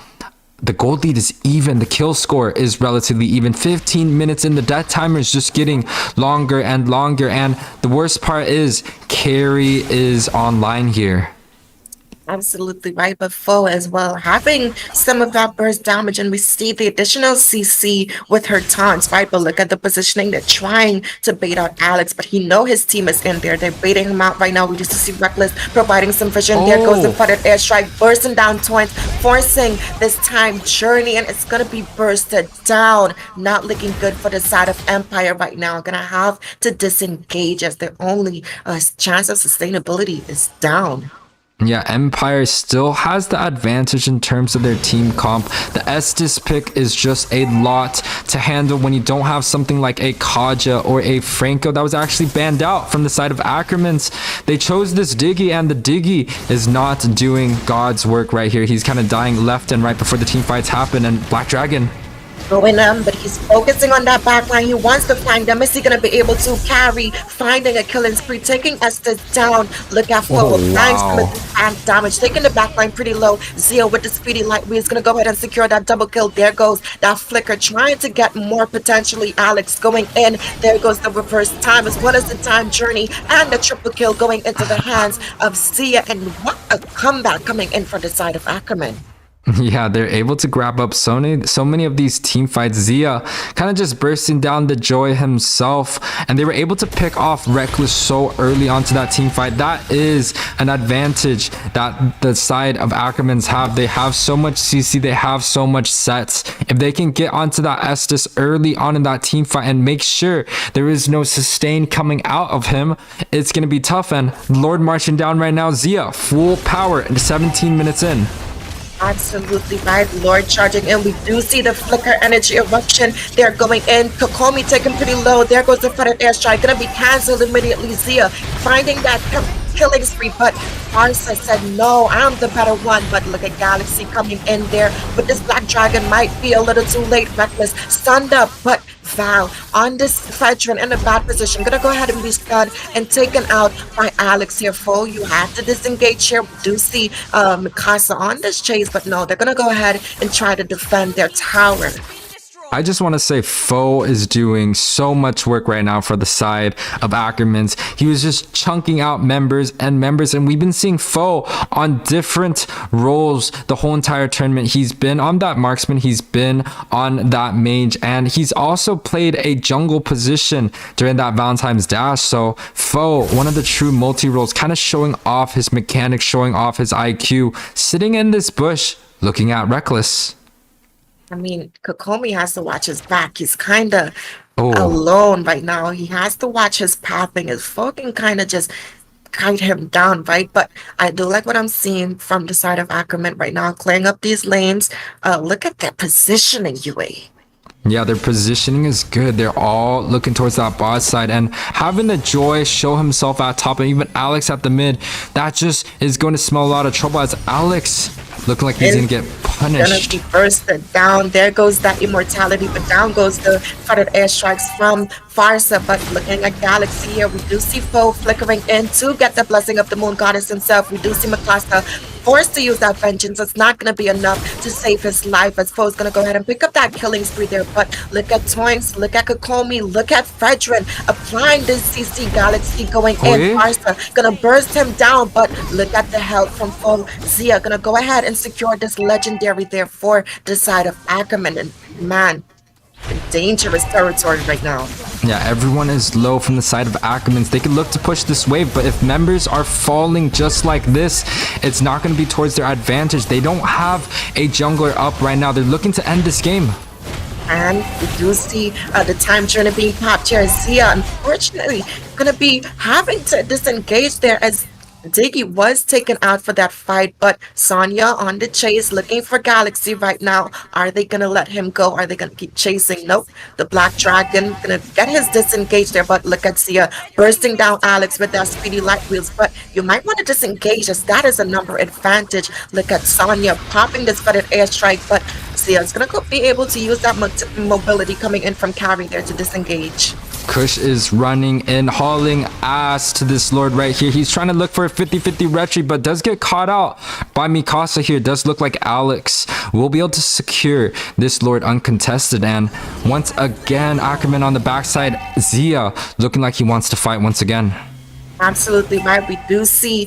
The gold lead is even. The kill score is relatively even. 15 minutes in. The death timer is just getting longer and longer. And the worst part is carry is online here. Absolutely right, but foe as well, having some of that burst damage, and we see the additional CC with her taunts, right? But look at the positioning. They're trying to bait out Alex, but he know his team is in there. They're baiting him out right now. We just see Reckless providing some vision. There goes the flooded airstrike, bursting down Twins, forcing this time journey, and it's gonna be bursted down. Not looking good for the side of Empire right now. Gonna have to disengage as their only chance of sustainability is down. Yeah, Empire still has the advantage in terms of their team comp. The Estes pick is just a lot to handle when you don't have something like a Kaja or a Franco that was actually banned out from the side of Ackermans. They chose this Diggy, and the Diggy is not doing God's work right here. He's kind of dying left and right before the team fights happen. And Black Dragon going but he's focusing on that back line. He wants to find them. Is he going to be able to carry, finding a killing spree, taking Estes down? Look at Fo applying some of this damage, taking the back line pretty low. Zia with the speedy light wheel is going to go ahead and secure that double kill. There goes that flicker, trying to get more potentially. Alex going in. There goes the reverse time, as well as the time journey, and the triple kill going into the hands of Zia. And what a comeback coming in for the side of Ackerman. Yeah, they're able to grab up so many of these team fights. Zia kind of just bursting down the Joy himself, and they were able to pick off Reckless so early onto that team fight. That is an advantage that the side of Ackermans have. They have so much CC, they have so much sets. If they can get onto that Estes early on in that team fight and make sure there is no sustain coming out of him, it's going to be tough. And Lord marching down right now, Zia, full power, and 17 minutes in. Absolutely right. Lord charging in. We do see the flicker energy eruption. They're going in. Kokomi taken pretty low. There goes the flooded airstrike. Gonna be cancelled immediately. Zia finding that killing spree, but Arsa said no, I'm the better one. But look at Galaxy coming in there, but this Black Dragon might be a little too late. Reckless stunned up, but Val on this veteran in a bad position, gonna go ahead and be stunned and taken out by Alex here. Fo, you have to disengage here. We do see Mikasa on this chase, but no, they're gonna go ahead and try to defend their tower. I just want to say Fo is doing so much work right now for the side of Ackermans. He was just chunking out members, and we've been seeing Fo on different roles the whole entire tournament. He's been on that marksman, he's been on that mage, and he's also played a jungle position during that Valentine's Dash. So Fo, one of the true multi-roles, kind of showing off his mechanics, showing off his IQ, sitting in this bush, looking at Reckless. I mean, Kokomi has to watch his back. He's kind of alone right now. He has to watch his pathing. His folk can kind of just kite him down, right? But I do like what I'm seeing from the side of Ackerman right now, clearing up these lanes. Look at their positioning, YUWEI. Yeah, their positioning is good. They're all looking towards that bot side, and having the Joy show himself at top and even Alex at the mid, that just is going to smell a lot of trouble, as Alex looking like he's going to get punished. Gonna be bursted down. There goes that immortality, but down goes the flooded airstrikes from Farsa. But looking at Galaxy here, we do see Fo flickering in to get the blessing of the Moon Goddess himself. We do see Mikasa forced to use that vengeance. It's not going to be enough to save his life, as Fo's going to go ahead and pick up that killing spree there. But look at Toinks, look at Kokomi, look at Fredrin applying this CC. Galaxy going in. Farsa going to burst him down, but look at the help from Fo. Zia going to go ahead and secure this legendary there for the side of Ackerman. And man, dangerous territory right now. Yeah, everyone is low from the side of Ackermans. They can look to push this wave, but if members are falling just like this, it's not going to be towards their advantage. They don't have a jungler up right now. They're looking to end this game. And we do see the time journey being popped here. Zia, unfortunately, going to be having to disengage there, as Diggy was taken out for that fight, but Sonya on the chase, looking for Galaxy right now. Are they going to let him go? Are they going to keep chasing? Nope. The Black Dragon going to get his disengage there, but look at Zia bursting down Alex with that speedy light wheels. But you might want to disengage, as that is a number advantage. Look at Sonya popping this flooded airstrike, but Zia is going to be able to use that mobility coming in from carry there to disengage. Kush is running in, hauling ass to this Lord right here. He's trying to look for a 50-50 retreat, but does get caught out by Mikasa here. Does look like Alex will be able to secure this Lord uncontested. And once again, Ackerman on the backside. Zia looking like he wants to fight once again. Absolutely right. We do see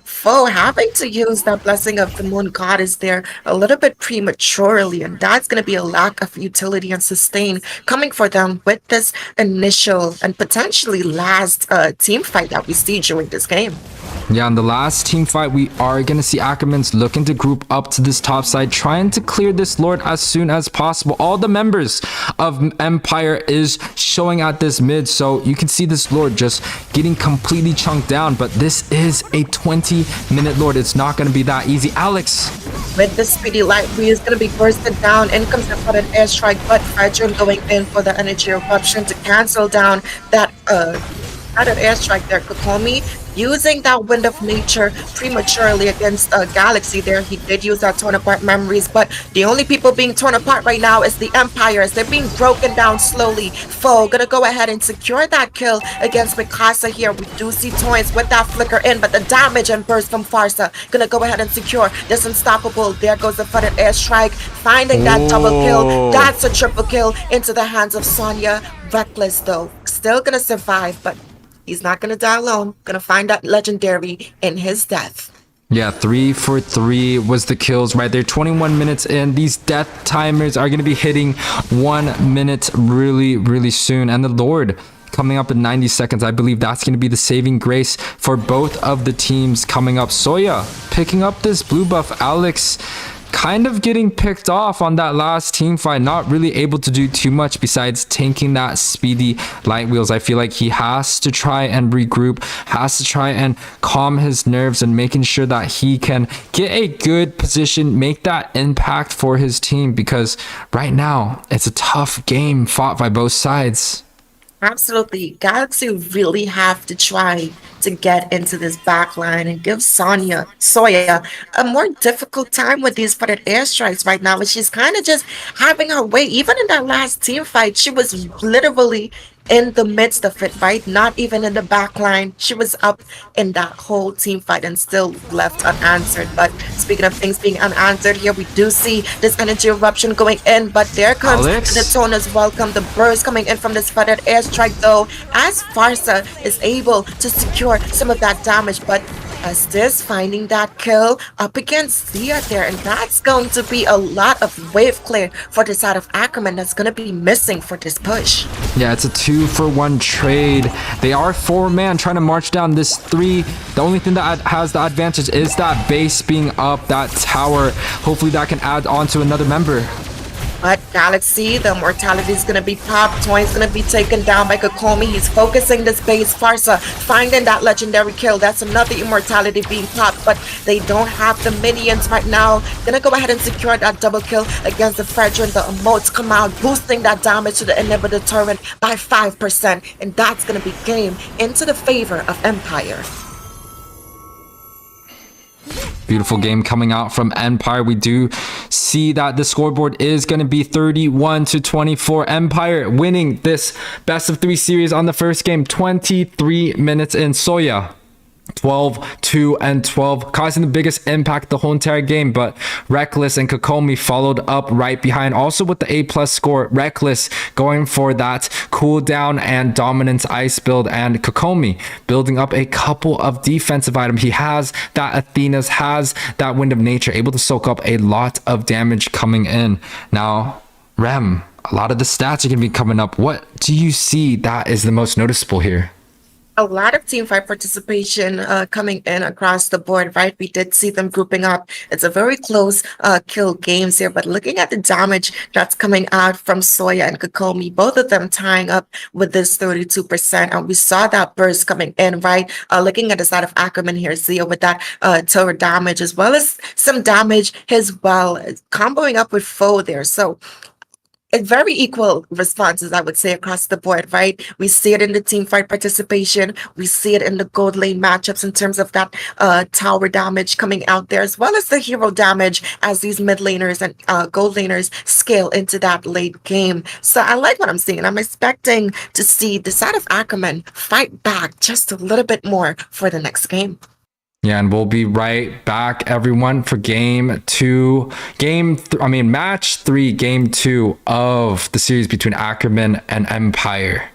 Fo having to use that blessing of the Moon Goddess there a little bit prematurely, and that's going to be a lack of utility and sustain coming for them with this initial and potentially last team fight that we see during this game. Yeah, in the last team fight, we are going to see Ackermans looking to group up to this top side, trying to clear this Lord as soon as possible. All the members of Empire is showing at this mid, so you can see this Lord just getting completely chunked down, but this is a 20-minute Lord. It's not going to be that easy. Alex, with the speedy light wheel, is going to be bursted down. In comes the flooded airstrike, but Fredrin going in for the energy eruption to cancel down that airstrike there. Kokomi using that wind of nature prematurely against Galaxy there. He did use that torn apart memories, but the only people being torn apart right now is the Empires. They're being broken down slowly. Foe gonna go ahead and secure that kill against Mikasa here. We do see Toys with that flicker in, but the damage and burst from Farsa gonna go ahead and secure this unstoppable. There goes the flooded airstrike, finding that double kill. That's a triple kill into the hands of Sonya. Reckless though, still gonna survive, but he's not gonna die alone. Gonna find that legendary in his death. Yeah, 3 for 3 was the kills right there. 21 minutes in. These death timers are going to be hitting 1 minute really, really soon. And the Lord coming up in 90 seconds. I believe that's going to be the saving grace for both of the teams coming up. Soya picking up this blue buff. Alex kind of getting picked off on that last team fight, not really able to do too much besides tanking that speedy light wheels. I feel like he has to try and regroup, has to try and calm his nerves and making sure that he can get a good position, make that impact for his team, because right now it's a tough game fought by both sides. Absolutely. Galaxy really have to try to get into this back line and give Soya a more difficult time with these flooded airstrikes right now. But she's kind of just having her way. Even in that last team fight, she was literally in the midst of it, right? Not even in the back line. She was up in that whole team fight and still left unanswered. But speaking of things being unanswered, here we do see this energy eruption going in, but there comes Alex? the Daytona's welcome. The burst coming in from this flooded airstrike though, as Farsa is able to secure some of that damage, but Estes finding that kill up against Zia there, and that's going to be a lot of wave clear for the side of Ackerman that's going to be missing for this push. Yeah, it's a 2-for-1 trade. They are 4-man trying to march down this 3. The only thing that has the advantage is that base being up, that tower. Hopefully that can add on to another member. But Galaxy, the mortality is going to be popped. Toy's going to be taken down by Kokomi. He's focusing this base. Farsa finding that legendary kill. That's another immortality being popped, but they don't have the minions right now. Gonna go ahead and secure that double kill against the Fredrin. The emotes come out, boosting that damage to the inhibitor turret by 5%. And that's going to be game into the favor of Empire. Beautiful game coming out from Empire. We do see that the scoreboard is going to be 31-24. Empire winning this best of 3 series on the first game. 23 minutes in. Soya 12, 2, and 12, causing the biggest impact the whole entire game. But Reckless and Kokomi followed up right behind, also with the A+ score. Reckless going for that cooldown and dominance ice build, and Kokomi building up a couple of defensive items. He has that Athena's, has that Wind of Nature, able to soak up a lot of damage coming in. Now, Rem, a lot of the stats are going to be coming up. What do you see that is the most noticeable here? A lot of team fight participation coming in across the board, right? We did see them grouping up. It's a very close kill games here, but looking at the damage that's coming out from Soya and Kokomi, both of them tying up with this 32%. And we saw that burst coming in, right? Looking at the side of Ackerman here, Zia with that turret damage, as well as some damage as well, comboing up with Foe there. So it's very equal responses, I would say, across the board, right? We see it in the team fight participation. We see it in the gold lane matchups in terms of that tower damage coming out there, as well as the hero damage as these mid laners and gold laners scale into that late game. So I like what I'm seeing. I'm expecting to see the side of Ackerman fight back just a little bit more for the next game. Yeah, and we'll be right back, everyone, for match 3, game 2 of the series between Ackerman and Empire.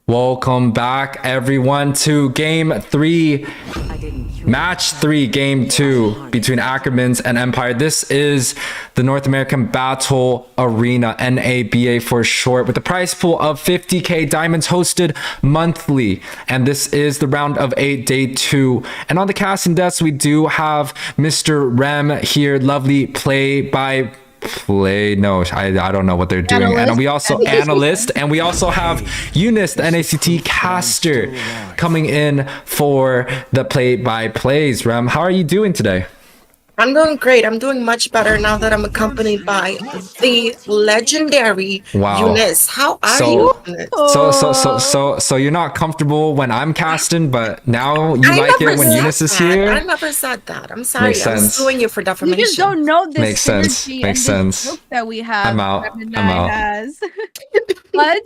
Welcome back, everyone, to Game 3, Match 3, Game 2 between Ackermans and Empire. This is the North American Battle Arena, NABA for short, with a prize pool of 50k diamonds hosted monthly. And this is the round of 8, day 2. And on the casting desk, we do have Mr. Rem here, lovely I don't know what they're doing. Analyst. And we also analyst, and we also have Eunice, the NACT caster, coming in for the play-by-plays. Rem, how are you doing today? I'm doing great. I'm doing much better now that I'm accompanied by the legendary Eunice. How are you? So you're not comfortable when I'm casting, but now you like it when Eunice is here? I never said that. I'm sorry. Makes sense. I'm suing you for defamation. You just don't know this Makes sense. synergy Makes and this sense. group that we have. I'm out. Rem and I'm I out. Has. But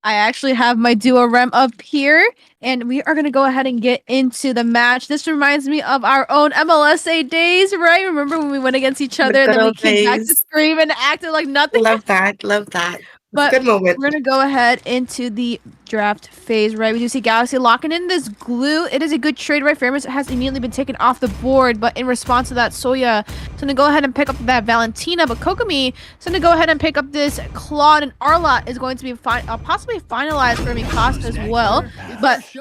I actually have my duo Rem up here, and we are going to go ahead and get into the match. This reminds me of our own MLSA days, right? Remember when we went against each other and then we came back to scream and acted like nothing? Love that. Love that. But good moment. We're going to go ahead into the draft phase, right? We do see Galaxy locking in this glue. It is a good trade, right? Fairness has immediately been taken off the board, but in response to that, Soya is going to go ahead and pick up that Valentina, but Kokomi is going to go ahead and pick up this Claude, and Arlot is going to be possibly finalized for Mikasa as well. But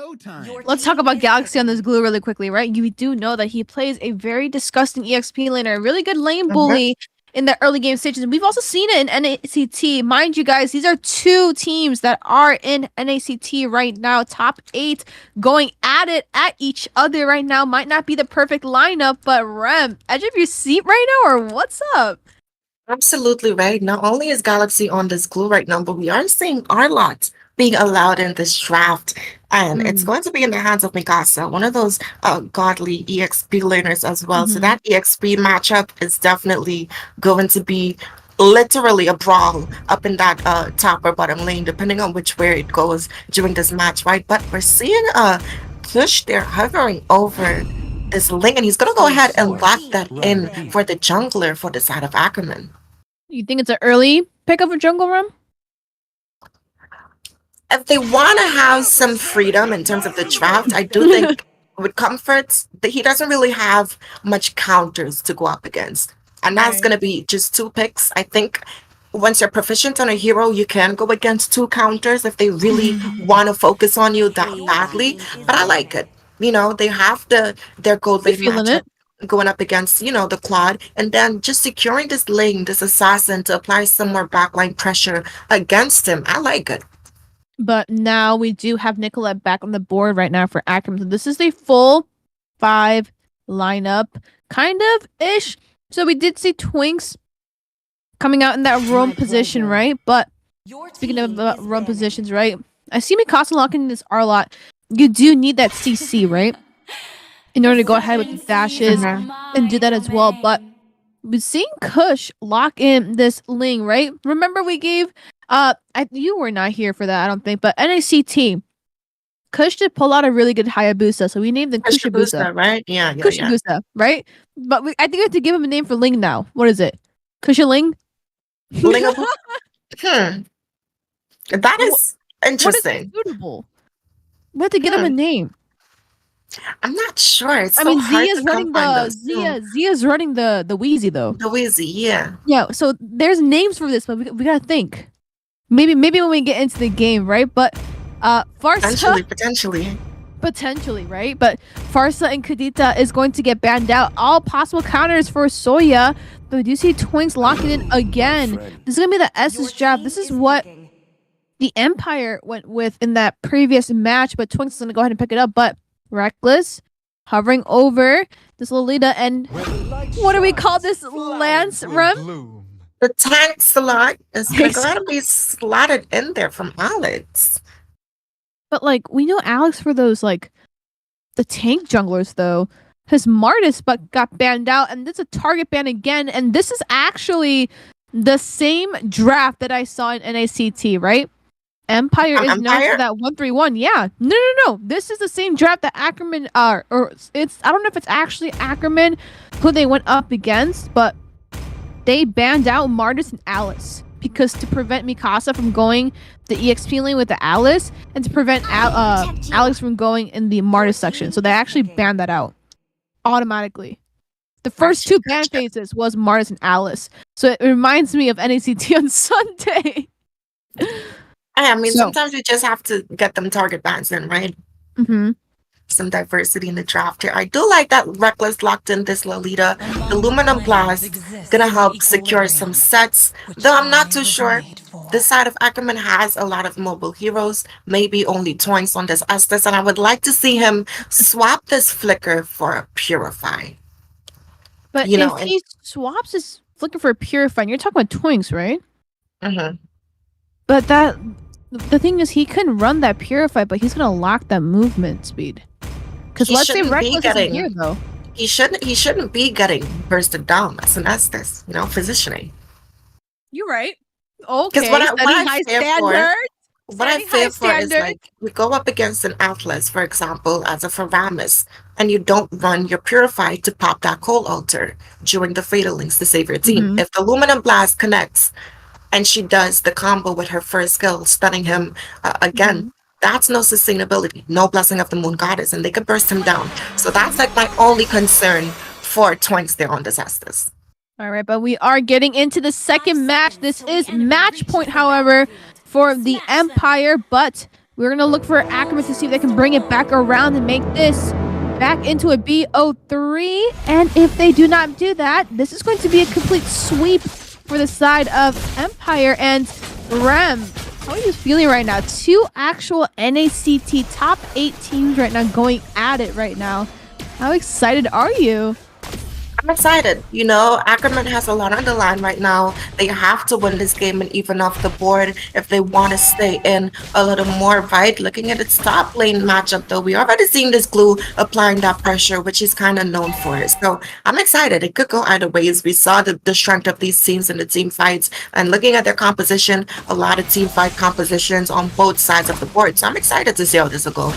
let's talk about Galaxy on this glue really quickly, right? You do know that he plays a very disgusting EXP laner, a really good lane bully in the early game stages. And we've also seen it in NACT. Mind you guys, these are two teams that are in NACT right now. Top 8 going at it at each other right now. Might not be the perfect lineup, but Rem, edge of your seat right now, or what's up? Absolutely right. Not only is Galaxy on this glue right now, but we are seeing Arlot being allowed in this draft. And it's going to be in the hands of Mikasa, one of those godly EXP laners as well. So that EXP matchup is definitely going to be literally a brawl up in that top or bottom lane, depending on which way it goes during this match, right? But we're seeing Push there hovering over this lane, and he's going to go ahead and lock that in for the jungler for the side of Ackerman. You think it's an early pick of a jungle, Rem? If they want to have some freedom in terms of the draft, I do think with Comforts, that he doesn't really have much counters to go up against. And that's going to be just 2 picks. I think once you're proficient on a hero, you can go against 2 counters if they really want to focus on you that badly. But I like it. You know, they have their gold lane matchup going up against, you know, the Claude, and then just securing this lane, this assassin, to apply some more backline pressure against him. I like it. But now we do have Nicolette back on the board right now for Ackerman. So this is a full 5 lineup, kind of ish. So we did see Twinks coming out in that roam position, right? But speaking of roam positions, right? I see Mikasa locking this Arlot. You do need that CC, right? In order to go ahead with the dashes and do that as well. But we're seeing Kush lock in this Ling, right? Remember we gave you were not here for that, I don't think, but NACT Kush did pull out a really good Hayabusa, so we named him Kushabusa, right? Yeah. Kushabusa, right? But I think we have to give him a name for Ling now. What is it? Kushaling? That is interesting. What is suitable? We have to get him a name. I'm not sure. It's I so mean, hard Zia's to running come find Zia's running the Wheezy though. the Wheezy, yeah. Yeah, so there's names for this, but we gotta think. Maybe when we get into the game, right? But Farsa potentially, right? But Farsa and Kadita is going to get banned out. All possible counters for Soya, but we do see Twinks locking in again. This is gonna be the S's draft. This is what the Empire went with in that previous match, but Twinks is gonna go ahead and pick it up. But Reckless hovering over this Lolita, and what do we call this Lance Rem? The tank slot is going to be slotted in there from Alex. But like we know Alex for those like the tank junglers though. His Martis but got banned out, and this is a target ban again, and this is actually the same draft that I saw in NACT, right? Empire is known for that 1-3-1. Yeah. No. This is the same draft that Ackerman or it's I don't know if it's actually Ackerman who they went up against, but they banned out Martis and Alice because to prevent Mikasa from going the EXP lane with the Alice, and to prevent Alex from going in the Martis section. So they actually banned that out automatically. The first two ban phases was Martis and Alice. So it reminds me of NACT on Sunday. I mean, sometimes you just have to get them target bans in, right? Mm-hmm. Some diversity in the draft here. I do like that Reckless locked in this Lolita. The Aluminum Blast gonna help secure some sets, though I'm not too sure. This side of Ackerman has a lot of mobile heroes, maybe only Toins on this Estes, and I would like to see him swap this Flicker for a Purify. But if he swaps his Flicker for a Purify, you're talking about Twinks, right? Mm-hmm. But the thing is, he can run that Purify, but he's gonna lock that movement speed. Because let's say Reckless isn't here, though. He shouldn't be getting bursted down as an Estes, positioning. You're right. Okay. Because what I fear for is like we go up against an Atlas, for example, as a Faramis, and you don't run your Purify to pop that Cold Altar during the Fatal Links to save your team. Mm-hmm. If the Aluminum Blast connects and she does the combo with her first skill, stunning him again, that's no sustainability, no Blessing of the Moon Goddess, and they could burst him down. So that's like my only concern for Twinks there on this Estes. All right, but we are getting into the second match. This is match point, however, for the Empire, but we're going to look for Ackerman to see if they can bring it back around and make this back into a BO3. And if they do not do that, this is going to be a complete sweep for the side of Empire. And Rem, how are you feeling right now? Two actual NACT top 8 teams right now going at it right now. How excited are you? I'm excited. Ackerman has a lot on the line right now. They have to win this game and even off the board if they want to stay in a little more, right? Looking at its top lane matchup, though, we already seen this Glue applying that pressure, which he's kind of known for. So I'm excited. It could go either ways. We saw the strength of these teams in the team fights, and looking at their composition, a lot of team fight compositions on both sides of the board. So I'm excited to see how this will go.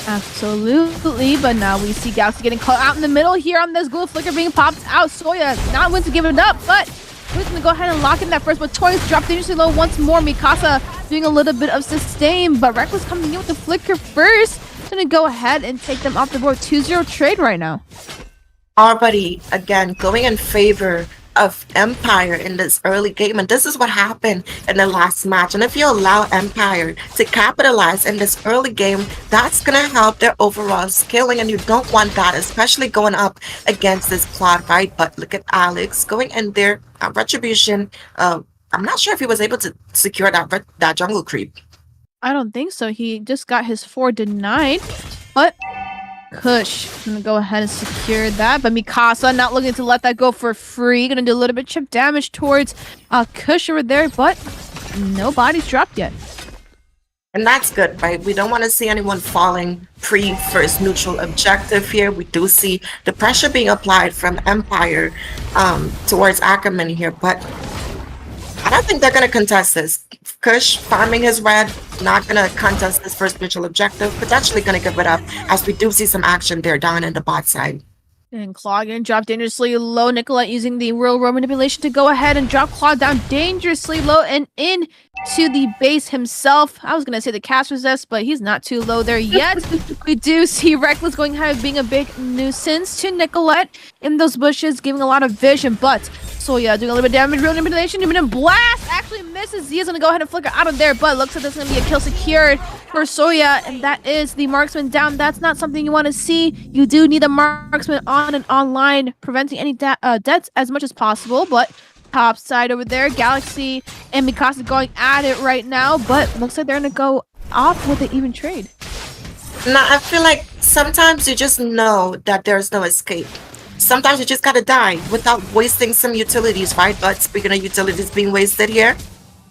Absolutely, but now we see Galaxy getting caught out in the middle here on this Glue Flicker being popped out. Soya not willing to give it up, but who's going to go ahead and lock in that first, but Toys dropped dangerously low once more. Mikasa doing a little bit of sustain, but Reckless coming in with the Flicker first. Going to go ahead and take them off the board. 2-0 trade right now. Already, again, going in favor of Empire in this early game, and this is what happened in the last match. And if you allow Empire to capitalize in this early game, that's gonna help their overall scaling, and you don't want that, especially going up against this Claude, right? But look at Alex going in there. Retribution, I'm not sure if he was able to secure that jungle creep. I don't think so. He just got his 4 denied, but Kush gonna go ahead and secure that, but Mikasa not looking to let that go for free. Gonna do a little bit of chip damage towards Kush over there, but no bodies dropped yet. And that's good, right? We don't want to see anyone falling pre-first neutral objective here. We do see the pressure being applied from Empire towards Ackerman here, but I don't think they're going to contest this. Kush farming his red, not going to contest this first neutral objective, potentially going to give it up, as we do see some action there down in the bot side. And Claude gonna drop dangerously low. Nicolette using the Royal Road manipulation to go ahead and drop Claude down dangerously low and in to the base himself. I was gonna say the cast resist, but he's not too low there yet. We do see Reckless going ahead being a big nuisance to Nicolette in those bushes, giving a lot of vision, but Soya doing a little bit of damage. Real manipulation, and blast actually misses. Zia's gonna go ahead and flicker out of there, but looks like there's gonna be a kill secured for Soya, and that is the marksman down. That's not something you want to see. You do need a marksman on and online, preventing any deaths as much as possible. But top side over there, Galaxy and Mikasa going at it right now, but looks like they're gonna go off with an even trade. Now, I feel like sometimes you just know that there's no escape. Sometimes you just gotta die without wasting some utilities, right? But speaking of utilities being wasted here,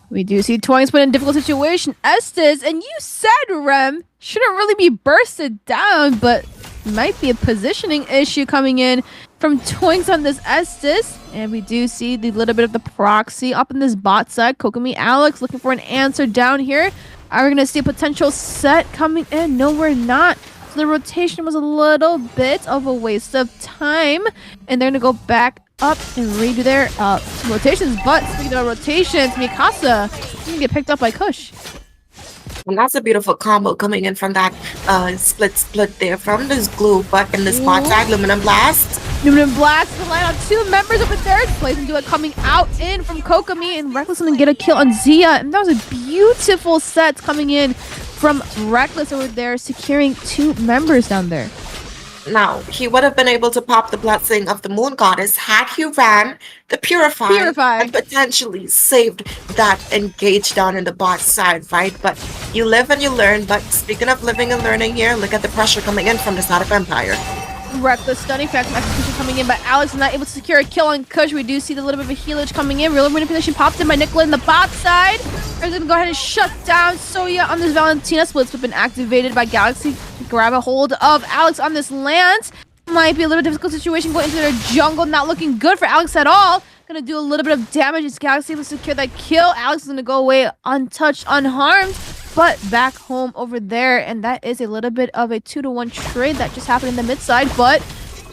we do see Twinks put in a difficult situation. Estes, and you said, Rem, shouldn't really be bursted down, but might be a positioning issue coming in from Twinks on this Estes. And we do see the little bit of the proxy up in this bot side. Kokomi Alex looking for an answer down here. Are we going to see a potential set coming in? No, we're not. So the rotation was a little bit of a waste of time. And they're going to go back up and redo their rotations. But speaking of rotations, Mikasa gonna get picked up by Kush. And that's a beautiful combo coming in from that split there from this glue, but in the spot side, Luminum Blast. Luminum Blast will land on 2 members over third place and do it coming out in from Kokomi, and Reckless gonna get a kill on Zia. And that was a beautiful set coming in from Reckless over there, securing 2 members down there. Now, he would have been able to pop the blessing of the Moon Goddess had he ran the Purify and potentially saved that engage down in the bot side, right? But you live and you learn. But speaking of living and learning here, look at the pressure coming in from the side of Empire. Reckless stunning factor execution coming in, but Alex is not able to secure a kill on Kush. We do see the little bit of a healage coming in. Real manipulation popped in by Nicola in the bot side. We're gonna go ahead and shut down Soya on this Valentina. Splits have been activated by Galaxy to grab a hold of Alex on this land. Might be a little difficult situation going into their jungle. Not looking good for Alex at all. Gonna do a little bit of damage as Galaxy able to secure that kill. Alex is gonna go away untouched, unharmed. But back home over there, and that is a little bit of a 2-to-1 trade that just happened in the mid side, but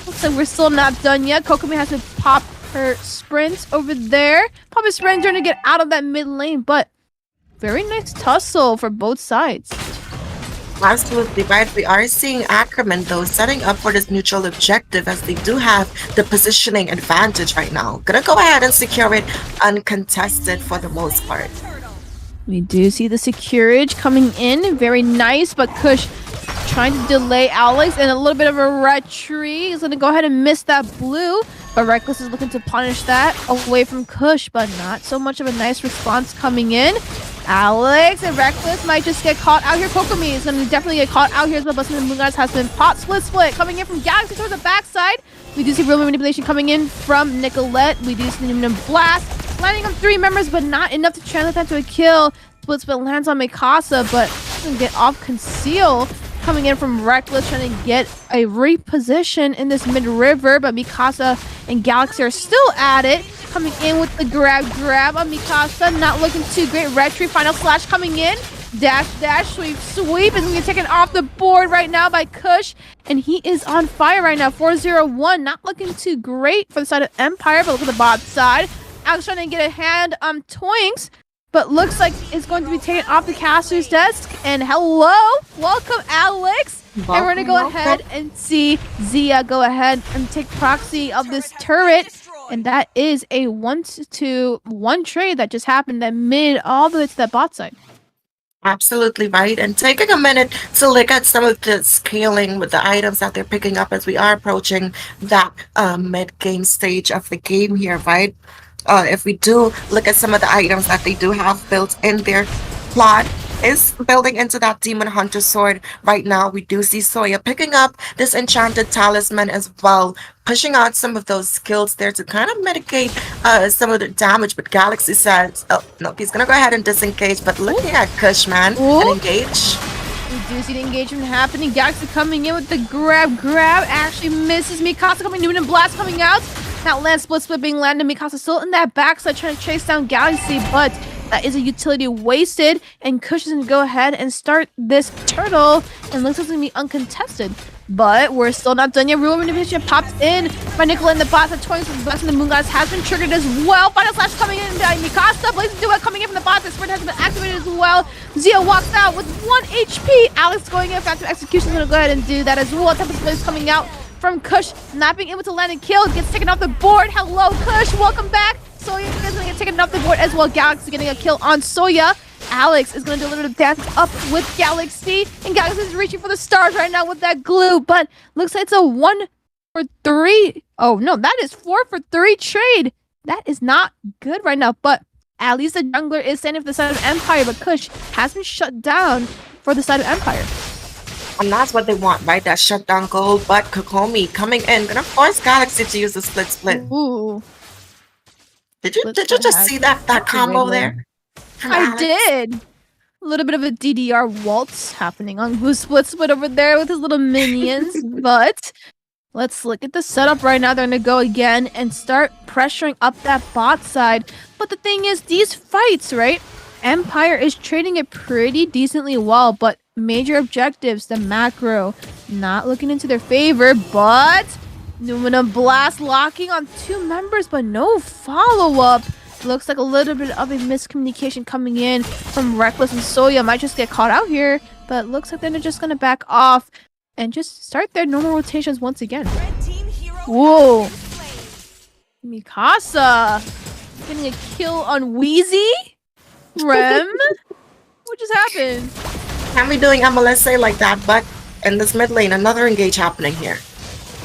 looks like we're still not done yet. Kokomi has to pop her sprint over there. Pop her sprint trying to get out of that mid lane, but very nice tussle for both sides. Absolutely right. We are seeing Ackerman though setting up for this neutral objective as they do have the positioning advantage right now. Gonna go ahead and secure it uncontested for the most part. We do see the securage coming in. Very nice, but Kush trying to delay Alex and a little bit of a retreat. He's going to go ahead and miss that blue, but Reckless is looking to punish that away from Kush, but not so much of a nice response coming in. Alex and Reckless might just get caught out here. Kokomi is going to definitely get caught out here as well. Blessing the Moon Goddess has been popped. Split coming in from Galaxy towards the backside. We do see real manipulation coming in from Nicolette. We do see Luminum Blast landing on 3 members, but not enough to translate that to a kill. Split lands on Mikasa, but doesn't get off conceal. Coming in from Reckless, trying to get a reposition in this mid-river, but Mikasa and Galaxy are still at it. Coming in with the grab on Mikasa, not looking too great. Retreat, final slash coming in. Dash, sweep, and get taken off the board right now by Kush, and he is on fire right now. 4-0-1, not looking too great for the side of Empire, but look at the bot side. Alex trying to get a hand on Twinks, but looks like it's going to be taken off the caster's desk. And hello, welcome Alex. And we're gonna go ahead and see Zia go ahead and take proxy of this turret. And that is a 1-to-1 trade that just happened that mid all the way to that bot side. Absolutely right. And taking a minute to look at some of the scaling with the items that they're picking up as we are approaching that mid-game stage of the game here, right? If we do look at some of the items that they do have built in their plot, is building into that Demon Hunter sword right now. We do see Soya picking up this enchanted talisman as well, pushing out some of those skills there to kind of mitigate some of the damage. But Galaxy says, oh no, he's gonna go ahead and disengage. But looking at Kush, man, and engage. We do see the engagement happening. Galaxy coming in with the grab. Actually misses. Mikasa coming in and blast coming out. That land split being landed. Mikasa still in that backside trying to chase down Galaxy, but that is a utility wasted. And Kush is going to go ahead and start this turtle. And looks like it's going to be uncontested. But we're still not done yet. Real manipulation pops in by Nicola in the box at 20. So the Blessing the Moon Goddess has been triggered as well. Final Slash coming in by Mikasa. Blazing Duet coming in from the box. The sprint has been activated as well. Zia walks out with 1 HP. Alex going in. Factor Execution is going to go ahead and do that as well. Tempest Blaze coming out from Kush, not being able to land and kill. Gets taken off the board. Hello, Kush. Welcome back. Soya is going to get taken off the board as well. Galaxy getting a kill on Soya. Alex is going to do a little bit of dance up with Galaxy. And Galaxy is reaching for the stars right now with that glue. But looks like it's a 1 for 3. Oh, no, that is 4 for 3 trade. That is not good right now. But at least the jungler is standing for the side of Empire. But Kush has been shut down for the side of Empire. And that's what they want, right? That shutdown gold. But Kokomi coming in, gonna force Galaxy to use the split. Ooh. Did you just see that combo there? I did. A little bit of a DDR waltz happening on Blue Split over there with his little minions. But let's look at the setup right now. They're going to go again and start pressuring up that bot side. But the thing is, these fights, right? Empire is trading it pretty decently well. But major objectives, the macro, not looking into their favor. But Lumina Blast locking on 2 members, but no follow-up. Looks like a little bit of a miscommunication coming in from Reckless and Soya. Might just get caught out here, but looks like they're just gonna back off and just start their normal rotations once again. Whoa. Mikasa getting a kill on Wheezy? Rem? What just happened? Can't be doing MLSA like that, but in this mid lane, another engage happening here.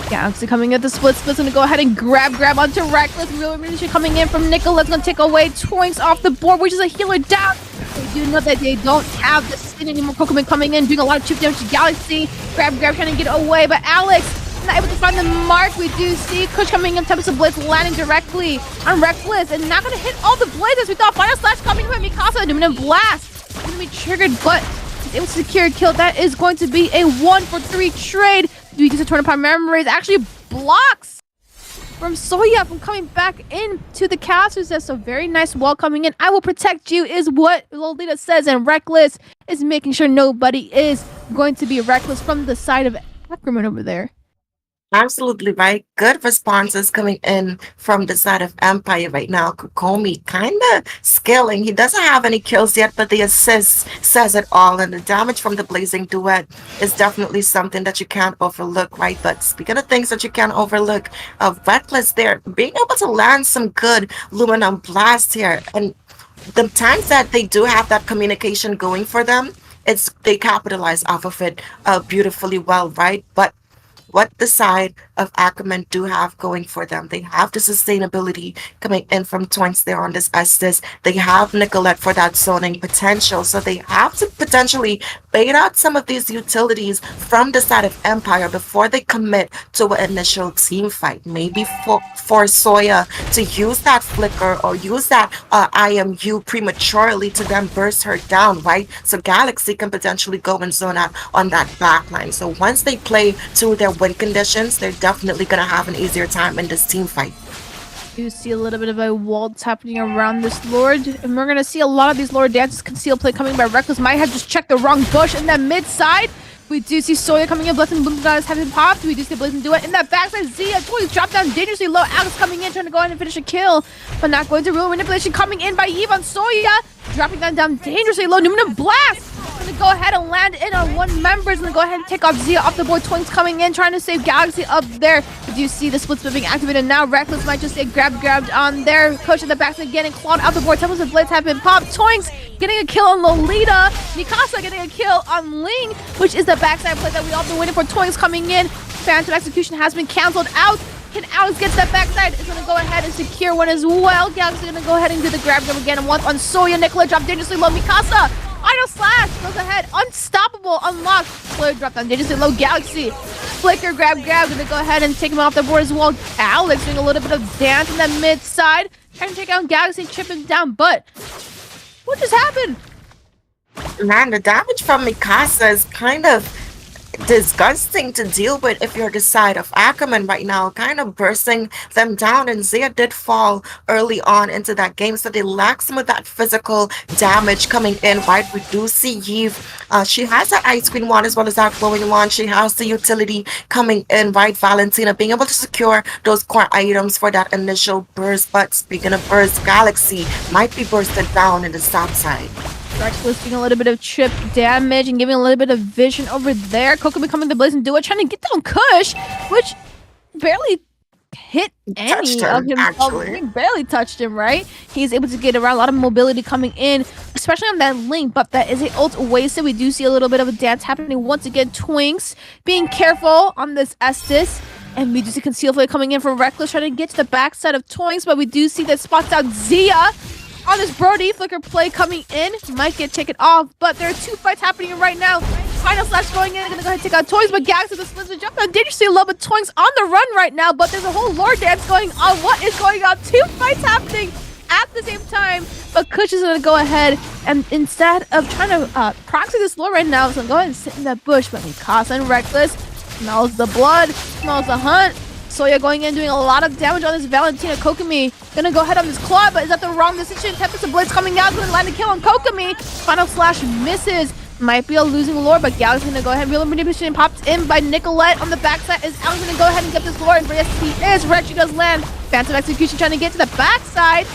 Galaxy coming at the split's gonna go ahead and grab onto Reckless. Real ammunition coming in from Nicolette's gonna take away Twinks off the board, which is a healer down. They do know that they don't have the spin anymore. Pokemon coming in, doing a lot of chip damage to Galaxy. Grab, trying to get away, but Alex not able to find the mark. We do see Kush coming in, Tempest of Blitz landing directly on Reckless and not gonna hit all the blades as we thought. Final Slash coming from Mikasa, Dominant Blast. It's gonna be triggered, but he's able to secure a kill. That is going to be a 1-for-3 trade. We get to turn upon memories. Actually blocks from Soya from coming back into the casters. That's a very nice wall coming in. I will protect you is what Lolita says, and Reckless is making sure nobody is going to be reckless from the side of Ackerman over there. Absolutely right. Good responses coming in from the side of Empire right now. Kokomi kind of scaling. He doesn't have any kills yet, but the assist says it all. And the damage from the Blazing Duet is definitely something that you can't overlook, right? But speaking of things that you can't overlook, Reckless there, being able to land some good Luminum Blast here. And the times that they do have that communication going for them, they capitalize off of it beautifully well, right? But what the side of Ackerman do have going for them, they have the sustainability coming in from Twinks there on this Estes. They have Nicolette for that zoning potential, so they have to potentially bait out some of these utilities from the side of Empire before they commit to an initial team fight. Maybe for Soya to use that flicker or use that IMU prematurely to then burst her down, right? So Galaxy can potentially go and zone out on that backline. So once they play to their win conditions, they're definitely going to have an easier time in this team fight. You see a little bit of a waltz happening around this Lord, and we're going to see a lot of these Lord dances conceal play coming by Reckless. Might have just checked the wrong bush in that mid side. We do see Soya coming in, Blessing Boom Goddess having popped. We do see Blazing Duet in that backside. Zia totally dropped down dangerously low. Alex coming in, trying to go ahead and finish a kill, but not going to. Real manipulation coming in by Eve on Soya, dropping down dangerously low. Numinum Blast gonna go ahead and land in on 1 member. Is gonna go ahead and take off Zia off the board. Twinks coming in, trying to save Galaxy up there. We do see the splits being activated now. Reckless might just get grabbed on there. Coach in the backside getting clawed out the board. Temples and Blades have been popped. Twinks getting a kill on Lolita. Mikasa getting a kill on Ling, which is the backside play that we all been waiting for. Twinks coming in. Phantom execution has been canceled out. Can Alex get that backside? Is going to go ahead and secure one as well. Galaxy going to go ahead and do the grab again. And once on Soya, Nicola drop dangerously low. Mikasa, Idle Slash goes ahead. Unstoppable, unlocked. Flare drop down dangerously low. Galaxy, flicker, grab. Going to go ahead and take him off the board as well. Alex doing a little bit of dance in that mid side. Trying to take out Galaxy, chip him down. But what just happened? Man, the damage from Mikasa is kind of disgusting to deal with if you're the side of Ackerman right now, kind of bursting them down. And Zia did fall early on into that game, so they lack some of that physical damage coming in, right? We do see Eve. She has that Ice Queen one as well as that glowing one. She has the utility coming in, right? Valentina being able to secure those core items for that initial burst. But speaking of burst, Galaxy might be bursted down in the south side. Reckless doing a little bit of chip damage and giving a little bit of vision over there. Coco becoming the Blazing Duet, trying to get down Kush, which barely hit any of himself. He barely touched him, right? He's able to get around, a lot of mobility coming in, especially on that link, but that is a ult wasted. We do see a little bit of a dance happening once again. Twinks being careful on this Estes. And we do see Conceal Flare coming in from Reckless, trying to get to the backside of Twinks, but we do see that spots out Zia on this Brody flicker play coming in. Might get taken off, but there are 2 fights happening right now. Final Slash going in, gonna go ahead and take out Toys, but Galaxy the splits will jump down dangerously low, but Twinks on the run right now, but there's a whole lore dance going on. What is going on? 2 fights happening at the same time, but Kush is gonna go ahead and instead of trying to proxy this lore right now, he's gonna go ahead and sit in that bush, but Mikasa and Reckless smells the blood, smells the hunt. Soya going in, doing a lot of damage on this Valentina. Kokomi gonna go ahead on this claw, but is that the wrong decision? Tempest of Blitz coming out, gonna land a kill on Kokomi. Final Slash misses. Might be a losing lore, but Galaxy's gonna go ahead and real manipulation pops in by Nicolette on the backside. Is Alex gonna go ahead and get this lore? And yes, he is. Retri does land. Phantom execution trying to get to the backside.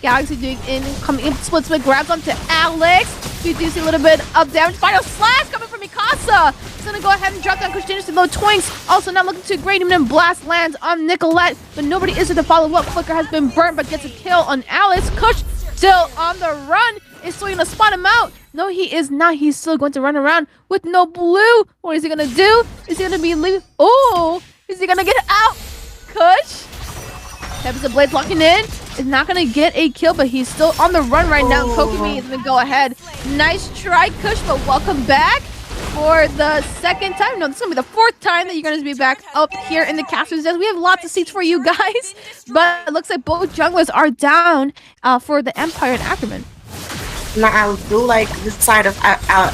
Galaxy doing in, coming in, split, grabs onto Alex. We do see a little bit of damage. Final slash coming from Mikasa. He's gonna go ahead and drop down Kush low Twinks. Also not looking too great. Even in blast lands on Nicolette, but nobody is there to follow up. Flicker has been burnt, but gets a kill on Alex. Kush still on the run. Is still gonna spot him out. No, he is not. He's still going to run around with no blue. What is he gonna do? Is he gonna be leaving? Oh, is he gonna get out? Kush. Tempest of Blades locking in. Is not gonna get a kill, but he's still on the run right now. Kokumi is gonna go ahead. Nice try, Kush, but welcome back for the second time. No, this is gonna be the fourth time that you're gonna be back up here in the Caster's Desk. We have lots of seats for you guys, but it looks like both junglers are down for the Empire and Ackerman. Now, I do like this side of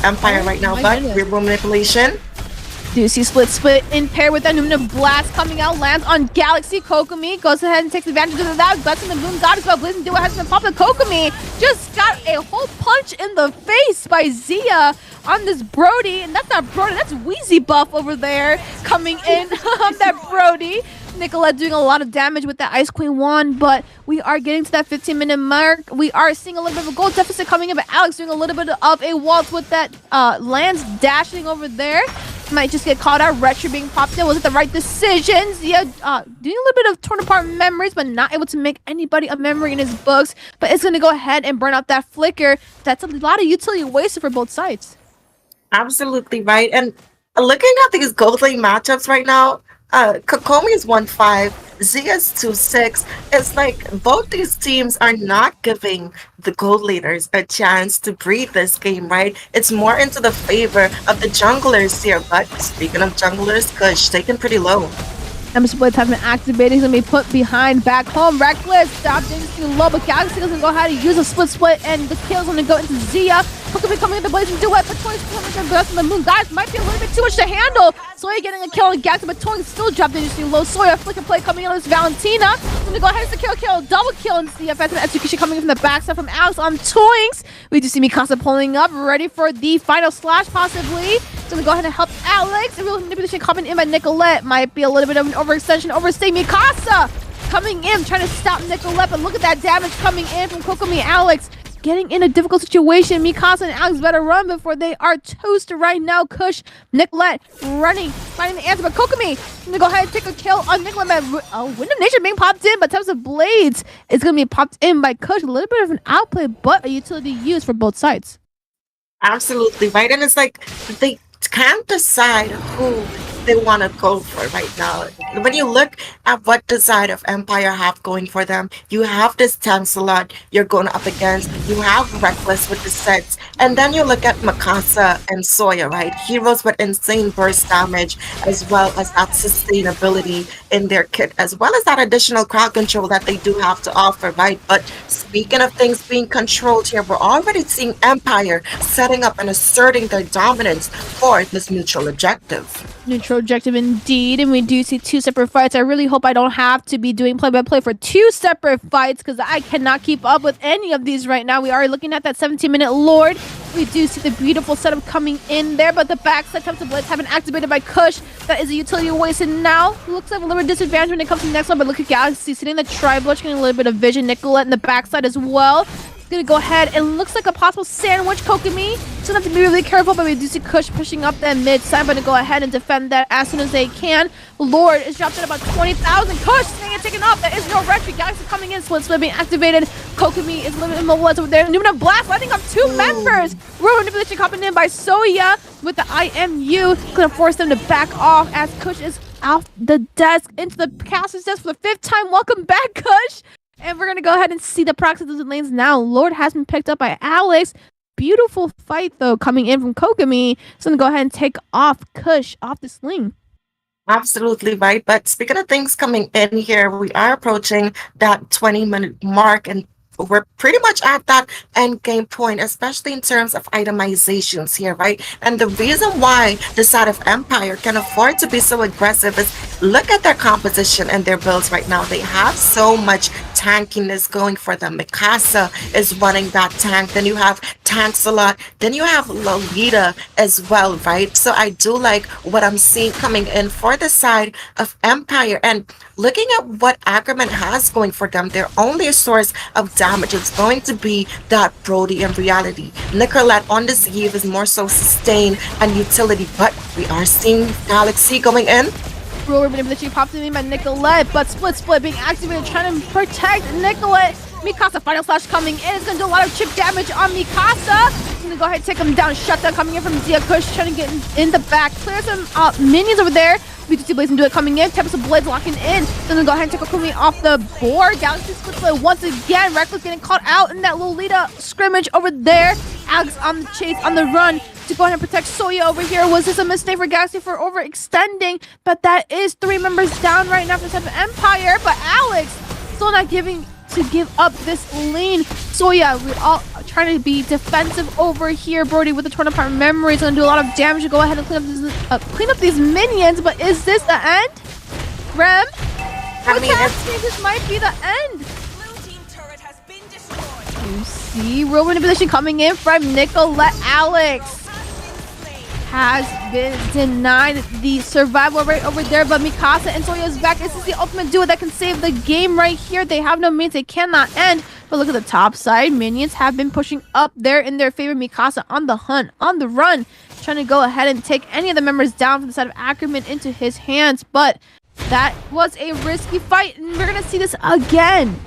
Empire right now, but real manipulation. Do see split in pair with that Numina Blast coming out, lands on Galaxy. Kokumi goes ahead and takes advantage of that. Guts in the Moon Goddess, but Blazing Duo has been popped. Kokumi just got a whole punch in the face by Zia on this Brody. And that's not Brody, that's Wheezy Buff over there coming in on that Brody. Nicolette doing a lot of damage with that Ice Queen wand, but we are getting to that 15-minute mark. We are seeing a little bit of a gold deficit coming in, but Alex doing a little bit of a waltz with that Lance dashing over there. Might just get caught out. Retro being popped in. Was it the right decisions? Yeah, doing a little bit of torn apart memories, but not able to make anybody a memory in his books. But it's going to go ahead and burn out that flicker. That's a lot of utility wasted for both sides. Absolutely right. And looking at these gold lane matchups right now, Kokomi is 1-5, Zia is 2-6. It's like both these teams are not giving the gold leaders a chance to breathe this game, right? It's more into the favor of the junglers here. But speaking of junglers, Kush taken pretty low. Number splits have been activated. He's gonna be put behind back home. Reckless stop Dynasty low, but Galaxy doesn't go ahead and use a split, and the kill's gonna go into Zia. Could be coming in the Blazing Duet, but Toy's coming to the the Moon. Guys, might be a little bit too much to handle. Soya getting a kill on Galaxy, but Toy still dropped Dynasty low. Soya flicker play coming in on this Valentina. Gonna go ahead and secure kill, double kill, and the offensive execution coming in from the backside from Alex on Toinks. We do see Mikasa pulling up, ready for the final slash possibly. Gonna go ahead and help Alex. A real manipulation coming in by Nicolette. Might be a little bit of an overextension, overstay. Mikasa coming in, trying to stop Nicolette, but look at that damage coming in from Kokomi. Alex getting in a difficult situation. Mikasa and Alex better run before they are toasted right now. Kush, Nicolette running, finding the answer, but Kokomi gonna go ahead and take a kill on Nicolette. Wind of Nature being popped in, but Tempest of Blades is gonna be popped in by Kush. A little bit of an outplay, but a utility used for both sides. Absolutely right. And it's like they can't decide who they want to go for right now. When you look at what the side of Empire have going for them, you have this Tancelot you're going up against, you have Reckless with the sets, and then you look at Mikasa and Soya, right? Heroes with insane burst damage, as well as that sustainability in their kit, as well as that additional crowd control that they do have to offer, right? But speaking of things being controlled here, we're already seeing Empire setting up and asserting their dominance for this neutral objective. Neutral objective indeed, and we do see two separate fights. I really hope I don't have to be doing play-by-play for two separate fights, because I cannot keep up with any of these right now. We are looking at that 17-minute Lord. We do see the beautiful setup coming in there, but the backside Tempest of Blitz have been activated by Kush. That is a utility wasted now. Looks like a little bit disadvantage when it comes to the next one, but look at Galaxy sitting in the tri-bush, getting a little bit of vision. Nicolette in the backside as well. Gonna go ahead and looks like a possible sandwich Kokomi. So have to be really careful, but we do see Kush pushing up that mid side, but to go ahead and defend that as soon as they can. Lord is dropped at about 20,000. Kush staying and taken off. There is no retry. Galaxy coming in, split being activated. Kokomi is a little bit immobilized over there. Numina Blast lighting up two members. Road manipulation coming in by Soya with the IMU. Gonna force them to back off as Kush is off the desk into the caster's desk for the 5th time. Welcome back, Kush. And we're going to go ahead and see the proxies of the lanes now. Lord has been picked up by Alex. Beautiful fight, though, coming in from Kokomi. So I'm going to go ahead and take off Kush off the sling. Absolutely right. But speaking of things coming in here, we are approaching that 20-minute mark. And we're pretty much at that end game point, especially in terms of itemizations here, right? And the reason why the side of Empire can afford to be so aggressive is look at their composition and their builds right now. They have so much tankiness going for them. Mikasa is running that tank. Then you have tanks a lot. Then you have Lolita as well, right? So I do like what I'm seeing coming in for the side of Empire. And looking at what Ackerman has going for them, their only source of damage is going to be that Brody in reality. Nicolette on this Eve is more so sustain and utility, but we are seeing Galaxy going in. Ruler manipulation popped in by Nicolette, but split being activated, trying to protect Nicolette. Mikasa final slash coming in. It's gonna do a lot of chip damage on Mikasa. He's gonna go ahead and take him down. Shutdown coming in from Zia Kush, trying to get in the back. Clear some minions over there. BTC Blaze and do it coming in. Tempest of Blades locking in. Then go ahead and take Okumi off the board. Galaxy split once again. Reckless getting caught out in that Lolita scrimmage over there. Alex on the chase, on the run to go ahead and protect Soya over here. Was this a mistake for Galaxy for overextending? But that is 3 members down right now for the side of Empire. But Alex still not giving to give up this lane. So yeah, we're all trying to be defensive over here. Brody with the torn apart memory is going to do a lot of damage to go ahead and clean up these minions. But is this the end? Rem? What's happening? This might be the end. You see, real manipulation coming in from Nicolette. Alex has been denied the survival rate over there, but Mikasa and Soya is back. This is the ultimate duo that can save the game right here. They have no means, they cannot end. But look at the top side. Minions have been pushing up there in their favor. Mikasa on the hunt, on the run, trying to go ahead and take any of the members down from the side of Ackerman into his hands. But that was a risky fight, and we're going to see this again.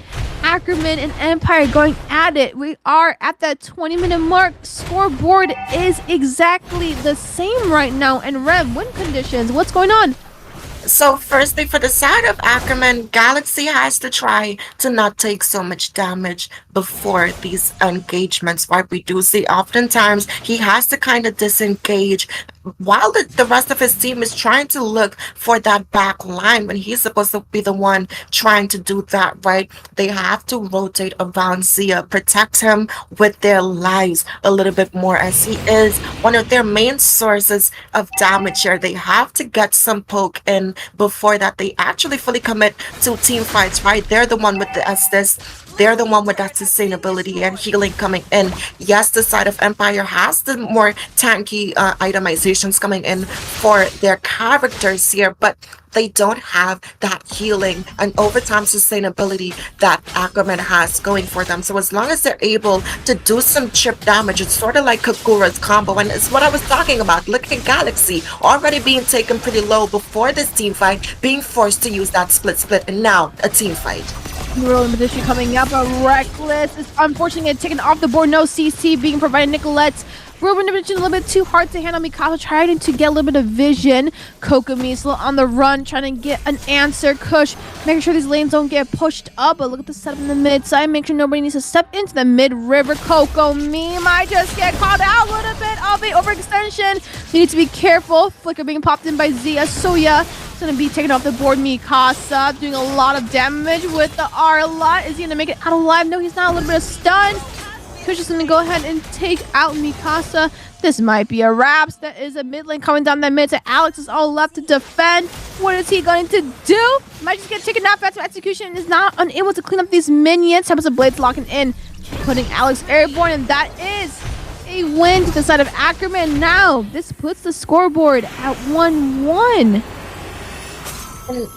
Ackerman and Empire going at it. We are at that 20-minute mark. Scoreboard is exactly the same right now. And Rem, win conditions. What's going on? So firstly, for the side of Ackerman, Galaxy has to try to not take so much damage before these engagements, right? We do see oftentimes he has to kind of disengage while the rest of his team is trying to look for that back line when he's supposed to be the one trying to do that, right? They have to rotate around Zia, protect him with their lives a little bit more, as he is one of their main sources of damage here. They have to get some poke in before that they actually fully commit to team fights, right? They're the one with the assist. They're the one with that sustainability and healing coming in. Yes, the side of Empire has the more tanky itemizations coming in for their characters here, but they don't have that healing and overtime sustainability that Ackerman has going for them. So as long as they're able to do some chip damage, it's sort of like Kakura's combo, and it's what I was talking about. Look at Galaxy already being taken pretty low before this team fight, being forced to use that split, and now a team fight. Real position coming up, but Reckless is unfortunately taken off the board. No CC being provided. Nicolette's Ruben dimension a little bit too hard to handle. Mikasa trying to get a little bit of vision. Kokomi still on the run, trying to get an answer. Kush making sure these lanes don't get pushed up. But look at the setup in the mid side. Make sure nobody needs to step into the mid river. Kokomi might just get caught out a little bit of a overextension. You need to be careful. Flicker being popped in by Zia. Soya is going to be taken off the board. Mikasa doing a lot of damage with the R a lot. Is he going to make it out alive? No, he's not. A little bit of stun. Kush is going to go ahead and take out Mikasa. This might be a wrap. That is a mid lane coming down that mid to Alex is all left to defend. What is he going to do? Might just get taken out. Fast execution and is not unable to clean up these minions. Tempest of Blades locking in, putting Alex airborne, and that is a win to the side of Ackerman. Now, this puts the scoreboard at 1-1.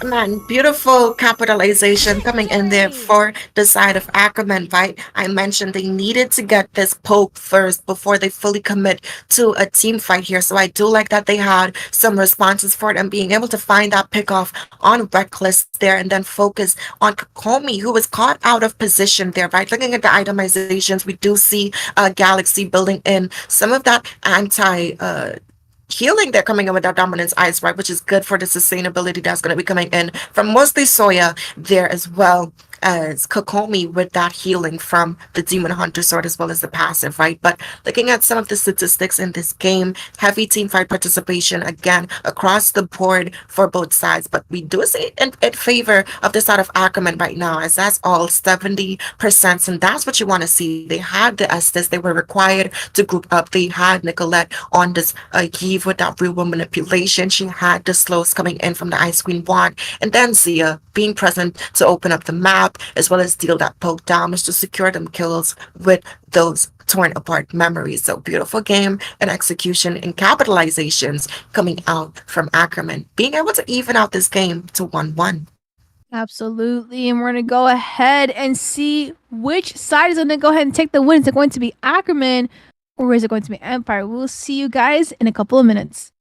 Man, beautiful capitalization coming in there for the side of Ackerman, right? I mentioned they needed to get this poke first before they fully commit to a team fight here. So I do like that they had some responses for it and being able to find that pickoff on Reckless there and then focus on Kokomi, who was caught out of position there, right? Looking at the itemizations, we do see Galaxy building in some of that healing they're coming in with that dominance ice, right, which is good for the sustainability that's going to be coming in from mostly Soya there as well. as Kokomi with that healing from the Demon Hunter sword as well as the passive, right? But looking at some of the statistics in this game, heavy team fight participation again across the board for both sides. But we do see it in favor of the side of Ackerman right now, as that's all 70%, and that's what you want to see. They had the Estes, they were required to group up. They had Nicolette on this Eve with that real manipulation. She had the slows coming in from the Ice Queen wand, and then Zia being present to open up the map as well as deal that poke damage to secure them kills with those torn apart memories. So beautiful game and execution and capitalizations coming out from Ackerman, being able to even out this game to 1-1. Absolutely. And we're going to go ahead and see which side is going to go ahead and take the win. Is it going to be Ackerman or is it going to be Empire? We'll see you guys in a couple of minutes.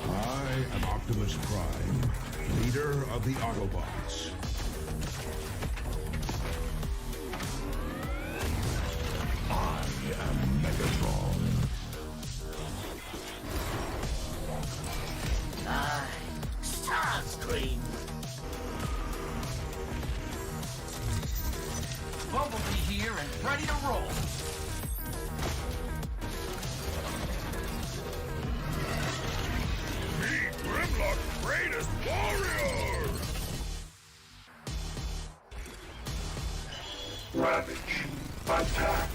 I am Optimus Prime, leader of the Autobots. I am Megatron. Starscream. Bumblebee here and ready to roll. Meet Grimlock's greatest warrior! Ravage, attack!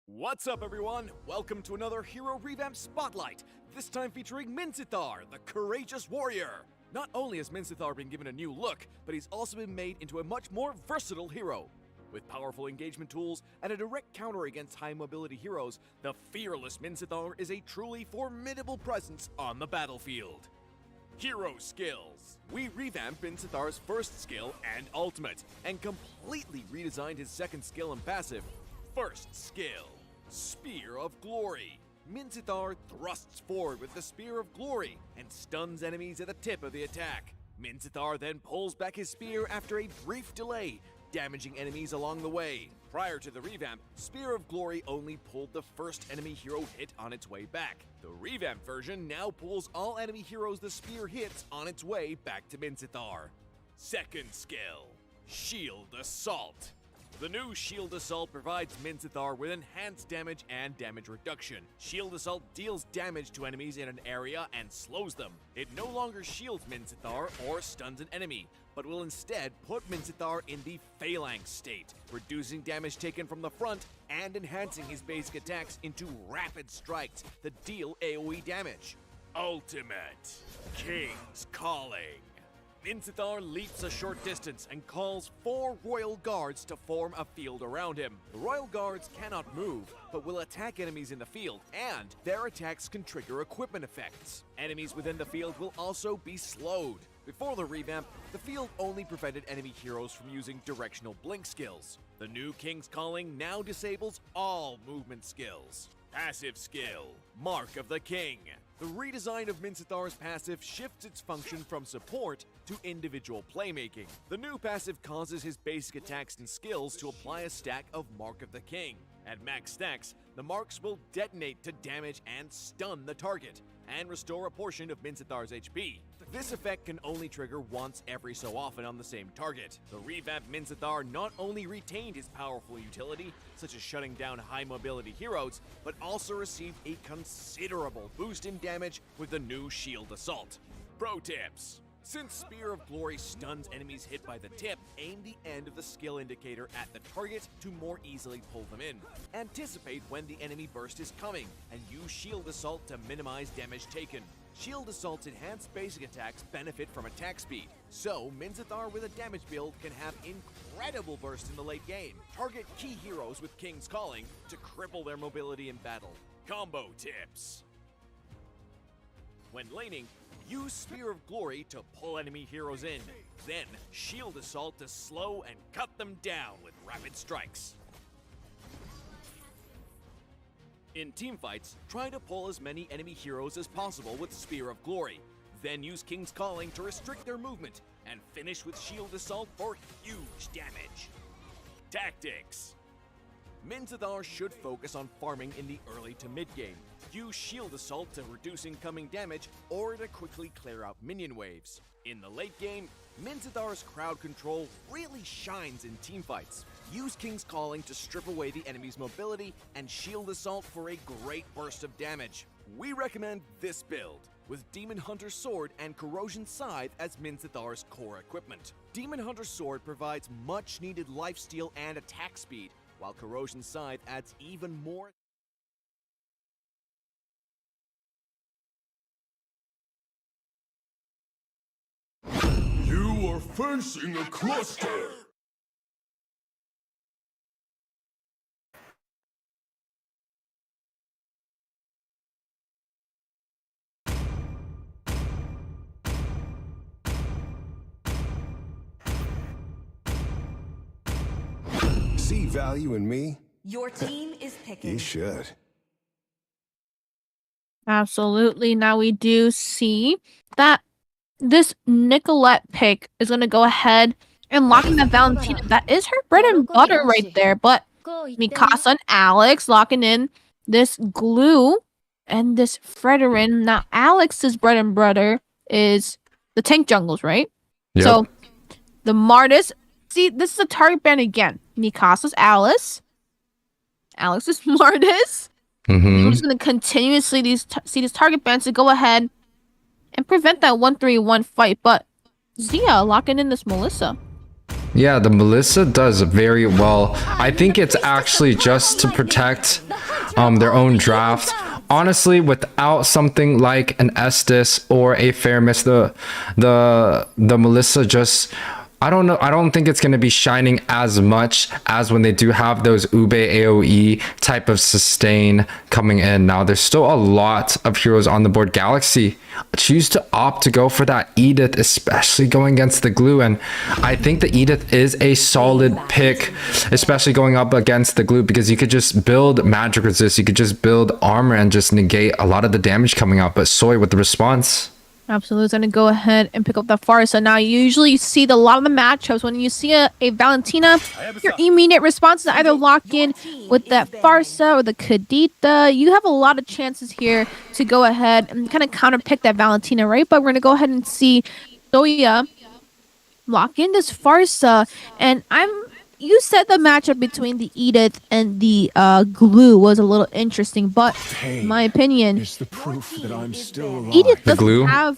What's up, everyone? Welcome to another Hero Revamp Spotlight, this time featuring Minzithar, the courageous warrior. Not only has Minzithar been given a new look, but he's also been made into a much more versatile hero. With powerful engagement tools and a direct counter against high-mobility heroes, the fearless Minzithar is a truly formidable presence on the battlefield. Hero Skills. We revamped Minzithar's first skill and ultimate, and completely redesigned his second skill and passive. First skill, Spear of Glory. Minzithar thrusts forward with the Spear of Glory and stuns enemies at the tip of the attack. Minzithar then pulls back his spear after a brief delay, damaging enemies along the way. Prior to the revamp, Spear of Glory only pulled the first enemy hero hit on its way back. The revamped version now pulls all enemy heroes the spear hits on its way back to Minzithar. Second skill, Shield Assault. The new Shield Assault provides Minzithar with enhanced damage and damage reduction. Shield Assault deals damage to enemies in an area and slows them. It no longer shields Minzithar or stuns an enemy, but will instead put Minzithar in the Phalanx state, reducing damage taken from the front and enhancing his basic attacks into rapid strikes that deal AoE damage. Ultimate King's Calling. Minzithar leaps a short distance and calls 4 Royal Guards to form a field around him. The Royal Guards cannot move, but will attack enemies in the field, and their attacks can trigger equipment effects. Enemies within the field will also be slowed. Before the revamp, the field only prevented enemy heroes from using directional blink skills. The new King's Calling now disables all movement skills. Passive skill, Mark of the King. The redesign of Minzithar's passive shifts its function from support to individual playmaking. The new passive causes his basic attacks and skills to apply a stack of Mark of the King. At max stacks, the marks will detonate to damage and stun the target, and restore a portion of Minzithar's HP. This effect can only trigger once every so often on the same target. The revamped Minzithar not only retained his powerful utility, such as shutting down high mobility heroes, but also received a considerable boost in damage with the new Shield Assault. Pro tips. Since Spear of Glory stuns enemies hit by the tip, aim the end of the skill indicator at the target to more easily pull them in. Anticipate when the enemy burst is coming, and use Shield Assault to minimize damage taken. Shield Assault's enhanced basic attacks benefit from attack speed, so Minzithar with a damage build can have incredible burst in the late game. Target key heroes with King's Calling to cripple their mobility in battle. Combo tips. When laning, use Spear of Glory to pull enemy heroes in, then Shield Assault to slow and cut them down with rapid strikes. In teamfights, try to pull as many enemy heroes as possible with Spear of Glory, then use King's Calling to restrict their movement, and finish with Shield Assault for huge damage. Tactics. Minzithar should focus on farming in the early to mid game. Use Shield Assault to reduce incoming damage or to quickly clear out minion waves. In the late game, Minzithar's crowd control really shines in teamfights. Use King's Calling to strip away the enemy's mobility and Shield Assault for a great burst of damage. We recommend this build, with Demon Hunter Sword and Corrosion Scythe as Minzithar's core equipment. Demon Hunter Sword provides much needed lifesteal and attack speed, while Corrosion Scythe adds even more. You are fencing a cluster! See value in me? Your team is picking. You should. Absolutely. Now we do see that this Nicolette pick is going to go ahead and lock in that Valentina. That is her bread and butter right there. But Mikasa and Alex locking in this Glue and this Fredrin. Now Alex's bread and butter is the tank jungles, right? Yep. So the Martis. See, this is a target ban again. Mikasa's Alice. Alex's Martis. I'm just going to continuously see these target bans to go ahead and prevent that 1-3-1 fight. But Zia locking in this Melissa. Yeah, the Melissa does very well. I think it's actually just to protect their own draft. Honestly, without something like an Estes or a Fairmiss, the Melissa just... I don't know. I don't think it's going to be shining as much as when they do have those Ube AoE type of sustain coming in. Now, there's still a lot of heroes on the board. Galaxy choose to opt to go for that Edith, especially going against the Glue. And I think the Edith is a solid pick, especially going up against the Glue, because you could just build magic resist. You could just build armor and just negate a lot of the damage coming out. But Soy with the response. Absolutely. It's going to go ahead and pick up that Farsa. Now, you usually see a lot of the matchups when you see a Valentina, your immediate response is either lock in with that Farsa or the Kadita. You have a lot of chances here to go ahead and kind of counter pick that Valentina, right? But we're going to go ahead and see Soya lock in this Farsa. And I'm you said the matchup between the Edith and the Glue was a little interesting, but in my opinion, It's the proof that I'm still alive. Edith The doesn't Glue? have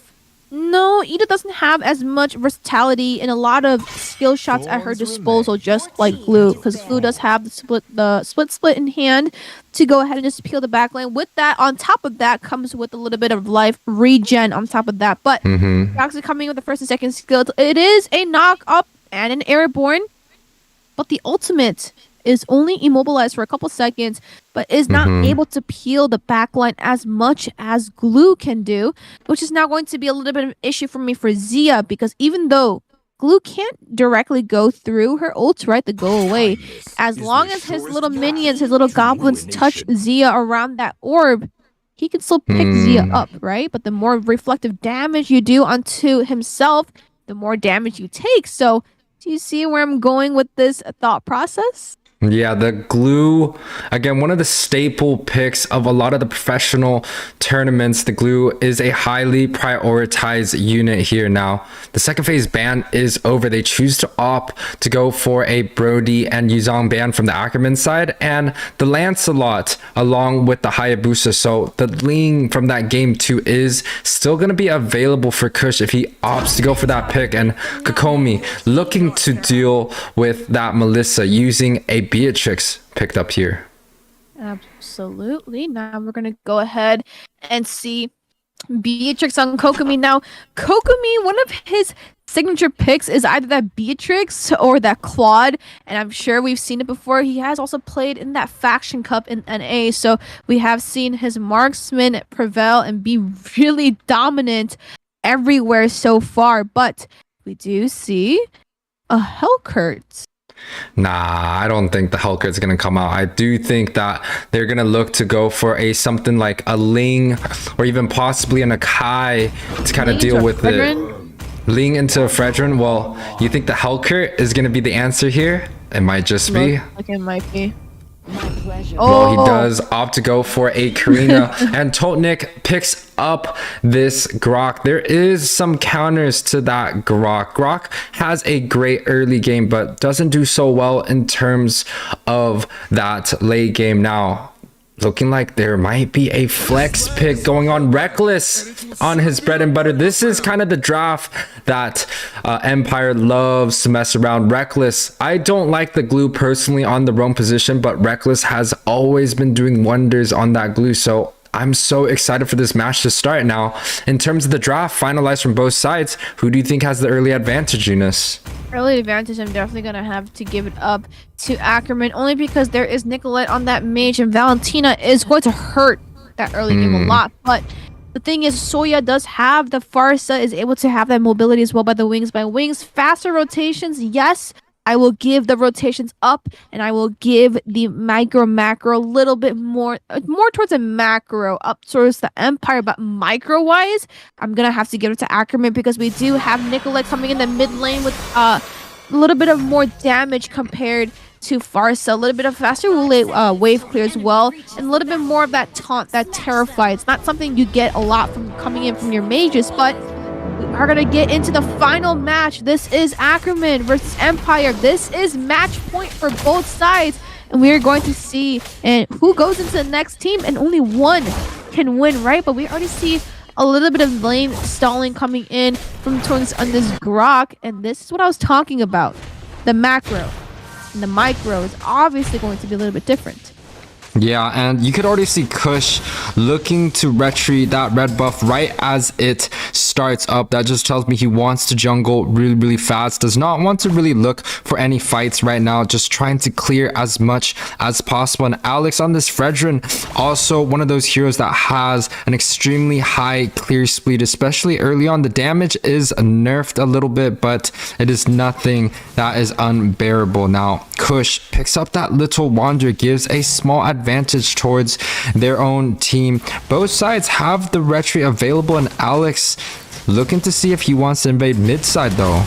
Edith doesn't have as much versatility and a lot of skill shots at her disposal, just like Glue, because Glue does have the split in hand to go ahead and just peel the back lane. With that, on top of that, comes with a little bit of life regen on top of that. But actually coming with the first and second skill, it is a knock up and an airborne, but the ultimate is only immobilized for a couple seconds, but is not able to peel the backline as much as Glue can do, which is now going to be a little bit of an issue for me for Zia, because even though Glue can't directly go through her ult, right, the go away, as long as his little minions, his little goblins touch Zia around that orb, he can still pick Zia up, right? But the more reflective damage you do onto himself, the more damage you take. So do you see where I'm going with this thought process? Yeah, the Glue, again, one of the staple picks of a lot of the professional tournaments. The Glue is a highly prioritized unit here. Now, the second phase ban is over. They choose to opt to go for a Brody and Yuzong ban from the Ackerman side, and the Lancelot along with the Hayabusa. So the Ling from that game 2 is still going to be available for Kush if he opts to go for that pick. And Kokomi looking to deal with that Melissa using a Beatrix picked up here. Absolutely. Now we're going to go ahead and see Beatrix on Kokomi. Now, Kokomi, one of his signature picks is either that Beatrix or that Claude, and I'm sure we've seen it before. He has also played in that Faction Cup in NA, so we have seen his marksman prevail and be really dominant everywhere so far, but we do see a Hellcurt. Nah, I don't think the Hellcurt's gonna come out. I do think that they're gonna look to go for a something like a Ling or even possibly an Akai to kind of deal with it. Ling into a Fredrin. Well, you think the Hellcurt is gonna be the answer here? It might just be. Like it might be. Well, he does opt to go for a Karina, and Totnik picks up this Grok. There is some counters to that Grok. Grok has a great early game, but doesn't do so well in terms of that late game. Now, looking like there might be a flex pick going on. Reckless on his bread and butter. This is kind of the draft that Empire loves to mess around. Reckless, I don't like the Glue personally on the roam position, but Reckless has always been doing wonders on that Glue. So I'm so excited for this match to start. Now, in terms of the draft finalized from both sides, who do you think has the early advantage, Eunice? Early advantage, I'm definitely going to have to give it up to Ackerman, only because there is Nicolette on that mage, and Valentina is going to hurt that early game a lot. But the thing is, Soya does have the Farsa, is able to have that mobility as well by the wings. By wings, faster rotations, yes. I will give the rotations up, and I will give the macro a little bit more towards a macro up towards the Empire, but micro wise, I'm gonna have to give it to Ackerman because we do have Nicolette coming in the mid lane with a little bit of more damage compared to Farsa, a little bit of faster wave clear as well, and a little bit more of that taunt, that terrify. It's not something you get a lot from coming in from your mages, but we are going to get into the final match. This is Ackerman versus Empire. This is match point for both sides, and we are going to see who goes into the next team, and only one can win, right? But we already see a little bit of lane stalling coming in from towards on this Grok, and this is what I was talking about. The macro and the micro is obviously going to be a little bit different. Yeah, and you could already see Kush looking to retreat that red buff right as it starts up. That just tells me he wants to jungle really, really fast. Does not want to really look for any fights right now. Just trying to clear as much as possible. And Alex on this Fredrin, also one of those heroes that has an extremely high clear speed, especially early on. The damage is nerfed a little bit, but it is nothing that is unbearable. Now, Kush picks up that little wander, gives a small advantage towards their own team. Both sides have the retreat available, and Alex looking to see if he wants to invade mid side though.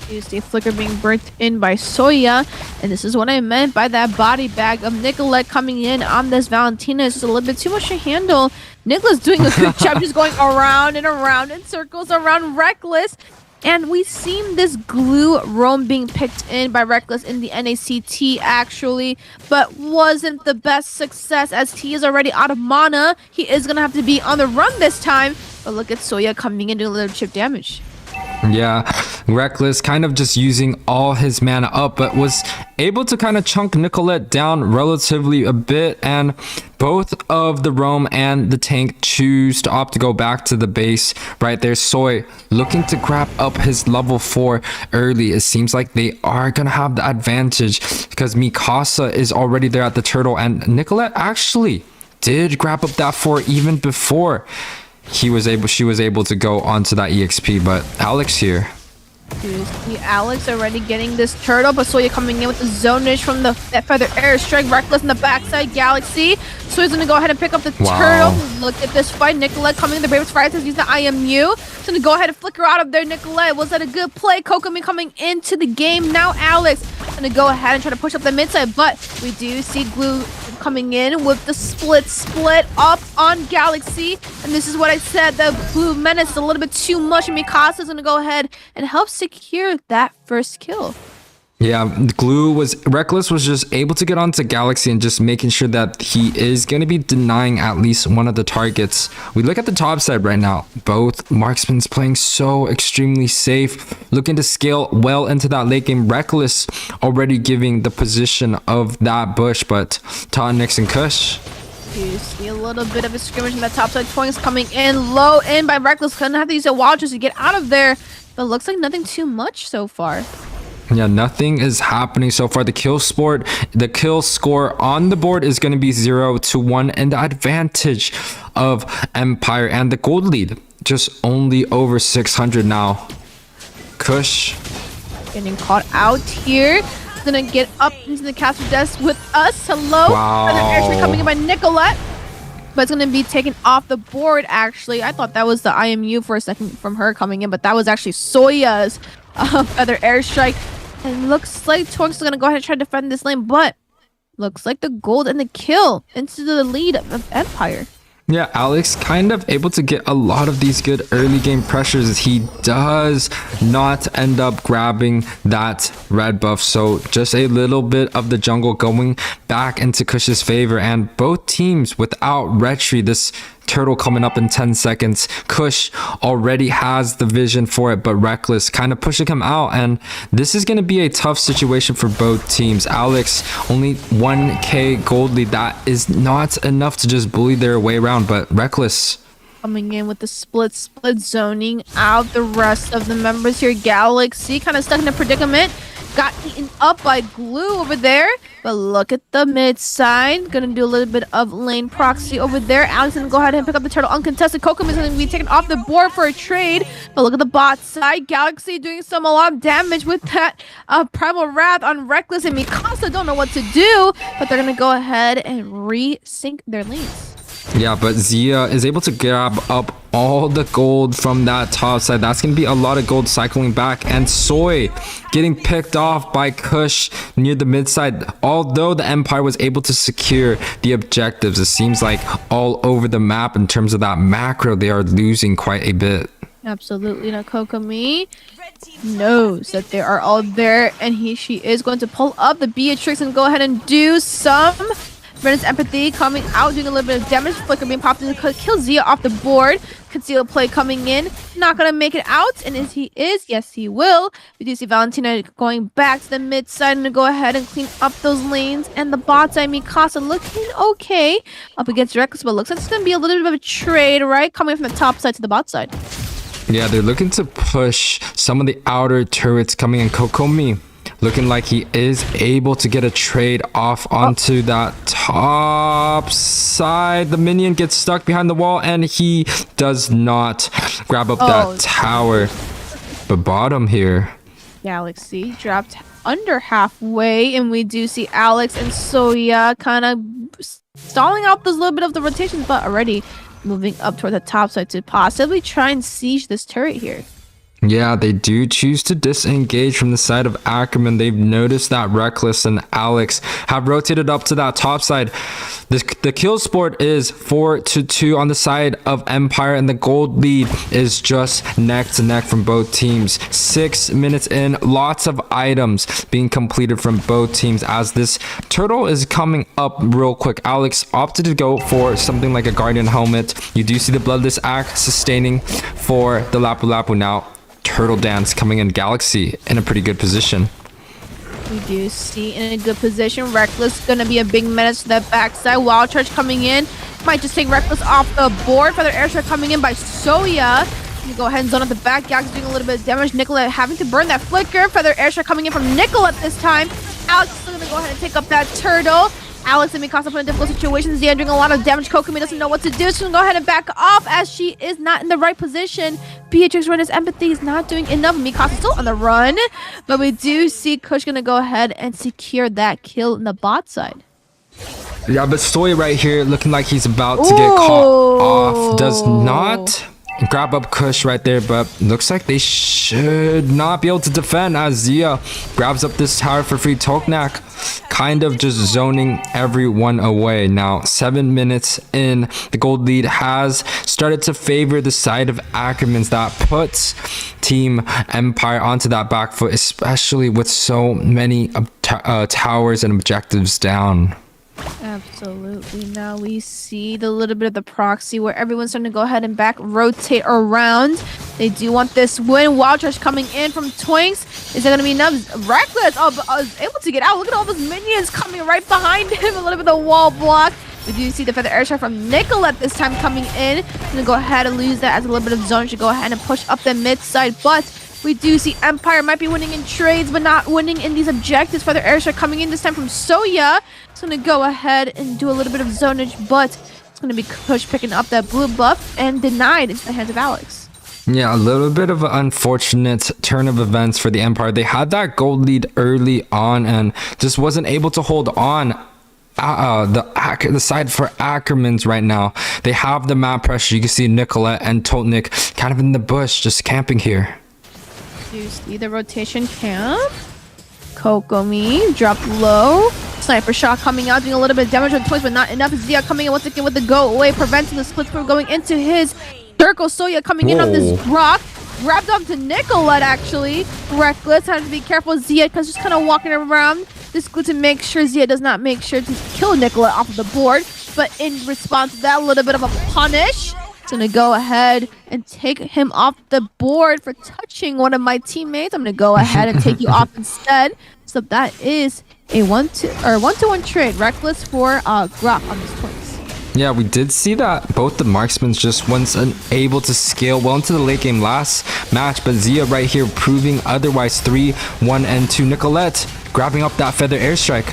You see Flicker being burnt in by Soya, and this is what I meant by that body bag of Nicolette coming in on this Valentina. It's just a little bit too much to handle. Nicole's doing a good job just going around and around in circles around Reckless. And we've seen this glue roam being picked in by Reckless in the NACT actually, but wasn't the best success as he is already out of mana. He is going to have to be on the run this time, but look at Soya coming in doing a little chip damage. Yeah, Reckless kind of just using all his mana up, but was able to kind of chunk Nicolette down relatively a bit, and both of the roam and the tank choose to opt to go back to the base. Right there, Soy looking to grab up his level 4 early. It seems like they are gonna have the advantage because Mikasa is already there at the turtle, and Nicolette actually did grab up that 4 even before she was able to go onto that EXP. But Alex here. You see Alex already getting this turtle, but Soya coming in with the zonage from the feather airstrike. Reckless in the backside, Galaxy. Soya's gonna go ahead and pick up the turtle. Look at this fight. Nicolette coming in. The Bravest Fire says use the IMU. She's gonna go ahead and flicker out of there. Nicolette, was that a good play? Kokomi coming into the game. Now Alex gonna go ahead and try to push up the mid side, but we do see Glue coming in with the split up on Galaxy. And this is what I said, the Blue Menace is a little bit too much, and Mikasa's gonna go ahead and help secure that first kill. Yeah, Reckless was just able to get onto Galaxy and just making sure that he is going to be denying at least one of the targets. We look at the top side right now. Both marksmen's playing so extremely safe, looking to scale well into that late game. Reckless already giving the position of that bush, but Nix and Kush. You see a little bit of a scrimmage in that top side. Points coming in, low in by Reckless. Gonna have to use a wall just to get out of there, but looks like nothing too much so far. Yeah, nothing is happening so far. The kill score on the board is going to be 0-1, and the advantage of Empire and the gold lead just only over 600 now. Kush getting caught out here. Gonna get up into the caster desk with us. Hello. Wow. Another airstrike coming in by Nicolette, but it's gonna be taken off the board. Actually, I thought that was the IMU for a second from her coming in, but that was actually Soya's other airstrike. And looks like Torx is gonna go ahead and try to defend this lane, but looks like the gold and the kill into the lead of Empire. Yeah, Alex kind of able to get a lot of these good early game pressures. He does not end up grabbing that red buff, so just a little bit of the jungle going back into Kush's favor, and both teams without retry. This turtle coming up in 10 seconds. Kush already has the vision for it, but Reckless kind of pushing him out, and this is going to be a tough situation for both teams. Alex only 1k gold lead. That is not enough to just bully their way around, but Reckless coming in with the split zoning out the rest of the members here. Galaxy kind of stuck in a predicament, got eaten up by Glue over there, but look at the mid side. Gonna do a little bit of lane proxy over there. Alex gonna go ahead and pick up the turtle uncontested. Kokomi is gonna be taken off the board for a trade, but look at the bot side. Galaxy doing a lot of damage with that Primal Wrath on Reckless, and Mikasa don't know what to do, but they're gonna go ahead and resync their lanes. Yeah, but Zia is able to grab up all the gold from that top side. That's going to be a lot of gold cycling back. And Soy getting picked off by Kush near the mid side. Although the Empire was able to secure the objectives, it seems like all over the map in terms of that macro, they are losing quite a bit. Absolutely. Now Kokomi knows that they are all there, and she is going to pull up the Beatrix and go ahead and do some Brennan's Empathy coming out, doing a little bit of damage. Flicker being popped in to kill Zia off the board. Conceal play coming in. Not going to make it out. And yes, he will. We do see Valentina going back to the mid side and to go ahead and clean up those lanes. And the bot side, Mikasa looking okay up against Reckless, but looks like it's going to be a little bit of a trade, right? Coming from the top side to the bot side. Yeah, they're looking to push some of the outer turrets coming in. Kokomi looking like he is able to get a trade off onto that top side. The minion gets stuck behind the wall, and he does not grab up that tower. But bottom here, Galaxy dropped under halfway, and we do see Alex and Soya kind of stalling out those little bit of the rotations, but already moving up toward the top side to possibly try and siege this turret here. Yeah, they do choose to disengage from the side of Ackerman. They've noticed that Reckless and Alex have rotated up to that top side. The kill sport is 4-2 on the side of Empire, and the gold lead is just neck to neck from both teams. 6 minutes in, lots of items being completed from both teams as this turtle is coming up real quick. Alex opted to go for something like a Guardian helmet. You do see the Bloodless Axe sustaining for the Lapu Lapu now. Turtle Dance coming in Galaxy in a pretty good position. We do see in a good position. Reckless gonna be a big menace to that backside. Wild Charge coming in. Might just take Reckless off the board. Feather Airstrike coming in by Soya. Gonna go ahead and zone at the back. Galaxy doing a little bit of damage. Nicolette having to burn that flicker. Feather Airstrike coming in from Nicolette this time. Alex is gonna go ahead and take up that turtle. Alex and Mikasa put in a difficult situation. Zia doing a lot of damage. Kokomi doesn't know what to do. She's gonna go ahead and back off as she is not in the right position. Beatrix Renner's empathy is not doing enough. Mikasa still on the run. But we do see Kush gonna go ahead and secure that kill in the bot side. Yeah, but Soy right here looking like he's about to get caught off. Does not grab up Kush right there, but looks like they should not be able to defend as Zia grabs up this tower for free. Toknak kind of just zoning everyone away. Now 7 minutes in, the gold lead has started to favor the side of Ackerman's. That puts Team Empire onto that back foot, especially with so many towers and objectives down. Absolutely. Now we see the little bit of the proxy where everyone's starting to go ahead and back rotate around. They do want this win. Wild Charge coming in from Twinks. Is that going to be enough? Reckless is able to get out. Look at all those minions coming right behind him. A little bit of the wall block. We do see the Feather Airstrike from Nicolette this time coming in. Gonna go ahead and lose that as a little bit of zone. Should go ahead and push up the mid side, but we do see Empire might be winning in trades, but not winning in these objectives. Feather Airstrike coming in this time from Soya. It's going to go ahead and do a little bit of zonage, but it's going to be Kush picking up that blue buff and denied into the hands of Alex. Yeah, a little bit of an unfortunate turn of events for the Empire. They had that gold lead early on and just wasn't able to hold on. The side for Ackerman's right now. They have the map pressure. You can see Nicolette and Totnik kind of in the bush, just camping here. You see the rotation camp. Kokomi drop low. Sniper shot coming out, doing a little bit of damage with Twins, but not enough. Zia coming in once again with the go away, preventing the split from going into his circle. Soya coming in on this rock. Grabbed up to Nicolette actually. Reckless has to be careful. Zia because just kind of walking around. This is good to make sure Zia does not make sure to kill Nicolette off of the board. But in response to that, a little bit of a punish. It's gonna go ahead and take him off the board for touching one of my teammates. I'm gonna go ahead and take you off instead. So that is a 1-to-1 trade. Reckless for Grok on this Twins. Yeah, we did see that both the marksmen just wasn't able to scale well into the late game last match, but Zia right here proving otherwise. 3, 1, and 2. Nicolette grabbing up that Feather Airstrike.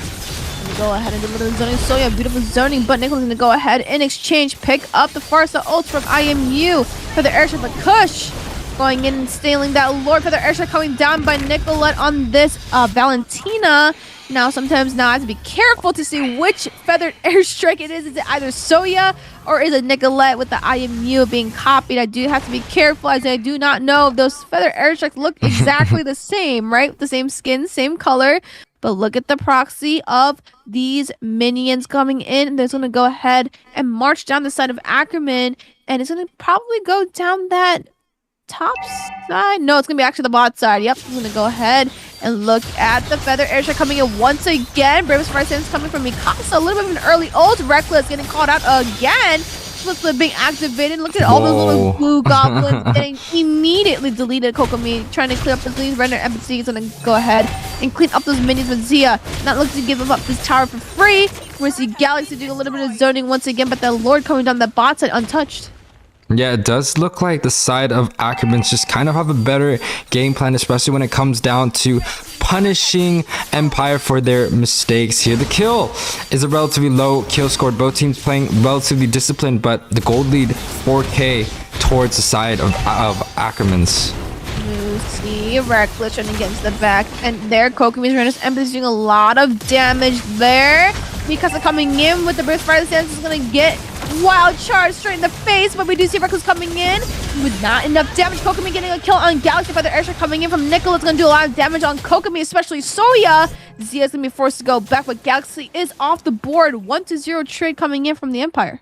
Go ahead and do a little zoning. Soya, beautiful zoning, but Nicholas gonna go ahead in exchange pick up the Farsa ult from IMU for the airship. But Kush going in and stealing that Lord Feather Airstrike coming down by Nicolette on this Valentina. Now sometimes I have to be careful to see which Feathered Airstrike it is. Is it either Soya or is it Nicolette with the IMU being copied? I do have to be careful as I do not know if those Feathered Airstrikes look exactly the same, right? The same skin, same color. But look at the proxy of these minions coming in. They're going to go ahead and march down the side of Ackerman. And it's going to probably go down that top side. No, it's going to be actually the bot side. Yep, I'm going to go ahead and look at the Feather Airstrike coming in once again. Bravest First Sense coming from Mikasa. A little bit of an early ult. Reckless getting called out again. Look, the being activated. Look at all those little blue goblins getting immediately deleted. Kokomi trying to clear up his leads. Render empathy is going to go ahead and clean up those minions with Zia. Not looking to give him up this tower for free. We're see Galaxy doing a little bit of zoning once again, but the Lord coming down the bot side untouched. Yeah, it does look like the side of Ackerman's just kind of have a better game plan, especially when it comes down to punishing Empire for their mistakes here. The kill is a relatively low kill score. Both teams playing relatively disciplined, but the gold lead 4K towards the side of Ackerman's. You see Reckless running against the back, and there Kokomi's Renner's Empathy doing a lot of damage there. Mikasa coming in with the Burst Fire Stance is going to get wild charge straight in the face, but we do see Reckless coming in with not enough damage. Kokomi getting a kill on Galaxy, but the airstrike coming in from Nickel is going to do a lot of damage on Kokomi, especially Soya. Zia's going to be forced to go back, but Galaxy is off the board. 1-0 trade coming in from the Empire.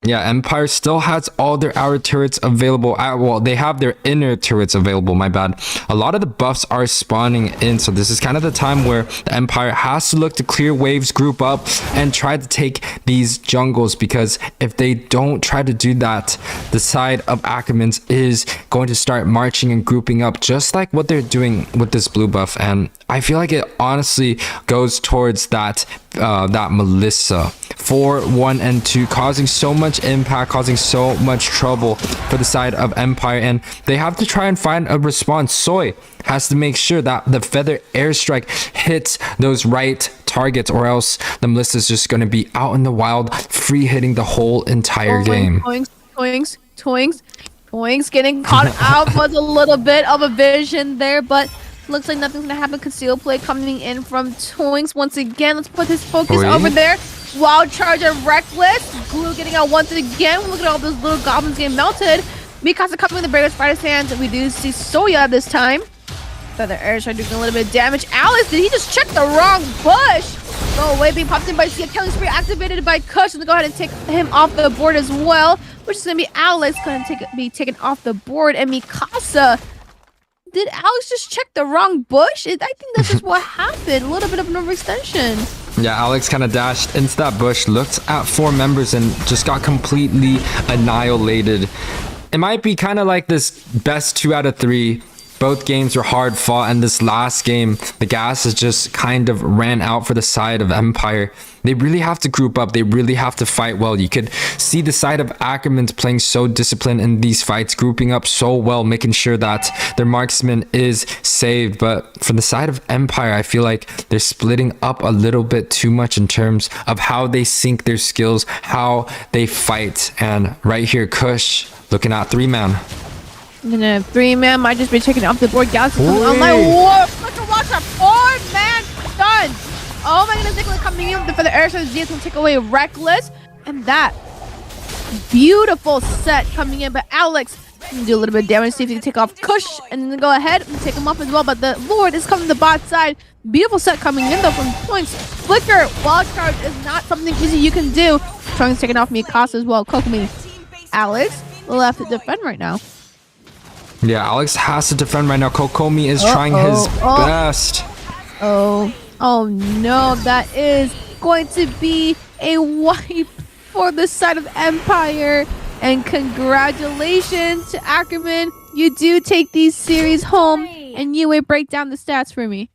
Yeah, Empire still has all their outer turrets available. Well, they have their inner turrets available, my bad. A lot of the buffs are spawning in, so this is kind of the time where the Empire has to look to clear waves, group up, and try to take these jungles, because if they don't try to do that, the side of Ackermans is going to start marching and grouping up, just like what they're doing with this blue buff. And I feel like it honestly goes towards that Melissa 4, 1, and 2, causing so much impact, causing so much trouble for the side of Empire, and they have to try and find a response. Soy has to make sure that the feather airstrike hits those right targets, or else the Melissa's just going to be out in the wild, free hitting the whole entire game. Toings getting caught out was a little bit of a vision there, but looks like nothing's gonna happen. Conceal play coming in from Toings once again. Let's put his focus over there. Wild charge of Reckless. Glue getting out once again. Look at all those little goblins getting melted. Mikasa coming with the Brave Spider's hands. We do see Soya this time. Feather airstrike doing a little bit of damage. Alex, did he just check the wrong bush? Go away, being popped in by Sia. Killing spree activated by Kush. And go ahead and take him off the board as well, which is gonna be Alex gonna be taken off the board. And Mikasa, did Alex just check the wrong bush? I think that's just what happened. A little bit of an overextension. Yeah, Alex kind of dashed into that bush, looked at 4 members, and just got completely annihilated. It might be kind of like this best 2 out of 3. Both games were hard fought, and this last game, the gas has just kind of ran out for the side of Empire. They really have to group up. They really have to fight well. You could see the side of Ackermans playing so disciplined in these fights, grouping up so well, making sure that their marksman is saved. But for the side of Empire, I feel like they're splitting up a little bit too much in terms of how they sync their skills, how they fight. And right here, Kush looking at 3-man. And then 3-man might just be taken off the board. Galaxy coming on my war. Flicker Watcher, 4-man done. Oh my goodness, Nicholas coming in with the feather airstrike. Zia's gonna take away Reckless. And that beautiful set coming in. But Alex can do a little bit of damage. See if he can take off Kush. And then go ahead and take him off as well. But the Lord is coming to the bot side. Beautiful set coming in though from Points. Flicker, wild charge is not something easy you can do. Trying to take it off Mikasa as well. Kokomi. Alex left to defend right now. Yeah, Alex has to defend right now. Kokomi is trying his best. Oh no, that is going to be a wipe for the side of Empire. And congratulations to Ackerman. You do take these series home. And YUWEI, break down the stats for me.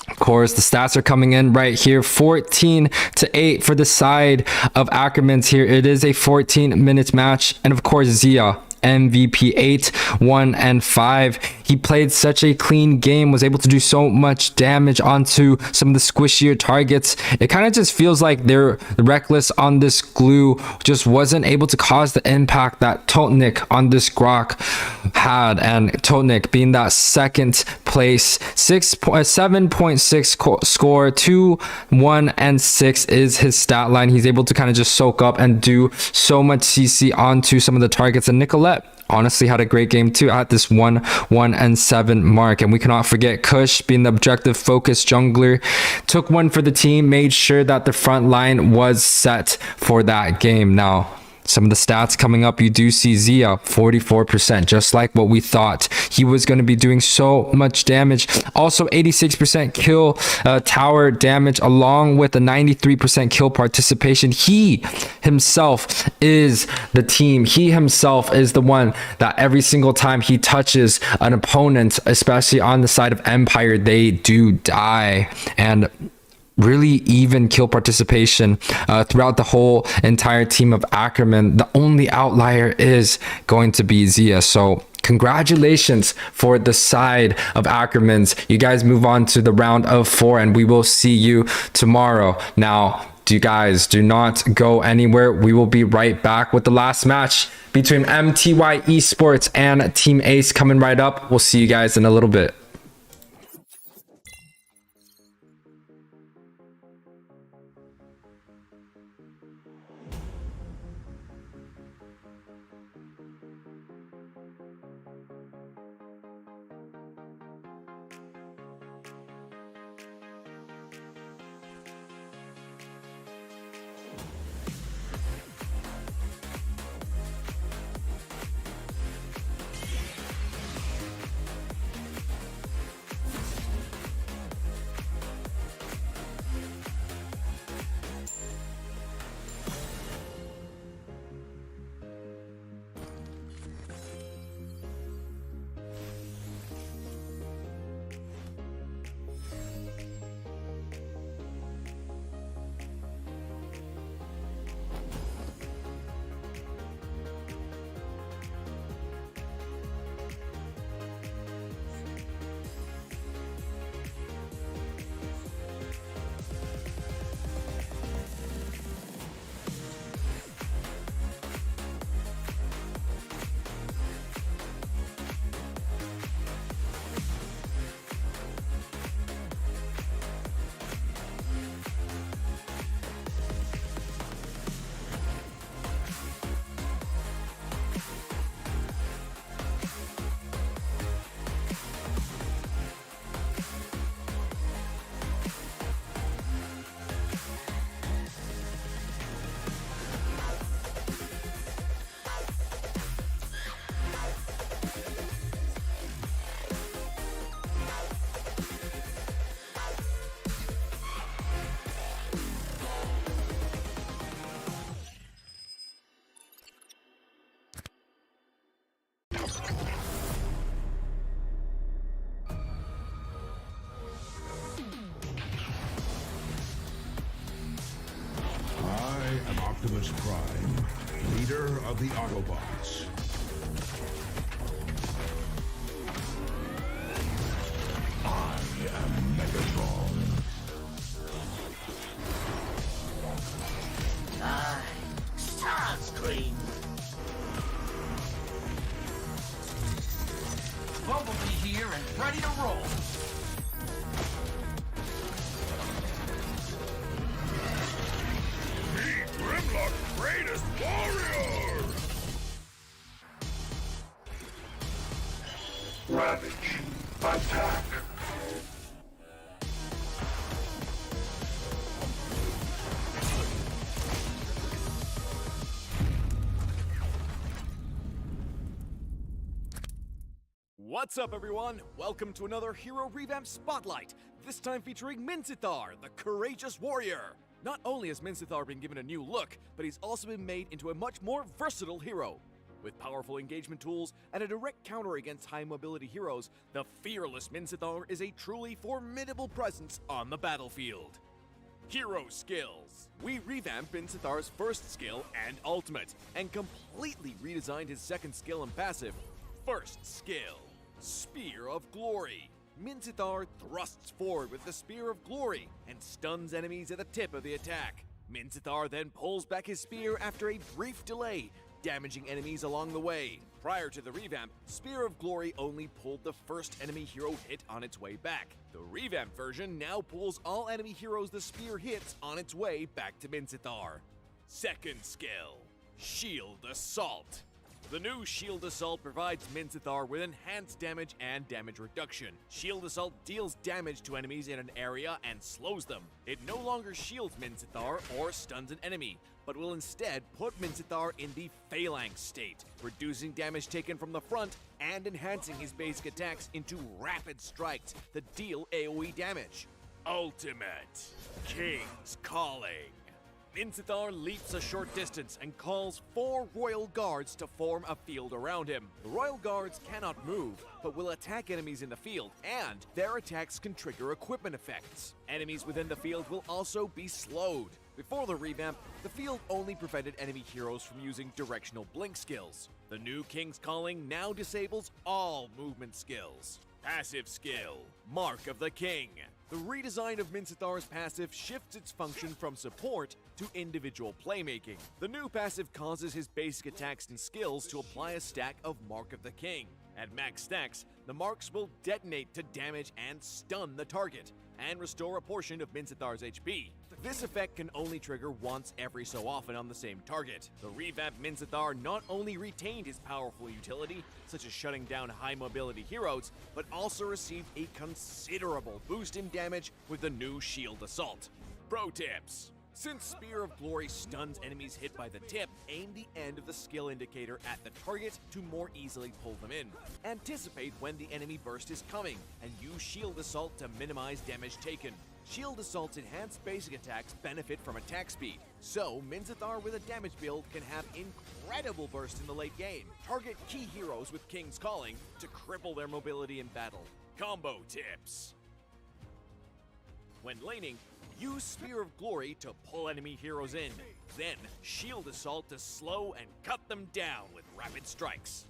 Of course, the stats are coming in right here. 14-8 for the side of Ackermans here. It is a 14-minute match. And of course, Zia, MVP 8, 1, and 5. He played such a clean game, was able to do so much damage onto some of the squishier targets. It kind of just feels like they're reckless on this glue, just wasn't able to cause the impact that Totnik on this Grok had. And Totnik being that second place, 7.6 score, 2, 1, and 6 is his stat line. He's able to kind of just soak up and do so much CC onto some of the targets. And Nicolette honestly had a great game too at this 1, 1, and 7 mark. And we cannot forget Kush being the objective focused jungler, took one for the team, made sure that the front line was set for that game. Now some of the stats coming up, you do see Zia 44%, just like what we thought. He was going to be doing so much damage. Also 86% kill tower damage, along with a 93% kill participation. He himself is the team. He himself is the one that every single time he touches an opponent, especially on the side of Empire, they do die. And really even kill participation throughout the whole entire team of Ackerman. The only outlier is going to be Zia. So congratulations for the side of Ackermans. You guys move on to the round of 4, and we will see you tomorrow. Now, you guys do not go anywhere. We will be right back with the last match between MTY Esports and Team Ace coming right up. We'll see you guys in a little bit. Optimus Prime, leader of the Autobots. I am Megatron. Starscream. Bumblebee here and ready to roll. Meet Grimlock's greatest warrior! Ravage, attack! What's up, everyone? Welcome to another Hero Revamp Spotlight, this time featuring Minzithar, the courageous warrior. Not only has Minzithar been given a new look, but he's also been made into a much more versatile hero. With powerful engagement tools and a direct counter against high-mobility heroes, the fearless Minzithar is a truly formidable presence on the battlefield. Hero Skills. We revamped Minzithar's first skill and ultimate, and completely redesigned his second skill and passive. First skill, Spear of Glory. Minzithar thrusts forward with the Spear of Glory and stuns enemies at the tip of the attack. Minzithar then pulls back his spear after a brief delay, damaging enemies along the way. Prior to the revamp, Spear of Glory only pulled the first enemy hero hit on its way back. The revamped version now pulls all enemy heroes the spear hits on its way back to Minzithar. Second skill, Shield Assault. The new Shield Assault provides Minzithar with enhanced damage and damage reduction. Shield Assault deals damage to enemies in an area and slows them. It no longer shields Minzithar or stuns an enemy, but will instead put Minzithar in the Phalanx state, reducing damage taken from the front and enhancing his basic attacks into rapid strikes that deal AoE damage. Ultimate King's Calling. Minzithar leaps a short distance and calls 4 Royal Guards to form a field around him. The Royal Guards cannot move, but will attack enemies in the field, and their attacks can trigger equipment effects. Enemies within the field will also be slowed. Before the revamp, the field only prevented enemy heroes from using directional blink skills. The new King's Calling now disables all movement skills. Passive skill, Mark of the King. The redesign of Minzithar's passive shifts its function from support to individual playmaking. The new passive causes his basic attacks and skills to apply a stack of Mark of the King. At max stacks, the marks will detonate to damage and stun the target, and restore a portion of Minzithar's HP. This effect can only trigger once every so often on the same target. The revamped Minzithar not only retained his powerful utility, such as shutting down high-mobility heroes, but also received a considerable boost in damage with the new Shield Assault. Pro tips. Since Spear of Glory stuns enemies hit by the tip, aim the end of the skill indicator at the target to more easily pull them in. Anticipate when the enemy burst is coming, and use Shield Assault to minimize damage taken. Shield Assault's enhanced basic attacks benefit from attack speed, so Minzithar with a damage build can have incredible burst in the late game. Target key heroes with King's Calling to cripple their mobility in battle. Combo tips. When laning, use Spear of Glory to pull enemy heroes in, then Shield Assault to slow and cut them down with rapid strikes.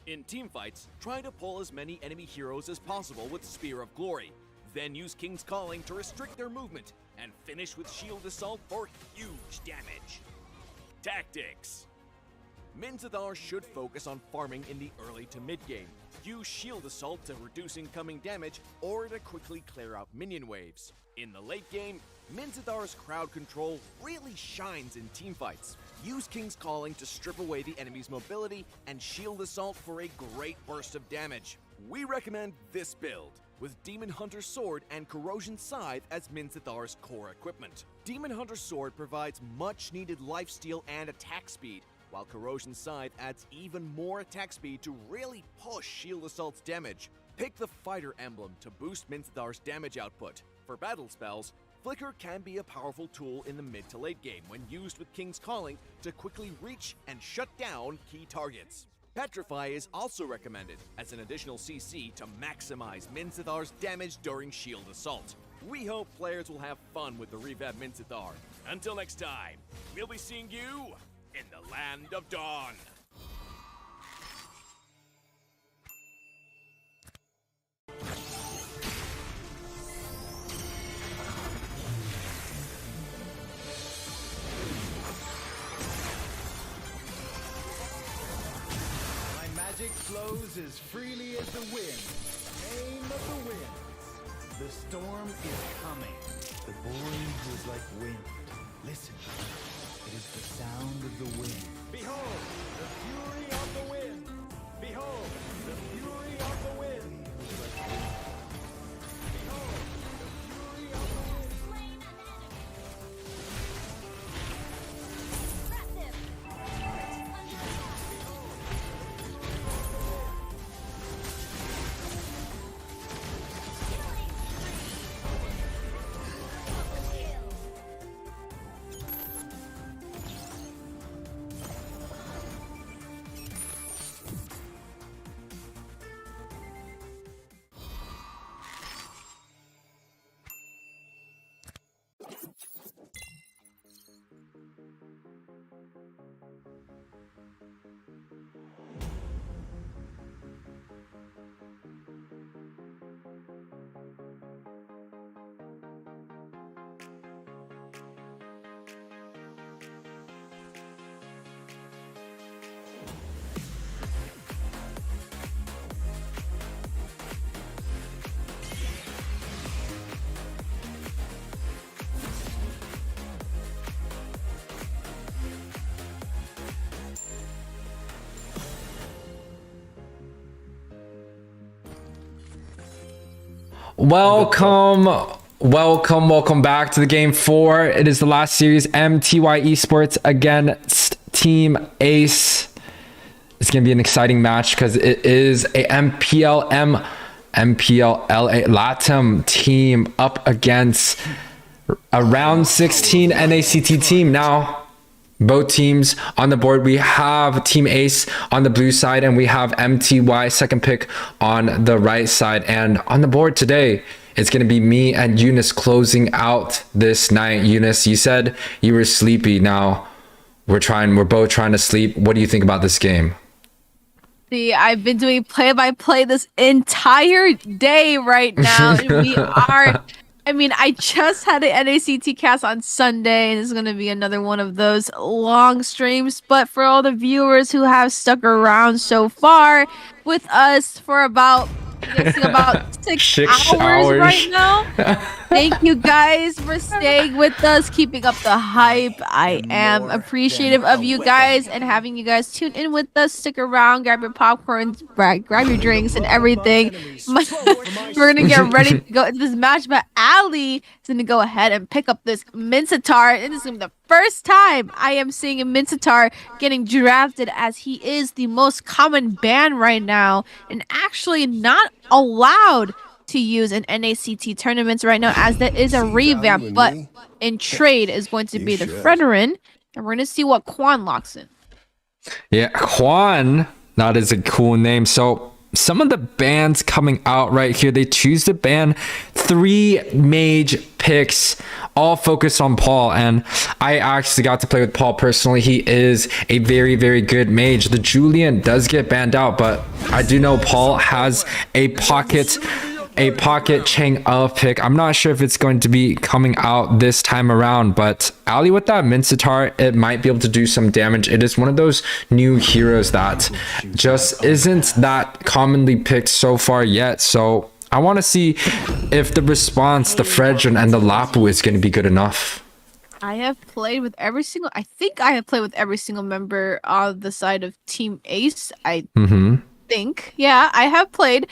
In teamfights, try to pull as many enemy heroes as possible with Spear of Glory, then use King's Calling to restrict their movement, and finish with Shield Assault for huge damage. Tactics. Minzithar should focus on farming in the early to mid game. Use Shield Assault to reduce incoming damage or to quickly clear out minion waves. In the late game, Minzithar's crowd control really shines in teamfights. Use King's Calling to strip away the enemy's mobility and Shield Assault for a great burst of damage. We recommend this build, with Demon Hunter's Sword and Corrosion Scythe as Minzithar's core equipment. Demon Hunter's Sword provides much needed lifesteal and attack speed, while Corrosion Scythe adds even more attack speed to really push Shield Assault's damage. Pick the Fighter emblem to boost Minzithar's damage output. For battle spells, Flicker can be a powerful tool in the mid to late game when used with King's Calling to quickly reach and shut down key targets. Petrify is also recommended as an additional CC to maximize Minzithar's damage during Shield Assault. We hope players will have fun with the Revamp Minzithar. Until next time, we'll be seeing you in the Land of Dawn. My magic flows as freely as the wind. Name of the winds. The storm is coming. The void is like wind. Listen. It is the sound of the wind. Behold, the fury of the wind. Behold, the fury of the wind. Behold, the fury of the wind. Slain an enemy. Impressive. Turret is under attack. Killing spree. Double kill. Welcome back to the game 4. It is the last series, MTY Esports against Team Ace. It's gonna be an exciting match because it is a MPLLA LATAM team up against a round 16 NACT team. Now both teams on the board. We have Team Ace on the blue side and we have MTY second pick on the right side. And on the board today, it's going to be me and Eunice closing out this night. Eunice, you said you were sleepy. Now we're both trying to sleep. What do you think about this game? See, I've been doing play-by-play this entire day right now. I just had an NACT cast on Sunday, and it's going to be another one of those long streams. But for all the viewers who have stuck around so far with us for about 6 hours right now, thank you guys for staying with us, keeping up the hype. I am appreciative of you guys and having you guys tune in with us. Stick around, grab your popcorn, grab your drinks and everything. We're gonna get ready to go into this match, but Ali is gonna go ahead and pick up this Minzithar. And this is gonna be the first time I am seeing a Minzithar getting drafted, as he is the most common ban right now and actually not allowed to use in NACT tournaments right now, as there is a revamp, but in trade is going to be the Fredrin, and we're going to see what Quan locks in. Yeah, Quan, that is a cool name. So some of the bans coming out right here, they choose to ban 3 mage picks, all focused on Paul. And I actually got to play with Paul personally. He is a very, very good mage. The Julian does get banned out, but I do know Paul has a pocket Chang of pick. I'm not sure if it's going to be coming out this time around, but Ali with that Minzithar, it might be able to do some damage. It is one of those new heroes that just isn't that commonly picked so far yet. So I want to see if the response, the Fredrin and the Lapu is going to be good enough. I have played with every single member on the side of Team Ace. I think. Yeah, I have played.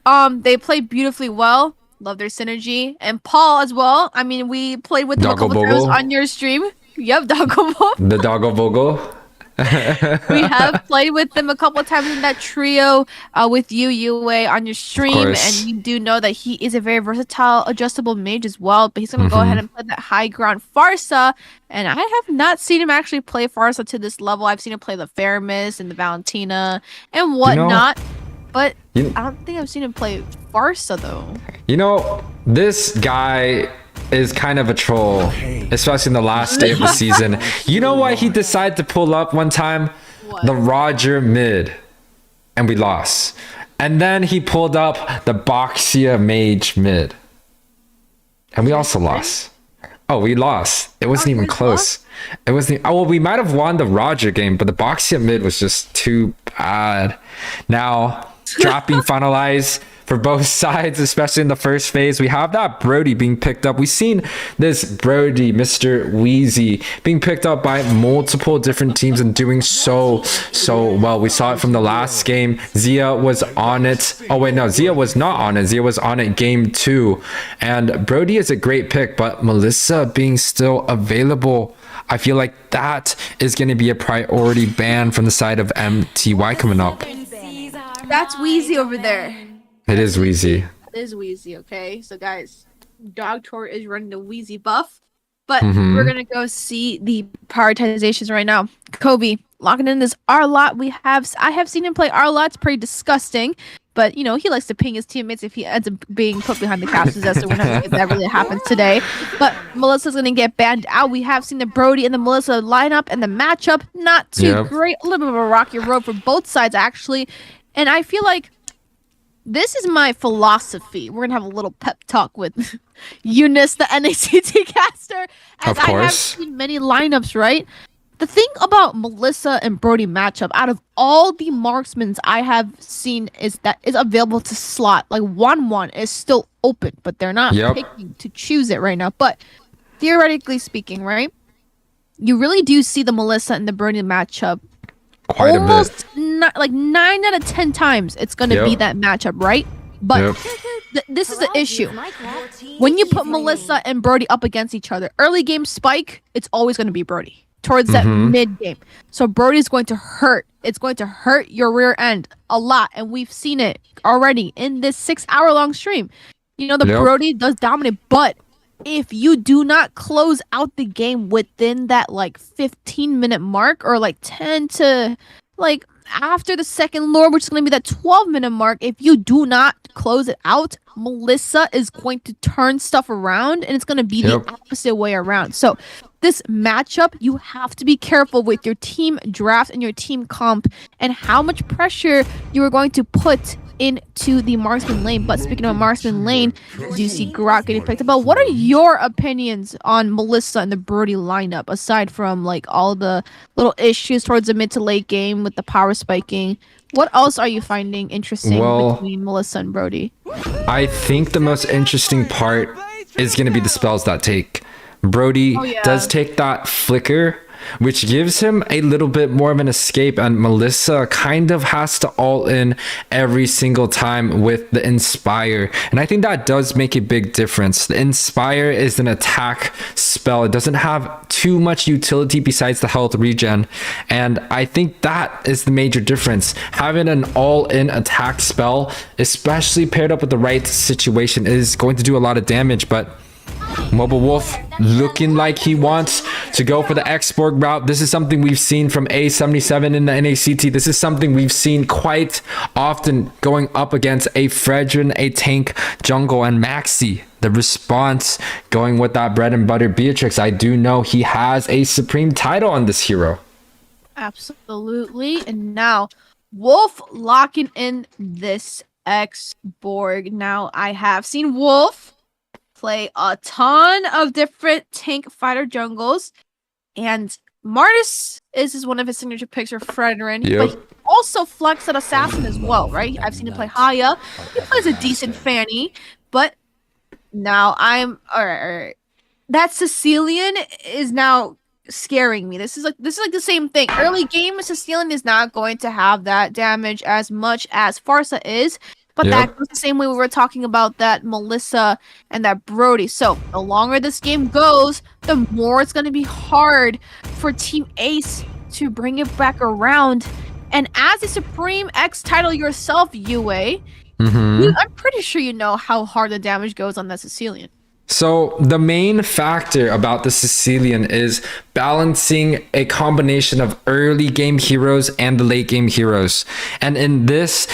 They play beautifully well. Love their synergy. And Paul as well. I mean, we played with them a couple times on your stream. Yep, Doggo Bogle. The Doggo Bogle. We have played with them a couple of times in that trio with you, YUWEI, on your stream, and you do know that he is a very versatile, adjustable mage as well. But he's gonna go ahead and play that high ground Farsa, and I have not seen him actually play Farsa to this level. I've seen him play the Faramis and the Valentina and whatnot, but I don't think I've seen him play Farsa though. You know, This guy is kind of a troll, especially in the last day of the season. You know what he decided to pull up one time? The Roger mid, and we lost. And then he pulled up the Boxia Mage mid, and we also lost. Oh, we lost. It wasn't even close. It wasn't. Oh, well, we might have won the Roger game, but the Boxia mid was just too bad. Now, dropping finalize for both sides, especially in the first phase. We have that Brody being picked up. We've seen this Brody, Mr. Wheezy, being picked up by multiple different teams and doing so well. We saw it from the last game. Zia was on it. Oh, wait, no, Zia was not on it. Zia was on it game 2. And Brody is a great pick, but Melissa being still available, I feel like that is going to be a priority ban from the side of MTY coming up. That's Wheezy over there. It is Wheezy. It is Wheezy, okay? So, guys, Dog Tour is running the Wheezy buff. But we're going to go see the prioritizations right now. Kobe, locking in this R-Lot. I have seen him play R-Lot. It's pretty disgusting. But, you know, he likes to ping his teammates if he ends up being put behind the caps possessor whenever that really happens today. But Melissa's going to get banned out. We have seen the Brody and the Melissa lineup and the matchup. Not too great. A little bit of a rocky road for both sides, actually. And I feel like this is my philosophy. We're going to have a little pep talk with Eunice, the NACT caster. As I have seen many lineups, right? The thing about Melissa and Brody matchup, out of all the marksmans I have seen is available to slot, like 1-1 is still open, but they're not picking to choose it right now. But theoretically speaking, right? You really do see the Melissa and the Brody matchup quite almost a bit. Like 9 out of 10 times it's going to be that matchup, right? But this is the issue. When you put Melissa and Brody up against each other, early game spike, it's always going to be Brody towards that mid game. So Brody's going to hurt. It's going to hurt your rear end a lot. And we've seen it already in this 6-hour-long stream. You know, the Brody does dominate, but if you do not close out the game within that like 15-minute mark, or like 10 to like after the second lore, which is going to be that 12-minute mark, if you do not close it out, Melissa is going to turn stuff around, and it's going to be the opposite way around. So this matchup, you have to be careful with your team draft and your team comp and how much pressure you are going to put into the marksman lane. But speaking of marksman lane, do you see Grok getting picked up? But what are your opinions on Melissa and the Brody lineup, aside from like all the little issues towards the mid to late game with the power spiking? What else are you finding interesting between Melissa and Brody? I think the most interesting part is going to be the spells that take. Brody does take that flicker, which gives him a little bit more of an escape, and Melissa kind of has to all in every single time with the Inspire, and I think that does make a big difference. The Inspire is an attack spell. It doesn't have too much utility besides the health regen, and I think that is the major difference. Having an all-in attack spell, especially paired up with the right situation, is going to do a lot of damage. But Mobile Wolf looking like he wants to go for the Xborg route. This is something we've seen from A77 in the NACT. This is something we've seen quite often going up against a Fredrin, a tank jungle, and Maxi. The response going with that bread and butter Beatrix. I do know he has a supreme title on this hero. Absolutely. And now Wolf locking in this Xborg. Now I have seen Wolf play a ton of different tank fighter jungles, and Martis is one of his signature picks for Fredrin, but he also flexed at Assassin as well, right? I've seen him play Haya. He plays a decent Fanny, but now I'm alright. That Sicilian is now scaring me. This is like the same thing. Early game, Sicilian is not going to have that damage as much as Farsa is. But that goes the same way we were talking about that Melissa and that Brody. So the longer this game goes, the more it's going to be hard for Team Ace to bring it back around. And as a Supreme X title yourself, YUWEI, I'm pretty sure you know how hard the damage goes on that Sicilian. So the main factor about the Sicilian is balancing a combination of early game heroes and the late game heroes. And in this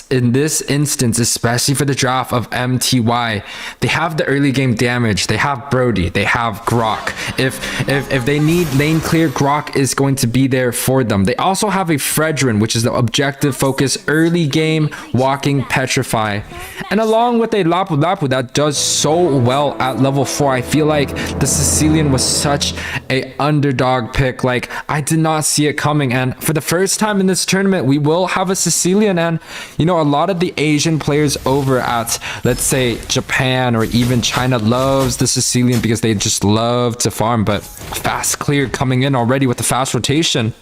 instance, especially for the draft of MTY, they have the early game damage. They have Brody. They have Grok. If they need lane clear, Grok is going to be there for them. They also have a Fredrin, which is the objective focus early game walking petrify, and along with a Lapu Lapu that does so well at level 4. I feel like the Sicilian was such a underdog pick. Like, I did not see it coming, and for the first time in this tournament, we will have a Sicilian. And you know, a lot of the Asian players over at, let's say, Japan or even China loves the Sicilian because they just love to farm. But fast clear coming in already with the fast rotation.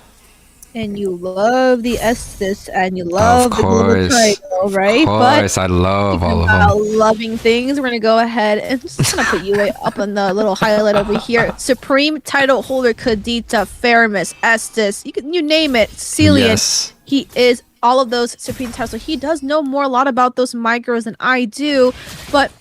And you love the Estes and you love the Global Triangle, right? Of course, I love all of them. Loving things. We're gonna go ahead and just gonna put YUWEI up on the little highlight over here. Supreme title holder Kadita, Faramis, Estes, you name it, Celian. Yes. He is all of those Supreme titles. So he does know more a lot about those micros than I do, but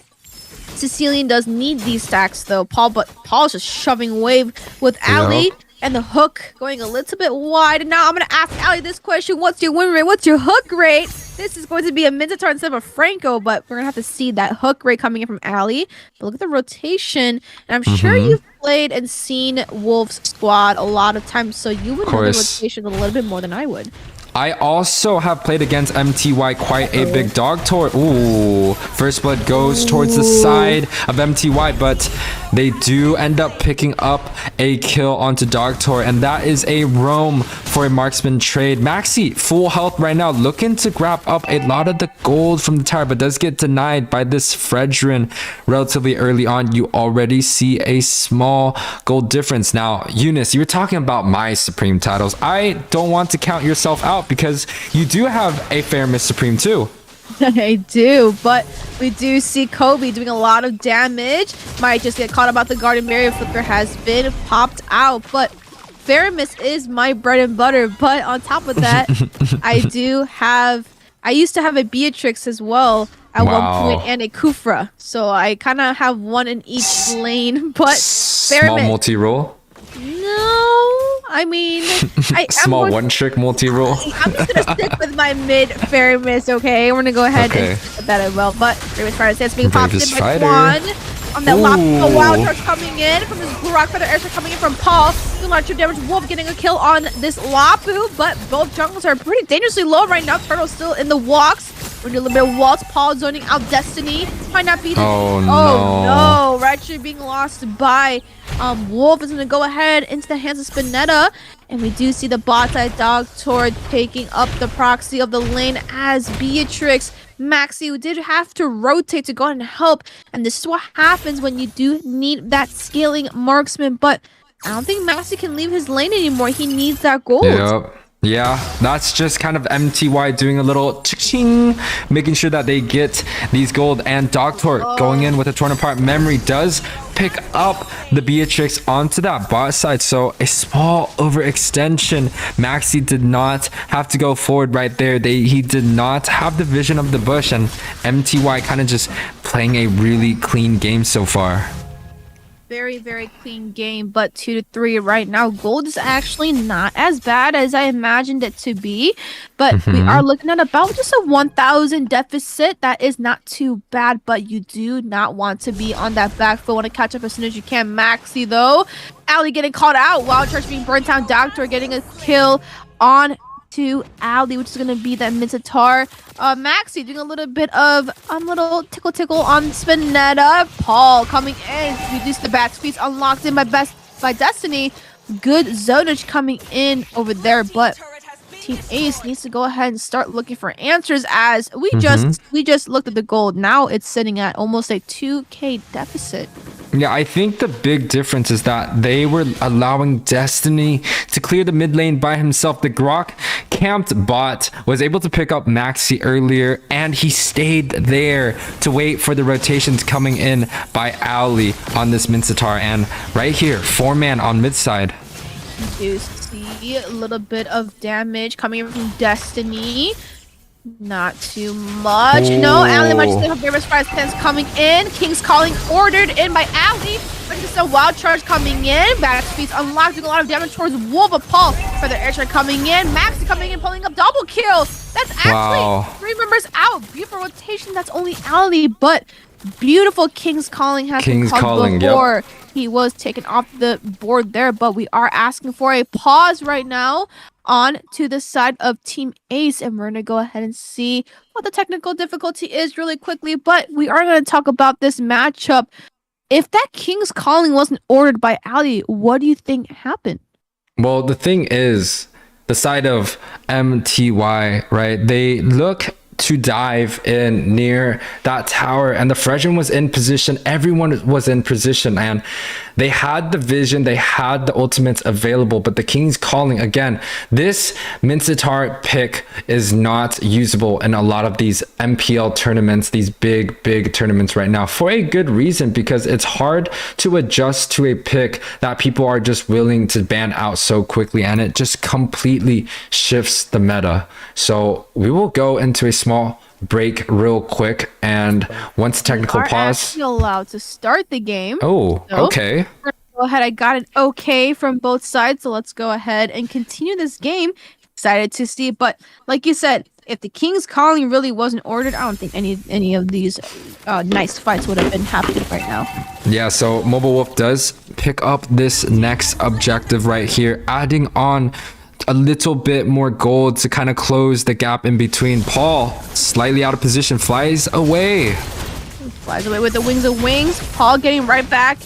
Sicilian does need these stacks though. Paul's just shoving wave with Ali. Yep. And the hook going a little bit wide. And now I'm going to ask Ali this question. What's your win rate? What's your hook rate? This is going to be a Minzithar instead of a Franco, but we're going to have to see that hook rate coming in from Ali. But look at the rotation. And I'm sure you've played and seen Wolf's squad a lot of times, so you would know the rotation a little bit more than I would. I also have played against MTY quite a big dog tour. Ooh, first blood goes towards the side of MTY, but they do end up picking up a kill onto dog tour, and that is a roam for a marksman trade. Maxi, full health right now, looking to grab up a lot of the gold from the tower, but does get denied by this Fredrin relatively early on. You already see a small gold difference. Now, Eunice, you were talking about my Supreme titles. I don't want to count yourself out, because you do have a Faramis Supreme too. I do, but we do see Kobe doing a lot of damage. Might just get caught about the Guardian Barrier. Flicker has been popped out, but Faramis is my bread and butter. But on top of that, I used to have a Beatrix as well at one point, and a Kufra. So I kind of have one in each lane, but Small Faramis, multi-roll? no, I mean, Small one-trick multi-roll? I'm just gonna stick with my mid Faramis, okay? We're gonna go ahead and stick with that as well. But Faramis Fighter says being popped in by Quan. On that Lop, wild charge coming in from this Rock Feather airstrike coming in from Paul. Doing a lot of damage. Wolf getting a kill on this Lapu, but both jungles are pretty dangerously low right now. Turtle's still in the walks. We're doing a little bit of waltz. Paul zoning out Destiny. Might not be the. Oh no! Ratchet being lost by Wolf is gonna go ahead into the hands of Spinetta. And we do see the bot side dog toward taking up the proxy of the lane as Beatrix. Maxi did have to rotate to go and help. And this is what happens when you do need that scaling marksman. But I don't think Maxi can leave his lane anymore. He needs that gold. Yep. Yeah, that's just kind of MTY doing a little ching, making sure that they get these gold. And Doctor going in with a torn apart memory does pick up the Beatrix onto that bot side. So a small overextension. Maxi did not have to go forward right there. He did not have the vision of the bush, and MTY kind of just playing a really clean game so far. Very, very clean game, but 2-3 right now. Gold is actually not as bad as I imagined it to be, but we are looking at about just a 1,000 deficit. That is not too bad, but you do not want to be on that back foot. Want to catch up as soon as you can. Maxi though, Ali getting caught out. Wild Charge being burnt down. Doctor getting a kill on to Ali, which is going to be that Minzithar. Maxi doing a little bit of little tickle on Spinetta. Paul coming in, reduce the bat squeeze, unlocked in by Destiny. Good zonage coming in over there, but Team Ace needs to go ahead and start looking for answers, as we just looked at the gold. Now it's sitting at almost a 2k deficit. Yeah, I think the big difference is that they were allowing Destiny to clear the mid lane by himself. The Grok camped bot was able to pick up Maxi earlier, and he stayed there to wait for the rotations coming in by Ali on this Minzithar. And right here, 4-man on mid side. You see a little bit of damage coming in from Destiny. Not too much. No, Ali much still have Bear's Fire Stance coming in. King's Calling ordered in by Ali. But just a wild charge coming in. Badass Feast unlocked, doing a lot of damage towards Wolf of Paul. Further air strike coming in. Maxi coming in, pulling up double kill. That's actually 3 members out. Beautiful rotation. That's only Ali, but beautiful King's Calling has been called before. He was taken off the board there, but we are asking for a pause right now on to the side of Team Ace, and we're gonna go ahead and see what the technical difficulty is really quickly, but we are gonna talk about this matchup. If that King's Calling wasn't ordered by Ali, what do you think happened? Well, the thing is, the side of MTY, right? They look to dive in near that tower, and the Fredrin was in position. Everyone was in position, and they had the vision, they had the ultimates available, but the King's Calling, again, this Minzithar pick is not usable in a lot of these MPL tournaments, these big tournaments right now, for a good reason, because it's hard to adjust to a pick that people are just willing to ban out so quickly, and it just completely shifts the meta. So we will go into a small break real quick, and once technical pause, allowed to start the game. Okay. Go ahead. I got an okay from both sides, so let's go ahead and continue this game. Excited to see, but like you said, if the King's Calling really wasn't ordered, I don't think any of these nice fights would have been happening right now. Yeah, so Mobile Wolf does pick up this next objective right here, adding on a little bit more gold to kind of close the gap in between. Paul, slightly out of position, flies away. Flies away with the wings of wings. Paul getting right back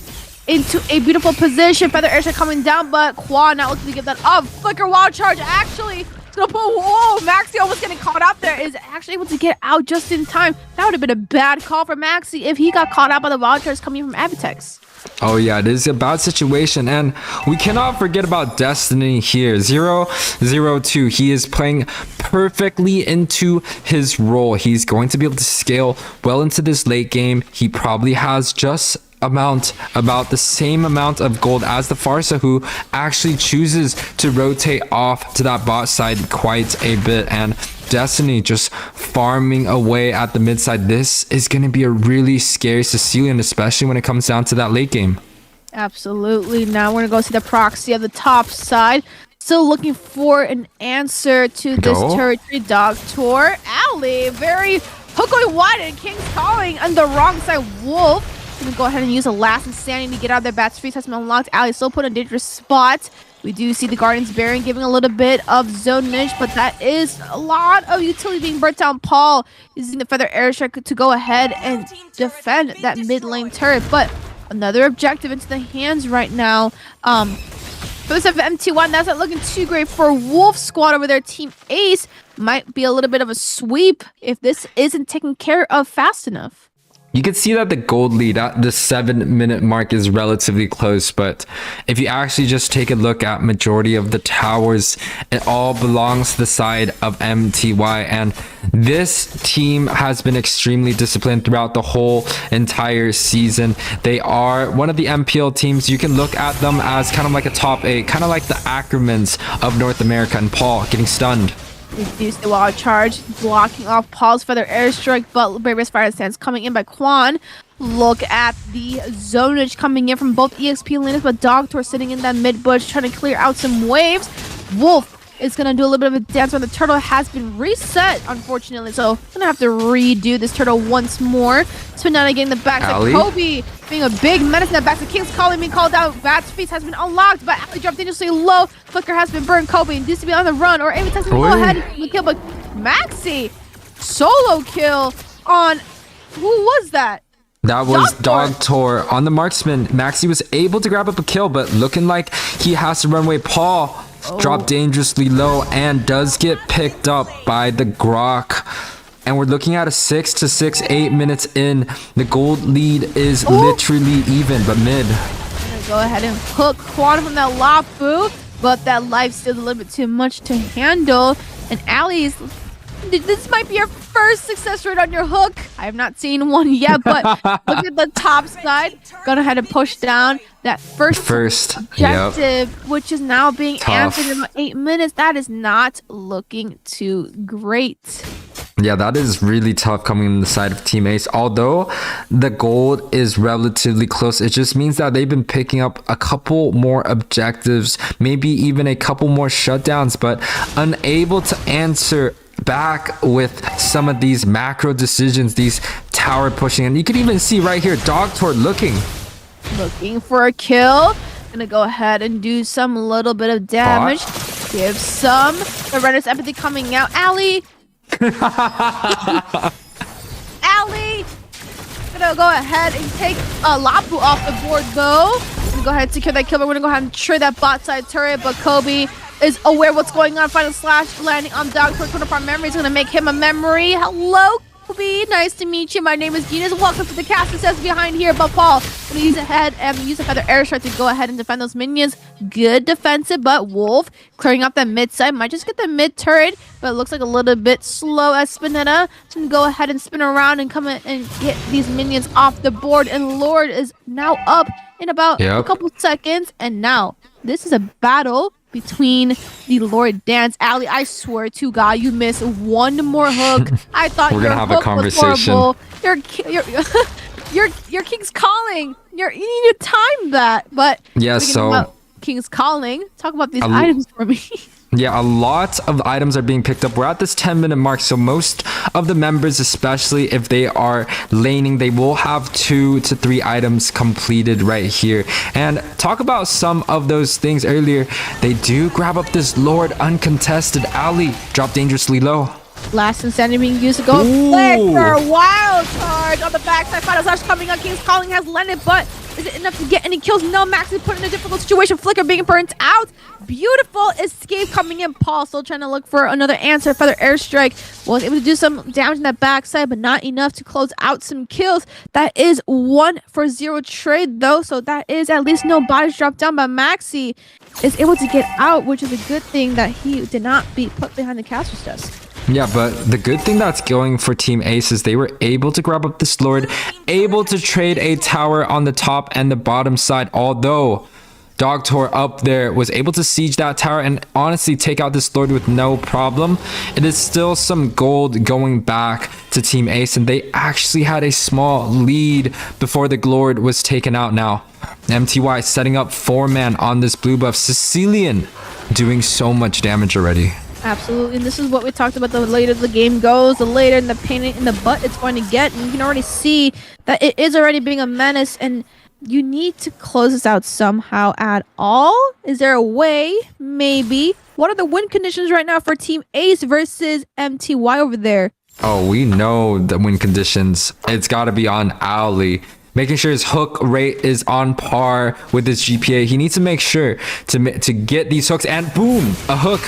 into a beautiful position. Feather airshot coming down, but Quan not looking to give that up. Flicker wild charge actually. Whoa, Maxi almost getting caught out there. Is actually able to get out just in time. That would have been a bad call for Maxi if he got caught out by the wild charge coming from Avitex. Oh yeah, it is a bad situation, and we cannot forget about Destiny here. 002, he is playing perfectly into his role. He's going to be able to scale well into this late game. He probably has just about the same amount of gold as the Farsa, who actually chooses to rotate off to that bot side quite a bit, and Destiny just farming away at the mid side. This is going to be a really scary Sicilian, especially when it comes down to that late game. Absolutely. Now we're going to go see the proxy of the top side. Still looking for an answer to this territory. Dog Tour. Ali, very hook going wide, and King's Calling on the wrong side. Wolf gonna go ahead and use a last insanity to get out of their Bat's Freeze has been unlocked. Ali still put in a dangerous spot. We do see the Guardian's Bearing giving a little bit of zonage, but that is a lot of utility being burnt down. Paul using the Feather Airstrike to go ahead and defend that mid lane turret, but another objective into the hands right now. For this of MT1, that's not looking too great for Wolf Squad over there. Team Ace might be a little bit of a sweep if this isn't taken care of fast enough. You can see that the gold lead at the 7-minute mark is relatively close, but if you actually just take a look at majority of the towers, it all belongs to the side of MTY, and this team has been extremely disciplined throughout the whole entire season. They are one of the MPL teams. You can look at them as kind of like a top 8, kind of like the Ackermans of North America, and Paul getting stunned. Reduce the wild charge, blocking off Paul's Feather Airstrike, but Bravest Fire Stance coming in by Quan. Look at the zonage coming in from both EXP lanes, but Dogtor sitting in that mid bush trying to clear out some waves. Wolf is going to do a little bit of a dance when the turtle has been reset, unfortunately, so gonna have to redo this turtle once more. Spin down again the back to Kobe, being a big menace in that back to King's Calling being called out. Bat's Feast has been unlocked, but Ali dropped dangerously low. Flicker has been burned. Kobe needs to be on the run, or Ava Texas will go ahead and kill, but Maxi solo kill on who was that? That was Dogtor on the marksman. Maxi was able to grab up a kill, but looking like he has to run away. Paul dropped dangerously low and does get picked up by the Grok. And we're looking at a 6 to 8 minutes in. The gold lead is literally even, but mid. Go ahead and hook Quan from that Lafu, but that life's still a little bit too much to handle. And Ali's, this might be your first success rate on your hook. I have not seen one yet, but look at the top side. Gonna ahead and push down that first objective, which is now being answered in about 8 minutes. That is not looking too great. Yeah, that is really tough coming on the side of Team Ace. Although the gold is relatively close, it just means that they've been picking up a couple more objectives, maybe even a couple more shutdowns, but unable to answer back with some of these macro decisions, these tower pushing. And you can even see right here, Dogtor looking for a kill. Gonna go ahead and do some little bit of damage. Give some. The Renner's empathy coming out. Allie! Allie! Gonna go ahead and take Lapu off the board though. Gonna go ahead and secure that kill, but we're gonna go ahead and trade that bot side turret, but Kobe is aware what's going on. Final slash landing on Dogtor. Corner farm memory is gonna make him a memory. Hello, Kobe. Nice to meet you. My name is Gina's. Welcome to the cast. It says behind here, but Paul gonna use a head and use a feather airstrike to go ahead and defend those minions. Good defensive, but Wolf clearing up that mid side. Might just get the mid turret, but it looks like a little bit slow as Spinetta. So gonna go ahead and spin around and come in and get these minions off the board. And Lord is now up in about a couple seconds. And now this is a battle between the Lord Dance. Allie, I swear to God, you missed one more hook. I thought we're your gonna have hook a conversation. was horrible. Your King's Calling. You need to time that. But yeah, so King's Calling. Talk about these items for me. Yeah, a lot of items are being picked up. We're at this 10-minute mark, so most of the members, especially if they are laning, they will have 2 to 3 items completed right here. And talk about some of those things earlier. They do grab up this Lord uncontested. Ali drop dangerously low. Last Insanity being used to go Flicker. Wild charge on the backside. Final slash coming on. King's Calling has landed, but is it enough to get any kills? No, Max is put in a difficult situation. Flicker being burnt out. Beautiful escape coming in. Paul still trying to look for another answer. Feather airstrike was able to do some damage in that backside, but not enough to close out some kills. That is 1-for-0 trade though, so that is at least no bodies dropped down. But Maxi is able to get out, which is a good thing that he did not be put behind the caster's desk. Yeah, but the good thing that's going for Team Ace is they were able to grab up this Lord, able to trade a tower on the top and the bottom side, although Dogtor up there was able to siege that tower and honestly take out this Lord with no problem. It is still some gold going back to Team Ace, and they actually had a small lead before the Lord was taken out now. MTY setting up 4-man on this blue buff. Sicilian doing so much damage already. Absolutely, and this is what we talked about. The later the game goes, the later in the pain in the butt it's going to get, and you can already see that it is already being a menace, and you need to close this out somehow at all. Is there a way? Maybe. What are the win conditions right now for Team Ace versus MTY over there? Oh, we know the win conditions. It's got to be on Ali. Making sure his hook rate is on par with his GPA. He needs to make sure to get these hooks, and boom, a hook.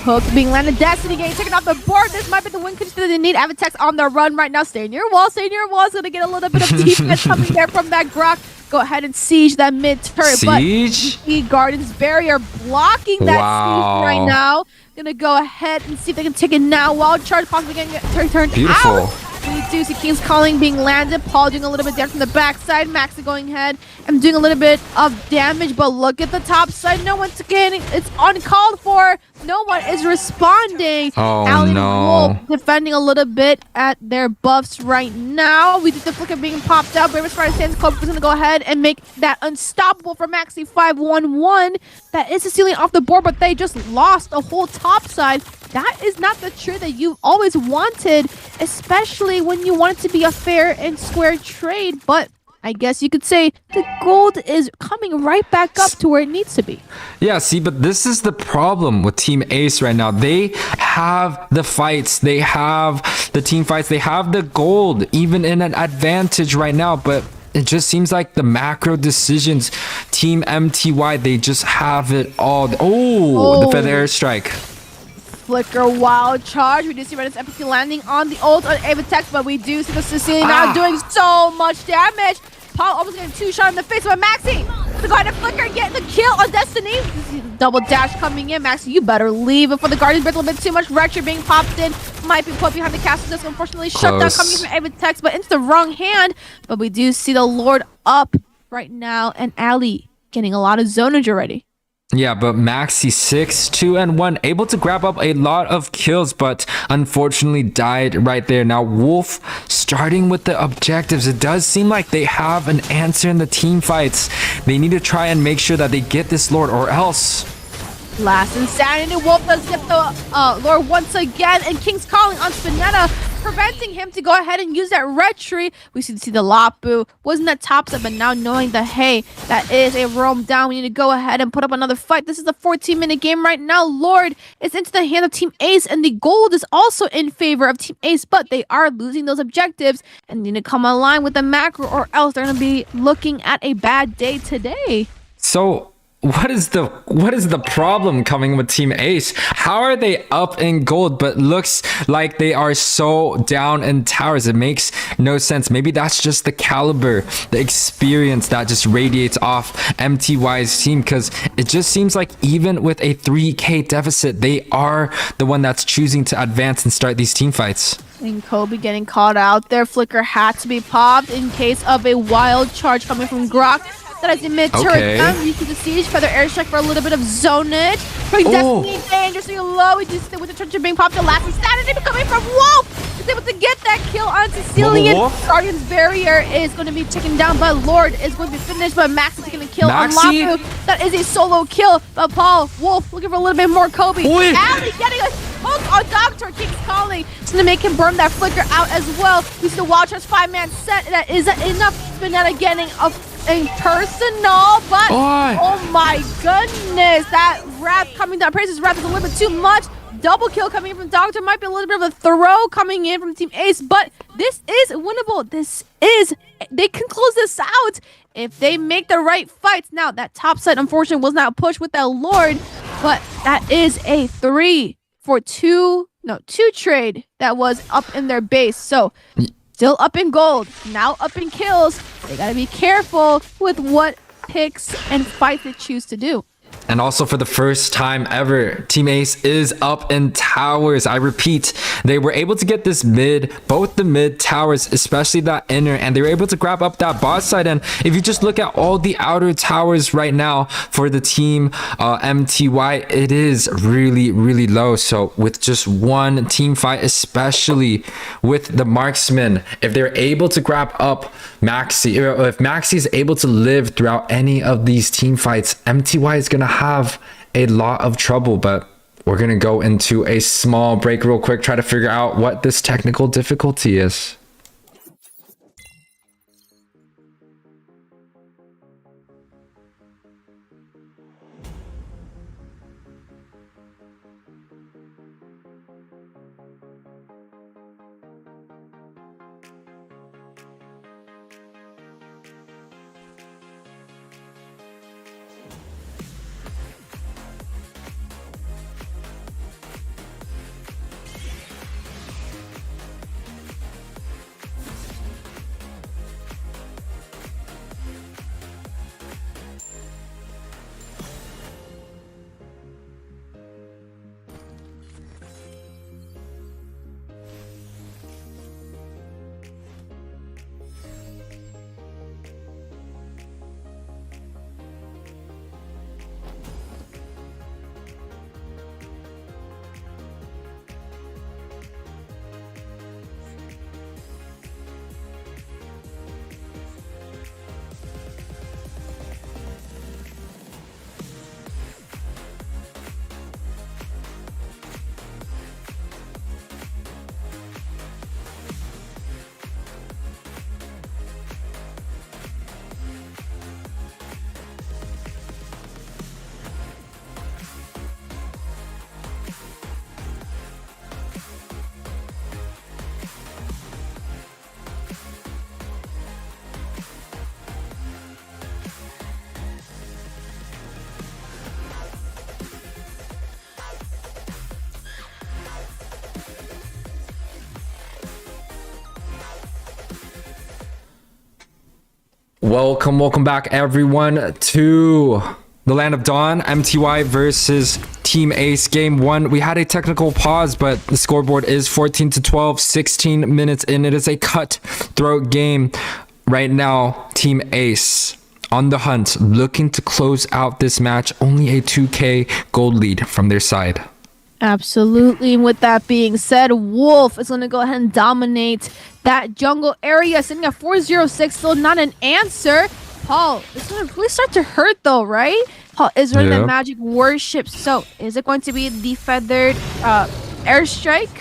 Hook being landed. Destiny getting taken off the board. This might be the win condition that they need. Avatex on the run right now. Stay near wall. Stay near wall. Is going to get a little bit of defense coming there from that Grok. Go ahead and siege that mid turret. Siege? But Garden's barrier blocking that siege right now. Gonna go ahead and see if they can take it now. Wild charge possibly getting turned out. We do see King's Calling being landed. Paul doing a little bit down from the backside. Max going ahead and doing a little bit of damage. But look at the top side. No one's getting. It's uncalled for. No one is responding. Oh, Allie no. and Wolf defending a little bit at their buffs right now. We did the flicker being popped out. Bravest Friday stands. Club is going to go ahead and make that unstoppable for Maxi 5-1-1. That is Sicilian off the board, but they just lost the whole top side. That is not the trade that you've always wanted, especially when you want it to be a fair and square trade. But I guess you could say the gold is coming right back up to where it needs to be. Yeah, see, but this is the problem with Team Ace right now. They have the fights, they have the team fights, they have the gold, even in an advantage right now, but it just seems like the macro decisions, Team MTY, they just have it all. Oh, the feather airstrike. Flicker wild charge. We do see Reddit's empathy landing on the ult on Avatex, but we do see the Sicilian now doing so much damage. Paul almost getting 2 shot in the face by Maxi. The guy to Flicker getting the kill on Destiny. Double dash coming in. Maxi, you better leave before the Guardian's breath a little bit too much. Recture being popped in. Might be put behind the castle disc. Unfortunately, shut down coming from Avatex, but into the wrong hand. But we do see the Lord up right now, and Ali getting a lot of zonage already. Yeah, but Maxi 6-2-1, able to grab up a lot of kills, but unfortunately died right there. Now Wolf starting with the objectives. It does seem like they have an answer in the team fights. They need to try and make sure that they get this Lord, or else. Last Insanity, Wolf does get the Lord once again, and King's Calling on Spinetta, preventing him to go ahead and use that red tree. We see the Lapu. Wasn't that top side, but now knowing that, hey, that is a roam down, we need to go ahead and put up another fight. This is a 14-minute game right now. Lord is into the hand of Team Ace, and the gold is also in favor of Team Ace, but they are losing those objectives and need to come online with the macro, or else they're going to be looking at a bad day today. So what is the problem coming with Team Ace? How are they up in gold but looks like they are so down in towers? It makes no sense. Maybe that's just the caliber, the experience that just radiates off MTY's team, because it just seems like even with a 3k deficit, they are the one that's choosing to advance and start these team fights. And Kobe getting caught out there. Flicker had to be popped in case of a wild charge coming from Grok. That is a mid-turret. You see the siege feather airstrike for a little bit of zonage. But Destiny dangerously low. We do see with the charge being popped. The last Insanity coming from Wolf. Is able to get that kill on Sicilian. Guardian's barrier is going to be taken down, but Lord is going to be finished. But Max is taking a kill on Lapu. That is a solo kill. But Paul, Wolf looking for a little bit more Kobe. Ali getting a hook on Doctor. King's Calling. It's going to make him burn that flicker out as well. We see the Wild Charge 5-man set. That is enough. Spinetta getting a personal, but oh my goodness, that wrap coming down. Praise's wrap is a little bit too much. Double kill coming in from Doctor. Might be a little bit of a throw coming in from Team Ace, but this is winnable. They can close this out if they make the right fights. Now, that top side, unfortunately, was not pushed with that Lord, but that is a 3-for-2 trade that was up in their base. So still up in gold, now up in kills. They gotta be careful with what picks and fights they choose to do. And also for the first time ever, Team Ace is up in towers. I repeat, they were able to get this mid, both the mid towers, especially that inner, and they were able to grab up that bot side. And if you just look at all the outer towers right now for the team MTY, it is really, really low. So with just one team fight, especially with the marksman, if they're able to grab up Maxi, or if Maxi is able to live throughout any of these team fights, MTY is going to have a lot of trouble. But we're going to go into a small break real quick, try to figure out what this technical difficulty is. Welcome back everyone to the Land of Dawn, MTY versus Team Ace game 1. We had a technical pause, but the scoreboard is 14-12, 16 minutes in. It is a cutthroat game right now. Team Ace on the hunt, looking to close out this match. Only a 2k gold lead from their side. Absolutely. And with that being said, Wolf is going to go ahead and dominate that jungle area, sitting at 406. Still not an answer. Paul, it's going to really start to hurt though, right? Paul is running the magic worship. So is it going to be the feathered airstrike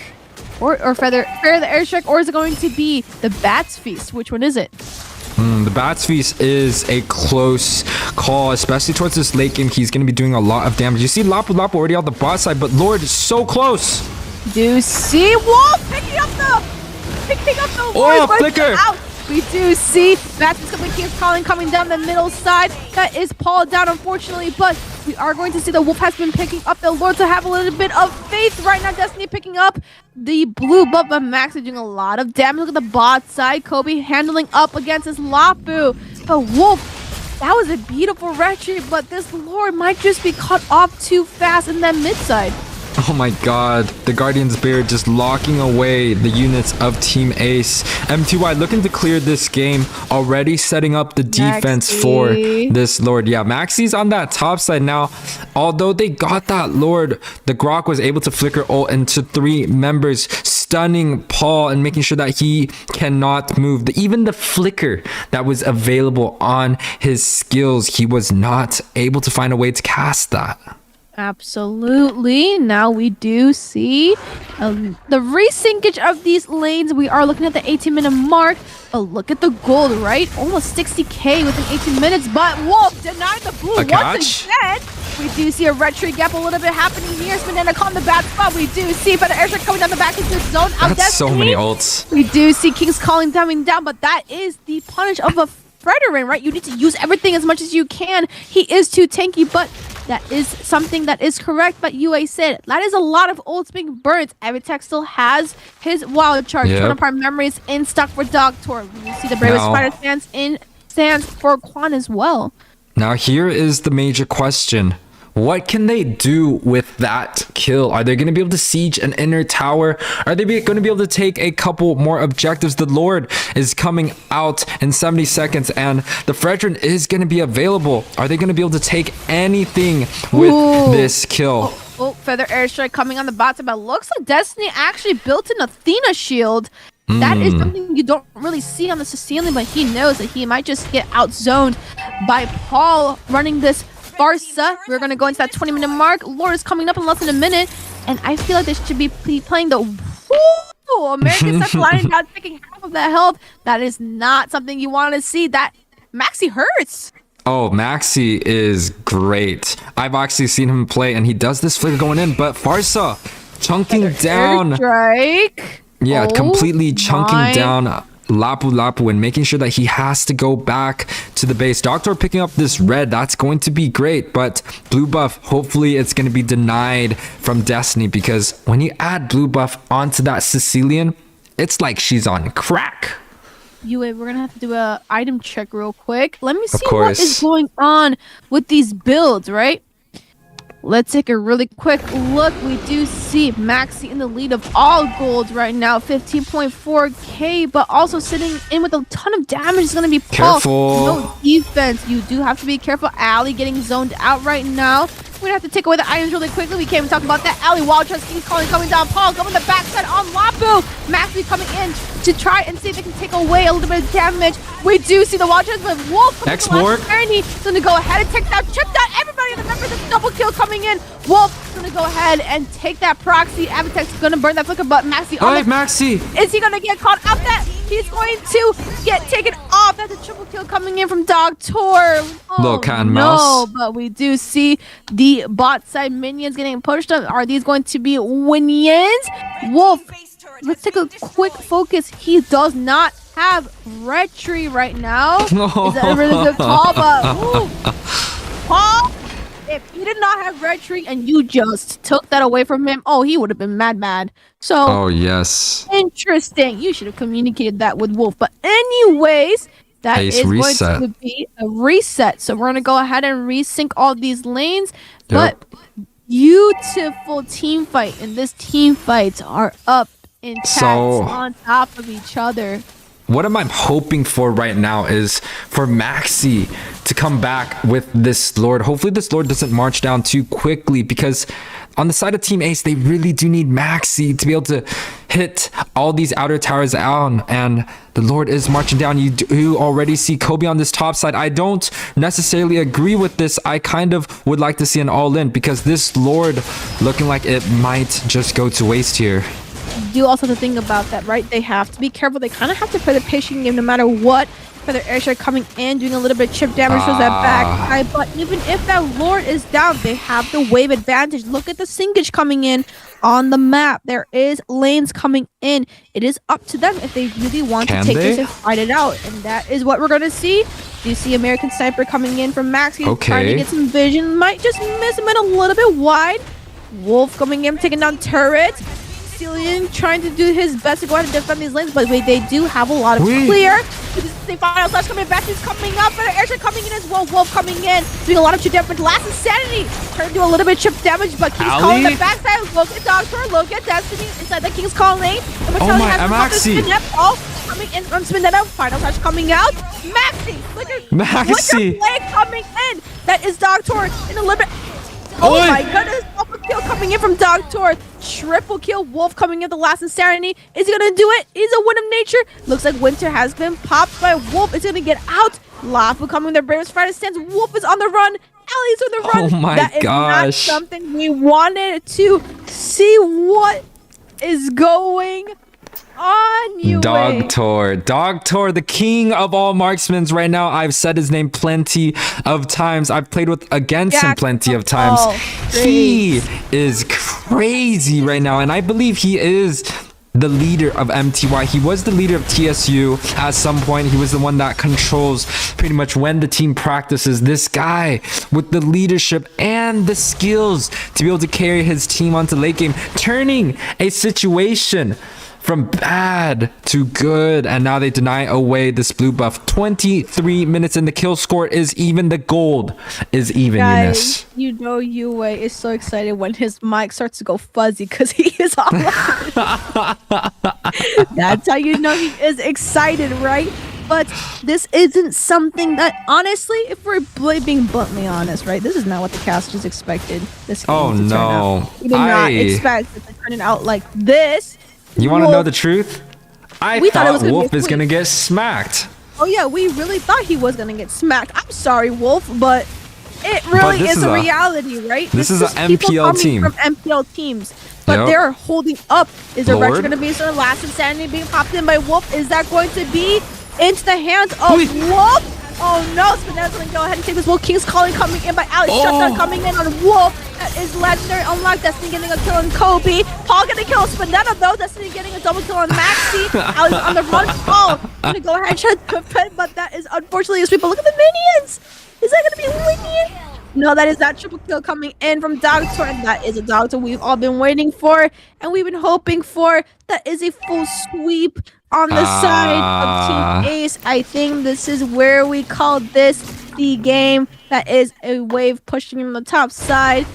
or feather the airstrike, or is it going to be the Bat's Feast? Which one is it? The Bat's Feast is a close call, especially towards this late game. He's going to be doing a lot of damage. You see Lapu Lapu already on the bot side, but Lord is so close. Do see Wolf picking up the flicker. We do see Bat's Feast coming down the middle side. That is Paul down, unfortunately, but we are going to see the Wolf has been picking up the Lord to have a little bit of faith right now. Destiny picking up the blue buff, but Max is doing a lot of damage. Look at the bot side. Kobe handling up against his Lapu. But Wolf, that was a beautiful retry, but this Lord might just be cut off too fast in that mid side. Oh my god, the Guardian's Beard just locking away the units of Team Ace. MTY looking to clear this game, already setting up the defense for this Lord. Yeah, Maxi's on that top side now. Although they got that Lord, the Grok was able to flicker ult into 3 members, stunning Paul and making sure that he cannot move. Even the flicker that was available on his skills, he was not able to find a way to cast that. Absolutely. Now we do see the resyncage of these lanes. We are looking at the 18-minute mark. But look at the gold, right? Almost 60k within 18 minutes. But Wolf denied the blue once again. We do see a retreat gap a little bit happening here. Spinana caught in the bad spot. We do see Feather Airstrike coming down the back into the zone. That's so many ults. We do see King's Calling coming down, but that is the punish of a Frederick, right? You need to use everything as much as you can. He is too tanky, but that is something that is correct. But YUWEI said that is a lot of ults being burnt. Evitech still has his wild charge. Part memories in stock for Dog Tour. You see the bravest spider stands for Quan as well. Now here is the major question. What can they do with that kill? Are they going to be able to siege an inner tower? Are they going to be able to take a couple more objectives? The Lord is coming out in 70 seconds and the Fredrin is going to be available. Are they going to be able to take anything with this kill? Feather Airstrike coming on the bot side, but looks like Destiny actually built an Athena shield. That is something you don't really see on the Sicilian, but he knows that he might just get outzoned by Paul running this Barca. We're going to go into that 20-minute mark. Lord is coming up in less than a minute, and I feel like they should be playing the American Central Line down, taking half of that health. That is not something you want to see. That Maxi hurts. Oh, Maxi is great. I've actually seen him play, and he does this flicker going in, but Farsa chunking down. Strike. Yeah, completely chunking down Lapu Lapu and making sure that he has to go back to the base. Doctor picking up this red, that's going to be great, but blue buff, hopefully it's going to be denied from Destiny, because when you add blue buff onto that Sicilian, it's like she's on crack. YUWEI, we're gonna have to do a item check real quick. Let me see what is going on with these builds, right? Let's take a really quick look. We do see Maxi in the lead of all golds right now, 15.4k, but also sitting in with a ton of damage is going to be Paul. Careful. No defense. You do have to be careful. Ali getting zoned out right now. We're going to have to take away the items really quickly. We can't even talk about that. Ali Wild Trust King's coming down. Paul going the backside on Lapu. Maxi coming in to try and see if they can take away a little bit of damage. We do see the Wild Trust, but Wolf export. And he's going to go ahead and take that, chip down everybody. Remember this double kill coming in. Wolf's going to go ahead and take that proxy. Avitech's going to burn that flicker, but Maxi. Maxi. Is he going to get caught up? That he's going to get taken off. That's a triple kill coming in from Dog Tour. Little cat and mouse. But we do see the bot side minions getting pushed up. Are these going to be Winions? Wolf, let's take a quick focus. He does not have retry right now. Is that a really good call? But Paul, if he did not have retry and you just took that away from him, he would have been mad. So, yes. Interesting. You should have communicated that with Wolf. But anyways, that Ace is reset. going to be a reset. So we're going to go ahead and resync all these lanes. But beautiful team fight. And this team fights are up in chat on top of each other. What I'm hoping for right now is for Maxi to come back with this Lord. Hopefully this Lord doesn't march down too quickly, because on the side of Team Ace, they really do need Maxi to be able to hit all these outer towers down, and the Lord is marching down. You do already see Kobe on this top side. I don't necessarily agree with this. I kind of would like to see an all-in, because this Lord looking like it might just go to waste here. You also have to think about that, right? They have to be careful. They kind of have to play the patient game no matter what. For their airstrike coming in, doing a little bit of chip damage to that back side. But even if that Lord is down, they have the wave advantage. Look at the sinkage coming in on the map. There is lanes coming in. It is up to them if they really want to take this and fight it out. And that is what we're going to see. You see American Sniper coming in from Max. He's trying to get some vision. Might just miss him in a little bit wide. Wolf coming in, taking down turret. Trying to do his best to go ahead and defend these lanes, but wait, they do have a lot of clear. The final slash coming back, he's coming up, and airship coming in as well. Wolf coming in, doing a lot of chip damage. Last Insanity trying to do a little bit of chip damage, but King's calling the backside. Look at Doctor, look at Destiny inside the King's Call lane. Oh my, Maxi! Coming in from Spinetta, final slash coming out. Maxi, look at Maxi play coming in. That is Doctor in a little bit. Oh my goodness, double kill coming in from Doctor. Triple kill, Wolf coming in the last Insanity. Is he gonna do it? He's a win of nature. Looks like Winter has been popped by Wolf. It's gonna get out. Lafu coming, their bravest fighter stance. Wolf is on the run. Ellie's on the run. Oh my that is not something we wanted to see. What is going on, YUWEI? Dogtor, the king of all marksmen right now. I've said his name plenty of times. I've played against him plenty of times. He is crazy right now, and I believe he is the leader of MTY. He was the leader of TSU at some point. He was the one that controls pretty much when the team practices. This guy with the leadership and the skills to be able to carry his team onto late game, turning a situation from bad to good, and now they deny away this blue buff. 23 minutes in, the kill score is even. The gold is even. Guys, you know YUWEI is so excited when his mic starts to go fuzzy because he is all That's how you know he is excited, right? But this isn't something that, honestly, if we're being bluntly honest, right? This is not what the casters expected this game to turn out. We did not expect it to turn it out like this. You want to know the truth? I thought Wolf is going to get smacked. Oh yeah, we really thought he was going to get smacked. I'm sorry, Wolf, but it really is a reality, right? This is an MPL team. From MPL teams. But they're holding up. Is the Retro going to be their last Insanity being popped in by Wolf? Is that going to be into the hands of Wolf? Oh no, Spinetta's going to go ahead and take this. Wolf King's calling coming in by Alex. Shutdown coming in on Wolf. That is legendary. Unlocked. Destiny getting a kill on Kobe. Paul getting a kill on Spinetta though. Destiny getting a double kill on Maxi. Alex on the run. Paul going to go ahead and shut the pit, but that is unfortunately his people. Look at the minions. Is that going to be lenient? No, that is that triple kill coming in from Doctor, and that is a Doctor we've all been waiting for, and we've been hoping for. That is a full sweep on the side of Team Ace. I think this is where we call this the game. That is a wave pushing on the top side.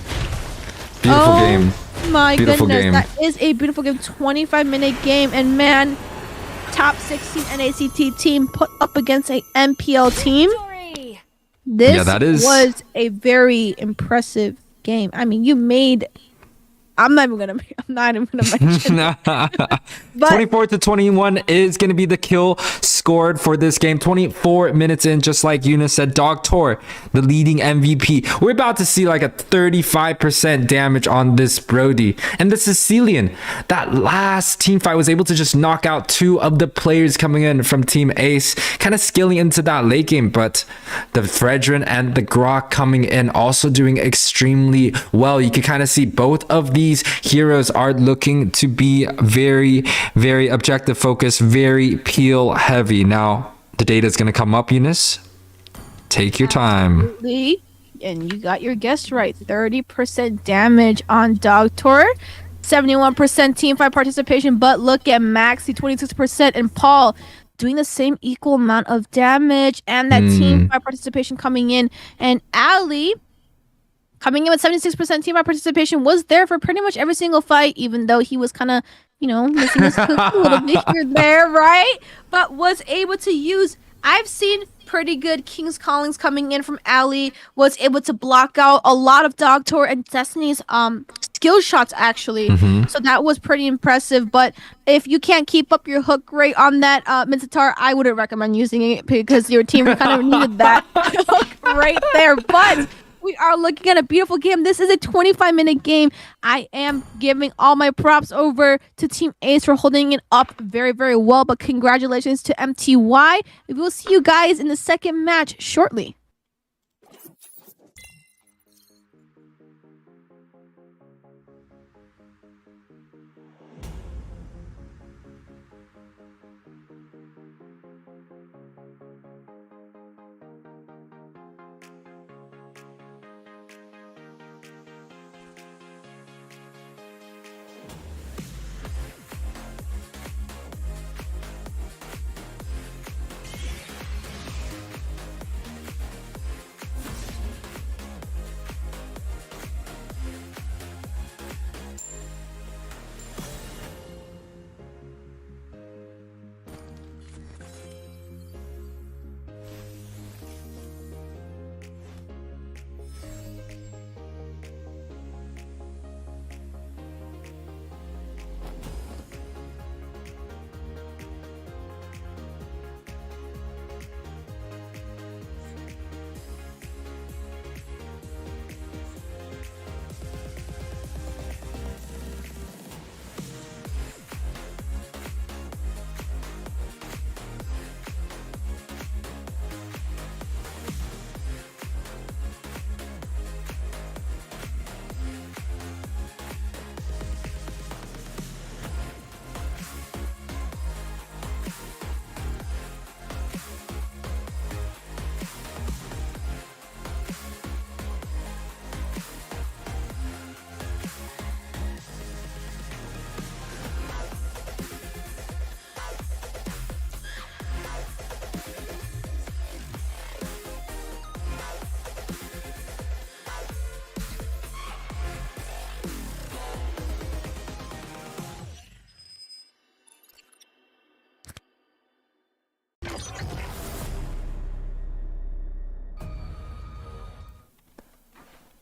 Beautiful game. My goodness, that is a beautiful game. 25-minute game, and man, top 16 NACT team put up against a MPL team. This was a very impressive game. I mean, you made. I'm not even gonna mention it. But 24-21 is gonna be the kill scored for this game. 24 minutes in, just like Eunice said, Doctor, the leading MVP. We're about to see like a 35% damage on this Brody. And the Sicilian, that last team fight, was able to just knock out 2 of the players coming in from Team Ace, kind of skilling into that late game. But the Fredrin and the Grok coming in, also doing extremely well. You can kind of see both of these heroes are looking to be very, very objective focused, very peel heavy. Now the data is going to come up, Eunice. Take your time. Absolutely. And you got your guess right. 30% damage on Doctor, 71% team fight participation. But look at Maxi, 26%, and Paul doing the same equal amount of damage, and that team fight participation coming in. And Ali coming in with 76% team participation, was there for pretty much every single fight, even though he was kind of, missing his cook a little bit here there, right? But was able to use. I've seen pretty good King's Callings coming in from Ali. Was able to block out a lot of Dogtor and Destiny's skill shots actually. So that was pretty impressive. But if you can't keep up your hook rate on that Minzithar, I wouldn't recommend using it because your team kind of needed that hook right there. But we are looking at a beautiful game. This is a 25-minute game. I am giving all my props over to Team Ace for holding it up very, very well. But congratulations to MTY. We will see you guys in the second match shortly.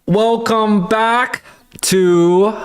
Welcome back to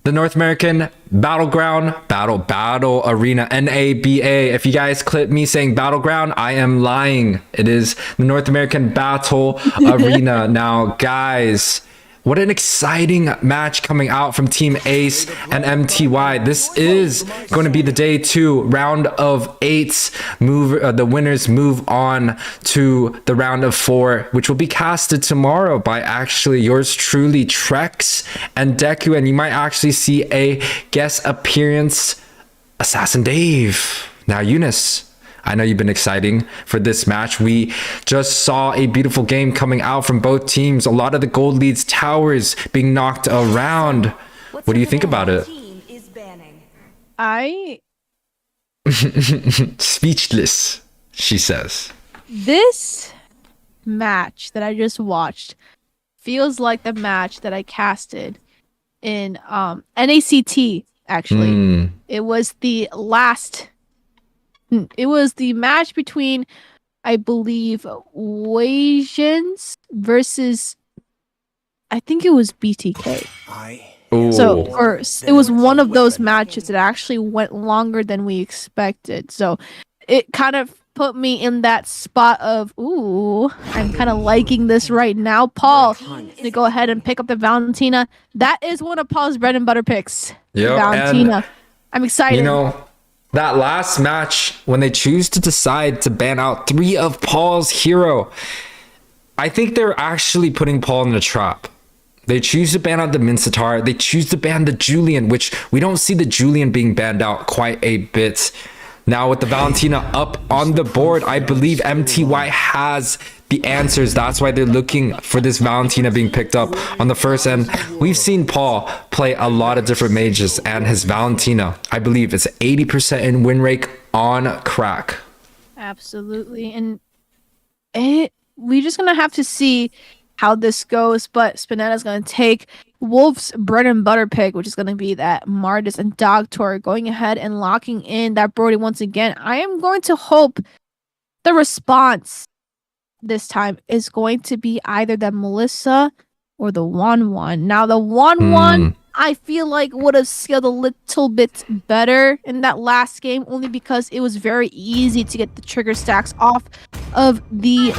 the North American Battleground Battle Arena NABA. If you guys clip me saying Battleground, I am lying. It is the North American Battle Arena. Now, guys, what an exciting match coming out from Team Ace and MTY. This is going to be the day 2 round of 8. The winners move on to the round of 4, which will be casted tomorrow by actually yours truly, Trex and Deku. And you might actually see a guest appearance, Assassin Dave. Now, Eunice, I know you've been exciting for this match. We just saw a beautiful game coming out from both teams. A lot of the gold leads towers being knocked around. What do you think about it? I Speechless, she says. This match that I just watched feels like the match that I casted in NACT actually. It was the match between, I believe, Wasians versus, I think it was BTK. It was one of those matches that actually went longer than we expected. So it kind of put me in that spot of, ooh, I'm kind of liking this right now. Paul, to go ahead and pick up the Valentina. That is one of Paul's bread and butter picks. Yep, Valentina. I'm excited. You know, that last match, when they choose to decide to ban out 3 of Paul's hero, I think they're actually putting Paul in the trap. They choose to ban out the Minzithar. They choose to ban the Julian, which we don't see the Julian being banned out quite a bit. Now with the Valentina up on the board, I believe MTY has the answers. That's why they're looking for this Valentina being picked up on the first end. We've seen Paul play a lot of different mages, and his Valentina, I believe, is 80% in win rate on crack. Absolutely. And we're just going to have to see how this goes, but Spinetta's going to take Wolf's bread and butter pick, which is going to be that Mardis and Dogtor going ahead and locking in that Brody once again. I am going to hope the response this time is going to be either the Melissa or the 1-1. Now, the 1-1, I feel like would have scaled a little bit better in that last game, only because it was very easy to get the trigger stacks off of the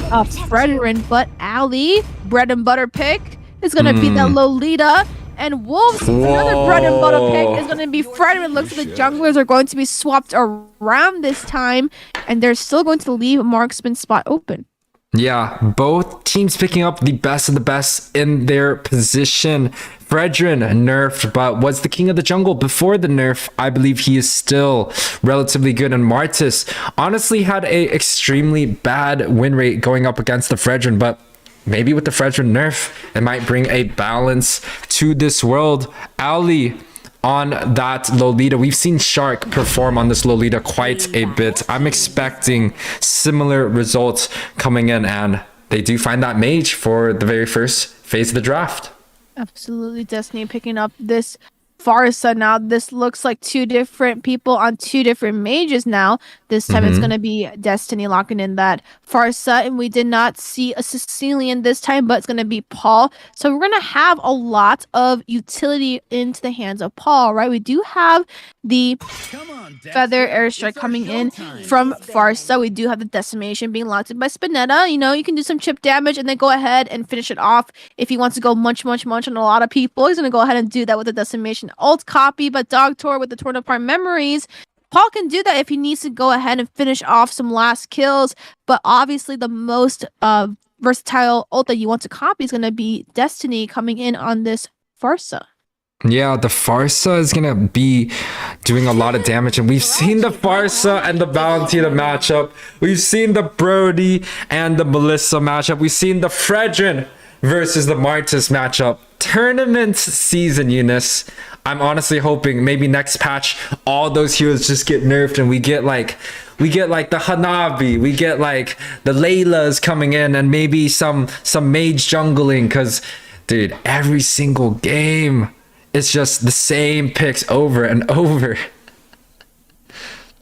Fredrin. But Ali, bread and butter pick, is going to be that Lolita. And Wolves, another bread and butter pick, is going to be Fredrin. Looks like the junglers are going to be swapped around this time, and they're still going to leave Marksman's spot open. Yeah, both teams picking up the best of the best in their position. Fredrin nerfed, but was the king of the jungle before the nerf. I believe he is still relatively good. And Martis honestly had a extremely bad win rate going up against the Fredrin, but maybe with the Fredrin nerf, it might bring a balance to this world. Ali on that Lolita. We've seen Shark perform on this Lolita quite a bit. I'm expecting similar results coming in, and they do find that mage for the very first phase of the draft. Absolutely. Destiny picking up this Farsa. Now this looks like two different people on two different mages now. This time it's going to be Destiny locking in that Farsa, and we did not see a Sicilian this time, but it's going to be Paul. So we're going to have a lot of utility into the hands of Paul, right? We do have the Feather Airstrike coming in from Farsa. We do have the Decimation being locked in by Spinetta. You know, you can do some chip damage and then go ahead and finish it off. If he wants to go munch on a lot of people, he's going to go ahead and do that with the Decimation ult copy. But Dogtor with the Torn Apart Memories, Paul can do that if he needs to go ahead and finish off some last kills. But obviously the most versatile ult that you want to copy is going to be Destiny coming in on this Farsa. Yeah, the Farsa is going to be doing a lot of damage, and we've seen the Farsa and the Valentina matchup. We've seen the Brody and the Melissa matchup. We've seen the Fredrin versus the Martis matchup. Tournament season, Eunice. I'm honestly hoping maybe next patch all those heroes just get nerfed and we get like the Hanabi, we get like the Laylas coming in, and maybe some mage jungling, because dude, every single game it's just the same picks over and over.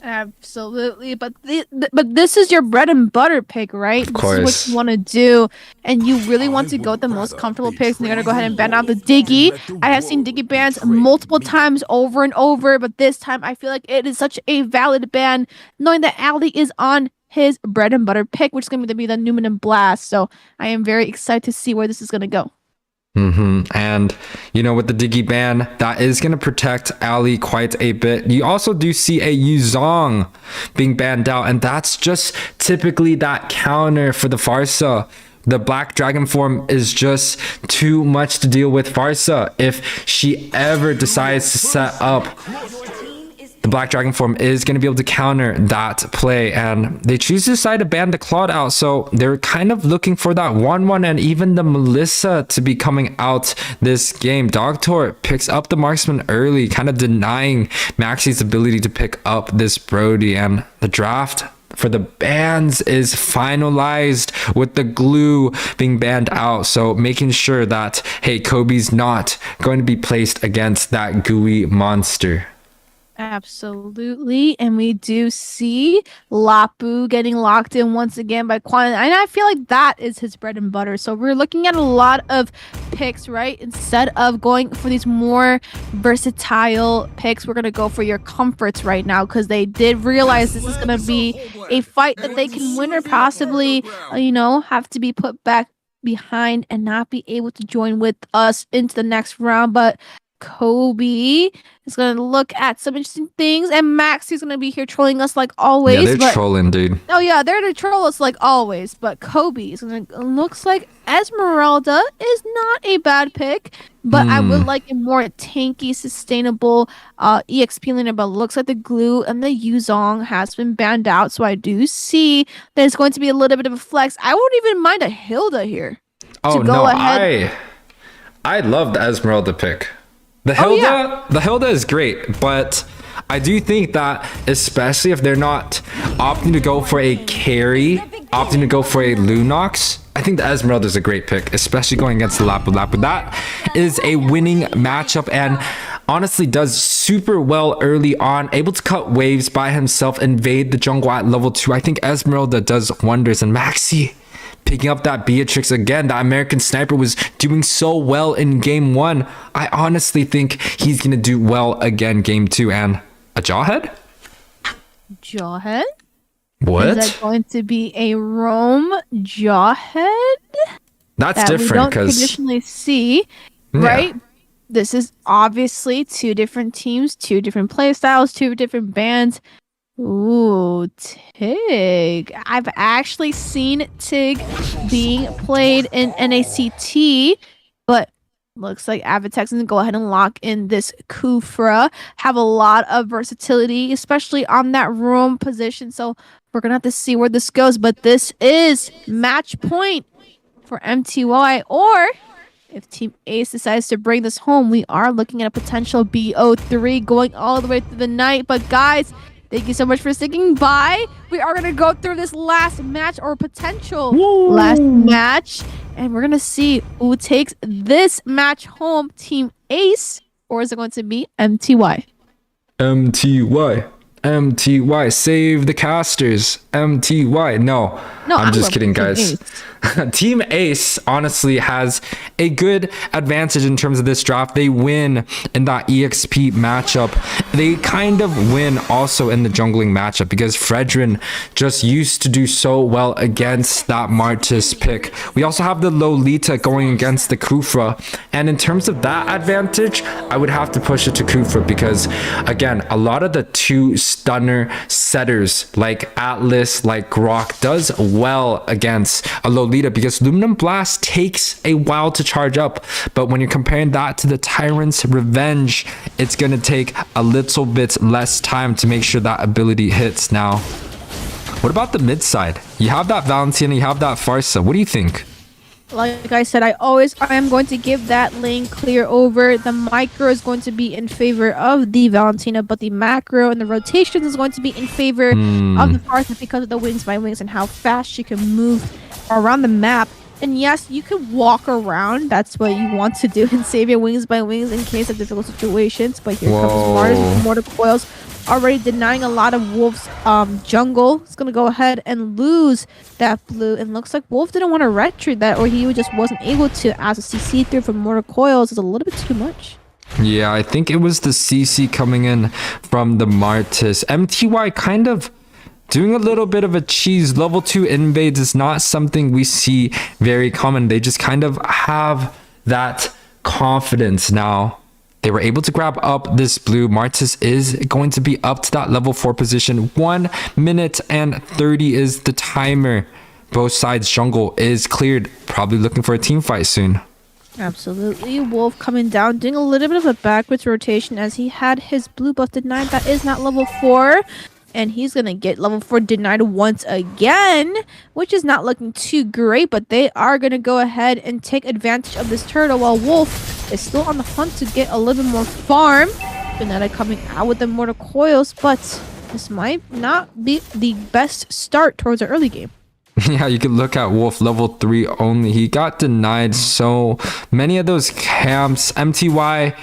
Absolutely, but this is your bread and butter pick, right? Of course. This is what you want to do, and you really want to go with the most comfortable picks. And you're gonna go ahead and ban out the Diggy. I have seen Diggy bans multiple times over and over, but this time I feel like it is such a valid ban, knowing that Ali is on his bread and butter pick, which is gonna be the Numen and Blast. So I am very excited to see where this is gonna go. And you know, with the Diggy ban, that is going to protect Ali quite a bit. You also do see a Yuzong being banned out, and that's just typically that counter for the Farsa. The Black Dragon form is just too much to deal with Farsa. If she ever decides to set up, the Black Dragon form is going to be able to counter that play, and they choose to decide to ban the Claude out. So they're kind of looking for that 1-1 and even the Melissa to be coming out this game. Dogtor picks up the Marksman early, kind of denying Maxi's ability to pick up this Brody, and the draft for the bans is finalized with the glue being banned out. So making sure that, hey, Kobe's not going to be placed against that gooey monster. Absolutely, and we do see Lapu getting locked in once again by Quan, and I feel like that is his bread and butter. So we're looking at a lot of picks, right? Instead of going for these more versatile picks, we're gonna go for your comforts right now, because they did realize this is gonna be a fight that they can win, or possibly, have to be put back behind and not be able to join with us into the next round. But Kobe is going to look at some interesting things, and Max is going to be here trolling us like always. Yeah, they're trolling, dude. Oh yeah, they're to troll us like always. But Kobe is going to looks like Esmeralda is not a bad pick, but I would like a more tanky, sustainable EXP laner. But looks like the glue and the Yuzong has been banned out, so I do see there's going to be a little bit of a flex. I wouldn't even mind a Hilda here. Oh no, I love the Esmeralda pick. The Hilda is great, but I do think that, especially if they're not opting to go for a carry, opting to go for a Lunox, I think the Esmeralda is a great pick, especially going against the Lapu Lapu. That is a winning matchup, and honestly does super well early on, able to cut waves by himself, invade the jungle at level 2. I think Esmeralda does wonders, and Maxi picking up that Beatrix again. That American sniper was doing so well in game 1. I honestly think he's gonna do well again game 2. And a Jawhead? Jawhead? What? Is that going to be a Roam Jawhead? That's that different we don't because traditionally see, right? This is obviously 2 different teams, 2 different play styles, 2 different bands. Ooh, Tig. I've actually seen Tig being played in NACT, but looks like Avitex going to go ahead and lock in this Kufra. Have a lot of versatility, especially on that roam position. So we're going to have to see where this goes. But this is match point for MTY. Or if Team Ace decides to bring this home, we are looking at a potential BO3 going all the way through the night. But guys, thank you so much for sticking by. We are going to go through this last match or potential last match. And we're going to see who takes this match home. Team Ace, or is it going to be MTY? MTY, save the casters. MTY, no, I'm just kidding, guys. Team Ace honestly has a good advantage in terms of this draft. They win in that EXP matchup. They kind of win also in the jungling matchup because Fredrin just used to do so well against that Martis pick. We also have the Lolita going against the Kufra, and in terms of that advantage, I would have to push it to Kufra because, again, a lot of the 2 stunner setters like Atlas, like Grok does well against a Lolita because Luminum Blast takes a while to charge up, but when you're comparing that to the Tyrant's Revenge, it's gonna take a little bit less time to make sure that ability hits. Now, what about the mid side? You have that Valentina, you have that Farsa. What do you think? Like I said, I am going to give that lane clear over. The micro is going to be in favor of the Valentina, but the macro and the rotations is going to be in favor of the Farsa because of the wings by wings and how fast she can move around the map. And yes, you can walk around. That's what you want to do and save your wings by wings in case of difficult situations. But here comes Mars with Mortar Coils, already denying a lot of Wolf's jungle. It's going to go ahead and lose that blue. And looks like Wolf didn't want to retreat that, or he just wasn't able to, as a CC through from Mortar Coils is a little bit too much. Yeah, I think it was the CC coming in from the Martis. MTY kind of doing a little bit of a cheese. Level 2 invades is not something we see very common. They just kind of have that confidence now. They were able to grab up this blue. Martis is going to be up to that level 4 position. 1 minute and 30 is the timer. Both sides jungle is cleared. Probably looking for a team fight soon. Absolutely. Wolf coming down, doing a little bit of a backwards rotation as he had his blue buff denied. That is not level 4. And he's going to get level 4 denied once again, which is not looking too great. But they are going to go ahead and take advantage of this turtle while Wolf is still on the hunt to get a little bit more farm. Benetta coming out with the Mortar Coils, but this might not be the best start towards the early game. Yeah, you can look at Wolf level 3 only. He got denied so many of those camps. MTY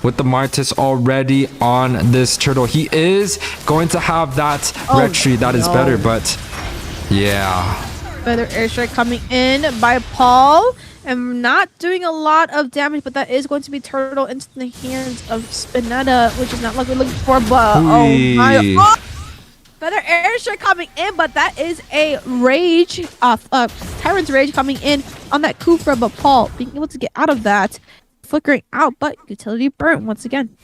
with the Martis already on this turtle. He is going to have that retreat. That is better, but yeah. Feather airstrike coming in by Paul and not doing a lot of damage, but that is going to be turtle into the hands of Spinetta, which is not what we're looking for, but oh my god. Feather airstrike coming in, but that is a rage, Tyrant's Rage coming in on that Kufra, but Paul being able to get out of that, flickering out, but utility burnt once again.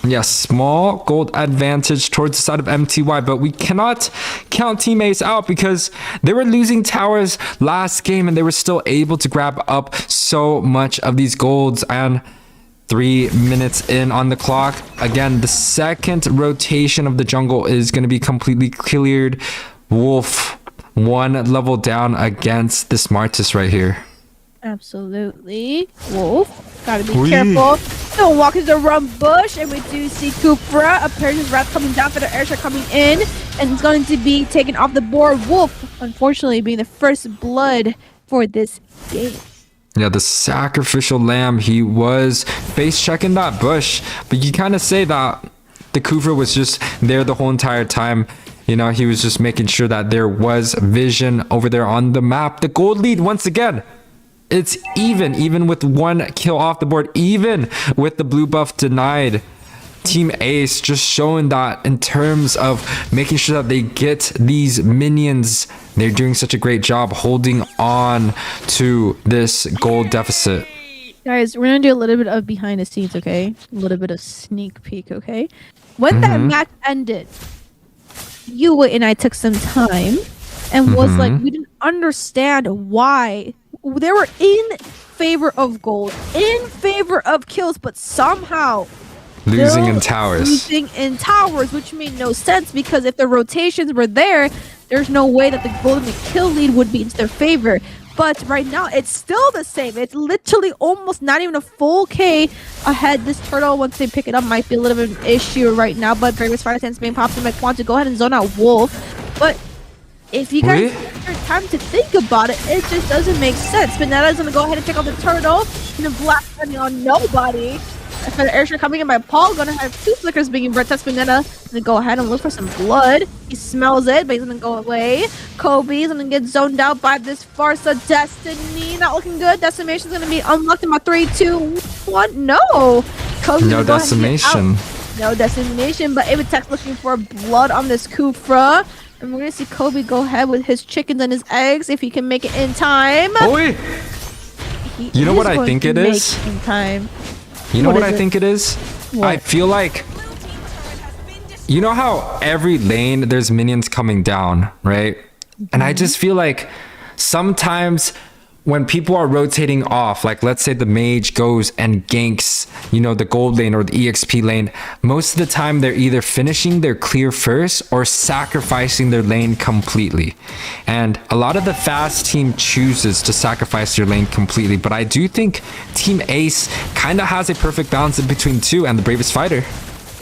Yes, small gold advantage towards the side of MTY, but we cannot count Team Ace out because they were losing towers last game and they were still able to grab up so much of these golds. And 3 minutes in on the clock. Again, the second rotation of the jungle is going to be completely cleared. Wolf 1 level down against this Martis right here. Absolutely. Wolf, gotta be careful. Don't walk into the wrong bush. And we do see Kufra, a Parachute Wrath coming down for the airshot coming in. And it's going to be taken off the board. Wolf, unfortunately, being the first blood for this game. Yeah, the sacrificial lamb, he was face checking that bush. But you kind of say that The Kufra was just there the whole entire time. You know, he was just making sure that there was vision over there on the map. The gold lead once again. It's even with one kill off the board, even with the blue buff denied. Team Ace just showing that in terms of making sure that they get these minions. They're doing such a great job holding on to this gold deficit. Guys, we're gonna do a little bit of behind the scenes, okay? A little bit of sneak peek, okay? When that match ended, YUWEI and I took some time and was like, we didn't understand why. They were in favor of gold, in favor of kills, but somehow losing in towers. Losing in towers, which made no sense because if the rotations were there, there's no way that the golden kill lead would be in their favor. But right now, it's still the same. It's literally almost not even a full K ahead. This turtle, once they pick it up, might be a little bit of an issue right now. But Bravest Fire Sense being popped, might want to go ahead and zone out Wolf. But if you guys take your time to think about it, it just doesn't make sense. Spinnetta's going to go ahead and check out the turtle. And the black running on nobody. For the airstrike coming in by Paul, gonna have 2 flickers being brought to Spinetta. Gonna go ahead and look for some blood. He smells it, but he's gonna go away. Kobe's gonna get zoned out by this Farsa Destiny. Not looking good. Decimation's gonna be unlocked in my 3, 2, 1. No! Kobe's No decimation. No decimation, but Avatex looking for blood on this Kufra. And we're gonna see Kobe go ahead with his chickens and his eggs if he can make it in time. Oh, wait! You know what I think it is? In time. You know what I think it is? What? I feel like, you know how every lane there's minions coming down, right? And I just feel like sometimes when people are rotating off, like let's say the mage goes and ganks, you know, the gold lane or the EXP lane, most of the time they're either finishing their clear first or sacrificing their lane completely. And a lot of the fast team chooses to sacrifice their lane completely, but I do think Team Ace kind of has a perfect balance in between two and the Bravest Fighter.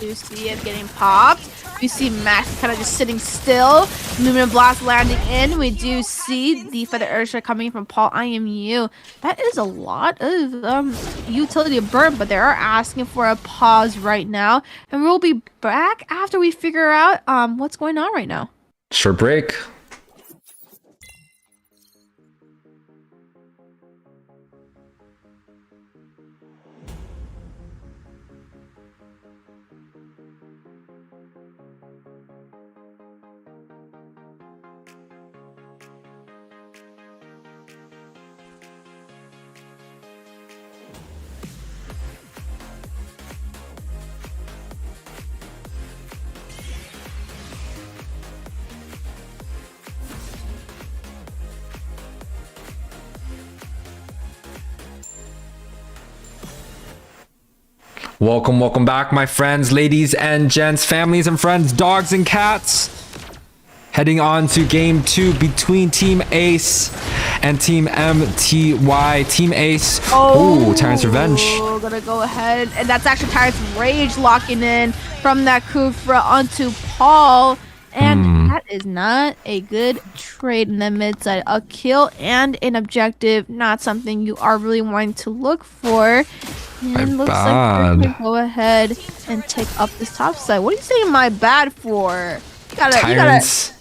You see it getting popped. We see Max kind of just sitting still. Luminous Blast landing in. We do see the Feather Airstrike coming from Paul IMU. That is a lot of utility burn, but they are asking for a pause right now. And we'll be back after we figure out what's going on right now. Short break. Welcome back, my friends, ladies and gents, families and friends, dogs and cats. Heading on to game 2 between Team Ace and Team MTY. Team Ace. Oh, Tyrant's Revenge. Gonna go ahead, and that's actually Tyrant's Rage locking in from that Kufra onto Paul. And that is not a good trade in the mid side. A kill and an objective, not something you are really wanting to look for. And looks like we're gonna go ahead and take up this top side. What are you saying my bad for? Tyrant's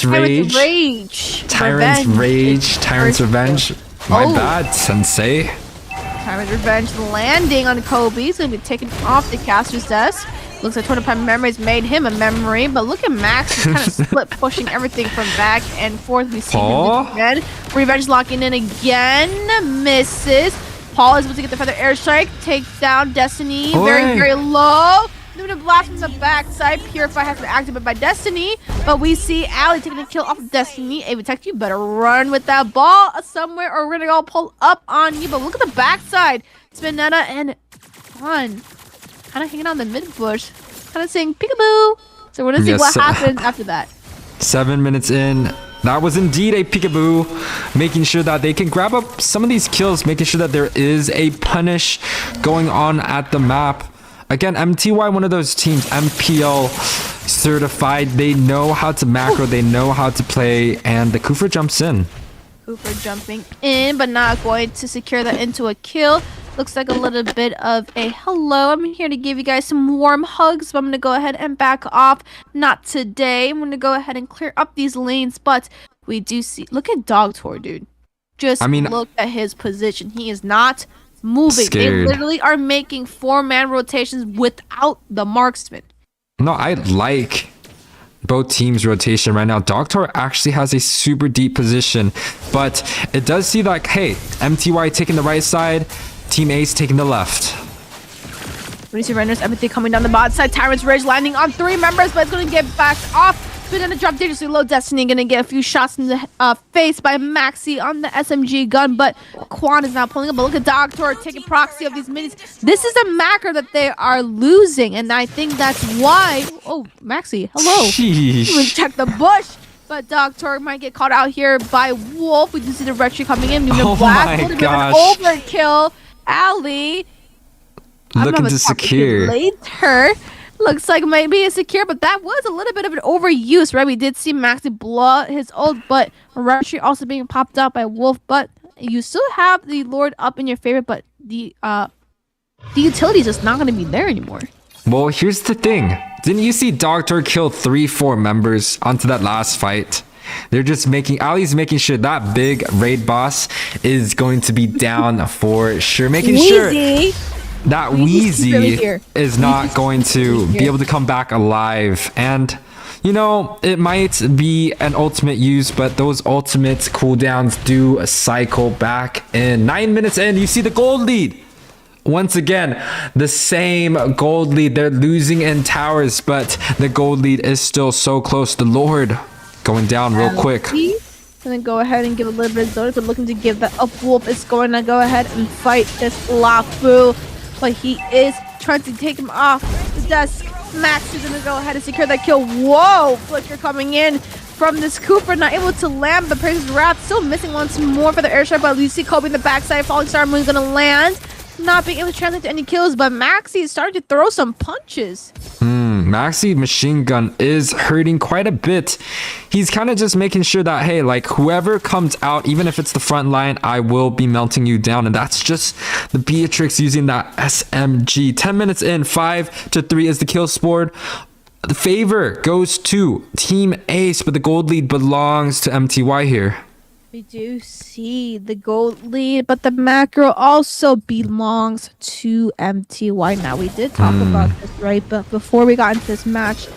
Rage. Tyrant's Rage. Tyrant's Revenge. My bad, Sensei. Tyrant's Revenge landing on Kobe. He's gonna be taken off the caster's desk. Looks like 25 memories made him a memory, but look at Max, he's kind of split pushing everything from back and forth. We see him again. Revenge locking in again, misses. Paul is able to get the Feather Airstrike, take down Destiny, very low. Luminous Blast from the backside. Purify has been activated by Destiny, but we see Ali taking a kill off of Destiny. Avatex, you better run with that ball somewhere, or we're gonna go pull up on you. But look at the backside. Spinetta and Fun kind of hanging on the mid bush, kind of saying peekaboo. So we're gonna see what happens after that. 7 minutes in. That was indeed a peekaboo, making sure that they can grab up some of these kills, making sure that there is a punish going on at the map. Again, MTY, one of those teams, MPL certified. They know how to macro, they know how to play, and the Kufra jumps in. Cooper jumping in, but not going to secure that into a kill. Looks like a little bit of a hello. I'm here to give you guys some warm hugs, but I'm going to go ahead and back off. Not today. I'm going to go ahead and clear up these lanes, but we do see... Look at Dogtor, dude. Just look at his position. He is not moving. Scared. They literally are making 4-man rotations without the marksman. No, I like both teams' rotation right now. Dogtor actually has a super deep position, but it does see like, hey, MTY taking the right side, Team Ace taking the left. When you see Render's Empathy coming down the bot side, Tyrant's Rage landing on 3 members, but it's going to get back off. We're going to drop dangerously low. Destiny going to get a few shots in the face by Maxi on the SMG gun, but Quan is not pulling up. But look at Dogtor taking proxy of these minis. This is a macro that they are losing, and I think that's why... Oh, Maxi, hello. Let's check the bush. But Dogtor might get caught out here by Wolf. We do see the retry coming in. Oh my gosh. Overkill. Ali. Looking to secure. Later. Looks like maybe it's secure, but that was a little bit of an overuse, right? We did see Maxi blow out his ult, but retry also being popped out by Wolf. But you still have the Lord up in your favor, but the utility is just not going to be there anymore. Well, here's the thing. Didn't you see Dogtor kill 3-4 members onto that last fight? They're just making... Ali's making sure that big raid boss is going to be down for sure. Making sure that Wheezy is not going to be able to come back alive. And, you know, it might be an ultimate use, but those ultimate cooldowns do cycle back in. 9 minutes in, you see the gold lead. Once again, the same gold lead. They're losing in towers, but the gold lead is still so close. The Lord going down real quick. Gonna go ahead and give a little bit of zone, but looking to give that up. Wolf is going to go ahead and fight this Lafu, but he is trying to take him off the desk. Max is gonna go ahead and secure that kill. Whoa! Flicker coming in from this Cooper, not able to land. The Praise's Wrath still missing once more for the airstrike, but you see Kobe in the backside. Falling Star Moon's gonna land. Not being able to translate to any kills, but Maxi is starting to throw some punches. Maxi machine gun is hurting quite a bit. He's kind of just making sure that, hey, like whoever comes out, even if it's the front line, I will be melting you down. And that's just the Beatrix using that SMG. 10 minutes in, 5-3 is the kill scored. The favor goes to Team Ace, but the gold lead belongs to MTY here. We do see the gold lead, but the macro also belongs to MTY. Now, we did talk about this, right? But before we got into this match,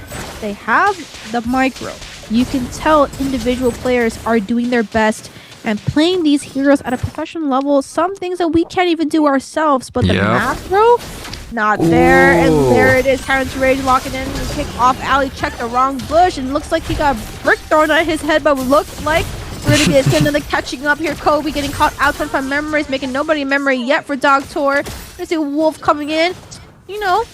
they have the micro. You can tell individual players are doing their best and playing these heroes at a professional level. Some things that we can't even do ourselves, but the macro, not there. And there it is. Tyrant's Rage locking in and kick off. Ali checked the wrong bush, and looks like he got brick thrown at his head, but it looks like we're going to get another catching up here. Kobe getting caught out from memories, making nobody a memory yet for Dogtor. There's a Wolf coming in, you know,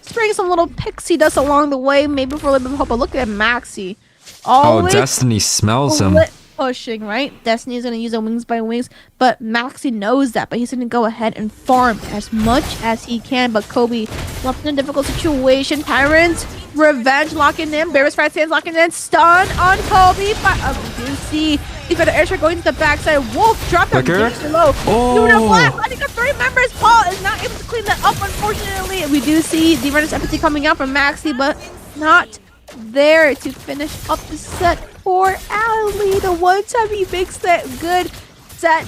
spraying some little pixie dust along the way, maybe for a little bit of hope. But look at Maxi. Always Destiny smells him. Pushing, right? Destiny is going to use a wings by wings, but Maxi knows that, but he's going to go ahead and farm as much as he can. But Kobe left in a difficult situation. Tyrant Revenge locking in. Bear's Fat Sands locking in. Stun on Kobe. But we do see he's got an airstrike going to the backside. Wolf dropped him low. Doing a flat. Letting up 3 members. Paul is not able to clean that up, unfortunately. We do see the Renner's Empathy coming out from Maxi, but not there to finish up the set for Ali. The one time he makes that good set,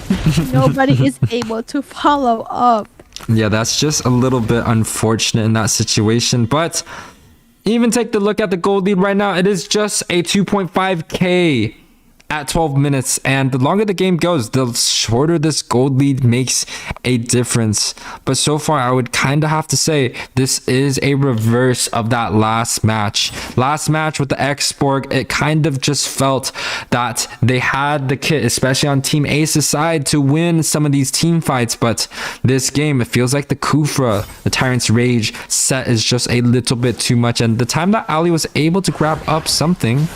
nobody is able to follow up. Yeah, that's just a little bit unfortunate in that situation. But even take the look at the gold lead right now. It is just a 2.5k at 12 minutes, and the longer the game goes, the shorter this gold lead makes a difference. But so far, I would kind of have to say this is a reverse of that last match. Last match with the X-Borg, it kind of just felt that they had the kit, especially on Team Ace's side, to win some of these team fights. But this game, it feels like the Kufra, the Tyrant's Rage set is just a little bit too much. And the time that Ali was able to grab up something,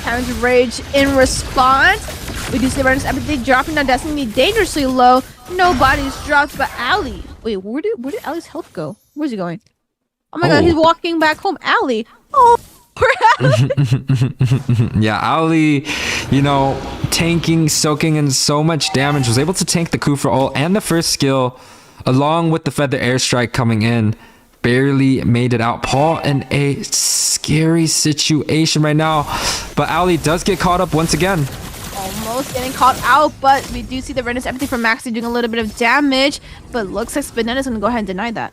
Tyrant's Rage in response. We do see Renner's Empathy dropping down Destiny dangerously low. Nobody's dropped but Ali. Wait, where did Ali's health go? Where's he going? Oh my god, he's walking back home. Ali. Oh, Yeah, Ali, you know, tanking, soaking in so much damage, was able to tank the Kufra ult and the first skill, along with the Feather Airstrike coming in. Barely made it out. Paul in a scary situation right now, but Ali does get caught up once again. Almost getting caught out, but we do see the Renus everything from Maxi doing a little bit of damage, but looks like Spinetta is going to go ahead and deny that.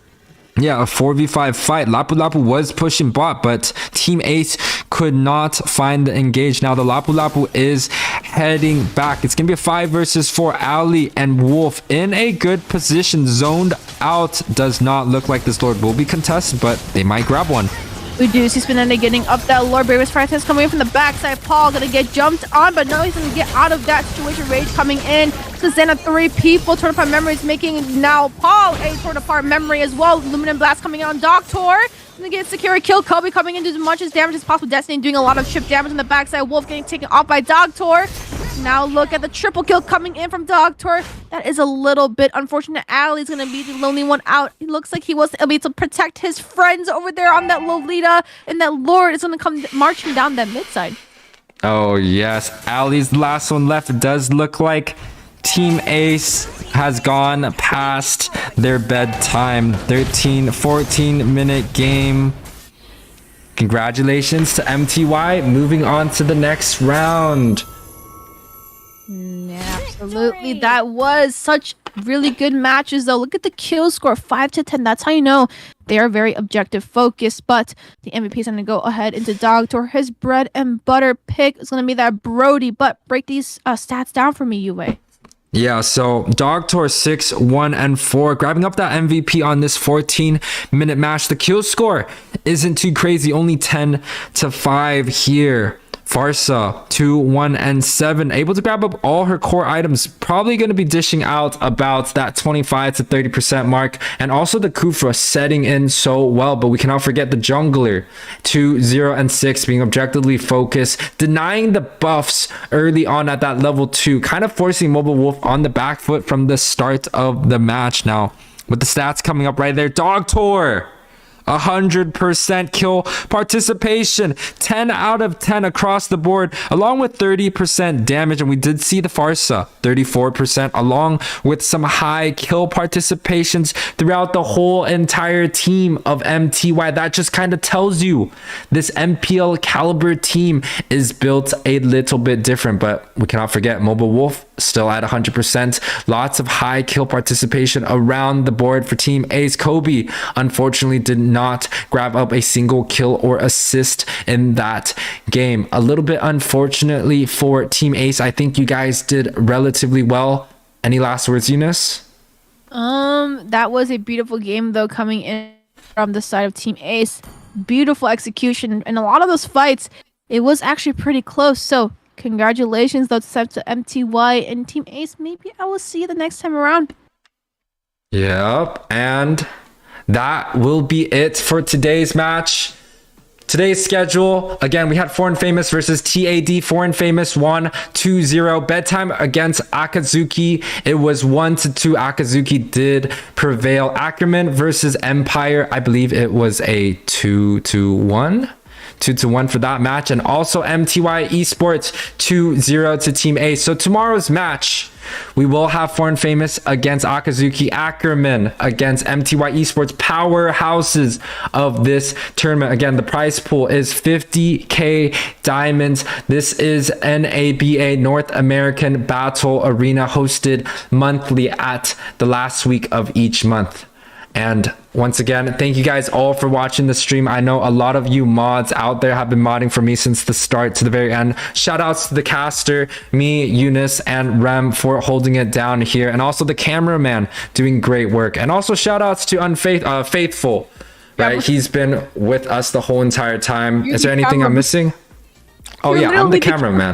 Yeah, a 4v5 fight. Lapu Lapu was pushing bot, but Team Ace could not find the engage. Now the Lapu Lapu is heading back. It's going to be a 5 versus 4. Ali and Wolf in a good position. Zoned out. Does not look like this Lord will be contested, but they might grab one. We do see Spinetta getting up that Lord. Bravest Practice coming in from the backside. Paul gonna get jumped on, but no, he's gonna get out of that situation. Rage coming in. Susanna, 3 people. Torn apart memories making now Paul a torn apart memory as well. Luminant Blast coming in on Doctor. Gonna get secure kill. Kobe coming in, do as much as damage as possible. Destiny doing a lot of chip damage on the backside. Wolf getting taken off by Doctor. Now look at the triple kill coming in from Doctor. That is a little bit unfortunate. Ali's gonna be the lonely one out. It looks like he was able to protect his friends over there on that Lolita, and that Lord is gonna come marching down that mid side. Oh yes, Ali's the last one left. It does look like Team Ace has gone past their bedtime. 13-14 minute game. Congratulations to MTY, moving on to the next round. Yeah, absolutely. That was such really good matches though. Look at the kill score, 5-10. That's how you know they are very objective focused. But the MVP is going to go ahead into Dogtor. His bread and butter pick is going to be that Brody. But break these stats down for me, YUWEI. Yeah, so Dogtor 6-1-4, grabbing up that MVP on this 14-minute match. The kill score isn't too crazy, only 10-5 here. Farsa 2-1-7, able to grab up all her core items. Probably going to be dishing out about that 25-30% mark, and also the Kufra setting in so well. But we cannot forget the jungler 2-0-6, being objectively focused, denying the buffs early on at that level 2, kind of forcing Mobile Wolf on the back foot from the start of the match. Now with the stats coming up right there, Dogtor 100% kill participation, 10 out of 10 across the board, along with 30% damage. And we did see the Farsa 34%, along with some high kill participations throughout the whole entire team of MTY. That just kind of tells you this MPL caliber team is built a little bit different. But we cannot forget Mobile Wolf still at 100%. Lots of high kill participation around the board for Team Ace. Kobe unfortunately did not grab up a single kill or assist in that game. A little bit unfortunately for Team Ace. I think you guys did relatively well. Any last words, Eunice? That was a beautiful game though, coming in from the side of Team Ace. Beautiful execution, and a lot of those fights, it was actually pretty close. So congratulations though to MTY and Team Ace. Maybe I will see you the next time around. Yep, and that will be it for today's match. Today's schedule, again, we had Foreign Famous versus TAD. Foreign Famous won 2-0. Bedtime against Akazuki, it was 1-2. Akazuki did prevail. Ackerman versus Empire, I believe it was a 2-1. 2-1 for that match. And also MTY Esports 2-0 to Team A. So tomorrow's match, we will have Foreign Famous against Akazuki, Ackerman against MTY Esports, powerhouses of this tournament. Again, the prize pool is 50k diamonds. This is NABA North American Battle Arena, hosted monthly at the last week of each month. And once again, thank you guys all for watching the stream. I know a lot of you mods out there have been modding for me since the start to the very end. Shout outs to the caster, me, Eunice, and Rem for holding it down here. And also the cameraman doing great work. And also shout outs to Faithful, right? He's been with us the whole entire time. Is there anything I'm missing? Oh yeah, I'm the cameraman.